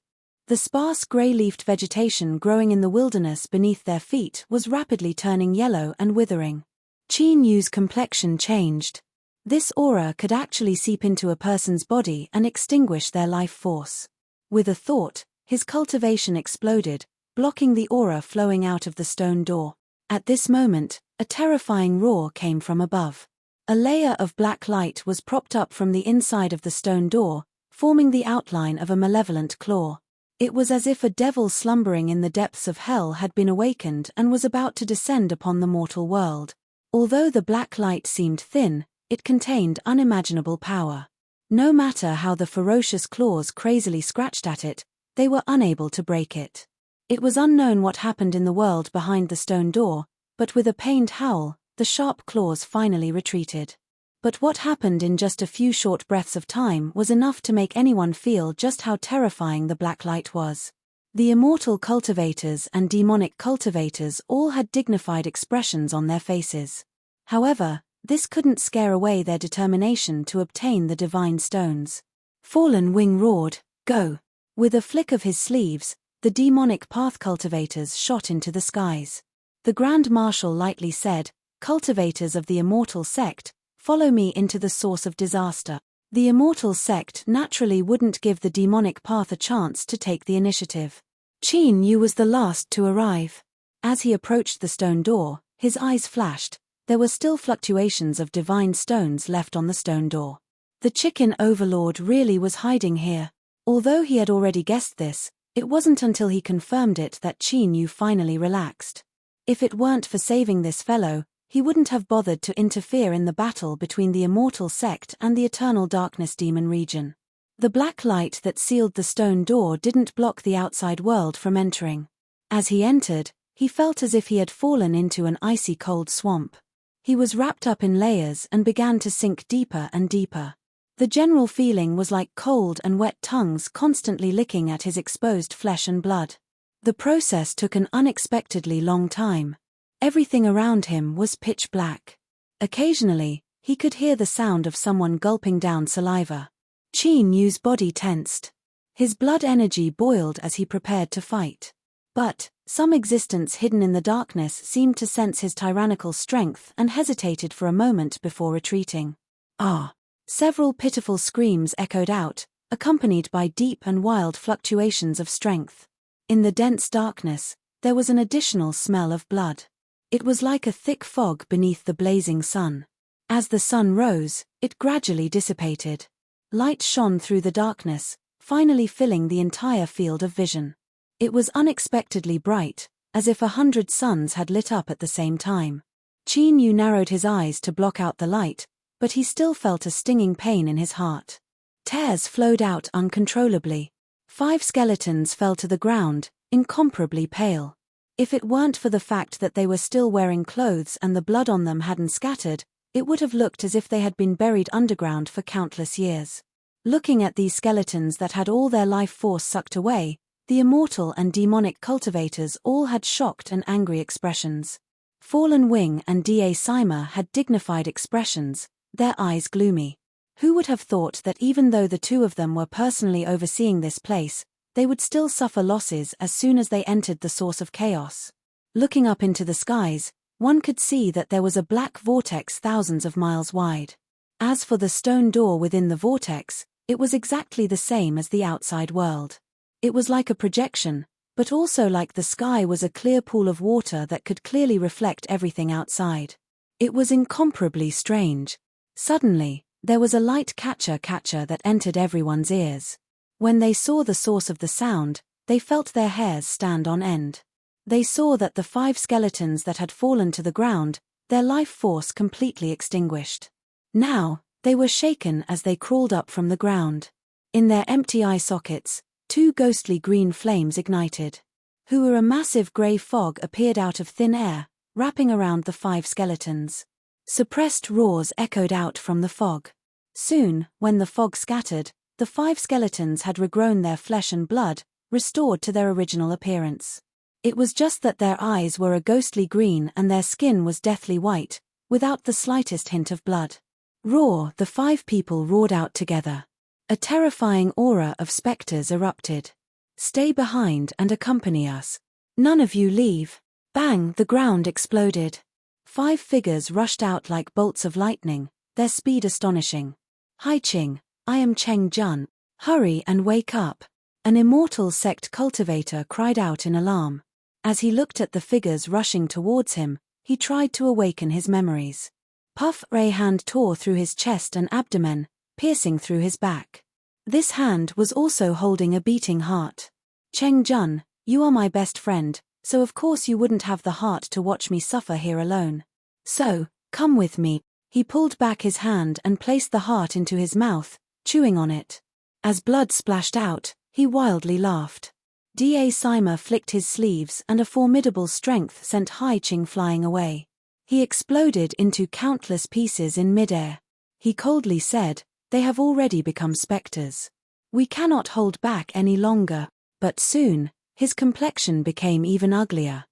The sparse grey-leafed vegetation growing in the wilderness beneath their feet was rapidly turning yellow and withering. Qin Yu's complexion changed. This aura could actually seep into a person's body and extinguish their life force. With a thought, his cultivation exploded, blocking the aura flowing out of the stone door. At this moment, a terrifying roar came from above. A layer of black light was propped up from the inside of the stone door, forming the outline of a malevolent claw. It was as if a devil slumbering in the depths of hell had been awakened and was about to descend upon the mortal world. Although the black light seemed thin, it contained unimaginable power. No matter how the ferocious claws crazily scratched at it, they were unable to break it. It was unknown what happened in the world behind the stone door, but with a pained howl, the sharp claws finally retreated. But what happened in just a few short breaths of time was enough to make anyone feel just how terrifying the black light was. The immortal cultivators and demonic cultivators all had dignified expressions on their faces. However, this couldn't scare away their determination to obtain the divine stones. Fallen Wing roared, "Go!" With a flick of his sleeves, the demonic path cultivators shot into the skies. The Grand Marshal lightly said, "Cultivators of the immortal sect, follow me into the source of disaster." The immortal sect naturally wouldn't give the demonic path a chance to take the initiative. Qin Yu was the last to arrive. As he approached the stone door, his eyes flashed. There were still fluctuations of divine stones left on the stone door. The chicken overlord really was hiding here. Although he had already guessed this, it wasn't until he confirmed it that Qin Yu finally relaxed. If it weren't for saving this fellow, he wouldn't have bothered to interfere in the battle between the immortal sect and the eternal darkness demon region. The black light that sealed the stone door didn't block the outside world from entering. As he entered, he felt as if he had fallen into an icy cold swamp. He was wrapped up in layers and began to sink deeper and deeper. The general feeling was like cold and wet tongues constantly licking at his exposed flesh and blood. The process took an unexpectedly long time. Everything around him was pitch black. Occasionally, he could hear the sound of someone gulping down saliva. Qin Yu's body tensed. His blood energy boiled as he prepared to fight. But some existence hidden in the darkness seemed to sense his tyrannical strength and hesitated for a moment before retreating. "Ah!" Several pitiful screams echoed out, accompanied by deep and wild fluctuations of strength. In the dense darkness, there was an additional smell of blood. It was like a thick fog beneath the blazing sun. As the sun rose, it gradually dissipated. Light shone through the darkness, finally filling the entire field of vision. It was unexpectedly bright, as if 100 suns had lit up at the same time. Qin Yu narrowed his eyes to block out the light, but he still felt a stinging pain in his heart. Tears flowed out uncontrollably. 5 skeletons fell to the ground, incomparably pale. If it weren't for the fact that they were still wearing clothes and the blood on them hadn't scattered, it would have looked as if they had been buried underground for countless years. Looking at these skeletons that had all their life force sucked away, the immortal and demonic cultivators all had shocked and angry expressions. Fallen Wing and Da Sima had dignified expressions, their eyes gloomy. Who would have thought that even though the two of them were personally overseeing this place, they would still suffer losses as soon as they entered the source of chaos? Looking up into the skies, one could see that there was a black vortex thousands of miles wide. As for the stone door within the vortex, it was exactly the same as the outside world. It was like a projection, but also like the sky was a clear pool of water that could clearly reflect everything outside. It was incomparably strange. Suddenly, there was a light catcher that entered everyone's ears. When they saw the source of the sound, they felt their hairs stand on end. They saw that the 5 skeletons that had fallen to the ground, their life force completely extinguished. Now, they were shaken as they crawled up from the ground. In their empty eye sockets, 2 ghostly green flames ignited. A massive grey fog appeared out of thin air, wrapping around the 5 skeletons. Suppressed roars echoed out from the fog. Soon, when the fog scattered, the 5 skeletons had regrown their flesh and blood, restored to their original appearance. It was just that their eyes were a ghostly green and their skin was deathly white, without the slightest hint of blood. Roar! The 5 people roared out together. A terrifying aura of specters erupted. Stay behind and accompany us. None of you leave. Bang! The ground exploded. 5 figures rushed out like bolts of lightning, their speed astonishing. Hai Qing, I am Cheng Jun. Hurry and wake up. An immortal sect cultivator cried out in alarm. As he looked at the figures rushing towards him, he tried to awaken his memories. Puff! A hand tore through his chest and abdomen, piercing through his back. This hand was also holding a beating heart. Cheng Jun, you are my best friend, so of course you wouldn't have the heart to watch me suffer here alone. So, come with me. He pulled back his hand and placed the heart into his mouth, chewing on it. As blood splashed out, he wildly laughed. Sima flicked his sleeves and a formidable strength sent Hai Qing flying away. He exploded into countless pieces in midair. He coldly said, they have already become specters. We cannot hold back any longer. But soon, his complexion became even uglier.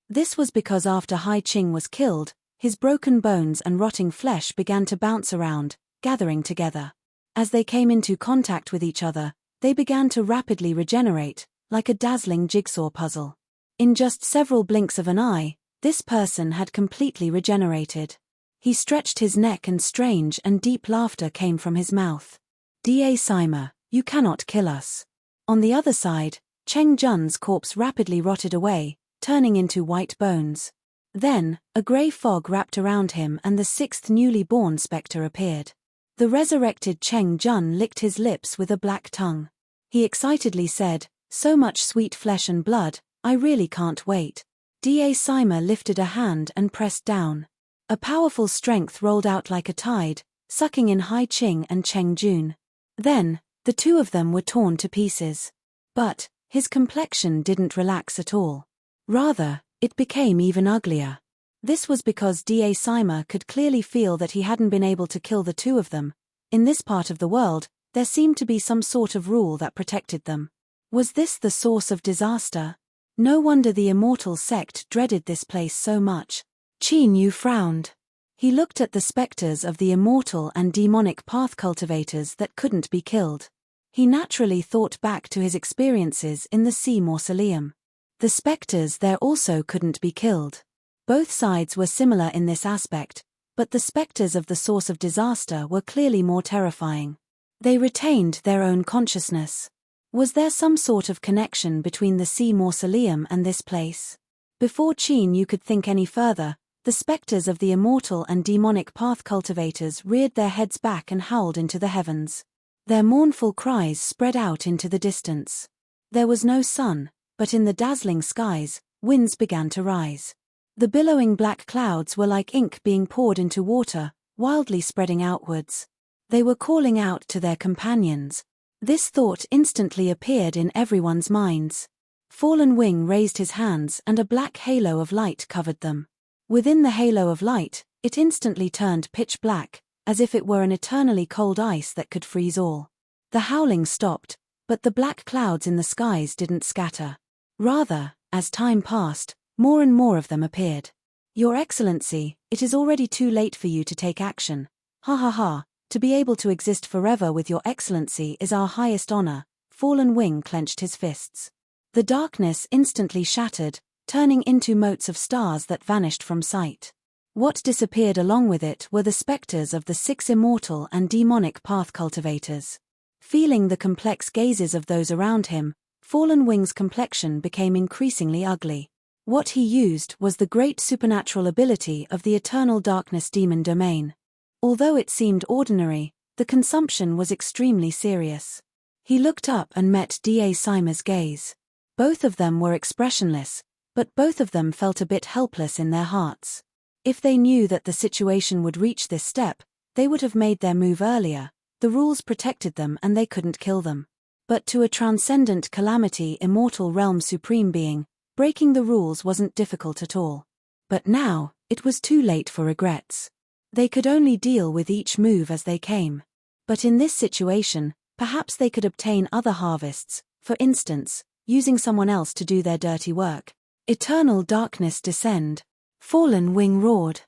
This was because after Hai Qing was killed, his broken bones and rotting flesh began to bounce around, gathering together. As they came into contact with each other, they began to rapidly regenerate, like a dazzling jigsaw puzzle. In just several blinks of an eye, this person had completely regenerated. He stretched his neck and strange and deep laughter came from his mouth. Sima, you cannot kill us. On the other side, Cheng Jun's corpse rapidly rotted away, turning into white bones. Then, a grey fog wrapped around him and the 6th newly born spectre appeared. The resurrected Cheng Jun licked his lips with a black tongue. He excitedly said, so much sweet flesh and blood, I really can't wait. Sima lifted a hand and pressed down. A powerful strength rolled out like a tide, sucking in Hai Qing and Cheng Jun. Then, the 2 of them were torn to pieces. But, his complexion didn't relax at all. Rather, it became even uglier. This was because Sima could clearly feel that he hadn't been able to kill the 2 of them. In this part of the world, there seemed to be some sort of rule that protected them. Was this the source of disaster? No wonder the immortal sect dreaded this place so much. Qin Yu frowned. He looked at the specters of the immortal and demonic path cultivators that couldn't be killed. He naturally thought back to his experiences in the sea mausoleum. The specters there also couldn't be killed. Both sides were similar in this aspect, but the specters of the source of disaster were clearly more terrifying. They retained their own consciousness. Was there some sort of connection between the sea mausoleum and this place? Before Qin Yu could think any further, the specters of the immortal and demonic path cultivators reared their heads back and howled into the heavens. Their mournful cries spread out into the distance. There was no sun, but in the dazzling skies, winds began to rise. The billowing black clouds were like ink being poured into water, wildly spreading outwards. They were calling out to their companions. This thought instantly appeared in everyone's minds. Fallen Wing raised his hands and a black halo of light covered them. Within the halo of light, it instantly turned pitch black, as if it were an eternally cold ice that could freeze all. The howling stopped, but the black clouds in the skies didn't scatter. Rather, as time passed, more and more of them appeared. Your Excellency, it is already too late for you to take action. Ha ha ha, to be able to exist forever with Your Excellency is our highest honor. Fallen Wing clenched his fists. The darkness instantly shattered, turning into motes of stars that vanished from sight. What disappeared along with it were the specters of the 6 immortal and demonic path cultivators. Feeling the complex gazes of those around him, Fallen Wing's complexion became increasingly ugly. What he used was the great supernatural ability of the Eternal Darkness Demon Domain. Although it seemed ordinary, the consumption was extremely serious. He looked up and met Sima's gaze. Both of them were expressionless, but both of them felt a bit helpless in their hearts. If they knew that the situation would reach this step, they would have made their move earlier. The rules protected them and they couldn't kill them. But to a transcendent calamity immortal realm supreme being, Breaking the rules wasn't difficult at all. But now, it was too late for regrets. They could only deal with each move as they came. But in this situation, perhaps they could obtain other harvests, for instance, using someone else to do their dirty work. Eternal darkness descend. Fallen Wing roared.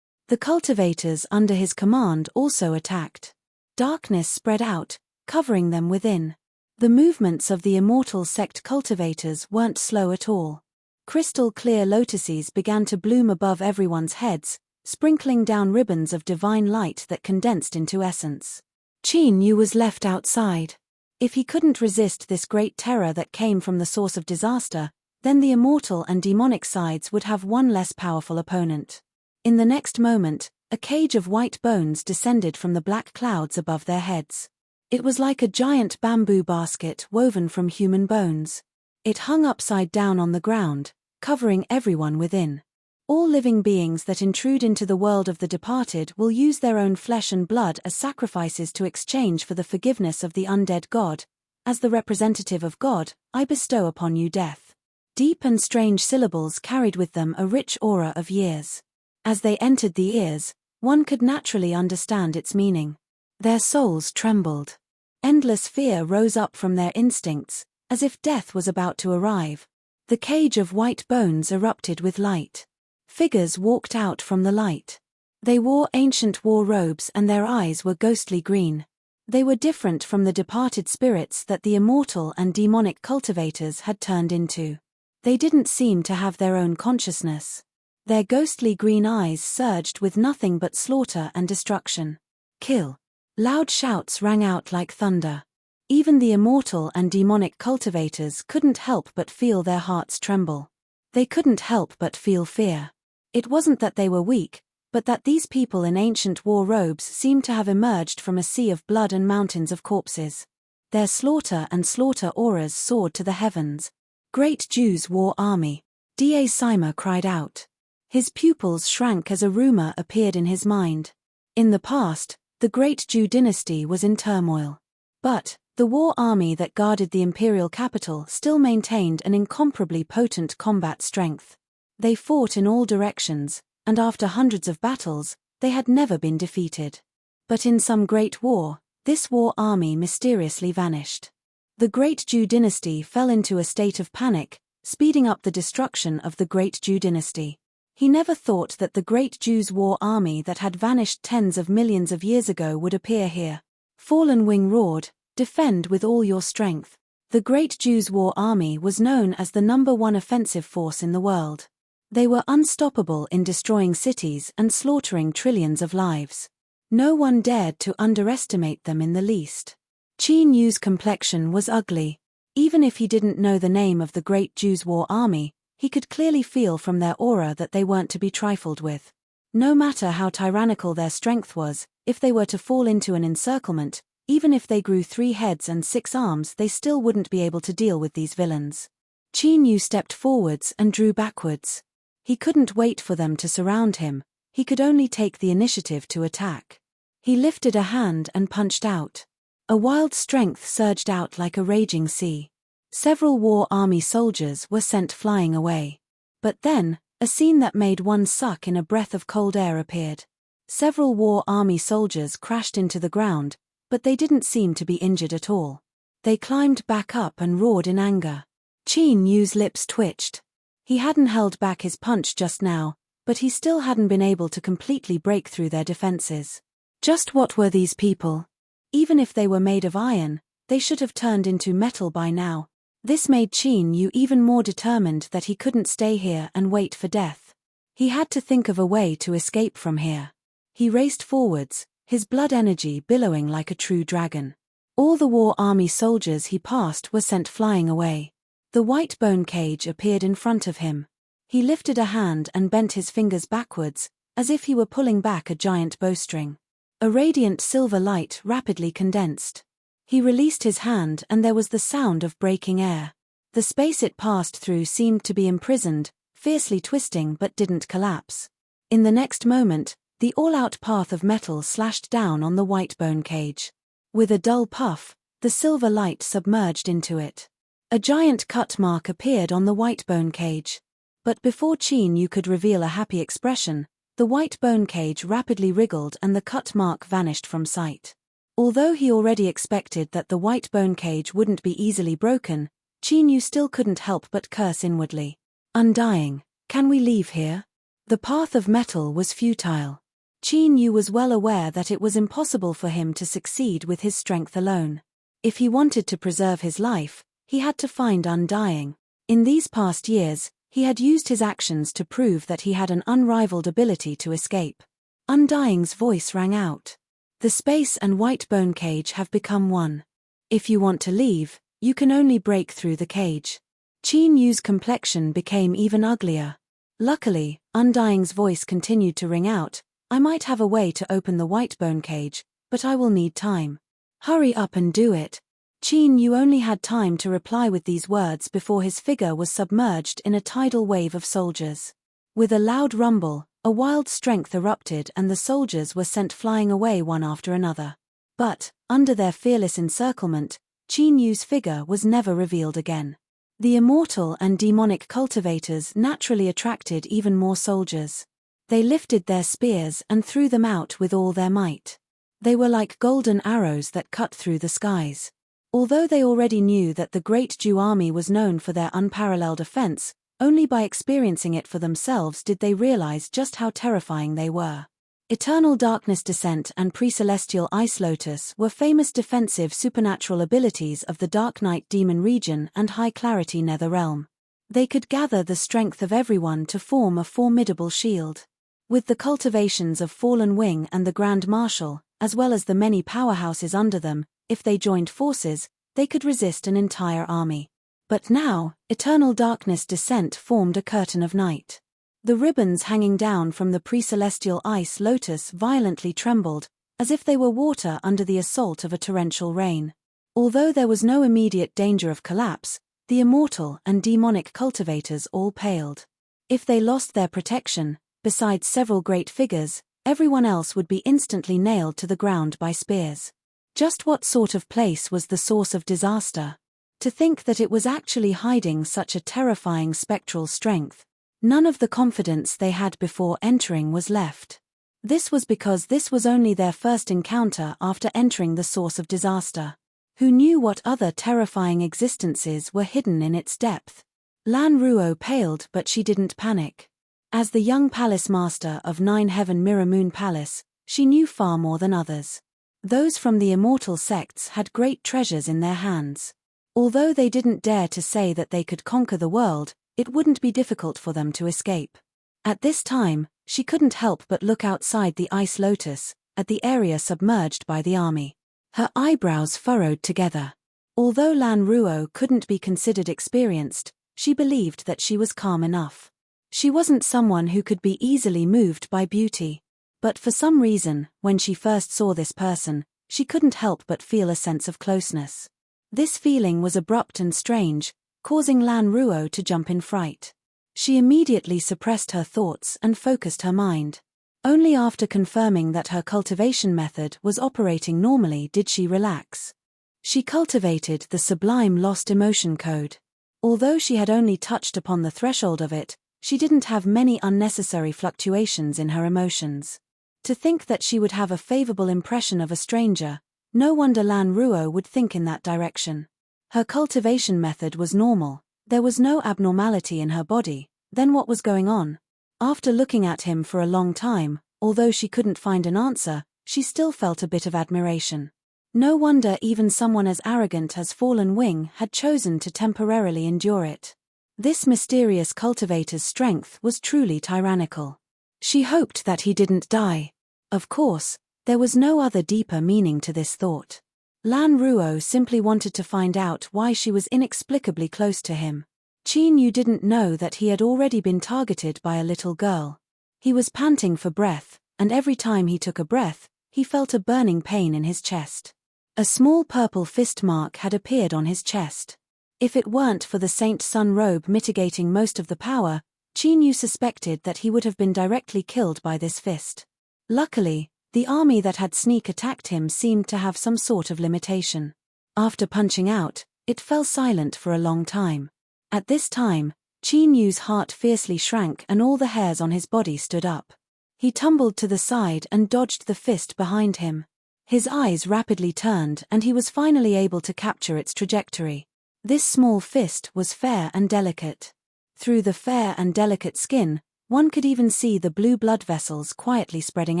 The cultivators under his command also attacked. Darkness spread out, covering them within. The movements of the immortal sect cultivators weren't slow at all. Crystal-clear lotuses began to bloom above everyone's heads, sprinkling down ribbons of divine light that condensed into essence. Qin Yu was left outside. If he couldn't resist this great terror that came from the source of disaster, then the immortal and demonic sides would have one less powerful opponent. In the next moment, a cage of white bones descended from the black clouds above their heads. It was like a giant bamboo basket woven from human bones. It hung upside down on the ground, covering everyone within. All living beings that intrude into the world of the departed will use their own flesh and blood as sacrifices to exchange for the forgiveness of the undead god. As the representative of God, I bestow upon you death. Deep and strange syllables carried with them a rich aura of years. As they entered the ears, one could naturally understand its meaning. Their souls trembled. Endless fear rose up from their instincts, as if death was about to arrive. The cage of white bones erupted with light. Figures walked out from the light. They wore ancient war robes and their eyes were ghostly green. They were different from the departed spirits that the immortal and demonic cultivators had turned into. They didn't seem to have their own consciousness. Their ghostly green eyes surged with nothing but slaughter and destruction. Kill. Loud shouts rang out like thunder. Even the immortal and demonic cultivators couldn't help but feel their hearts tremble. They couldn't help but feel fear. It wasn't that they were weak, but that these people in ancient war robes seemed to have emerged from a sea of blood and mountains of corpses. Their slaughter and slaughter auras soared to the heavens. Great Jew's war army. Da Sima cried out. His pupils shrank as a rumor appeared in his mind. In the past, the Great Jew dynasty was in turmoil. But the war army that guarded the imperial capital still maintained an incomparably potent combat strength. They fought in all directions, and after hundreds of battles, they had never been defeated. But in some great war, this war army mysteriously vanished. The Great Jew dynasty fell into a state of panic, speeding up the destruction of the Great Jew dynasty. He never thought that the Great Jew's war army that had vanished tens of millions of years ago would appear here. Fallen Wing roared, defend with all your strength. The Great Jew's war army was known as the #1 offensive force in the world. They were unstoppable in destroying cities and slaughtering trillions of lives. No one dared to underestimate them in the least. Qin Yu's complexion was ugly. Even if he didn't know the name of the Great Jew's war army, he could clearly feel from their aura that they weren't to be trifled with. No matter how tyrannical their strength was, if they were to fall into an encirclement, even if they grew 3 heads and 6 arms, they still wouldn't be able to deal with these villains. Qin Yu stepped forwards and drew backwards. He couldn't wait for them to surround him, he could only take the initiative to attack. He lifted a hand and punched out. A wild strength surged out like a raging sea. Several war army soldiers were sent flying away. But then, a scene that made one suck in a breath of cold air appeared. Several war army soldiers crashed into the ground, but they didn't seem to be injured at all. They climbed back up and roared in anger. Qin Yu's lips twitched. He hadn't held back his punch just now, but he still hadn't been able to completely break through their defenses. Just what were these people? Even if they were made of iron, they should have turned into metal by now. This made Qin Yu even more determined that he couldn't stay here and wait for death. He had to think of a way to escape from here. He raced forwards, his blood energy billowing like a true dragon. All the war army soldiers he passed were sent flying away. The white bone cage appeared in front of him. He lifted a hand and bent his fingers backwards, as if he were pulling back a giant bowstring. A radiant silver light rapidly condensed. He released his hand and there was the sound of breaking air. The space it passed through seemed to be imprisoned, fiercely twisting but didn't collapse. In the next moment, the all-out path of metal slashed down on the white bone cage. With a dull puff, the silver light submerged into it. A giant cut mark appeared on the white bone cage. But before Qin Yu could reveal a happy expression, the white bone cage rapidly wriggled and the cut mark vanished from sight. Although he already expected that the white bone cage wouldn't be easily broken, Qin Yu still couldn't help but curse inwardly. Undying, can we leave here? The path of metal was futile. Qin Yu was well aware that it was impossible for him to succeed with his strength alone. If he wanted to preserve his life, he had to find Undying. In these past years, he had used his actions to prove that he had an unrivaled ability to escape. Undying's voice rang out. The space and white bone cage have become one. If you want to leave, you can only break through the cage. Qin Yu's complexion became even uglier. Luckily, Undying's voice continued to ring out, I might have a way to open the white bone cage, but I will need time. Hurry up and do it. Qin Yu only had time to reply with these words before his figure was submerged in a tidal wave of soldiers. With a loud rumble, a wild strength erupted and the soldiers were sent flying away one after another. But, under their fearless encirclement, Qin Yu's figure was never revealed again. The immortal and demonic cultivators naturally attracted even more soldiers. They lifted their spears and threw them out with all their might. They were like golden arrows that cut through the skies. Although they already knew that the Great Ju army was known for their unparalleled offense, only by experiencing it for themselves did they realize just how terrifying they were. Eternal Darkness Descent and Pre-Celestial Ice Lotus were famous defensive supernatural abilities of the Dark Knight Demon region and High Clarity Nether Realm. They could gather the strength of everyone to form a formidable shield. With the cultivations of Fallen Wing and the Grand Marshal, as well as the many powerhouses under them, if they joined forces, they could resist an entire army. But now, Eternal Darkness Descent formed a curtain of night. The ribbons hanging down from the Pre-Celestial Ice Lotus violently trembled, as if they were water under the assault of a torrential rain. Although there was no immediate danger of collapse, the immortal and demonic cultivators all paled. If they lost their protection, besides several great figures, everyone else would be instantly nailed to the ground by spears. Just what sort of place was the source of disaster? To think that it was actually hiding such a terrifying spectral strength. None of the confidence they had before entering was left. This was because this was only their first encounter after entering the source of disaster. Who knew what other terrifying existences were hidden in its depth? Lan Ruo paled, but she didn't panic. As the young palace master of Nine Heaven Mirror Moon Palace, she knew far more than others. Those from the immortal sects had great treasures in their hands. Although they didn't dare to say that they could conquer the world, it wouldn't be difficult for them to escape. At this time, she couldn't help but look outside the Ice Lotus, at the area submerged by the army. Her eyebrows furrowed together. Although Lan Ruo couldn't be considered experienced, she believed that she was calm enough. She wasn't someone who could be easily moved by beauty. But for some reason, when she first saw this person, she couldn't help but feel a sense of closeness. This feeling was abrupt and strange, causing Lan Ruo to jump in fright. She immediately suppressed her thoughts and focused her mind. Only after confirming that her cultivation method was operating normally did she relax. She cultivated the sublime lost emotion code. Although she had only touched upon the threshold of it, she didn't have many unnecessary fluctuations in her emotions. To think that she would have a favorable impression of a stranger, no wonder Lan Ruo would think in that direction. Her cultivation method was normal, there was no abnormality in her body. Then what was going on? After looking at him for a long time, although she couldn't find an answer, she still felt a bit of admiration. No wonder even someone as arrogant as Fallen Wing had chosen to temporarily endure it. This mysterious cultivator's strength was truly tyrannical. She hoped that he didn't die. Of course, there was no other deeper meaning to this thought. Lan Ruo simply wanted to find out why she was inexplicably close to him. Qin Yu didn't know that he had already been targeted by a little girl. He was panting for breath, and every time he took a breath, he felt a burning pain in his chest. A small purple fist mark had appeared on his chest. If it weren't for the Saint Sun robe mitigating most of the power, Qin Yu suspected that he would have been directly killed by this fist. Luckily, the army that had sneak attacked him seemed to have some sort of limitation. After punching out, It fell silent for a long time. At this time, Qin Yu's heart fiercely shrank and all the hairs on his body stood up. He tumbled to the side and dodged the fist behind him. His eyes rapidly turned and he was finally able to capture its trajectory. This small fist was fair and delicate. Through the fair and delicate skin, one could even see the blue blood vessels quietly spreading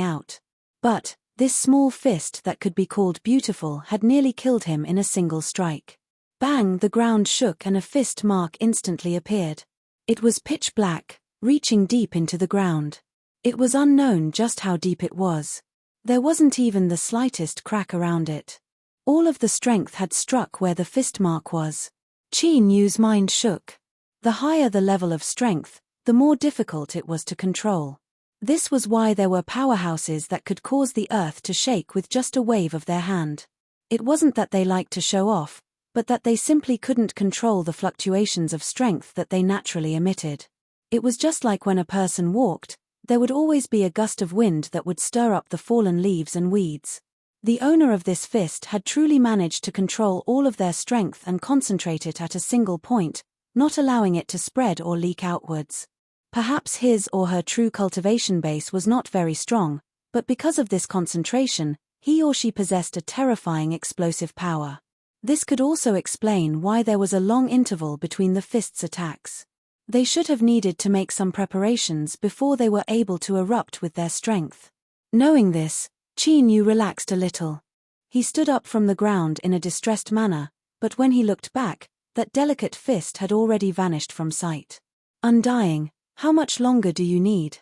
out. But this small fist that could be called beautiful had nearly killed him in a single strike. Bang! The ground shook and a fist mark instantly appeared. It was pitch black, reaching deep into the ground. It was unknown just how deep it was. There wasn't even the slightest crack around it. All of the strength had struck where the fist mark was. Qin Yu's mind shook. The higher the level of strength, the more difficult it was to control. This was why there were powerhouses that could cause the earth to shake with just a wave of their hand. It wasn't that they liked to show off, but that they simply couldn't control the fluctuations of strength that they naturally emitted. It was just like when a person walked, there would always be a gust of wind that would stir up the fallen leaves and weeds. The owner of this fist had truly managed to control all of their strength and concentrate it at a single point, not allowing it to spread or leak outwards. Perhaps his or her true cultivation base was not very strong, but because of this concentration, he or she possessed a terrifying explosive power. This could also explain why there was a long interval between the fist's attacks. They should have needed to make some preparations before they were able to erupt with their strength. Knowing this, Qin Yu relaxed a little. He stood up from the ground in a distressed manner, but when he looked back, that delicate fist had already vanished from sight. Undying, how much longer do you need?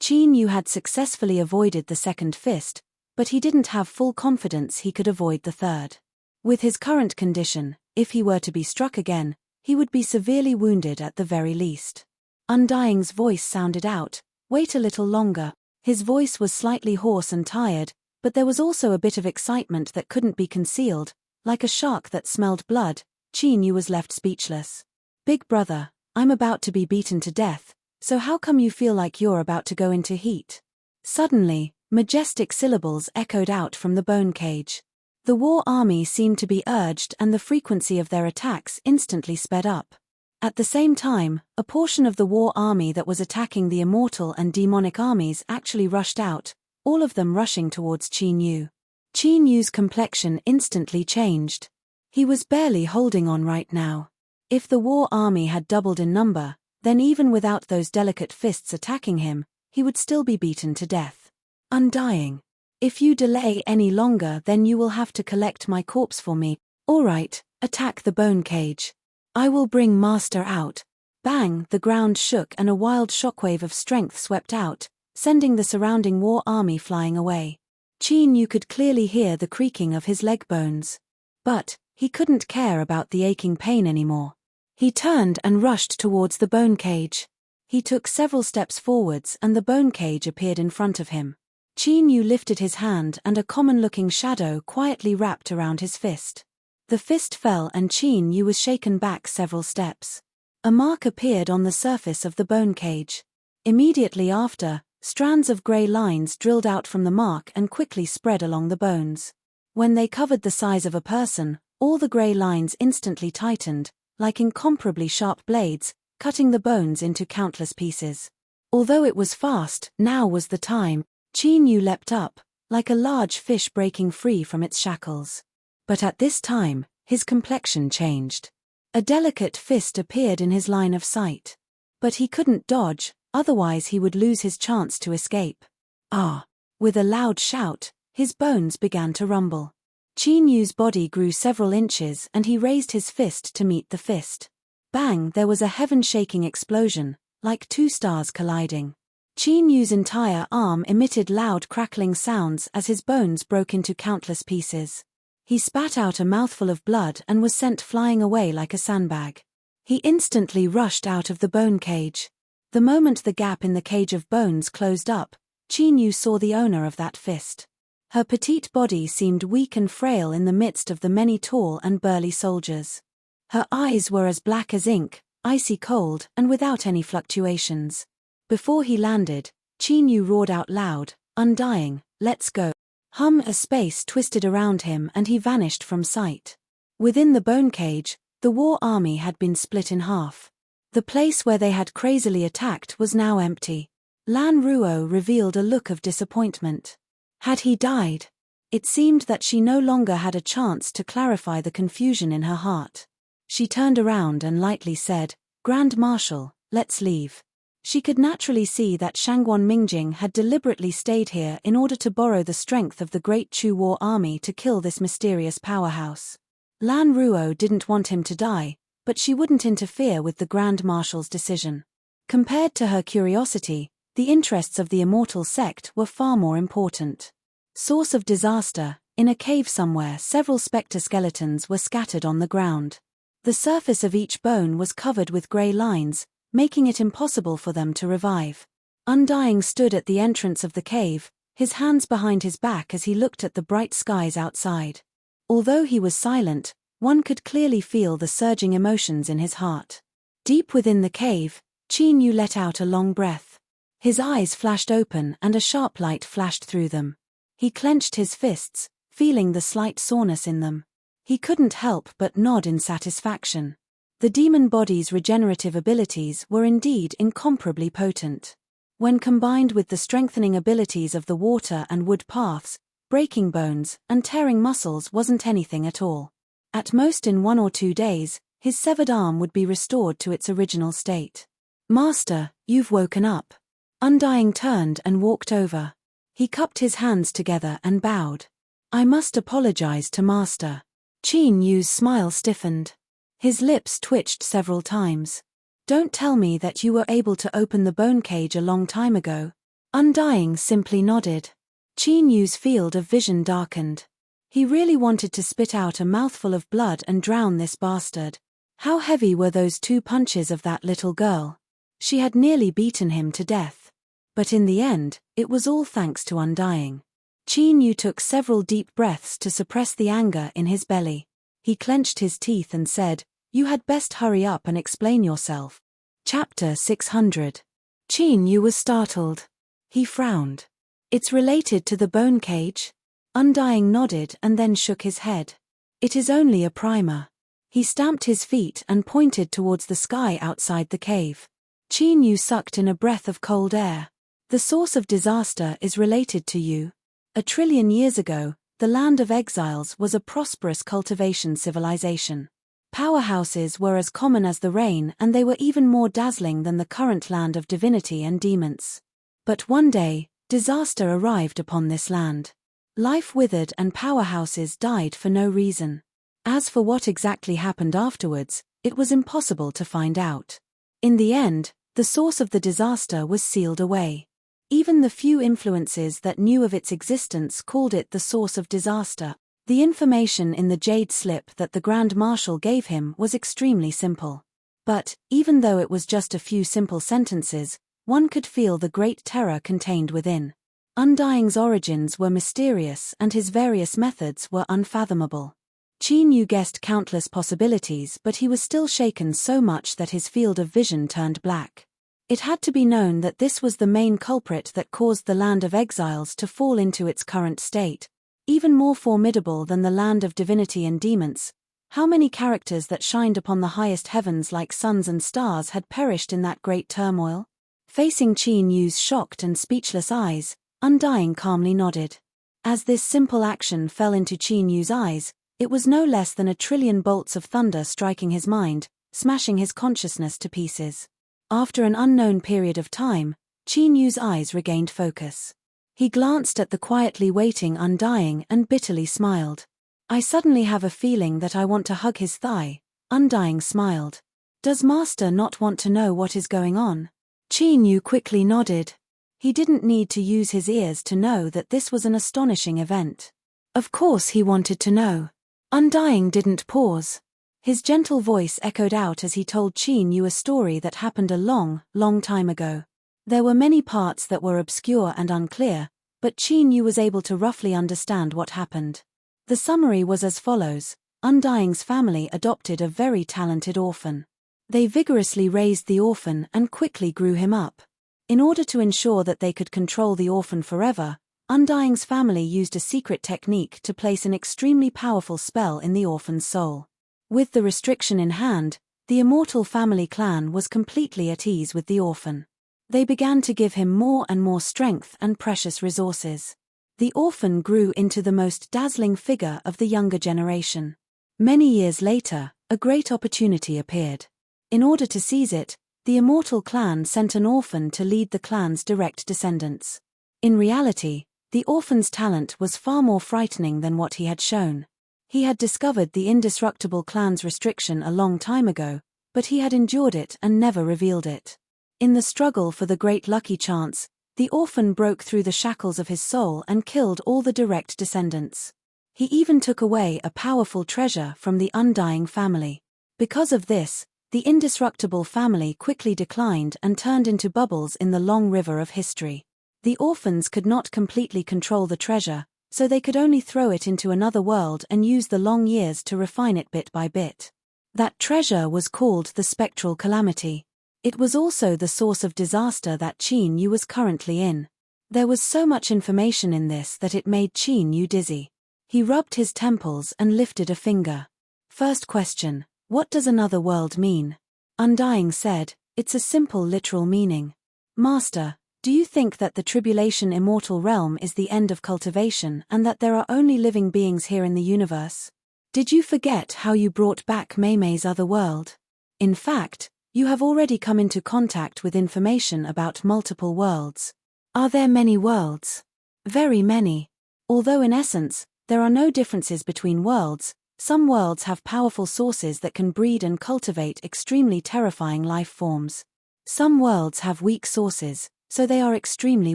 Qin Yu had successfully avoided the second fist, but he didn't have full confidence he could avoid the third. With his current condition, if he were to be struck again, he would be severely wounded at the very least. Undying's voice sounded out, "Wait a little longer." His voice was slightly hoarse and tired, but there was also a bit of excitement that couldn't be concealed. Like a shark that smelled blood, Qin Yu was left speechless. "Big brother, I'm about to be beaten to death, so how come you feel like you're about to go into heat?" Suddenly, majestic syllables echoed out from the bone cage. The war army seemed to be urged and the frequency of their attacks instantly sped up. At the same time, a portion of the war army that was attacking the immortal and demonic armies actually rushed out, all of them rushing towards Qin Yu. Qin Yu's complexion instantly changed. He was barely holding on right now. If the war army had doubled in number, then even without those delicate fists attacking him, he would still be beaten to death. Undying. If you delay any longer, then you will have to collect my corpse for me. All right, attack the bone cage. I will bring Master out. Bang! The ground shook and a wild shockwave of strength swept out, sending the surrounding war army flying away. Qin Yu could clearly hear the creaking of his leg bones. But he couldn't care about the aching pain anymore. He turned and rushed towards the bone cage. He took several steps forwards and the bone cage appeared in front of him. Qin Yu lifted his hand and a common-looking shadow quietly wrapped around his fist. The fist fell and Qin Yu was shaken back several steps. A mark appeared on the surface of the bone cage. Immediately after, strands of grey lines drilled out from the mark and quickly spread along the bones. When they covered the size of a person, all the grey lines instantly tightened, like incomparably sharp blades, cutting the bones into countless pieces. Although it was fast, now was the time. Qin Yu leapt up, like a large fish breaking free from its shackles. But at this time, his complexion changed. A delicate fist appeared in his line of sight. But he couldn't dodge, otherwise he would lose his chance to escape. Ah! With a loud shout, his bones began to rumble. Qin Yu's body grew several inches and he raised his fist to meet the fist. Bang! There was a heaven-shaking explosion, like two stars colliding. Qin Yu's entire arm emitted loud crackling sounds as his bones broke into countless pieces. He spat out a mouthful of blood and was sent flying away like a sandbag. He instantly rushed out of the bone cage. The moment the gap in the cage of bones closed up, Qin Yu saw the owner of that fist. Her petite body seemed weak and frail in the midst of the many tall and burly soldiers. Her eyes were as black as ink, icy cold and without any fluctuations. Before he landed, Qin Yu roared out loud, "Undying, let's go." A space twisted around him and he vanished from sight. Within the bone cage, The war army had been split in half. The place where they had crazily attacked was now empty. Lan Ruo revealed a look of disappointment. Had he died? It seemed that she no longer had a chance to clarify the confusion in her heart. She turned around and lightly said, "Grand Marshal, let's leave." She could naturally see that Shangguan Mingjing had deliberately stayed here in order to borrow the strength of the great Chu war army to kill this mysterious powerhouse. Lan Ruo didn't want him to die, but she wouldn't interfere with the Grand Marshal's decision. Compared to her curiosity, the interests of the immortal sect were far more important. Source of disaster: in a cave somewhere several spectre skeletons were scattered on the ground. The surface of each bone was covered with grey lines, making it impossible for them to revive. Undying stood at the entrance of the cave, his hands behind his back as he looked at the bright skies outside. Although he was silent, one could clearly feel the surging emotions in his heart. Deep within the cave, Qin Yu let out a long breath. His eyes flashed open and a sharp light flashed through them. He clenched his fists, feeling the slight soreness in them. He couldn't help but nod in satisfaction. The demon body's regenerative abilities were indeed incomparably potent. When combined with the strengthening abilities of the water and wood paths, breaking bones and tearing muscles wasn't anything at all. At most in 1 or 2 days, his severed arm would be restored to its original state. "Master, you've woken up." Undying turned and walked over. He cupped his hands together and bowed. "I must apologize to Master." Qin Yu's smile stiffened. His lips twitched several times. "Don't tell me that you were able to open the bone cage a long time ago." Undying simply nodded. Qin Yu's field of vision darkened. He really wanted to spit out a mouthful of blood and drown this bastard. How heavy were those 2 punches of that little girl? She had nearly beaten him to death. But in the end, it was all thanks to Undying. Qin Yu took several deep breaths to suppress the anger in his belly. He clenched his teeth and said, "You had best hurry up and explain yourself." Chapter 600. Qin Yu was startled. He frowned. "It's related to the bone cage?" Undying nodded and then shook his head. "It is only a primer." He stamped his feet and pointed towards the sky outside the cave. Qin Yu sucked in a breath of cold air. "The source of disaster is related to you. 1 trillion years ago, the land of exiles was a prosperous cultivation civilization. Powerhouses were as common as the rain and they were even more dazzling than the current land of divinity and demons. But one day, disaster arrived upon this land. Life withered and powerhouses died for no reason. As for what exactly happened afterwards, it was impossible to find out. In the end, the source of the disaster was sealed away. Even the few influences that knew of its existence called it the source of disaster. The information in the jade slip that the Grand Marshal gave him was extremely simple. But, even though it was just a few simple sentences, one could feel the great terror contained within. Undying's origins were mysterious and his various methods were unfathomable. Qin Yu guessed countless possibilities, but he was still shaken so much that his field of vision turned black. It had to be known that this was the main culprit that caused the land of exiles to fall into its current state. Even more formidable than the land of divinity and demons. How many characters that shined upon the highest heavens like suns and stars had perished in that great turmoil? Facing Qin Yu's shocked and speechless eyes, Undying calmly nodded. As this simple action fell into Qin Yu's eyes, it was no less than 1 trillion bolts of thunder striking his mind, smashing his consciousness to pieces. After an unknown period of time, Qin Yu's eyes regained focus. He glanced at the quietly waiting Undying and bitterly smiled. "I suddenly have a feeling that I want to hug his thigh." Undying smiled. "Does Master not want to know what is going on?" Qin Yu quickly nodded. He didn't need to use his ears to know that this was an astonishing event. Of course he wanted to know. Undying didn't pause. His gentle voice echoed out as he told Qin Yu a story that happened a long, long time ago. There were many parts that were obscure and unclear, but Qin Yu was able to roughly understand what happened. The summary was as follows. Undying's family adopted a very talented orphan. They vigorously raised the orphan and quickly grew him up. In order to ensure that they could control the orphan forever, Undying's family used a secret technique to place an extremely powerful spell in the orphan's soul. With the restriction in hand, the immortal family clan was completely at ease with the orphan. They began to give him more and more strength and precious resources. The orphan grew into the most dazzling figure of the younger generation. Many years later, a great opportunity appeared. In order to seize it, the immortal clan sent an orphan to lead the clan's direct descendants. In reality, the orphan's talent was far more frightening than what he had shown. He had discovered the indestructible clan's restriction a long time ago, but he had endured it and never revealed it. In the struggle for the great lucky chance, the orphan broke through the shackles of his soul and killed all the direct descendants. He even took away a powerful treasure from the undying family. Because of this, the indestructible family quickly declined and turned into bubbles in the long river of history. The orphans could not completely control the treasure, so they could only throw it into another world and use the long years to refine it bit by bit. That treasure was called the spectral calamity. It was also the source of disaster that Qin Yu was currently in. There was so much information in this that it made Qin Yu dizzy. He rubbed his temples and lifted a finger. First question, what does another world mean? Undying said, it's a simple literal meaning. Master, do you think that the tribulation immortal realm is the end of cultivation and that there are only living beings here in the universe? Did you forget how you brought back Mei's other world? In fact, you have already come into contact with information about multiple worlds. Are there many worlds? Very many. Although in essence, there are no differences between worlds, some worlds have powerful sources that can breed and cultivate extremely terrifying life forms. Some worlds have weak sources, so they are extremely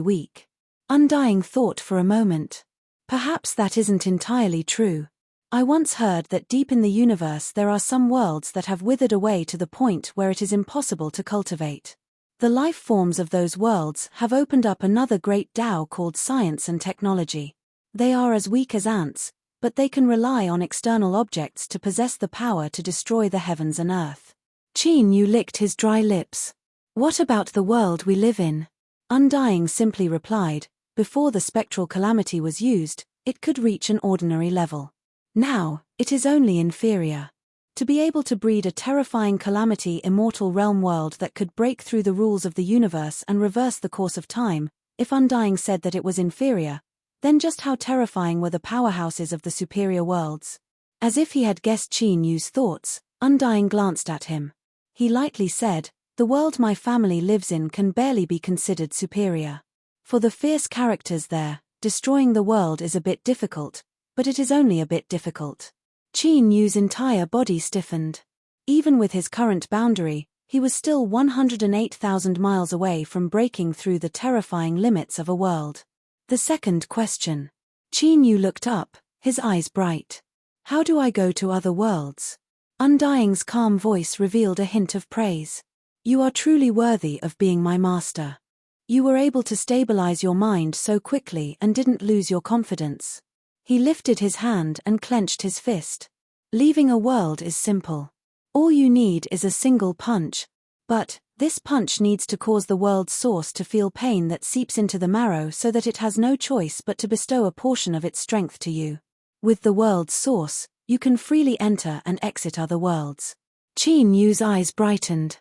weak. Undying thought for a moment. Perhaps that isn't entirely true. I once heard that deep in the universe there are some worlds that have withered away to the point where it is impossible to cultivate. The life forms of those worlds have opened up another great Tao called science and technology. They are as weak as ants, but they can rely on external objects to possess the power to destroy the heavens and earth. Qin Yu licked his dry lips. What about the world we live in? Undying simply replied, before the spectral calamity was used, it could reach an ordinary level. Now, it is only inferior. To be able to breed a terrifying calamity immortal realm world that could break through the rules of the universe and reverse the course of time, if Undying said that it was inferior, then just how terrifying were the powerhouses of the superior worlds? As if he had guessed Qin Yu's thoughts, Undying glanced at him. He lightly said, the world my family lives in can barely be considered superior. For the fierce characters there, destroying the world is a bit difficult, but it is only a bit difficult. Qin Yu's entire body stiffened. Even with his current boundary, he was still 108,000 miles away from breaking through the terrifying limits of a world. The second question. Qin Yu looked up, his eyes bright. How do I go to other worlds? Undying's calm voice revealed a hint of praise. You are truly worthy of being my master. You were able to stabilize your mind so quickly and didn't lose your confidence. He lifted his hand and clenched his fist. Leaving a world is simple. All you need is a single punch, but this punch needs to cause the world's source to feel pain that seeps into the marrow so that it has no choice but to bestow a portion of its strength to you. With the world's source, you can freely enter and exit other worlds. Qin Yu's eyes brightened.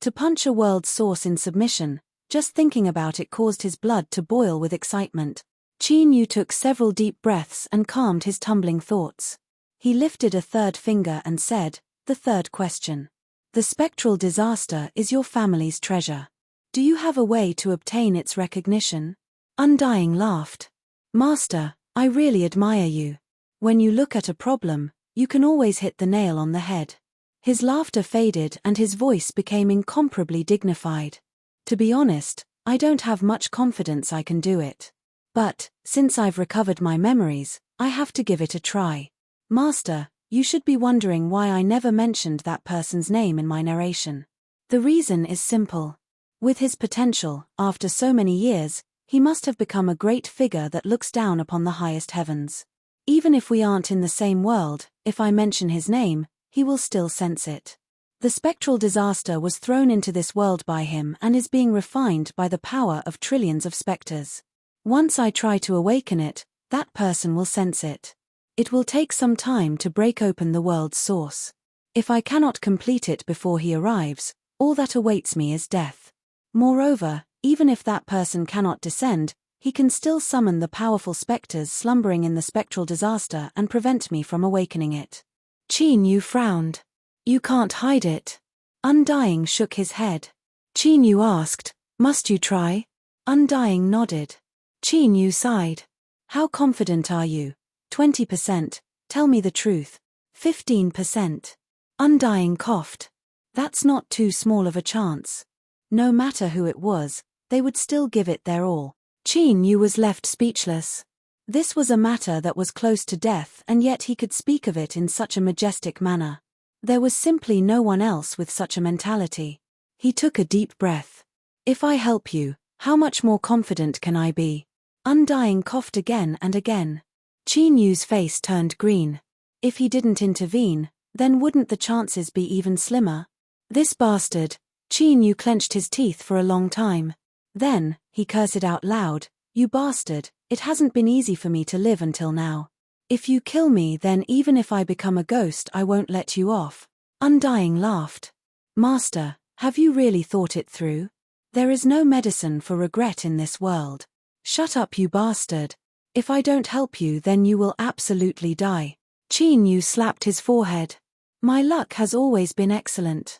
To punch a world's source in submission, just thinking about it caused his blood to boil with excitement. Qin Yu took several deep breaths and calmed his tumbling thoughts. He lifted a third finger and said, the third question. The spectral disaster is your family's treasure. Do you have a way to obtain its recognition? Undying laughed. Master, I really admire you. When you look at a problem, you can always hit the nail on the head. His laughter faded and his voice became incomparably dignified. To be honest, I don't have much confidence I can do it. But, since I've recovered my memories, I have to give it a try. Master, you should be wondering why I never mentioned that person's name in my narration. The reason is simple. With his potential, after so many years, he must have become a great figure that looks down upon the highest heavens. Even if we aren't in the same world, if I mention his name, he will still sense it. The spectral disaster was thrown into this world by him and is being refined by the power of trillions of specters. Once I try to awaken it, that person will sense it. It will take some time to break open the world's source. If I cannot complete it before he arrives, all that awaits me is death. Moreover, even if that person cannot descend, he can still summon the powerful specters slumbering in the spectral disaster and prevent me from awakening it. Qin Yu frowned. You can't hide it. Undying shook his head. Qin Yu asked, must you try? Undying nodded. Qin Yu sighed. How confident are you? 20%, tell me the truth. 15%. Undying coughed. That's not too small of a chance. No matter who it was, they would still give it their all. Qin Yu was left speechless. This was a matter that was close to death, and yet he could speak of it in such a majestic manner. There was simply no one else with such a mentality. He took a deep breath. If I help you, how much more confident can I be? Undying coughed again and again. Qin Yu's face turned green. If he didn't intervene, then wouldn't the chances be even slimmer? This bastard. Qin Yu clenched his teeth for a long time. Then, he cursed out loud, you bastard, it hasn't been easy for me to live until now. If you kill me, then even if I become a ghost, I won't let you off. Undying laughed. Master, have you really thought it through? There is no medicine for regret in this world. Shut up, you bastard. If I don't help you, then you will absolutely die. Qin Yu slapped his forehead. My luck has always been excellent.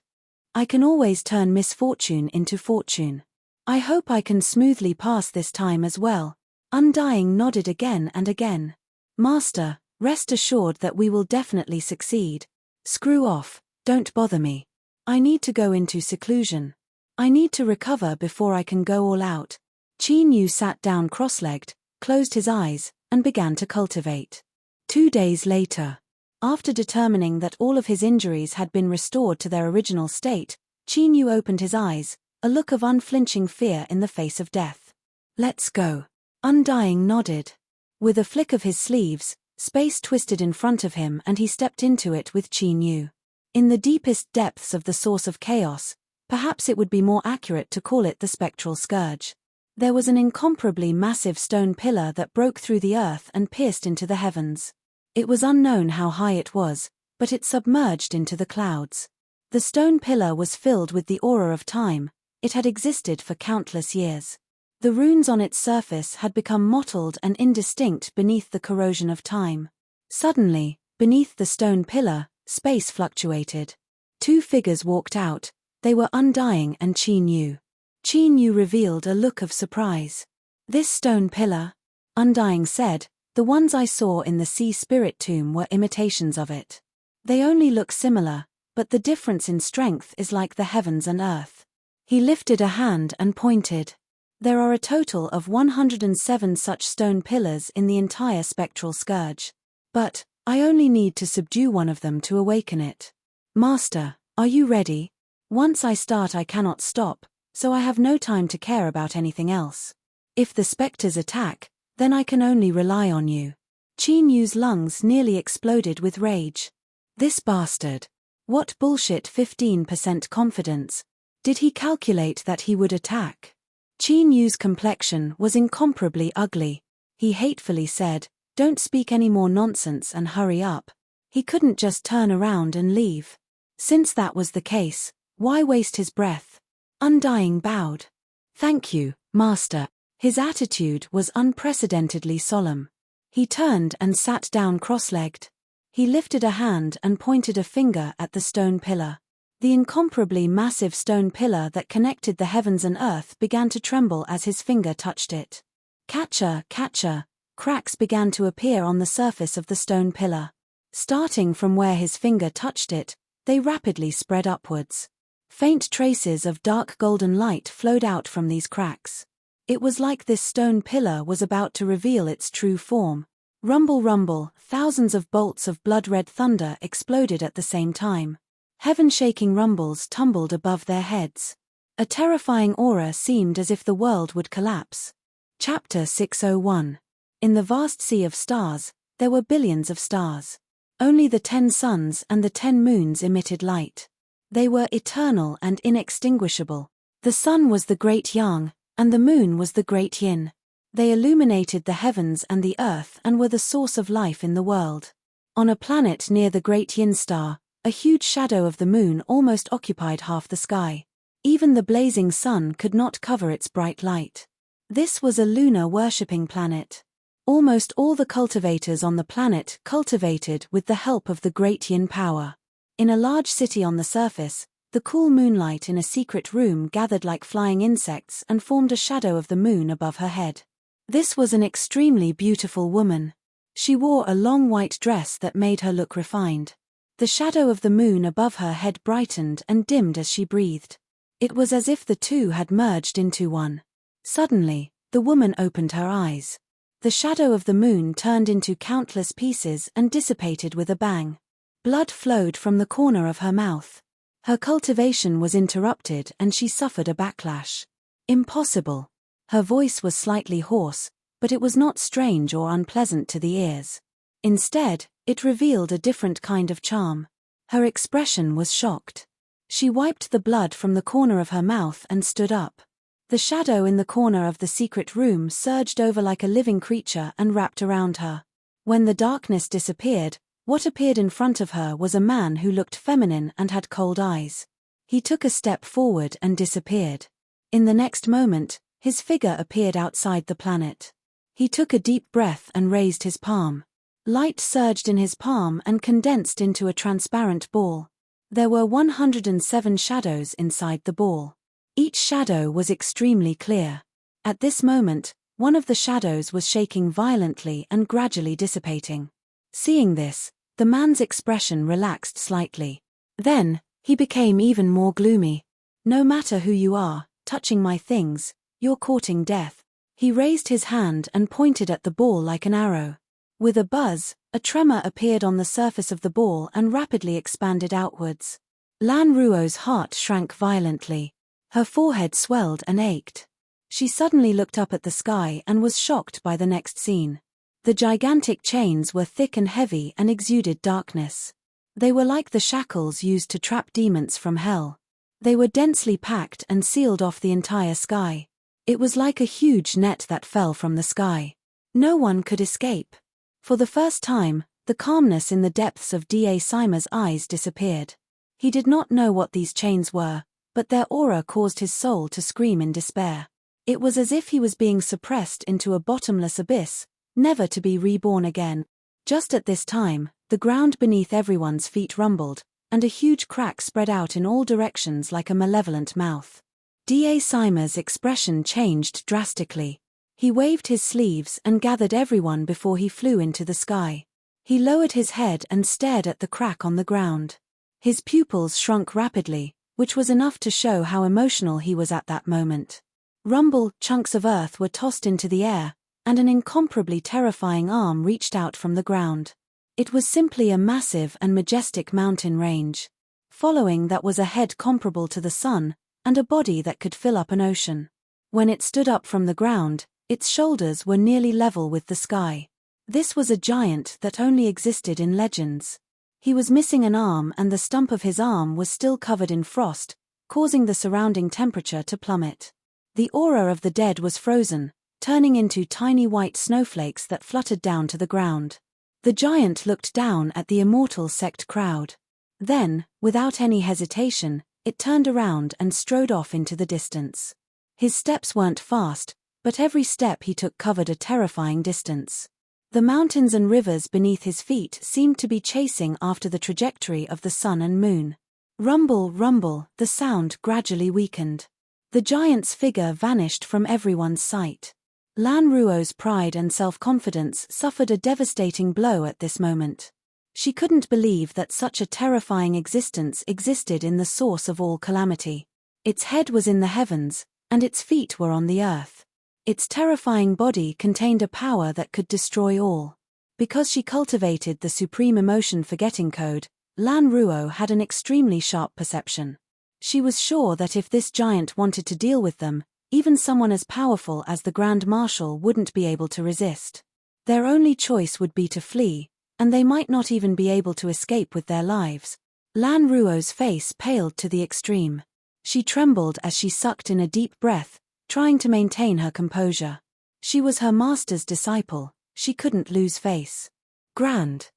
I can always turn misfortune into fortune. I hope I can smoothly pass this time as well. Undying nodded again and again. Master, rest assured that we will definitely succeed. Screw off, don't bother me. I need to go into seclusion. I need to recover before I can go all out. Qin Yu sat down cross-legged, closed his eyes, and began to cultivate. 2 days later, after determining that all of his injuries had been restored to their original state, Qin Yu opened his eyes, a look of unflinching fear in the face of death. Let's go. Undying nodded. With a flick of his sleeves, space twisted in front of him and he stepped into it with Qin Yu. In the deepest depths of the source of chaos, perhaps it would be more accurate to call it the spectral scourge. There was an incomparably massive stone pillar that broke through the earth and pierced into the heavens. It was unknown how high it was, but it submerged into the clouds. The stone pillar was filled with the aura of time. It had existed for countless years. The runes on its surface had become mottled and indistinct beneath the corrosion of time. Suddenly, beneath the stone pillar, space fluctuated. 2 figures walked out. They were Undying and Qin Yu. Qin Yu revealed a look of surprise. This stone pillar? Undying said, the ones I saw in the sea spirit tomb were imitations of it. They only look similar, but the difference in strength is like the heavens and earth. He lifted a hand and pointed. There are a total of 107 such stone pillars in the entire spectral scourge. But, I only need to subdue one of them to awaken it. Master, are you ready? Once I start I cannot stop, so I have no time to care about anything else. If the specters attack, then I can only rely on you. Qin Yu's lungs nearly exploded with rage. This bastard. What bullshit 15% confidence. Did he calculate that he would attack? Qin Yu's complexion was incomparably ugly. He hatefully said, don't speak any more nonsense and hurry up. He couldn't just turn around and leave. Since that was the case, why waste his breath? Undying bowed. Thank you, Master. His attitude was unprecedentedly solemn. He turned and sat down cross-legged. He lifted a hand and pointed a finger at the stone pillar. The incomparably massive stone pillar that connected the heavens and earth began to tremble as his finger touched it. Catcher, catcher, cracks began to appear on the surface of the stone pillar. Starting from where his finger touched it, they rapidly spread upwards. Faint traces of dark golden light flowed out from these cracks. It was like this stone pillar was about to reveal its true form. Rumble, rumble, thousands of bolts of blood-red thunder exploded at the same time. Heaven-shaking rumbles tumbled above their heads. A terrifying aura seemed as if the world would collapse. Chapter 601. In the vast sea of stars, there were billions of stars. Only the 10 suns and the 10 moons emitted light. They were eternal and inextinguishable. The sun was the great yang, and the moon was the great yin. They illuminated the heavens and the earth and were the source of life in the world. On a planet near the great yin star, A huge shadow of the moon almost occupied half the sky. Even the blazing sun could not cover its bright light. This was a lunar worshipping planet. Almost all the cultivators on the planet cultivated with the help of the great yin power. In a large city on the surface, the cool moonlight in a secret room gathered like flying insects and formed a shadow of the moon above her head. This was an extremely beautiful woman. She wore a long white dress that made her look refined. The shadow of the moon above her head brightened and dimmed as she breathed. It was as if the two had merged into one. Suddenly, the woman opened her eyes. The shadow of the moon turned into countless pieces and dissipated with a bang. Blood flowed from the corner of her mouth. Her cultivation was interrupted and she suffered a backlash. Impossible. Her voice was slightly hoarse, but it was not strange or unpleasant to the ears. Instead, it revealed a different kind of charm. Her expression was shocked. She wiped the blood from the corner of her mouth and stood up. The shadow in the corner of the secret room surged over like a living creature and wrapped around her. When the darkness disappeared, what appeared in front of her was a man who looked feminine and had cold eyes. He took a step forward and disappeared. In the next moment, his figure appeared outside the planet. He took a deep breath and raised his palm. Light surged in his palm and condensed into a transparent ball. There were 107 shadows inside the ball. Each shadow was extremely clear. At this moment, one of the shadows was shaking violently and gradually dissipating. Seeing this, the man's expression relaxed slightly. Then, he became even more gloomy. "No matter who you are, touching my things, you're courting death." He raised his hand and pointed at the ball like an arrow. With a buzz, a tremor appeared on the surface of the ball and rapidly expanded outwards. Lan Ruo's heart shrank violently. Her forehead swelled and ached. She suddenly looked up at the sky and was shocked by the next scene. The gigantic chains were thick and heavy and exuded darkness. They were like the shackles used to trap demons from hell. They were densely packed and sealed off the entire sky. It was like a huge net that fell from the sky. No one could escape. For the first time, the calmness in the depths of Da Sima's eyes disappeared. He did not know what these chains were, but their aura caused his soul to scream in despair. It was as if he was being suppressed into a bottomless abyss, never to be reborn again. Just at this time, the ground beneath everyone's feet rumbled, and a huge crack spread out in all directions like a malevolent mouth. Da Sima's expression changed drastically. He waved his sleeves and gathered everyone before he flew into the sky. He lowered his head and stared at the crack on the ground. His pupils shrunk rapidly, which was enough to show how emotional he was at that moment. Rumble, chunks of earth were tossed into the air, and an incomparably terrifying arm reached out from the ground. It was simply a massive and majestic mountain range. Following that was a head comparable to the sun, and a body that could fill up an ocean. When it stood up from the ground, its shoulders were nearly level with the sky. This was a giant that only existed in legends. He was missing an arm and the stump of his arm was still covered in frost, causing the surrounding temperature to plummet. The aura of the dead was frozen, turning into tiny white snowflakes that fluttered down to the ground. The giant looked down at the immortal sect crowd. Then, without any hesitation, it turned around and strode off into the distance. His steps weren't fast, but every step he took covered a terrifying distance. The mountains and rivers beneath his feet seemed to be chasing after the trajectory of the sun and moon. Rumble, rumble, the sound gradually weakened. The giant's figure vanished from everyone's sight. Lan Ruo's pride and self-confidence suffered a devastating blow at this moment. She couldn't believe that such a terrifying existence existed in the source of all calamity. Its head was in the heavens, and its feet were on the earth. Its terrifying body contained a power that could destroy all. Because she cultivated the supreme emotion forgetting code, Lan Ruo had an extremely sharp perception. She was sure that if this giant wanted to deal with them, even someone as powerful as the Grand Marshal wouldn't be able to resist. Their only choice would be to flee, and they might not even be able to escape with their lives. Lan Ruo's face paled to the extreme. She trembled as she sucked in a deep breath, trying to maintain her composure. She was her master's disciple, she couldn't lose face. Grand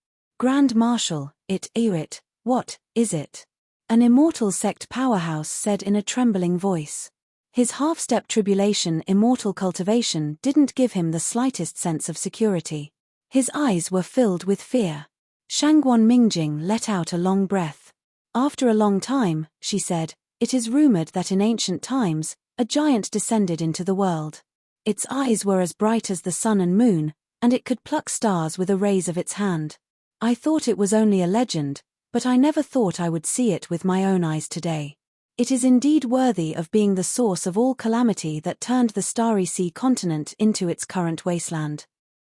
Marshal, it, "What is it?" an immortal sect powerhouse said in a trembling voice. His half-step tribulation immortal cultivation didn't give him the slightest sense of security. His eyes were filled with fear. Shangguan Mingjing let out a long breath. "After a long time," she said, "it is rumored that in ancient times, a giant descended into the world. Its eyes were as bright as the sun and moon, and it could pluck stars with a raise of its hand. I thought it was only a legend, but I never thought I would see it with my own eyes today. It is indeed worthy of being the source of all calamity that turned the Starry Sea continent into its current wasteland.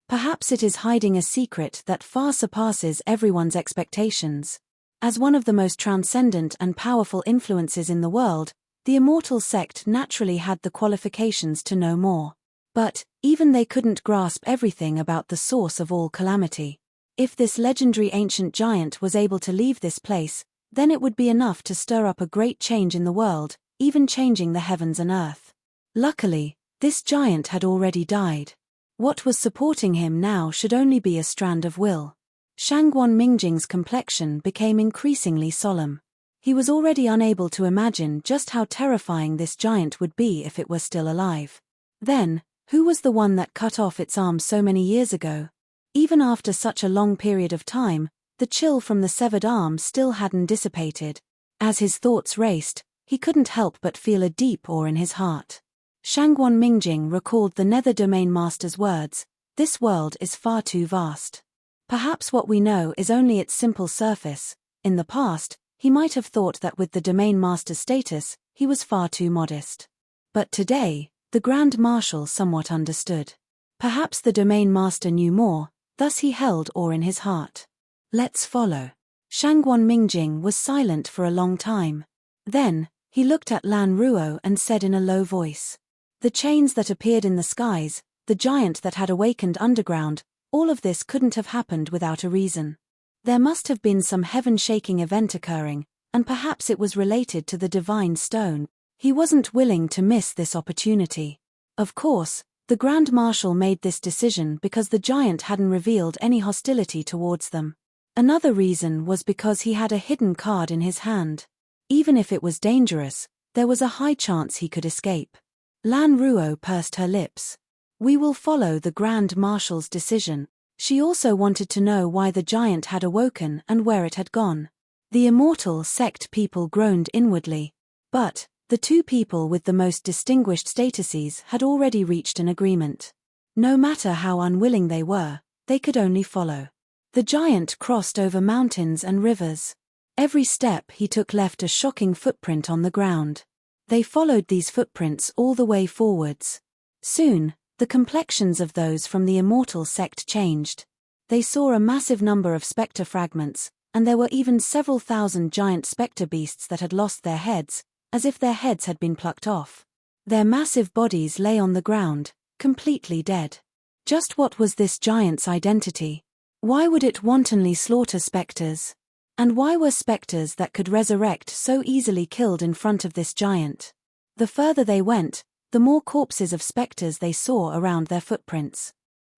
Perhaps it is hiding a secret that far surpasses everyone's expectations. As one of the most transcendent and powerful influences in the world, the immortal sect naturally had the qualifications to know more. But, even they couldn't grasp everything about the source of all calamity. If this legendary ancient giant was able to leave this place, then it would be enough to stir up a great change in the world, even changing the heavens and earth. Luckily, this giant had already died. What was supporting him now should only be a strand of will. Shangguan Mingjing's complexion became increasingly solemn. He was already unable to imagine just how terrifying this giant would be if it were still alive. Then, who was the one that cut off its arm so many years ago? Even after such a long period of time, the chill from the severed arm still hadn't dissipated. As his thoughts raced, he couldn't help but feel a deep awe in his heart. Shangguan Mingjing recalled the Nether Domain Master's words, "This world is far too vast. Perhaps what we know is only its simple surface." In the past, he might have thought that with the Domain Master's status, he was far too modest. But today, the Grand Marshal somewhat understood. Perhaps the Domain Master knew more, thus he held awe in his heart. "Let's follow." Shangguan Mingjing was silent for a long time. Then, he looked at Lan Ruo and said in a low voice. The chains that appeared in the skies, the giant that had awakened underground, all of this couldn't have happened without a reason. There must have been some heaven-shaking event occurring, and perhaps it was related to the divine stone. He wasn't willing to miss this opportunity. Of course, the Grand Marshal made this decision because the giant hadn't revealed any hostility towards them. Another reason was because he had a hidden card in his hand. Even if it was dangerous, there was a high chance he could escape. Lan Ruo pursed her lips. "We will follow the Grand Marshal's decision." She also wanted to know why the giant had awoken and where it had gone. The immortal sect people groaned inwardly. But, the two people with the most distinguished statuses had already reached an agreement. No matter how unwilling they were, they could only follow. The giant crossed over mountains and rivers. Every step he took left a shocking footprint on the ground. They followed these footprints all the way forwards. Soon, the complexions of those from the immortal sect changed. They saw a massive number of spectre fragments, and there were even several thousand giant spectre beasts that had lost their heads, as if their heads had been plucked off. Their massive bodies lay on the ground, completely dead. Just what was this giant's identity? Why would it wantonly slaughter spectres? And why were spectres that could resurrect so easily killed in front of this giant? The further they went, the more corpses of spectres they saw around their footprints.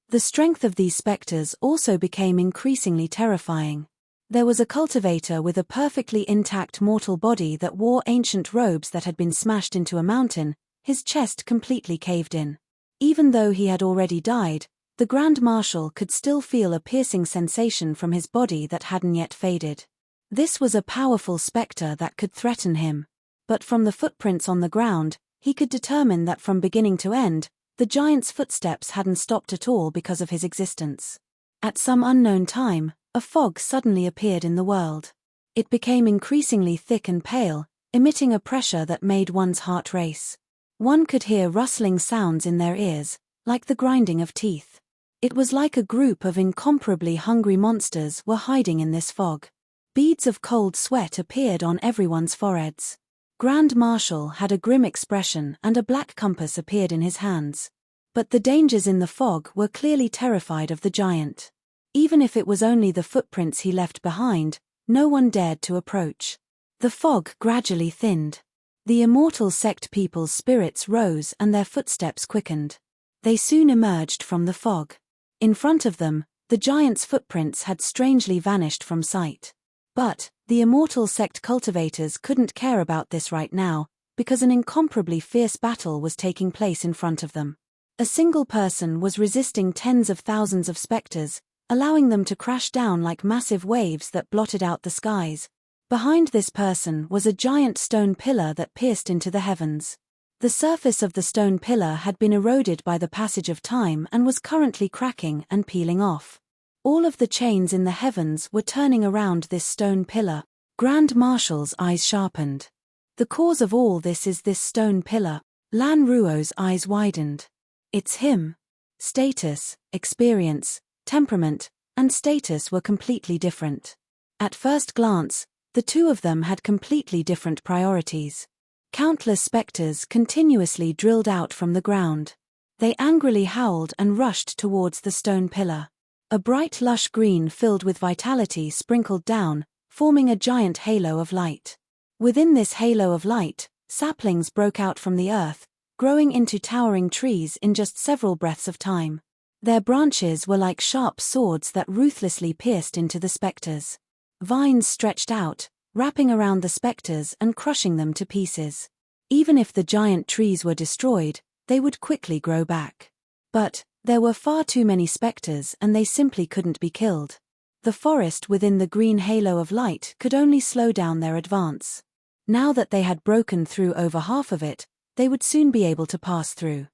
The strength of these spectres also became increasingly terrifying. There was a cultivator with a perfectly intact mortal body that wore ancient robes that had been smashed into a mountain, his chest completely caved in. Even though he had already died, the Grand Marshal could still feel a piercing sensation from his body that hadn't yet faded. This was a powerful spectre that could threaten him. But from the footprints on the ground, he could determine that from beginning to end, the giant's footsteps hadn't stopped at all because of his existence. At some unknown time, a fog suddenly appeared in the world. It became increasingly thick and pale, emitting a pressure that made one's heart race. One could hear rustling sounds in their ears, like the grinding of teeth. It was like a group of incomparably hungry monsters were hiding in this fog. Beads of cold sweat appeared on everyone's foreheads. Grand Marshal had a grim expression and a black compass appeared in his hands. But the dangers in the fog were clearly terrified of the giant. Even if it was only the footprints he left behind, no one dared to approach. The fog gradually thinned. The immortal sect people's spirits rose and their footsteps quickened. They soon emerged from the fog. In front of them, the giant's footprints had strangely vanished from sight. But, The immortal sect cultivators couldn't care about this right now, because an incomparably fierce battle was taking place in front of them. A single person was resisting tens of thousands of specters, allowing them to crash down like massive waves that blotted out the skies. Behind this person was a giant stone pillar that pierced into the heavens. The surface of the stone pillar had been eroded by the passage of time and was currently cracking and peeling off. All of the chains in the heavens were turning around this stone pillar. Grand Marshal's eyes sharpened. The cause of all this is this stone pillar. Lan Ruo's eyes widened. It's him. Status, experience, temperament, and status were completely different. At first glance, the two of them had completely different priorities. Countless specters continuously drilled out from the ground. They angrily howled and rushed towards the stone pillar. A bright lush green filled with vitality sprinkled down, forming a giant halo of light. Within this halo of light, saplings broke out from the earth, growing into towering trees in just several breaths of time. Their branches were like sharp swords that ruthlessly pierced into the specters. Vines stretched out, wrapping around the specters and crushing them to pieces. Even if the giant trees were destroyed, they would quickly grow back. But there were far too many specters and they simply couldn't be killed. The forest within the green halo of light could only slow down their advance. Now that they had broken through over half of it, they would soon be able to pass through.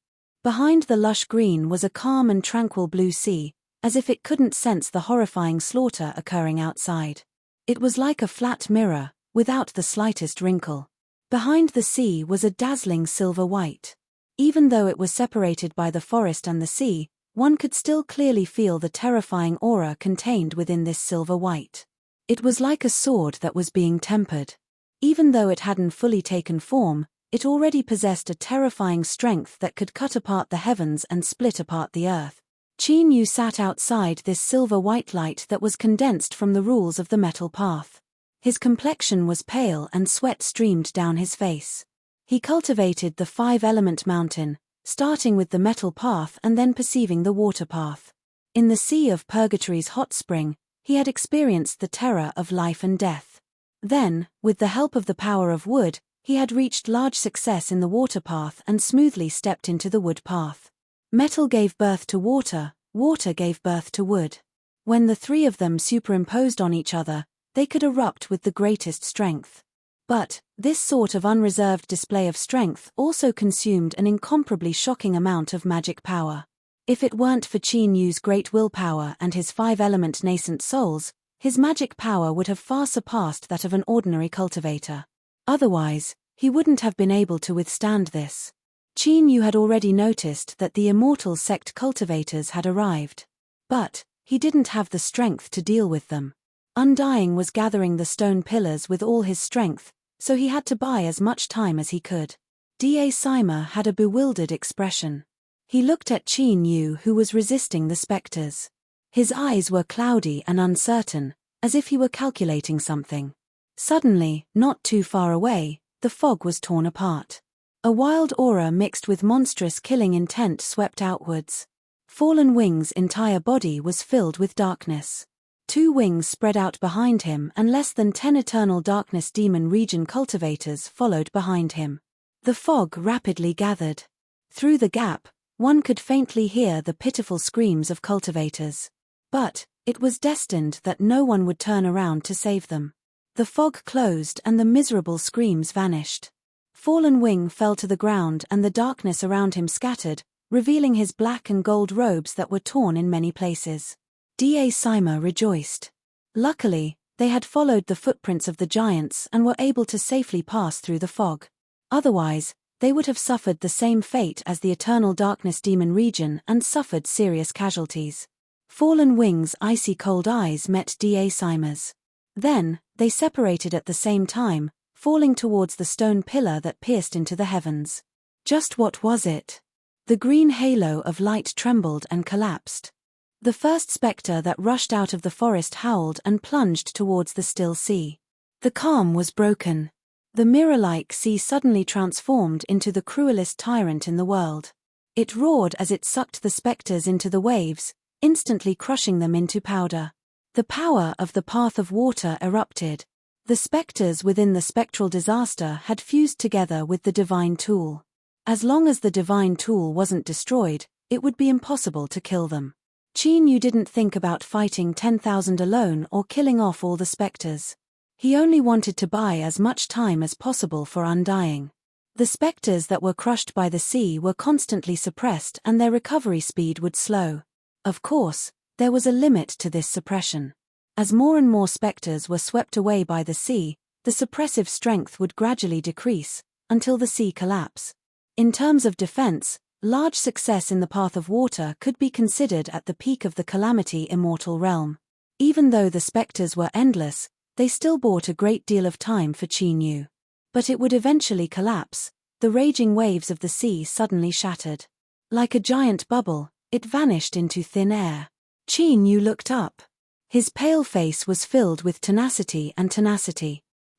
Behind the lush green was a calm and tranquil blue sea, as if it couldn't sense the horrifying slaughter occurring outside. It was like a flat mirror, without the slightest wrinkle. Behind the sea was a dazzling silver white. Even though it was separated by the forest and the sea, one could still clearly feel the terrifying aura contained within this silver white. It was like a sword that was being tempered. Even though it hadn't fully taken form, it already possessed a terrifying strength that could cut apart the heavens and split apart the earth. Qin Yu sat outside this silver white light that was condensed from the rules of the metal path. His complexion was pale and sweat streamed down his face. He cultivated the 5-element mountain, starting with the metal path and then perceiving the water path. In the sea of Purgatory's hot spring, he had experienced the terror of life and death. Then, with the help of the power of wood, he had reached large success in the water path and smoothly stepped into the wood path. Metal gave birth to water, water gave birth to wood. When the three of them superimposed on each other, they could erupt with the greatest strength. But this sort of unreserved display of strength also consumed an incomparably shocking amount of magic power. If it weren't for Qin Yu's great willpower and his 5-element nascent souls, his magic power would have far surpassed that of an ordinary cultivator. Otherwise, he wouldn't have been able to withstand this. Qin Yu had already noticed that the immortal sect cultivators had arrived. But he didn't have the strength to deal with them. Undying was gathering the stone pillars with all his strength, so he had to buy as much time as he could. Da Sima had a bewildered expression. He looked at Qin Yu, who was resisting the specters. His eyes were cloudy and uncertain, as if he were calculating something. Suddenly, not too far away, the fog was torn apart. A wild aura mixed with monstrous killing intent swept outwards. Fallen Wing's entire body was filled with darkness. 2 wings spread out behind him and less than 10 Eternal Darkness Demon Region cultivators followed behind him. The fog rapidly gathered. Through the gap, one could faintly hear the pitiful screams of cultivators. But it was destined that no one would turn around to save them. The fog closed and the miserable screams vanished. Fallen Wing fell to the ground and the darkness around him scattered, revealing his black and gold robes that were torn in many places. Da Sima rejoiced. Luckily, they had followed the footprints of the giants and were able to safely pass through the fog. Otherwise, they would have suffered the same fate as the Eternal Darkness Demon Region and suffered serious casualties. Fallen Wing's icy cold eyes met Da Sima's. Then, they separated at the same time, falling towards the stone pillar that pierced into the heavens. Just what was it? The green halo of light trembled and collapsed. The first spectre that rushed out of the forest howled and plunged towards the still sea. The calm was broken. The mirror-like sea suddenly transformed into the cruelest tyrant in the world. It roared as it sucked the spectres into the waves, instantly crushing them into powder. The power of the path of water erupted. The specters within the spectral disaster had fused together with the divine tool. As long as the divine tool wasn't destroyed, it would be impossible to kill them. Qin Yu didn't think about fighting 10,000 alone or killing off all the specters. He only wanted to buy as much time as possible for undying. The specters that were crushed by the sea were constantly suppressed and their recovery speed would slow. Of course, there was a limit to this suppression. As more and more specters were swept away by the sea, the suppressive strength would gradually decrease, until the sea collapse. In terms of defense, large success in the path of water could be considered at the peak of the calamity immortal realm. Even though the specters were endless, they still bought a great deal of time for Qin Yu. But it would eventually collapse. The raging waves of the sea suddenly shattered. Like a giant bubble, it vanished into thin air. Qin Yu looked up. His pale face was filled with tenacity.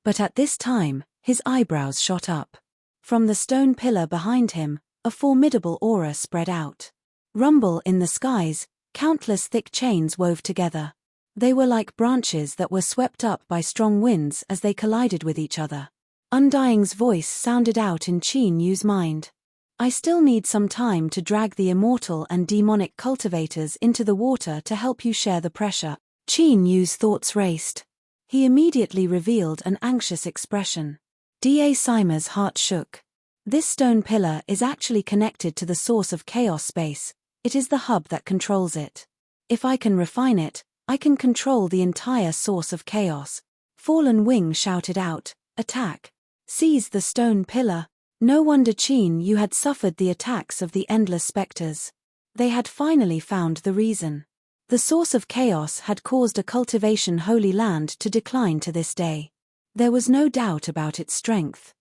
But at this time, his eyebrows shot up. From the stone pillar behind him, a formidable aura spread out. Rumble in the skies, countless thick chains wove together. They were like branches that were swept up by strong winds as they collided with each other. Undying's voice sounded out in Qin Yu's mind. I still need some time to drag the immortal and demonic cultivators into the water to help you share the pressure. Qin Yu's thoughts raced. He immediately revealed an anxious expression. Da Sima's heart shook. This stone pillar is actually connected to the source of chaos space. It is the hub that controls it. If I can refine it, I can control the entire source of chaos. Fallen Wing shouted out, attack. Seize the stone pillar. No wonder Qin Yu had suffered the attacks of the endless specters. They had finally found the reason. The source of chaos had caused a cultivation holy land to decline to this day. There was no doubt about its strength.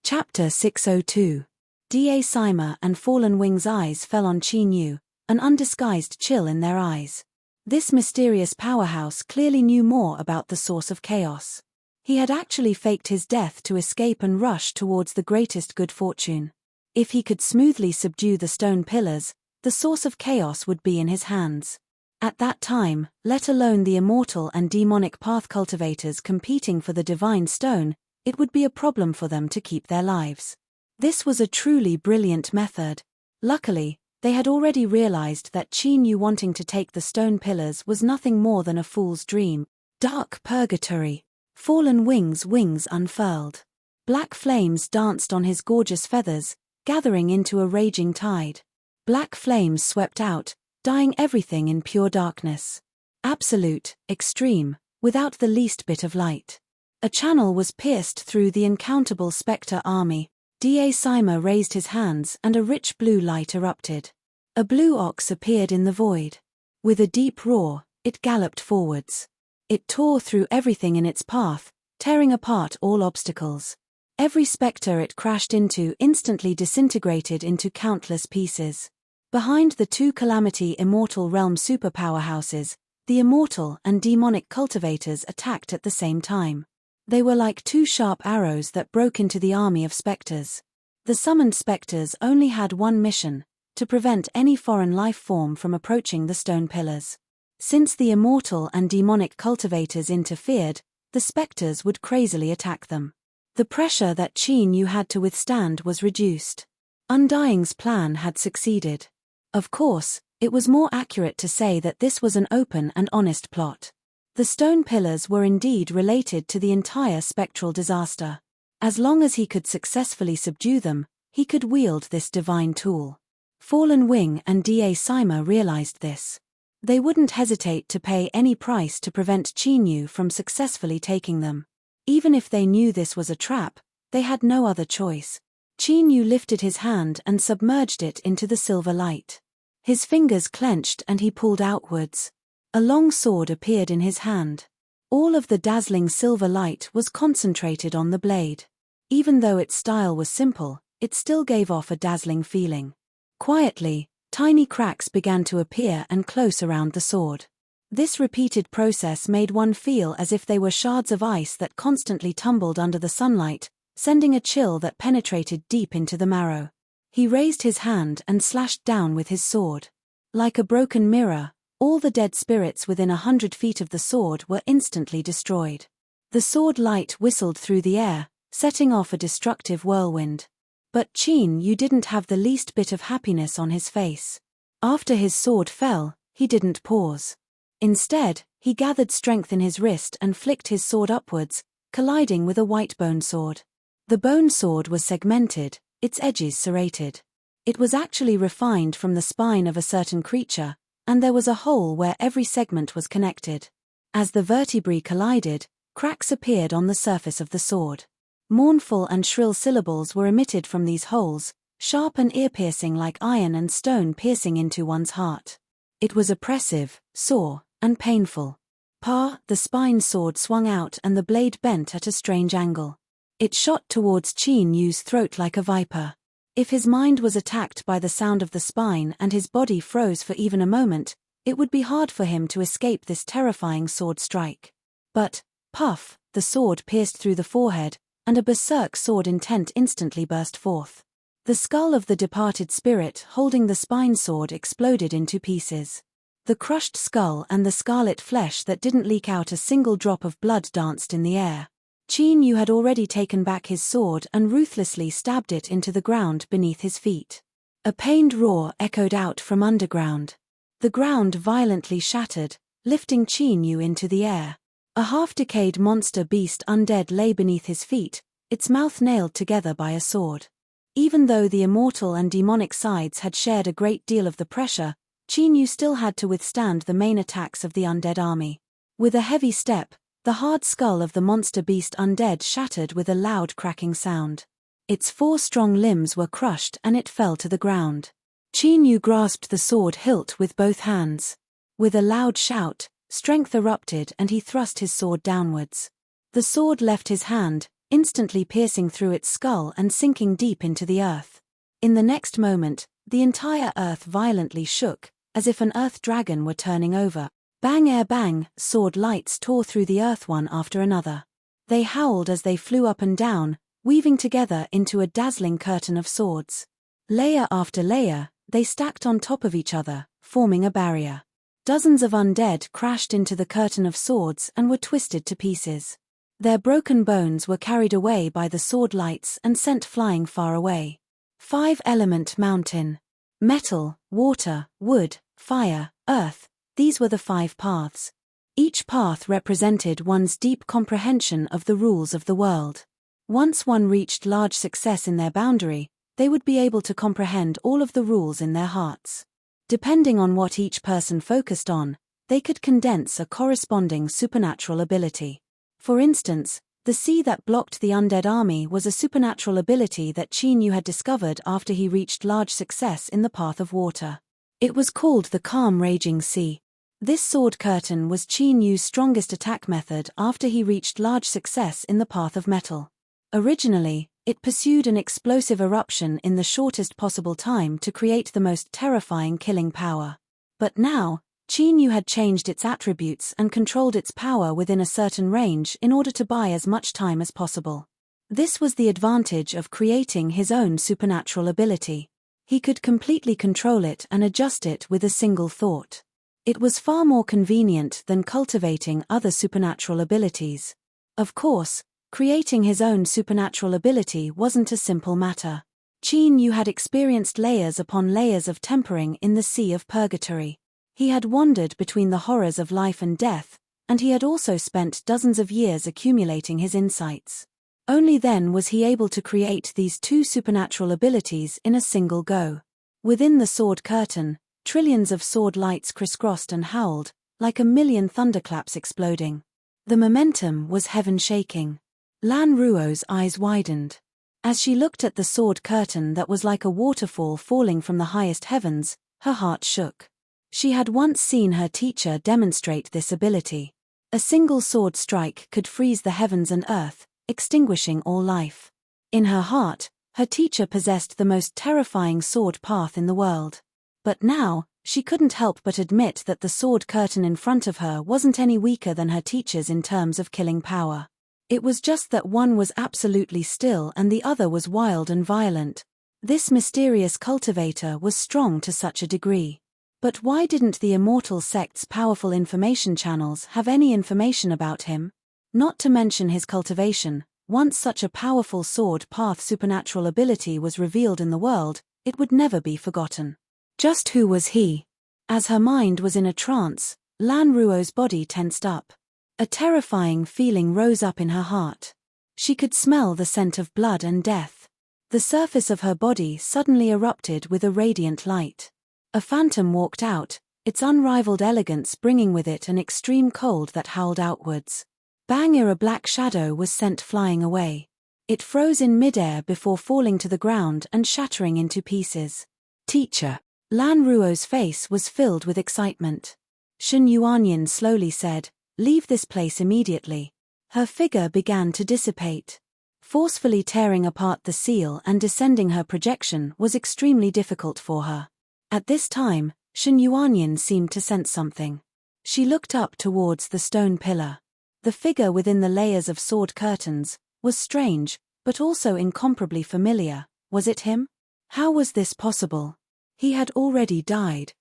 Chapter 602. Da Sima and Fallen Wing's eyes fell on Qin Yu, an undisguised chill in their eyes. This mysterious powerhouse clearly knew more about the source of chaos. He had actually faked his death to escape and rush towards the greatest good fortune. If he could smoothly subdue the stone pillars, the source of chaos would be in his hands. At that time, let alone the immortal and demonic path cultivators competing for the divine stone, it would be a problem for them to keep their lives. This was a truly brilliant method. Luckily, they had already realized that Qin Yu wanting to take the stone pillars was nothing more than a fool's dream. Dark purgatory. Fallen Wing's wings unfurled. Black flames danced on his gorgeous feathers, gathering into a raging tide. Black flames swept out, dyeing everything in pure darkness. Absolute, extreme, without the least bit of light. A channel was pierced through the uncountable spectre army. Da Sima raised his hands and a rich blue light erupted. A blue ox appeared in the void. With a deep roar, it galloped forwards. It tore through everything in its path, tearing apart all obstacles. Every spectre it crashed into instantly disintegrated into countless pieces. Behind the two Calamity Immortal Realm superpowerhouses, the immortal and demonic cultivators attacked at the same time. They were like two sharp arrows that broke into the army of specters. The summoned specters only had one mission: to prevent any foreign life form from approaching the stone pillars. Since the immortal and demonic cultivators interfered, the specters would crazily attack them. The pressure that Qin Yu had to withstand was reduced. Undying's plan had succeeded. Of course, it was more accurate to say that this was an open and honest plot. The stone pillars were indeed related to the entire spectral disaster. As long as he could successfully subdue them, he could wield this divine tool. Fallen Wing and Da Sima realized this. They wouldn't hesitate to pay any price to prevent Qin Yu from successfully taking them. Even if they knew this was a trap, they had no other choice. Qin Yu lifted his hand and submerged it into the silver light. His fingers clenched and he pulled outwards. A long sword appeared in his hand. All of the dazzling silver light was concentrated on the blade. Even though its style was simple, it still gave off a dazzling feeling. Quietly, tiny cracks began to appear and close around the sword. This repeated process made one feel as if they were shards of ice that constantly tumbled under the sunlight, sending a chill that penetrated deep into the marrow. He raised his hand and slashed down with his sword. Like a broken mirror, all the dead spirits within 100 feet of the sword were instantly destroyed. The sword light whistled through the air, setting off a destructive whirlwind. But Qin Yu didn't have the least bit of happiness on his face. After his sword fell, he didn't pause. Instead, he gathered strength in his wrist and flicked his sword upwards, colliding with a white bone sword. The bone sword was segmented, its edges serrated. It was actually refined from the spine of a certain creature, and there was a hole where every segment was connected. As the vertebrae collided, cracks appeared on the surface of the sword. Mournful and shrill syllables were emitted from these holes, sharp and ear-piercing like iron and stone piercing into one's heart. It was oppressive, sore, and painful. The spine sword swung out and the blade bent at a strange angle. It shot towards Qin Yu's throat like a viper. If his mind was attacked by the sound of the spine and his body froze for even a moment, it would be hard for him to escape this terrifying sword strike. But, puff, the sword pierced through the forehead, and a berserk sword intent instantly burst forth. The skull of the departed spirit holding the spine sword exploded into pieces. The crushed skull and the scarlet flesh that didn't leak out a single drop of blood danced in the air. Qin Yu had already taken back his sword and ruthlessly stabbed it into the ground beneath his feet. A pained roar echoed out from underground. The ground violently shattered, lifting Qin Yu into the air. A half-decayed monster beast undead lay beneath his feet, its mouth nailed together by a sword. Even though the immortal and demonic sides had shared a great deal of the pressure, Qin Yu still had to withstand the main attacks of the undead army. With a heavy step, the hard skull of the monster beast undead shattered with a loud cracking sound. Its 4 strong limbs were crushed and it fell to the ground. Qin Yu grasped the sword hilt with both hands. With a loud shout, strength erupted and he thrust his sword downwards. The sword left his hand, instantly piercing through its skull and sinking deep into the earth. In the next moment, the entire earth violently shook, as if an earth dragon were turning over. Bang ere bang, sword lights tore through the earth one after another. They howled as they flew up and down, weaving together into a dazzling curtain of swords. Layer after layer, they stacked on top of each other, forming a barrier. Dozens of undead crashed into the curtain of swords and were twisted to pieces. Their broken bones were carried away by the sword lights and sent flying far away. 5-element mountain. Metal, water, wood, fire, earth. These were the 5 paths. Each path represented one's deep comprehension of the rules of the world. Once one reached large success in their boundary, they would be able to comprehend all of the rules in their hearts. Depending on what each person focused on, they could condense a corresponding supernatural ability. For instance, the sea that blocked the undead army was a supernatural ability that Qin Yu had discovered after he reached large success in the path of water. It was called the calm raging sea. This sword curtain was Qin Yu's strongest attack method after he reached large success in the path of metal. Originally, it pursued an explosive eruption in the shortest possible time to create the most terrifying killing power. But now, Qin Yu had changed its attributes and controlled its power within a certain range in order to buy as much time as possible. This was the advantage of creating his own supernatural ability. He could completely control it and adjust it with a single thought. It was far more convenient than cultivating other supernatural abilities. Of course, creating his own supernatural ability wasn't a simple matter. Qin Yu had experienced layers upon layers of tempering in the sea of purgatory. He had wandered between the horrors of life and death, and he had also spent dozens of years accumulating his insights. Only then was he able to create these 2 supernatural abilities in a single go. Within the sword curtain, trillions of sword lights crisscrossed and howled, like a million thunderclaps exploding. The momentum was heaven-shaking. Lan Ruo's eyes widened. As she looked at the sword curtain that was like a waterfall falling from the highest heavens, her heart shook. She had once seen her teacher demonstrate this ability. A single sword strike could freeze the heavens and earth, extinguishing all life. In her heart, her teacher possessed the most terrifying sword path in the world. But now, she couldn't help but admit that the sword curtain in front of her wasn't any weaker than her teacher's in terms of killing power. It was just that one was absolutely still and the other was wild and violent. This mysterious cultivator was strong to such a degree. But why didn't the immortal sect's powerful information channels have any information about him? Not to mention his cultivation, once such a powerful sword path supernatural ability was revealed in the world, it would never be forgotten. Just who was he? As her mind was in a trance, Lan Ruo's body tensed up. A terrifying feeling rose up in her heart. She could smell the scent of blood and death. The surface of her body suddenly erupted with a radiant light. A phantom walked out, its unrivaled elegance bringing with it an extreme cold that howled outwards. Bang! A black shadow was sent flying away. It froze in midair before falling to the ground and shattering into pieces. Teacher. Lan Ruo's face was filled with excitement. Shen Yuanyin slowly said, "Leave this place immediately." Her figure began to dissipate. Forcefully tearing apart the seal and descending her projection was extremely difficult for her. At this time, Shen Yuanyin seemed to sense something. She looked up towards the stone pillar. The figure within the layers of sword curtains was strange, but also incomparably familiar. Was it him? How was this possible? He had already died.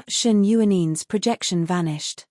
Shen Yuanin's projection vanished.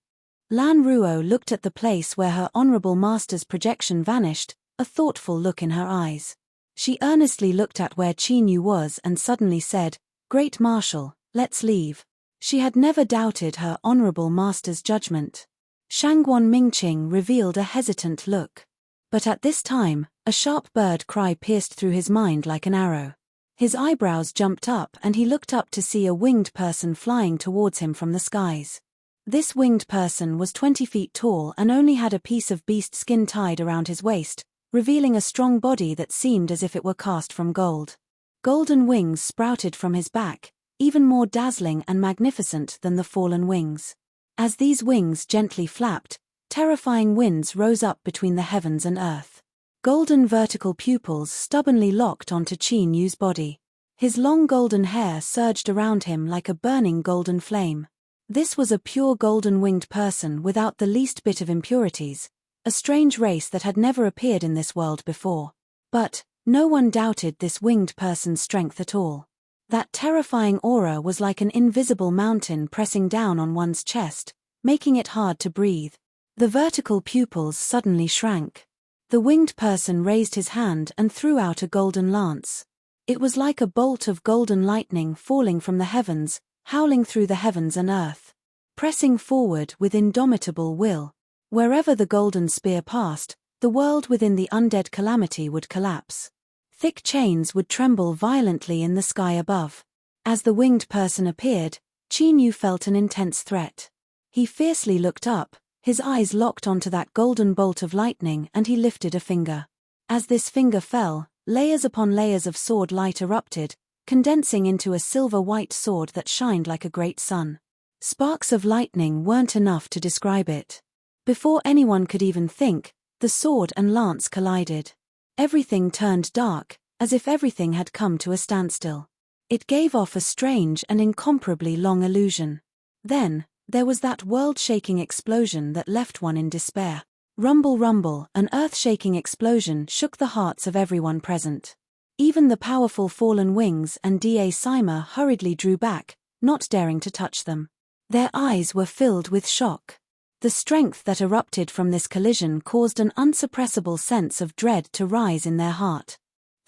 Lan Ruo looked at the place where her honorable master's projection vanished, a thoughtful look in her eyes. She earnestly looked at where Qin Yu was and suddenly said, "Great Marshal, let's leave." She had never doubted her honorable master's judgment. Shangguan Mingqing revealed a hesitant look. But at this time, a sharp bird cry pierced through his mind like an arrow. His eyebrows jumped up and he looked up to see a winged person flying towards him from the skies. This winged person was 20 feet tall and only had a piece of beast skin tied around his waist, revealing a strong body that seemed as if it were cast from gold. Golden wings sprouted from his back, even more dazzling and magnificent than the fallen wings. As these wings gently flapped, terrifying winds rose up between the heavens and earth. Golden vertical pupils stubbornly locked onto Qin Yu's body. His long golden hair surged around him like a burning golden flame. This was a pure golden-winged person without the least bit of impurities, a strange race that had never appeared in this world before. But no one doubted this winged person's strength at all. That terrifying aura was like an invisible mountain pressing down on one's chest, making it hard to breathe. The vertical pupils suddenly shrank. The winged person raised his hand and threw out a golden lance. It was like a bolt of golden lightning falling from the heavens, howling through the heavens and earth. Pressing forward with indomitable will. Wherever the golden spear passed, the world within the undead calamity would collapse. Thick chains would tremble violently in the sky above. As the winged person appeared, Qin Yu felt an intense threat. He fiercely looked up, his eyes locked onto that golden bolt of lightning, and he lifted a finger. As this finger fell, layers upon layers of sword light erupted, condensing into a silver-white sword that shined like a great sun. Sparks of lightning weren't enough to describe it. Before anyone could even think, the sword and lance collided. Everything turned dark, as if everything had come to a standstill. It gave off a strange and incomparably long illusion. Then, there was that world-shaking explosion that left one in despair. Rumble, rumble, an earth-shaking explosion shook the hearts of everyone present. Even the powerful fallen wings and Da Sima hurriedly drew back, not daring to touch them. Their eyes were filled with shock. The strength that erupted from this collision caused an unsuppressible sense of dread to rise in their heart.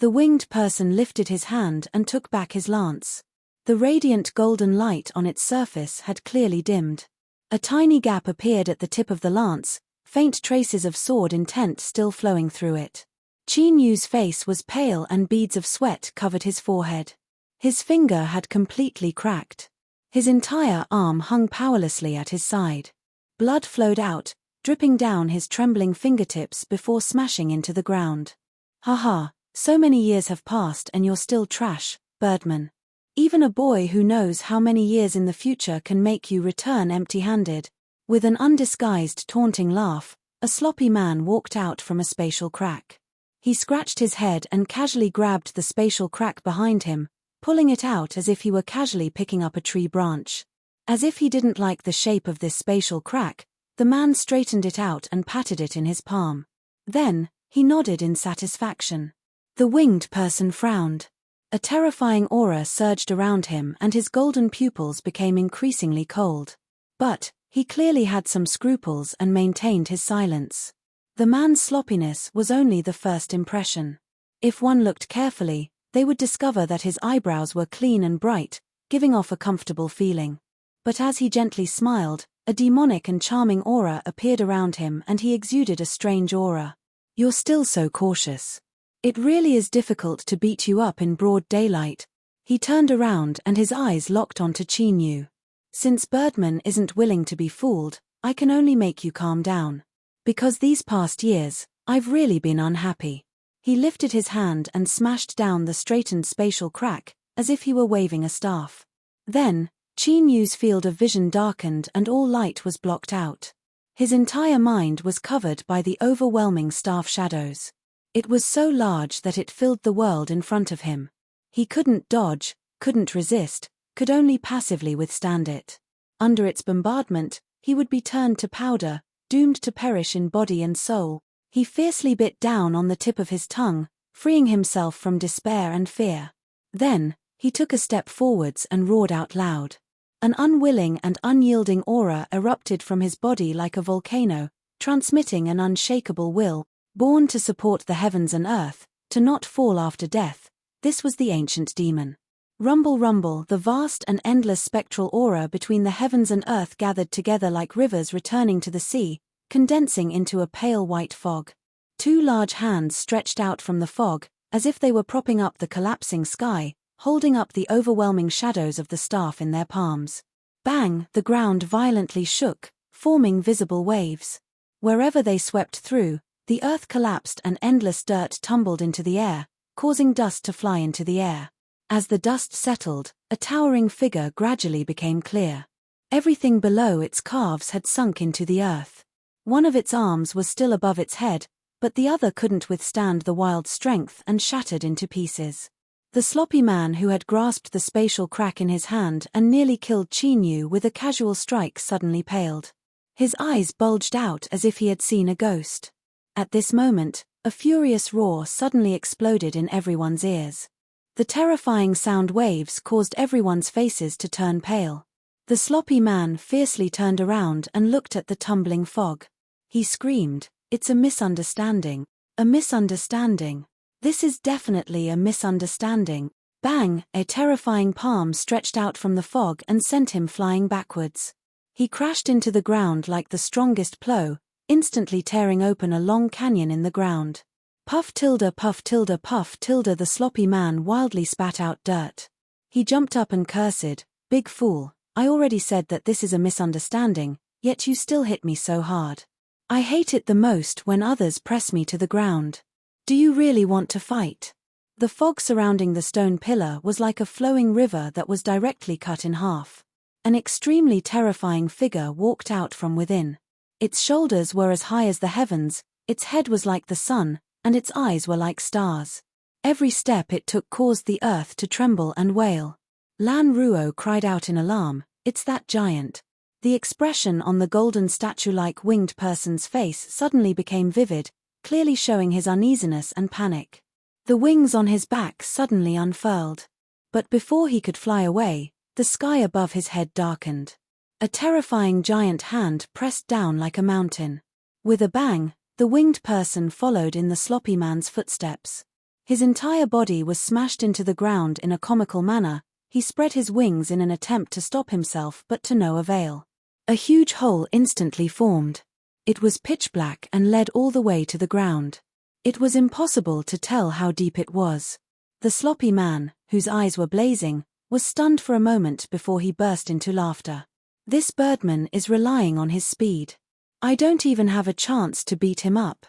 The winged person lifted his hand and took back his lance. The radiant golden light on its surface had clearly dimmed. A tiny gap appeared at the tip of the lance, faint traces of sword intent still flowing through it. Qin Yu's face was pale and beads of sweat covered his forehead. His finger had completely cracked. His entire arm hung powerlessly at his side. Blood flowed out, dripping down his trembling fingertips before smashing into the ground. "Ha, so many years have passed and you're still trash, Birdman. Even a boy who knows how many years in the future can make you return empty-handed." With an undisguised taunting laugh, a sloppy man walked out from a spatial crack. He scratched his head and casually grabbed the spatial crack behind him, pulling it out as if he were casually picking up a tree branch. As if he didn't like the shape of this spatial crack, the man straightened it out and patted it in his palm. Then, he nodded in satisfaction. The winged person frowned. A terrifying aura surged around him and his golden pupils became increasingly cold. But he clearly had some scruples and maintained his silence. The man's sloppiness was only the first impression. If one looked carefully, they would discover that his eyebrows were clean and bright, giving off a comfortable feeling. But as he gently smiled, a demonic and charming aura appeared around him and he exuded a strange aura. "You're still so cautious. It really is difficult to beat you up in broad daylight." He turned around and his eyes locked onto Chinyu. "Since Birdman isn't willing to be fooled, I can only make you calm down. Because these past years, I've really been unhappy." He lifted his hand and smashed down the straightened spatial crack, as if he were waving a staff. Then, Chinyu's field of vision darkened and all light was blocked out. His entire mind was covered by the overwhelming staff shadows. It was so large that it filled the world in front of him. He couldn't dodge, couldn't resist, could only passively withstand it. Under its bombardment, he would be turned to powder, doomed to perish in body and soul. He fiercely bit down on the tip of his tongue, freeing himself from despair and fear. Then, he took a step forwards and roared out loud. An unwilling and unyielding aura erupted from his body like a volcano, transmitting an unshakable will, born to support the heavens and earth, to not fall after death. This was the ancient demon. Rumble, rumble, the vast and endless spectral aura between the heavens and earth gathered together like rivers returning to the sea, condensing into a pale white fog. Two large hands stretched out from the fog, as if they were propping up the collapsing sky, holding up the overwhelming shadows of the staff in their palms. Bang! The ground violently shook, forming visible waves. Wherever they swept through, the earth collapsed and endless dirt tumbled into the air, causing dust to fly into the air. As the dust settled, a towering figure gradually became clear. Everything below its calves had sunk into the earth. One of its arms was still above its head, but the other couldn't withstand the wild strength and shattered into pieces. The sloppy man who had grasped the spatial crack in his hand and nearly killed Chinyu with a casual strike suddenly paled. His eyes bulged out as if he had seen a ghost. At this moment, a furious roar suddenly exploded in everyone's ears. The terrifying sound waves caused everyone's faces to turn pale. The sloppy man fiercely turned around and looked at the tumbling fog. He screamed, "It's a misunderstanding. A misunderstanding. This is definitely a misunderstanding." Bang! A terrifying palm stretched out from the fog and sent him flying backwards. He crashed into the ground like the strongest plow, instantly tearing open a long canyon in the ground. Puff tilde puff tilde puff tilde. The sloppy man wildly spat out dirt. He jumped up and cursed, "Big fool, I already said that this is a misunderstanding, yet you still hit me so hard. I hate it the most when others press me to the ground. Do you really want to fight?" The fog surrounding the stone pillar was like a flowing river that was directly cut in half. An extremely terrifying figure walked out from within. Its shoulders were as high as the heavens, its head was like the sun, and its eyes were like stars. Every step it took caused the earth to tremble and wail. Lan Ruo cried out in alarm, "It's that giant." The expression on the golden statue-like winged person's face suddenly became vivid, clearly showing his uneasiness and panic. The wings on his back suddenly unfurled. But before he could fly away, the sky above his head darkened. A terrifying giant hand pressed down like a mountain. With a bang, the winged person followed in the sloppy man's footsteps. His entire body was smashed into the ground in a comical manner. He spread his wings in an attempt to stop himself, but to no avail. A huge hole instantly formed. It was pitch black and led all the way to the ground. It was impossible to tell how deep it was. The sloppy man, whose eyes were blazing, was stunned for a moment before he burst into laughter. "This Birdman is relying on his speed. I don't even have a chance to beat him up.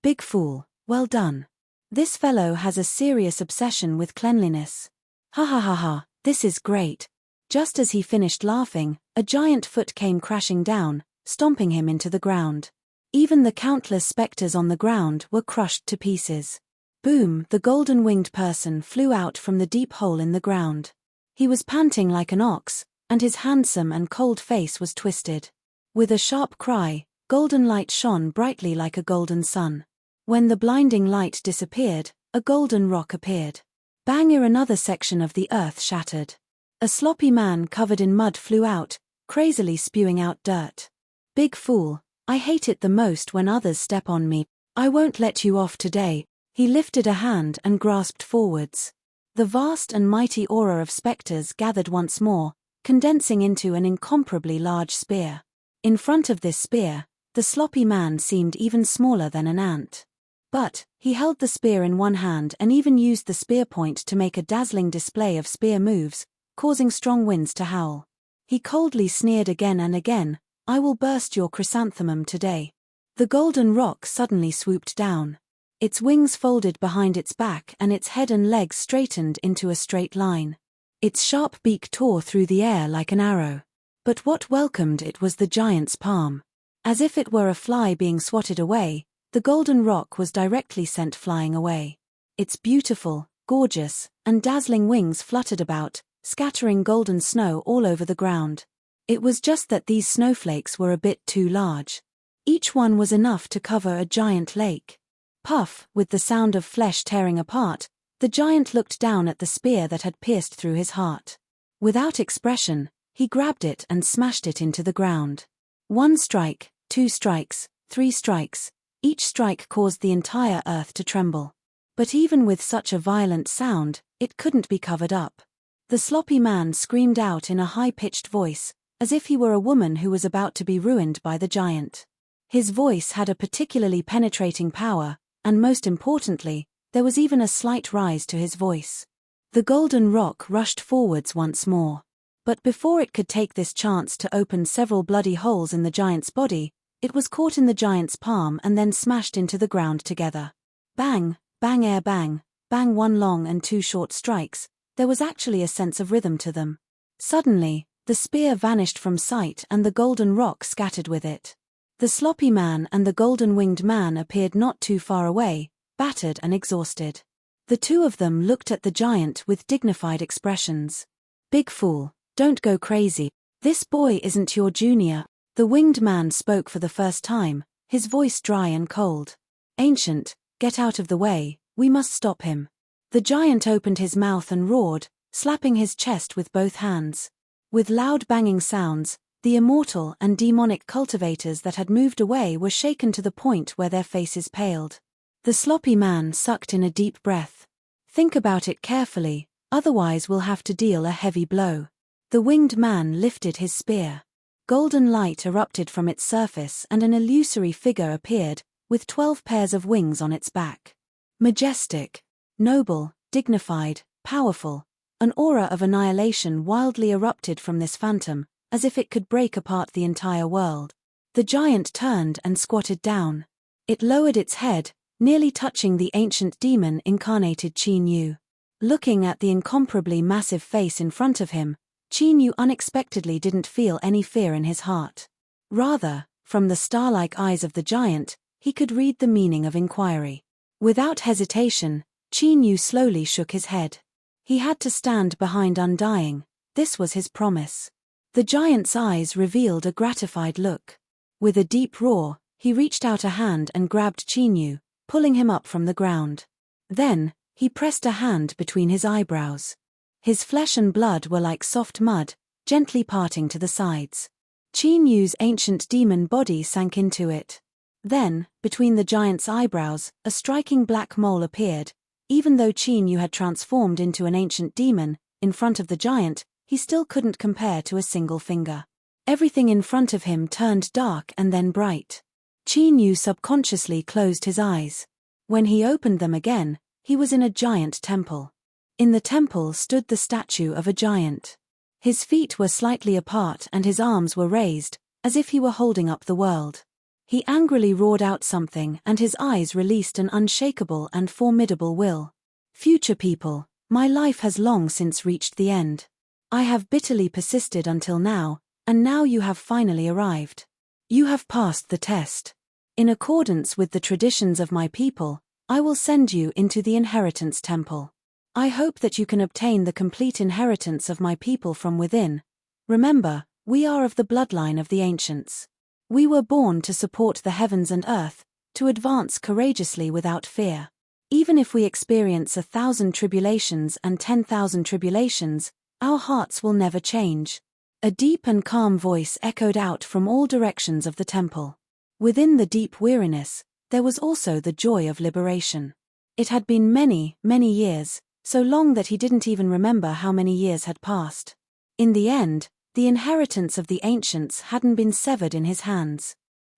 Big fool, well done. This fellow has a serious obsession with cleanliness. Ha ha ha ha, this is great." Just as he finished laughing, a giant foot came crashing down, stomping him into the ground. Even the countless specters on the ground were crushed to pieces. Boom! The golden-winged person flew out from the deep hole in the ground. He was panting like an ox, and his handsome and cold face was twisted. With a sharp cry, golden light shone brightly like a golden sun. When the blinding light disappeared, a golden rock appeared. Bang! Another section of the earth shattered. A sloppy man covered in mud flew out, crazily spewing out dirt. "Big fool, I hate it the most when others step on me." I won't let you off today." He lifted a hand and grasped forwards. The vast and mighty aura of spectres gathered once more, condensing into an incomparably large spear. In front of this spear, the sloppy man seemed even smaller than an ant. But he held the spear in one hand and even used the spear point to make a dazzling display of spear moves, causing strong winds to howl. He coldly sneered again and again, "I will burst your chrysanthemum today." The golden rock suddenly swooped down. Its wings folded behind its back and its head and legs straightened into a straight line. Its sharp beak tore through the air like an arrow. But what welcomed it was the giant's palm. As if it were a fly being swatted away, the golden rock was directly sent flying away. Its beautiful, gorgeous, and dazzling wings fluttered about, scattering golden snow all over the ground. It was just that these snowflakes were a bit too large. Each one was enough to cover a giant lake. Puff, with the sound of flesh tearing apart, the giant looked down at the spear that had pierced through his heart. Without expression, he grabbed it and smashed it into the ground. 1 strike, 2 strikes, 3 strikes, each strike caused the entire earth to tremble. But even with such a violent sound, it couldn't be covered up. The sloppy man screamed out in a high-pitched voice, as if he were a woman who was about to be ruined by the giant. His voice had a particularly penetrating power, and most importantly, there was even a slight rise to his voice. The golden rock rushed forwards once more. But before it could take this chance to open several bloody holes in the giant's body, it was caught in the giant's palm and then smashed into the ground together. Bang, bang, air bang, bang, 1 long and 2 short strikes. There was actually a sense of rhythm to them. Suddenly, the spear vanished from sight and the golden rock scattered with it. The sloppy man and the golden-winged man appeared not too far away, battered and exhausted. The two of them looked at the giant with dignified expressions. "Big fool, don't go crazy. This boy isn't your junior." The winged man spoke for the first time, his voice dry and cold. "Ancient, get out of the way, we must stop him." The giant opened his mouth and roared, slapping his chest with both hands. With loud banging sounds, the immortal and demonic cultivators that had moved away were shaken to the point where their faces paled. The sloppy man sucked in a deep breath. "Think about it carefully, otherwise we'll have to deal a heavy blow." The winged man lifted his spear. Golden light erupted from its surface and an illusory figure appeared, with 12 pairs of wings on its back. Majestic, noble, dignified, powerful, an aura of annihilation wildly erupted from this phantom, as if it could break apart the entire world. The giant turned and squatted down. It lowered its head, nearly touching the ancient demon incarnated Qin Yu. Looking at the incomparably massive face in front of him, Qin Yu unexpectedly didn't feel any fear in his heart. Rather, from the star-like eyes of the giant, he could read the meaning of inquiry. Without hesitation, Qin Yu slowly shook his head. He had to stand behind Undying. This was his promise. The giant's eyes revealed a gratified look. With a deep roar, he reached out a hand and grabbed Qin Yu, pulling him up from the ground. Then, he pressed a hand between his eyebrows. His flesh and blood were like soft mud, gently parting to the sides. Qin Yu's ancient demon body sank into it. Then, between the giant's eyebrows, a striking black mole appeared. Even though Qin Yu had transformed into an ancient demon, in front of the giant, he still couldn't compare to a single finger. Everything in front of him turned dark and then bright. Qin Yu subconsciously closed his eyes. When he opened them again, he was in a giant temple. In the temple stood the statue of a giant. His feet were slightly apart and his arms were raised, as if he were holding up the world. He angrily roared out something and his eyes released an unshakable and formidable will. "Future people, my life has long since reached the end. I have bitterly persisted until now, and now you have finally arrived. You have passed the test. In accordance with the traditions of my people, I will send you into the inheritance temple. I hope that you can obtain the complete inheritance of my people from within. Remember, we are of the bloodline of the ancients. We were born to support the heavens and earth, to advance courageously without fear. Even if we experience 1,000 tribulations and 10,000 tribulations, our hearts will never change." A deep and calm voice echoed out from all directions of the temple. Within the deep weariness, there was also the joy of liberation. It had been many, many years, so long that he didn't even remember how many years had passed. In the end, the inheritance of the ancients hadn't been severed in his hands.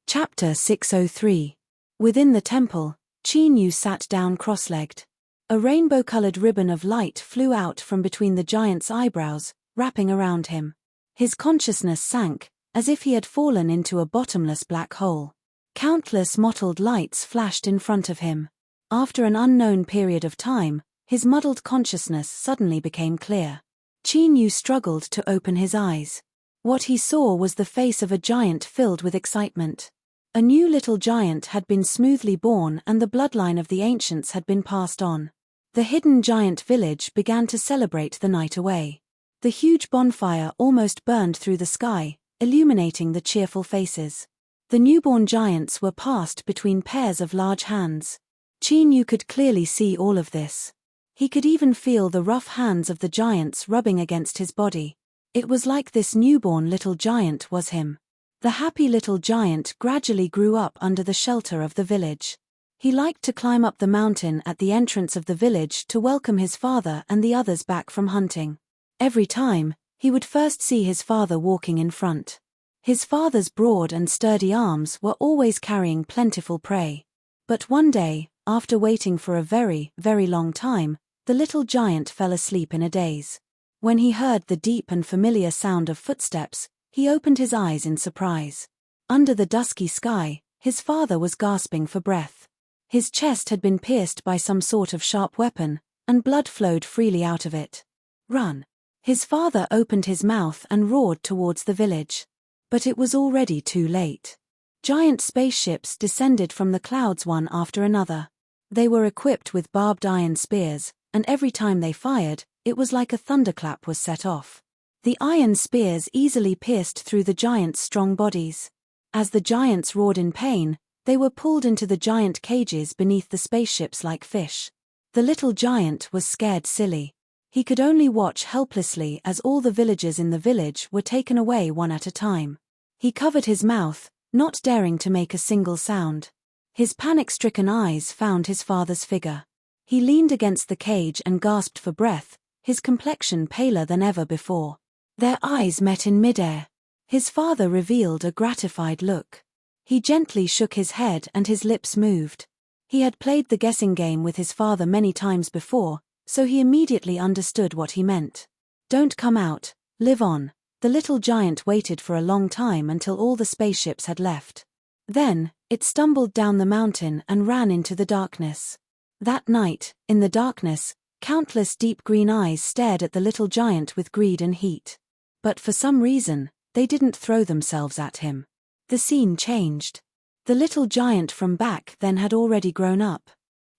Chapter 603. Within the temple, Chinyu sat down cross-legged. A rainbow-colored ribbon of light flew out from between the giant's eyebrows, wrapping around him. His consciousness sank, as if he had fallen into a bottomless black hole. Countless mottled lights flashed in front of him. After an unknown period of time, his muddled consciousness suddenly became clear. Chinyu struggled to open his eyes. What he saw was the face of a giant filled with excitement. A new little giant had been smoothly born and the bloodline of the ancients had been passed on. The hidden giant village began to celebrate the night away. The huge bonfire almost burned through the sky, illuminating the cheerful faces. The newborn giants were passed between pairs of large hands. Chinyu could clearly see all of this. He could even feel the rough hands of the giants rubbing against his body. It was like this newborn little giant was him. The happy little giant gradually grew up under the shelter of the village. He liked to climb up the mountain at the entrance of the village to welcome his father and the others back from hunting. Every time, he would first see his father walking in front. His father's broad and sturdy arms were always carrying plentiful prey. But one day, after waiting for a very, very long time, the little giant fell asleep in a daze. When he heard the deep and familiar sound of footsteps, he opened his eyes in surprise. Under the dusky sky, his father was gasping for breath. His chest had been pierced by some sort of sharp weapon, and blood flowed freely out of it. "Run!" His father opened his mouth and roared towards the village. But it was already too late. Giant spaceships descended from the clouds one after another. They were equipped with barbed iron spears, and every time they fired, it was like a thunderclap was set off. The iron spears easily pierced through the giants' strong bodies. As the giants roared in pain, they were pulled into the giant cages beneath the spaceships like fish. The little giant was scared silly. He could only watch helplessly as all the villagers in the village were taken away one at a time. He covered his mouth, not daring to make a single sound. His panic-stricken eyes found his father's figure. He leaned against the cage and gasped for breath, his complexion paler than ever before. Their eyes met in midair. His father revealed a gratified look. He gently shook his head and his lips moved. He had played the guessing game with his father many times before, so he immediately understood what he meant. "Don't come out, live on." The little giant waited for a long time until all the spaceships had left. Then, it stumbled down the mountain and ran into the darkness. That night, in the darkness, countless deep green eyes stared at the little giant with greed and heat. But for some reason, they didn't throw themselves at him. The scene changed. The little giant from back then had already grown up.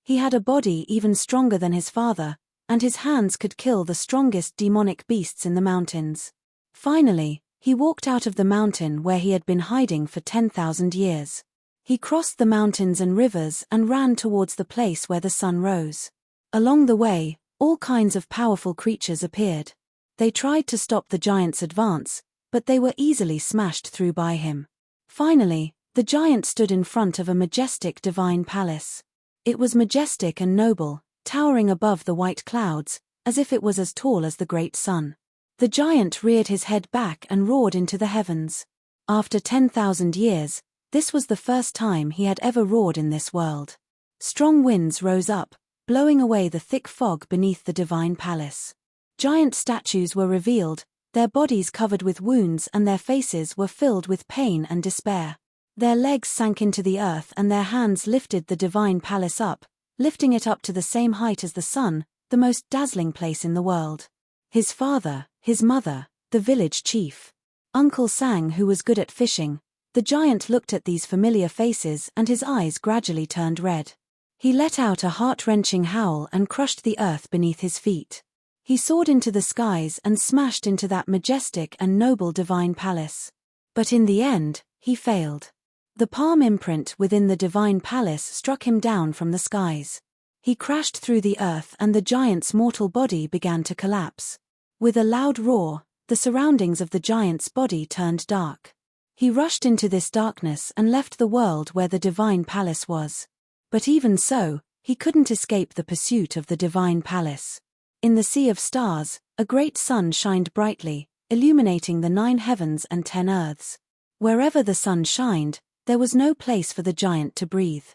He had a body even stronger than his father, and his hands could kill the strongest demonic beasts in the mountains. Finally, he walked out of the mountain where he had been hiding for 10,000 years. He crossed the mountains and rivers and ran towards the place where the sun rose. Along the way, all kinds of powerful creatures appeared. They tried to stop the giant's advance, but they were easily smashed through by him. Finally, the giant stood in front of a majestic divine palace. It was majestic and noble, towering above the white clouds, as if it was as tall as the great sun. The giant reared his head back and roared into the heavens. After 10,000 years, this was the first time he had ever roared in this world. Strong winds rose up, blowing away the thick fog beneath the divine palace. Giant statues were revealed, their bodies covered with wounds and their faces were filled with pain and despair. Their legs sank into the earth and their hands lifted the divine palace up, lifting it up to the same height as the sun, the most dazzling place in the world. His father, his mother, the village chief, Uncle Sang, who was good at fishing. The giant looked at these familiar faces and his eyes gradually turned red. He let out a heart-wrenching howl and crushed the earth beneath his feet. He soared into the skies and smashed into that majestic and noble divine palace. But in the end, he failed. The palm imprint within the divine palace struck him down from the skies. He crashed through the earth and the giant's mortal body began to collapse. With a loud roar, the surroundings of the giant's body turned dark. He rushed into this darkness and left the world where the divine palace was. But even so, he couldn't escape the pursuit of the divine palace. In the sea of stars, a great sun shined brightly, illuminating the 9 heavens and 10 earths. Wherever the sun shined, there was no place for the giant to breathe.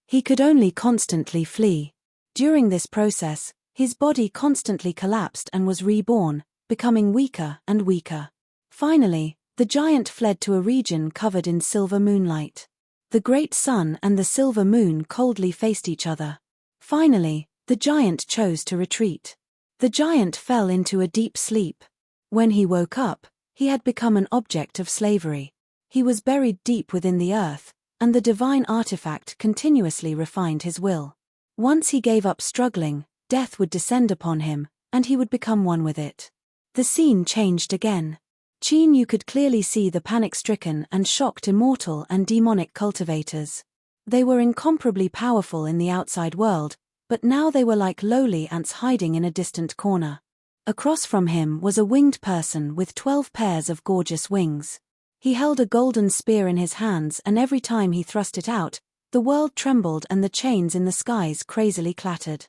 He could only constantly flee. During this process, his body constantly collapsed and was reborn, becoming weaker and weaker. Finally, the giant fled to a region covered in silver moonlight. The great sun and the silver moon coldly faced each other. Finally, the giant chose to retreat. The giant fell into a deep sleep. When he woke up, he had become an object of slavery. He was buried deep within the earth, and the divine artifact continuously refined his will. Once he gave up struggling, death would descend upon him, and he would become one with it. The scene changed again. You could clearly see the panic-stricken and shocked immortal and demonic cultivators. They were incomparably powerful in the outside world, but now they were like lowly ants hiding in a distant corner. Across from him was a winged person with 12 pairs of gorgeous wings. He held a golden spear in his hands, and every time he thrust it out, the world trembled and the chains in the skies crazily clattered.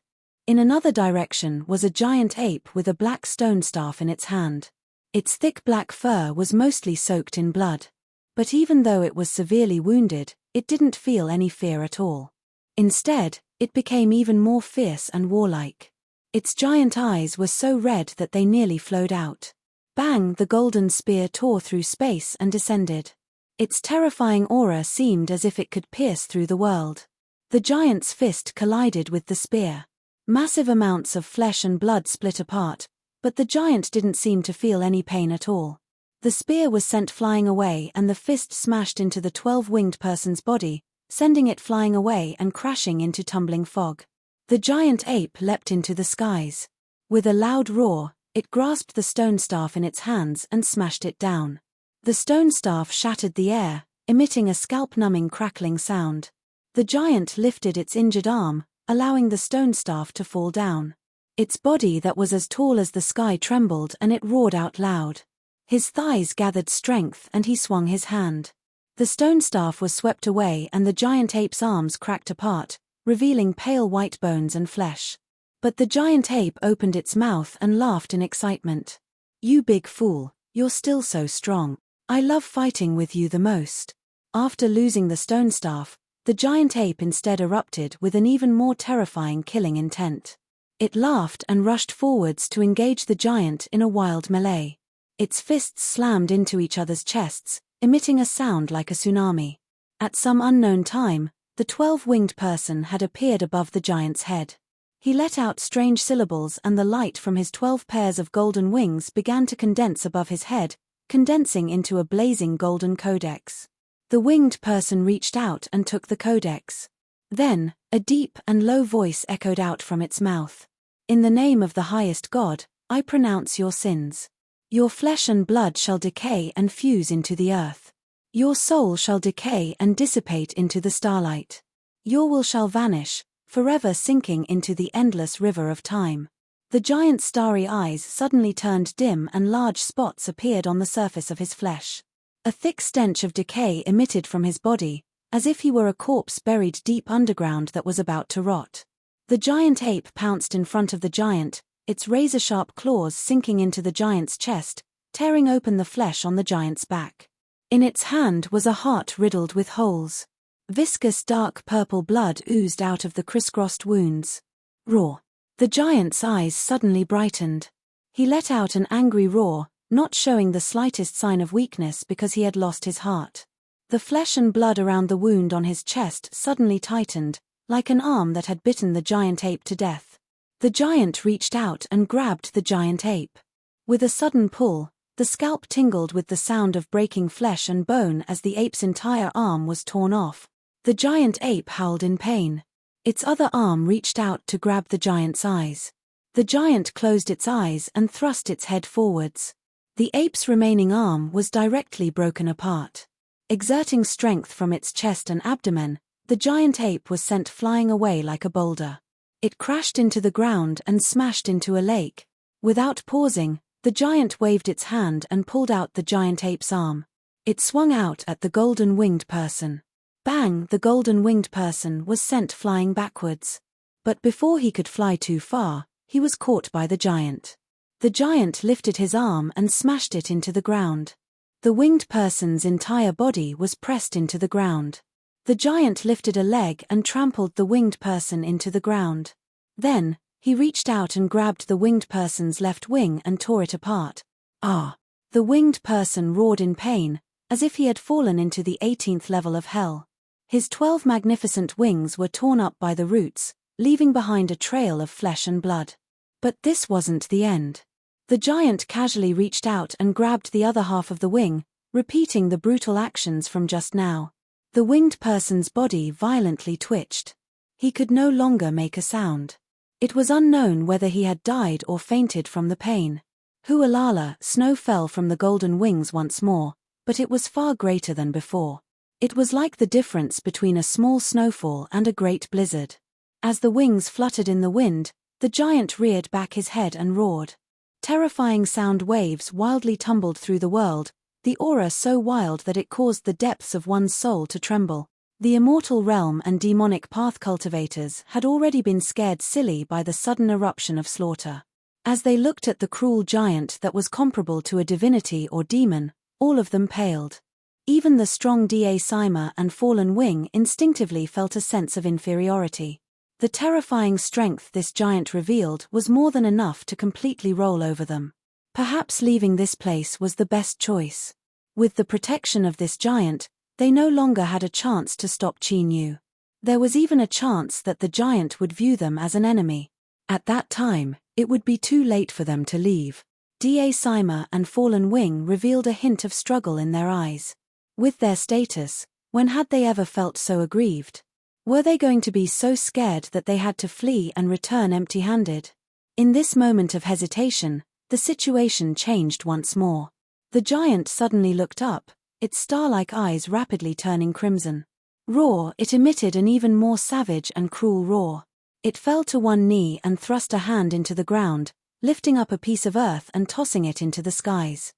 In another direction was a giant ape with a black stone staff in its hand. Its thick black fur was mostly soaked in blood. But even though it was severely wounded, it didn't feel any fear at all. Instead, it became even more fierce and warlike. Its giant eyes were so red that they nearly flowed out. Bang! The golden spear tore through space and descended. Its terrifying aura seemed as if it could pierce through the world. The giant's fist collided with the spear. Massive amounts of flesh and blood split apart, but the giant didn't seem to feel any pain at all. The spear was sent flying away and the fist smashed into the 12-winged person's body, sending it flying away and crashing into tumbling fog. The giant ape leapt into the skies. With a loud roar, it grasped the stone staff in its hands and smashed it down. The stone staff shattered the air, emitting a scalp-numbing crackling sound. The giant lifted its injured arm, allowing the stone staff to fall down. Its body that was as tall as the sky trembled and it roared out loud. His thighs gathered strength and he swung his hand. The stone staff was swept away and the giant ape's arms cracked apart, revealing pale white bones and flesh. But the giant ape opened its mouth and laughed in excitement. "You big fool, you're still so strong. I love fighting with you the most." After losing the stone staff, the giant ape instead erupted with an even more terrifying killing intent. It laughed and rushed forwards to engage the giant in a wild melee. Its fists slammed into each other's chests, emitting a sound like a tsunami. At some unknown time, the 12-winged person had appeared above the giant's head. He let out strange syllables and the light from his 12 pairs of golden wings began to condense above his head, condensing into a blazing golden codex. The winged person reached out and took the codex. Then, a deep and low voice echoed out from its mouth. "In the name of the highest God, I pronounce your sins. Your flesh and blood shall decay and fuse into the earth. Your soul shall decay and dissipate into the starlight. Your will shall vanish, forever sinking into the endless river of time." The giant's starry eyes suddenly turned dim and large spots appeared on the surface of his flesh. A thick stench of decay emitted from his body, as if he were a corpse buried deep underground that was about to rot. The giant ape pounced in front of the giant, its razor-sharp claws sinking into the giant's chest, tearing open the flesh on the giant's back. In its hand was a heart riddled with holes. Viscous dark purple blood oozed out of the crisscrossed wounds. Roar! The giant's eyes suddenly brightened. He let out an angry roar, not showing the slightest sign of weakness because he had lost his heart. The flesh and blood around the wound on his chest suddenly tightened, like an arm that had bitten the giant ape to death. The giant reached out and grabbed the giant ape. With a sudden pull, the scalp tingled with the sound of breaking flesh and bone as the ape's entire arm was torn off. The giant ape howled in pain. Its other arm reached out to grab the giant's eyes. The giant closed its eyes and thrust its head forwards. The ape's remaining arm was directly broken apart. Exerting strength from its chest and abdomen, the giant ape was sent flying away like a boulder. It crashed into the ground and smashed into a lake. Without pausing, the giant waved its hand and pulled out the giant ape's arm. It swung out at the golden-winged person. Bang! The golden-winged person was sent flying backwards. But before he could fly too far, he was caught by the giant. The giant lifted his arm and smashed it into the ground. The winged person's entire body was pressed into the ground. The giant lifted a leg and trampled the winged person into the ground. Then, he reached out and grabbed the winged person's left wing and tore it apart. Ah! The winged person roared in pain, as if he had fallen into the 18th level of hell. His 12 magnificent wings were torn up by the roots, leaving behind a trail of flesh and blood. But this wasn't the end. The giant casually reached out and grabbed the other half of the wing, repeating the brutal actions from just now. The winged person's body violently twitched. He could no longer make a sound. It was unknown whether he had died or fainted from the pain. Hualala, snow fell from the golden wings once more, but it was far greater than before. It was like the difference between a small snowfall and a great blizzard. As the wings fluttered in the wind, the giant reared back his head and roared. Terrifying sound waves wildly tumbled through the world, the aura so wild that it caused the depths of one's soul to tremble. The immortal realm and demonic path cultivators had already been scared silly by the sudden eruption of slaughter. As they looked at the cruel giant that was comparable to a divinity or demon, all of them paled. Even the strong defy and fallen wing instinctively felt a sense of inferiority. The terrifying strength this giant revealed was more than enough to completely roll over them. Perhaps leaving this place was the best choice. With the protection of this giant, they no longer had a chance to stop Qin. There was even a chance that the giant would view them as an enemy. At that time, it would be too late for them to leave. Defy and fallen wing revealed a hint of struggle in their eyes. With their status, when had they ever felt so aggrieved? Were they going to be so scared that they had to flee and return empty-handed? In this moment of hesitation, the situation changed once more. The giant suddenly looked up, its star-like eyes rapidly turning crimson. Roar! It emitted an even more savage and cruel roar. It fell to one knee and thrust a hand into the ground, lifting up a piece of earth and tossing it into the skies.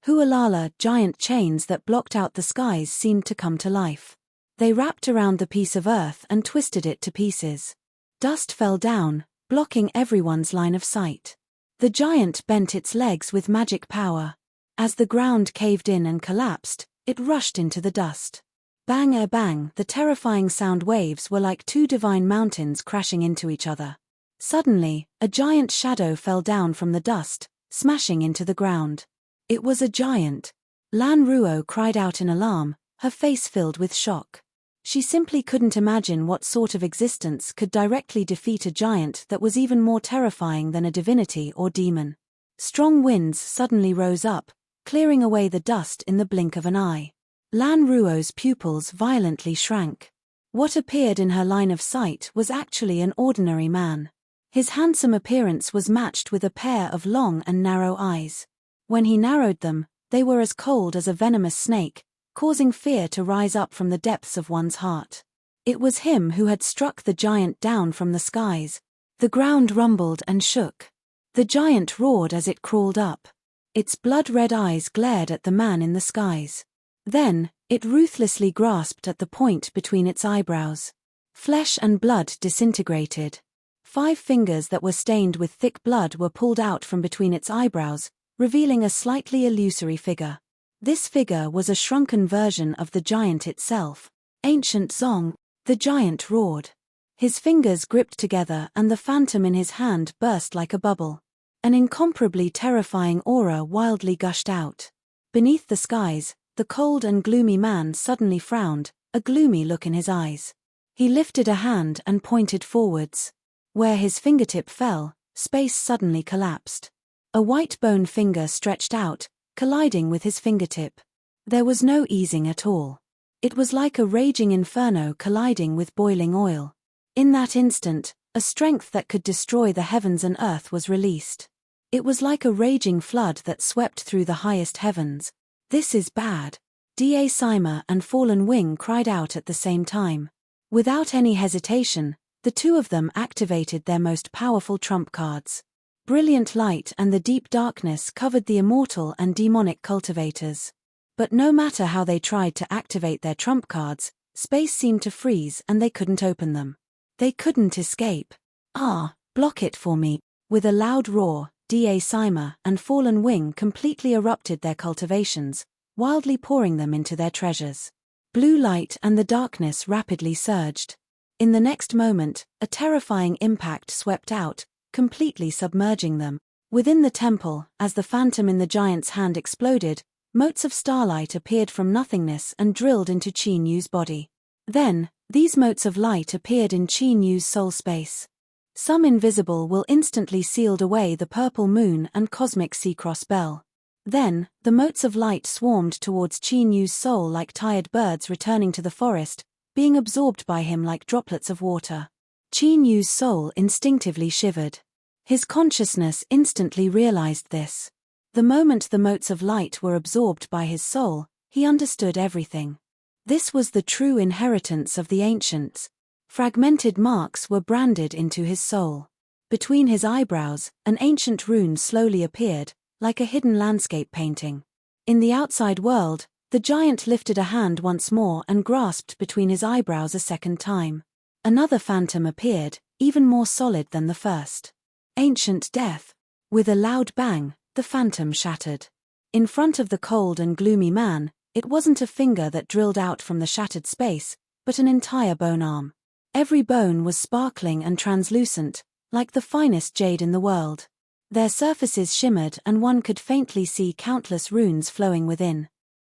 Hualala, giant chains that blocked out the skies seemed to come to life. They wrapped around the piece of earth and twisted it to pieces. Dust fell down, blocking everyone's line of sight. The giant bent its legs with magic power. As the ground caved in and collapsed, it rushed into the dust. Bang! The terrifying sound waves were like two divine mountains crashing into each other. Suddenly, a giant shadow fell down from the dust, smashing into the ground. It was a giant. Lan Ruo cried out in alarm, her face filled with shock. She simply couldn't imagine what sort of existence could directly defeat a giant that was even more terrifying than a divinity or demon. Strong winds suddenly rose up, clearing away the dust in the blink of an eye. Lan Ruo's pupils violently shrank. What appeared in her line of sight was actually an ordinary man. His handsome appearance was matched with a pair of long and narrow eyes. When he narrowed them, they were as cold as a venomous snake, causing fear to rise up from the depths of one's heart. It was him who had struck the giant down from the skies. The ground rumbled and shook. The giant roared as it crawled up. Its blood-red eyes glared at the man in the skies. Then, it ruthlessly grasped at the point between its eyebrows. Flesh and blood disintegrated. 5 fingers that were stained with thick blood were pulled out from between its eyebrows, revealing a slightly illusory figure. This figure was a shrunken version of the giant itself. Ancient Zong, the giant roared. His fingers gripped together and the phantom in his hand burst like a bubble. An incomparably terrifying aura wildly gushed out. Beneath the skies, the cold and gloomy man suddenly frowned, a gloomy look in his eyes. He lifted a hand and pointed forwards. Where his fingertip fell, space suddenly collapsed. A white bone finger stretched out, colliding with his fingertip. There was no easing at all. It was like a raging inferno colliding with boiling oil. In that instant, a strength that could destroy the heavens and earth was released. It was like a raging flood that swept through the highest heavens. This is bad. Defy and Fallen Wing cried out at the same time. Without any hesitation, the two of them activated their most powerful trump cards. Brilliant light and the deep darkness covered the immortal and demonic cultivators. But no matter how they tried to activate their trump cards, space seemed to freeze and they couldn't open them. They couldn't escape. Block it for me. With a loud roar, Da Sima and Fallen Wing completely erupted their cultivations, wildly pouring them into their treasures. Blue light and the darkness rapidly surged. In the next moment, a terrifying impact swept out, completely submerging them. Within the temple, as the phantom in the giant's hand exploded, motes of starlight appeared from nothingness and drilled into Qin Yu's body. Then, these motes of light appeared in Qin Yu's soul space. Some invisible will instantly sealed away the purple moon and cosmic sea-cross bell. Then, the motes of light swarmed towards Qin Yu's soul like tired birds returning to the forest, being absorbed by him like droplets of water. Qin Yu's soul instinctively shivered. His consciousness instantly realized this. The moment the motes of light were absorbed by his soul, he understood everything. This was the true inheritance of the ancients. Fragmented marks were branded into his soul. Between his eyebrows, an ancient rune slowly appeared, like a hidden landscape painting. In the outside world, the giant lifted a hand once more and grasped between his eyebrows a second time. Another phantom appeared, even more solid than the first. Ancient death. With a loud bang, the phantom shattered. In front of the cold and gloomy man, it wasn't a finger that drilled out from the shattered space, but an entire bone arm. Every bone was sparkling and translucent, like the finest jade in the world. Their surfaces shimmered and one could faintly see countless runes flowing within.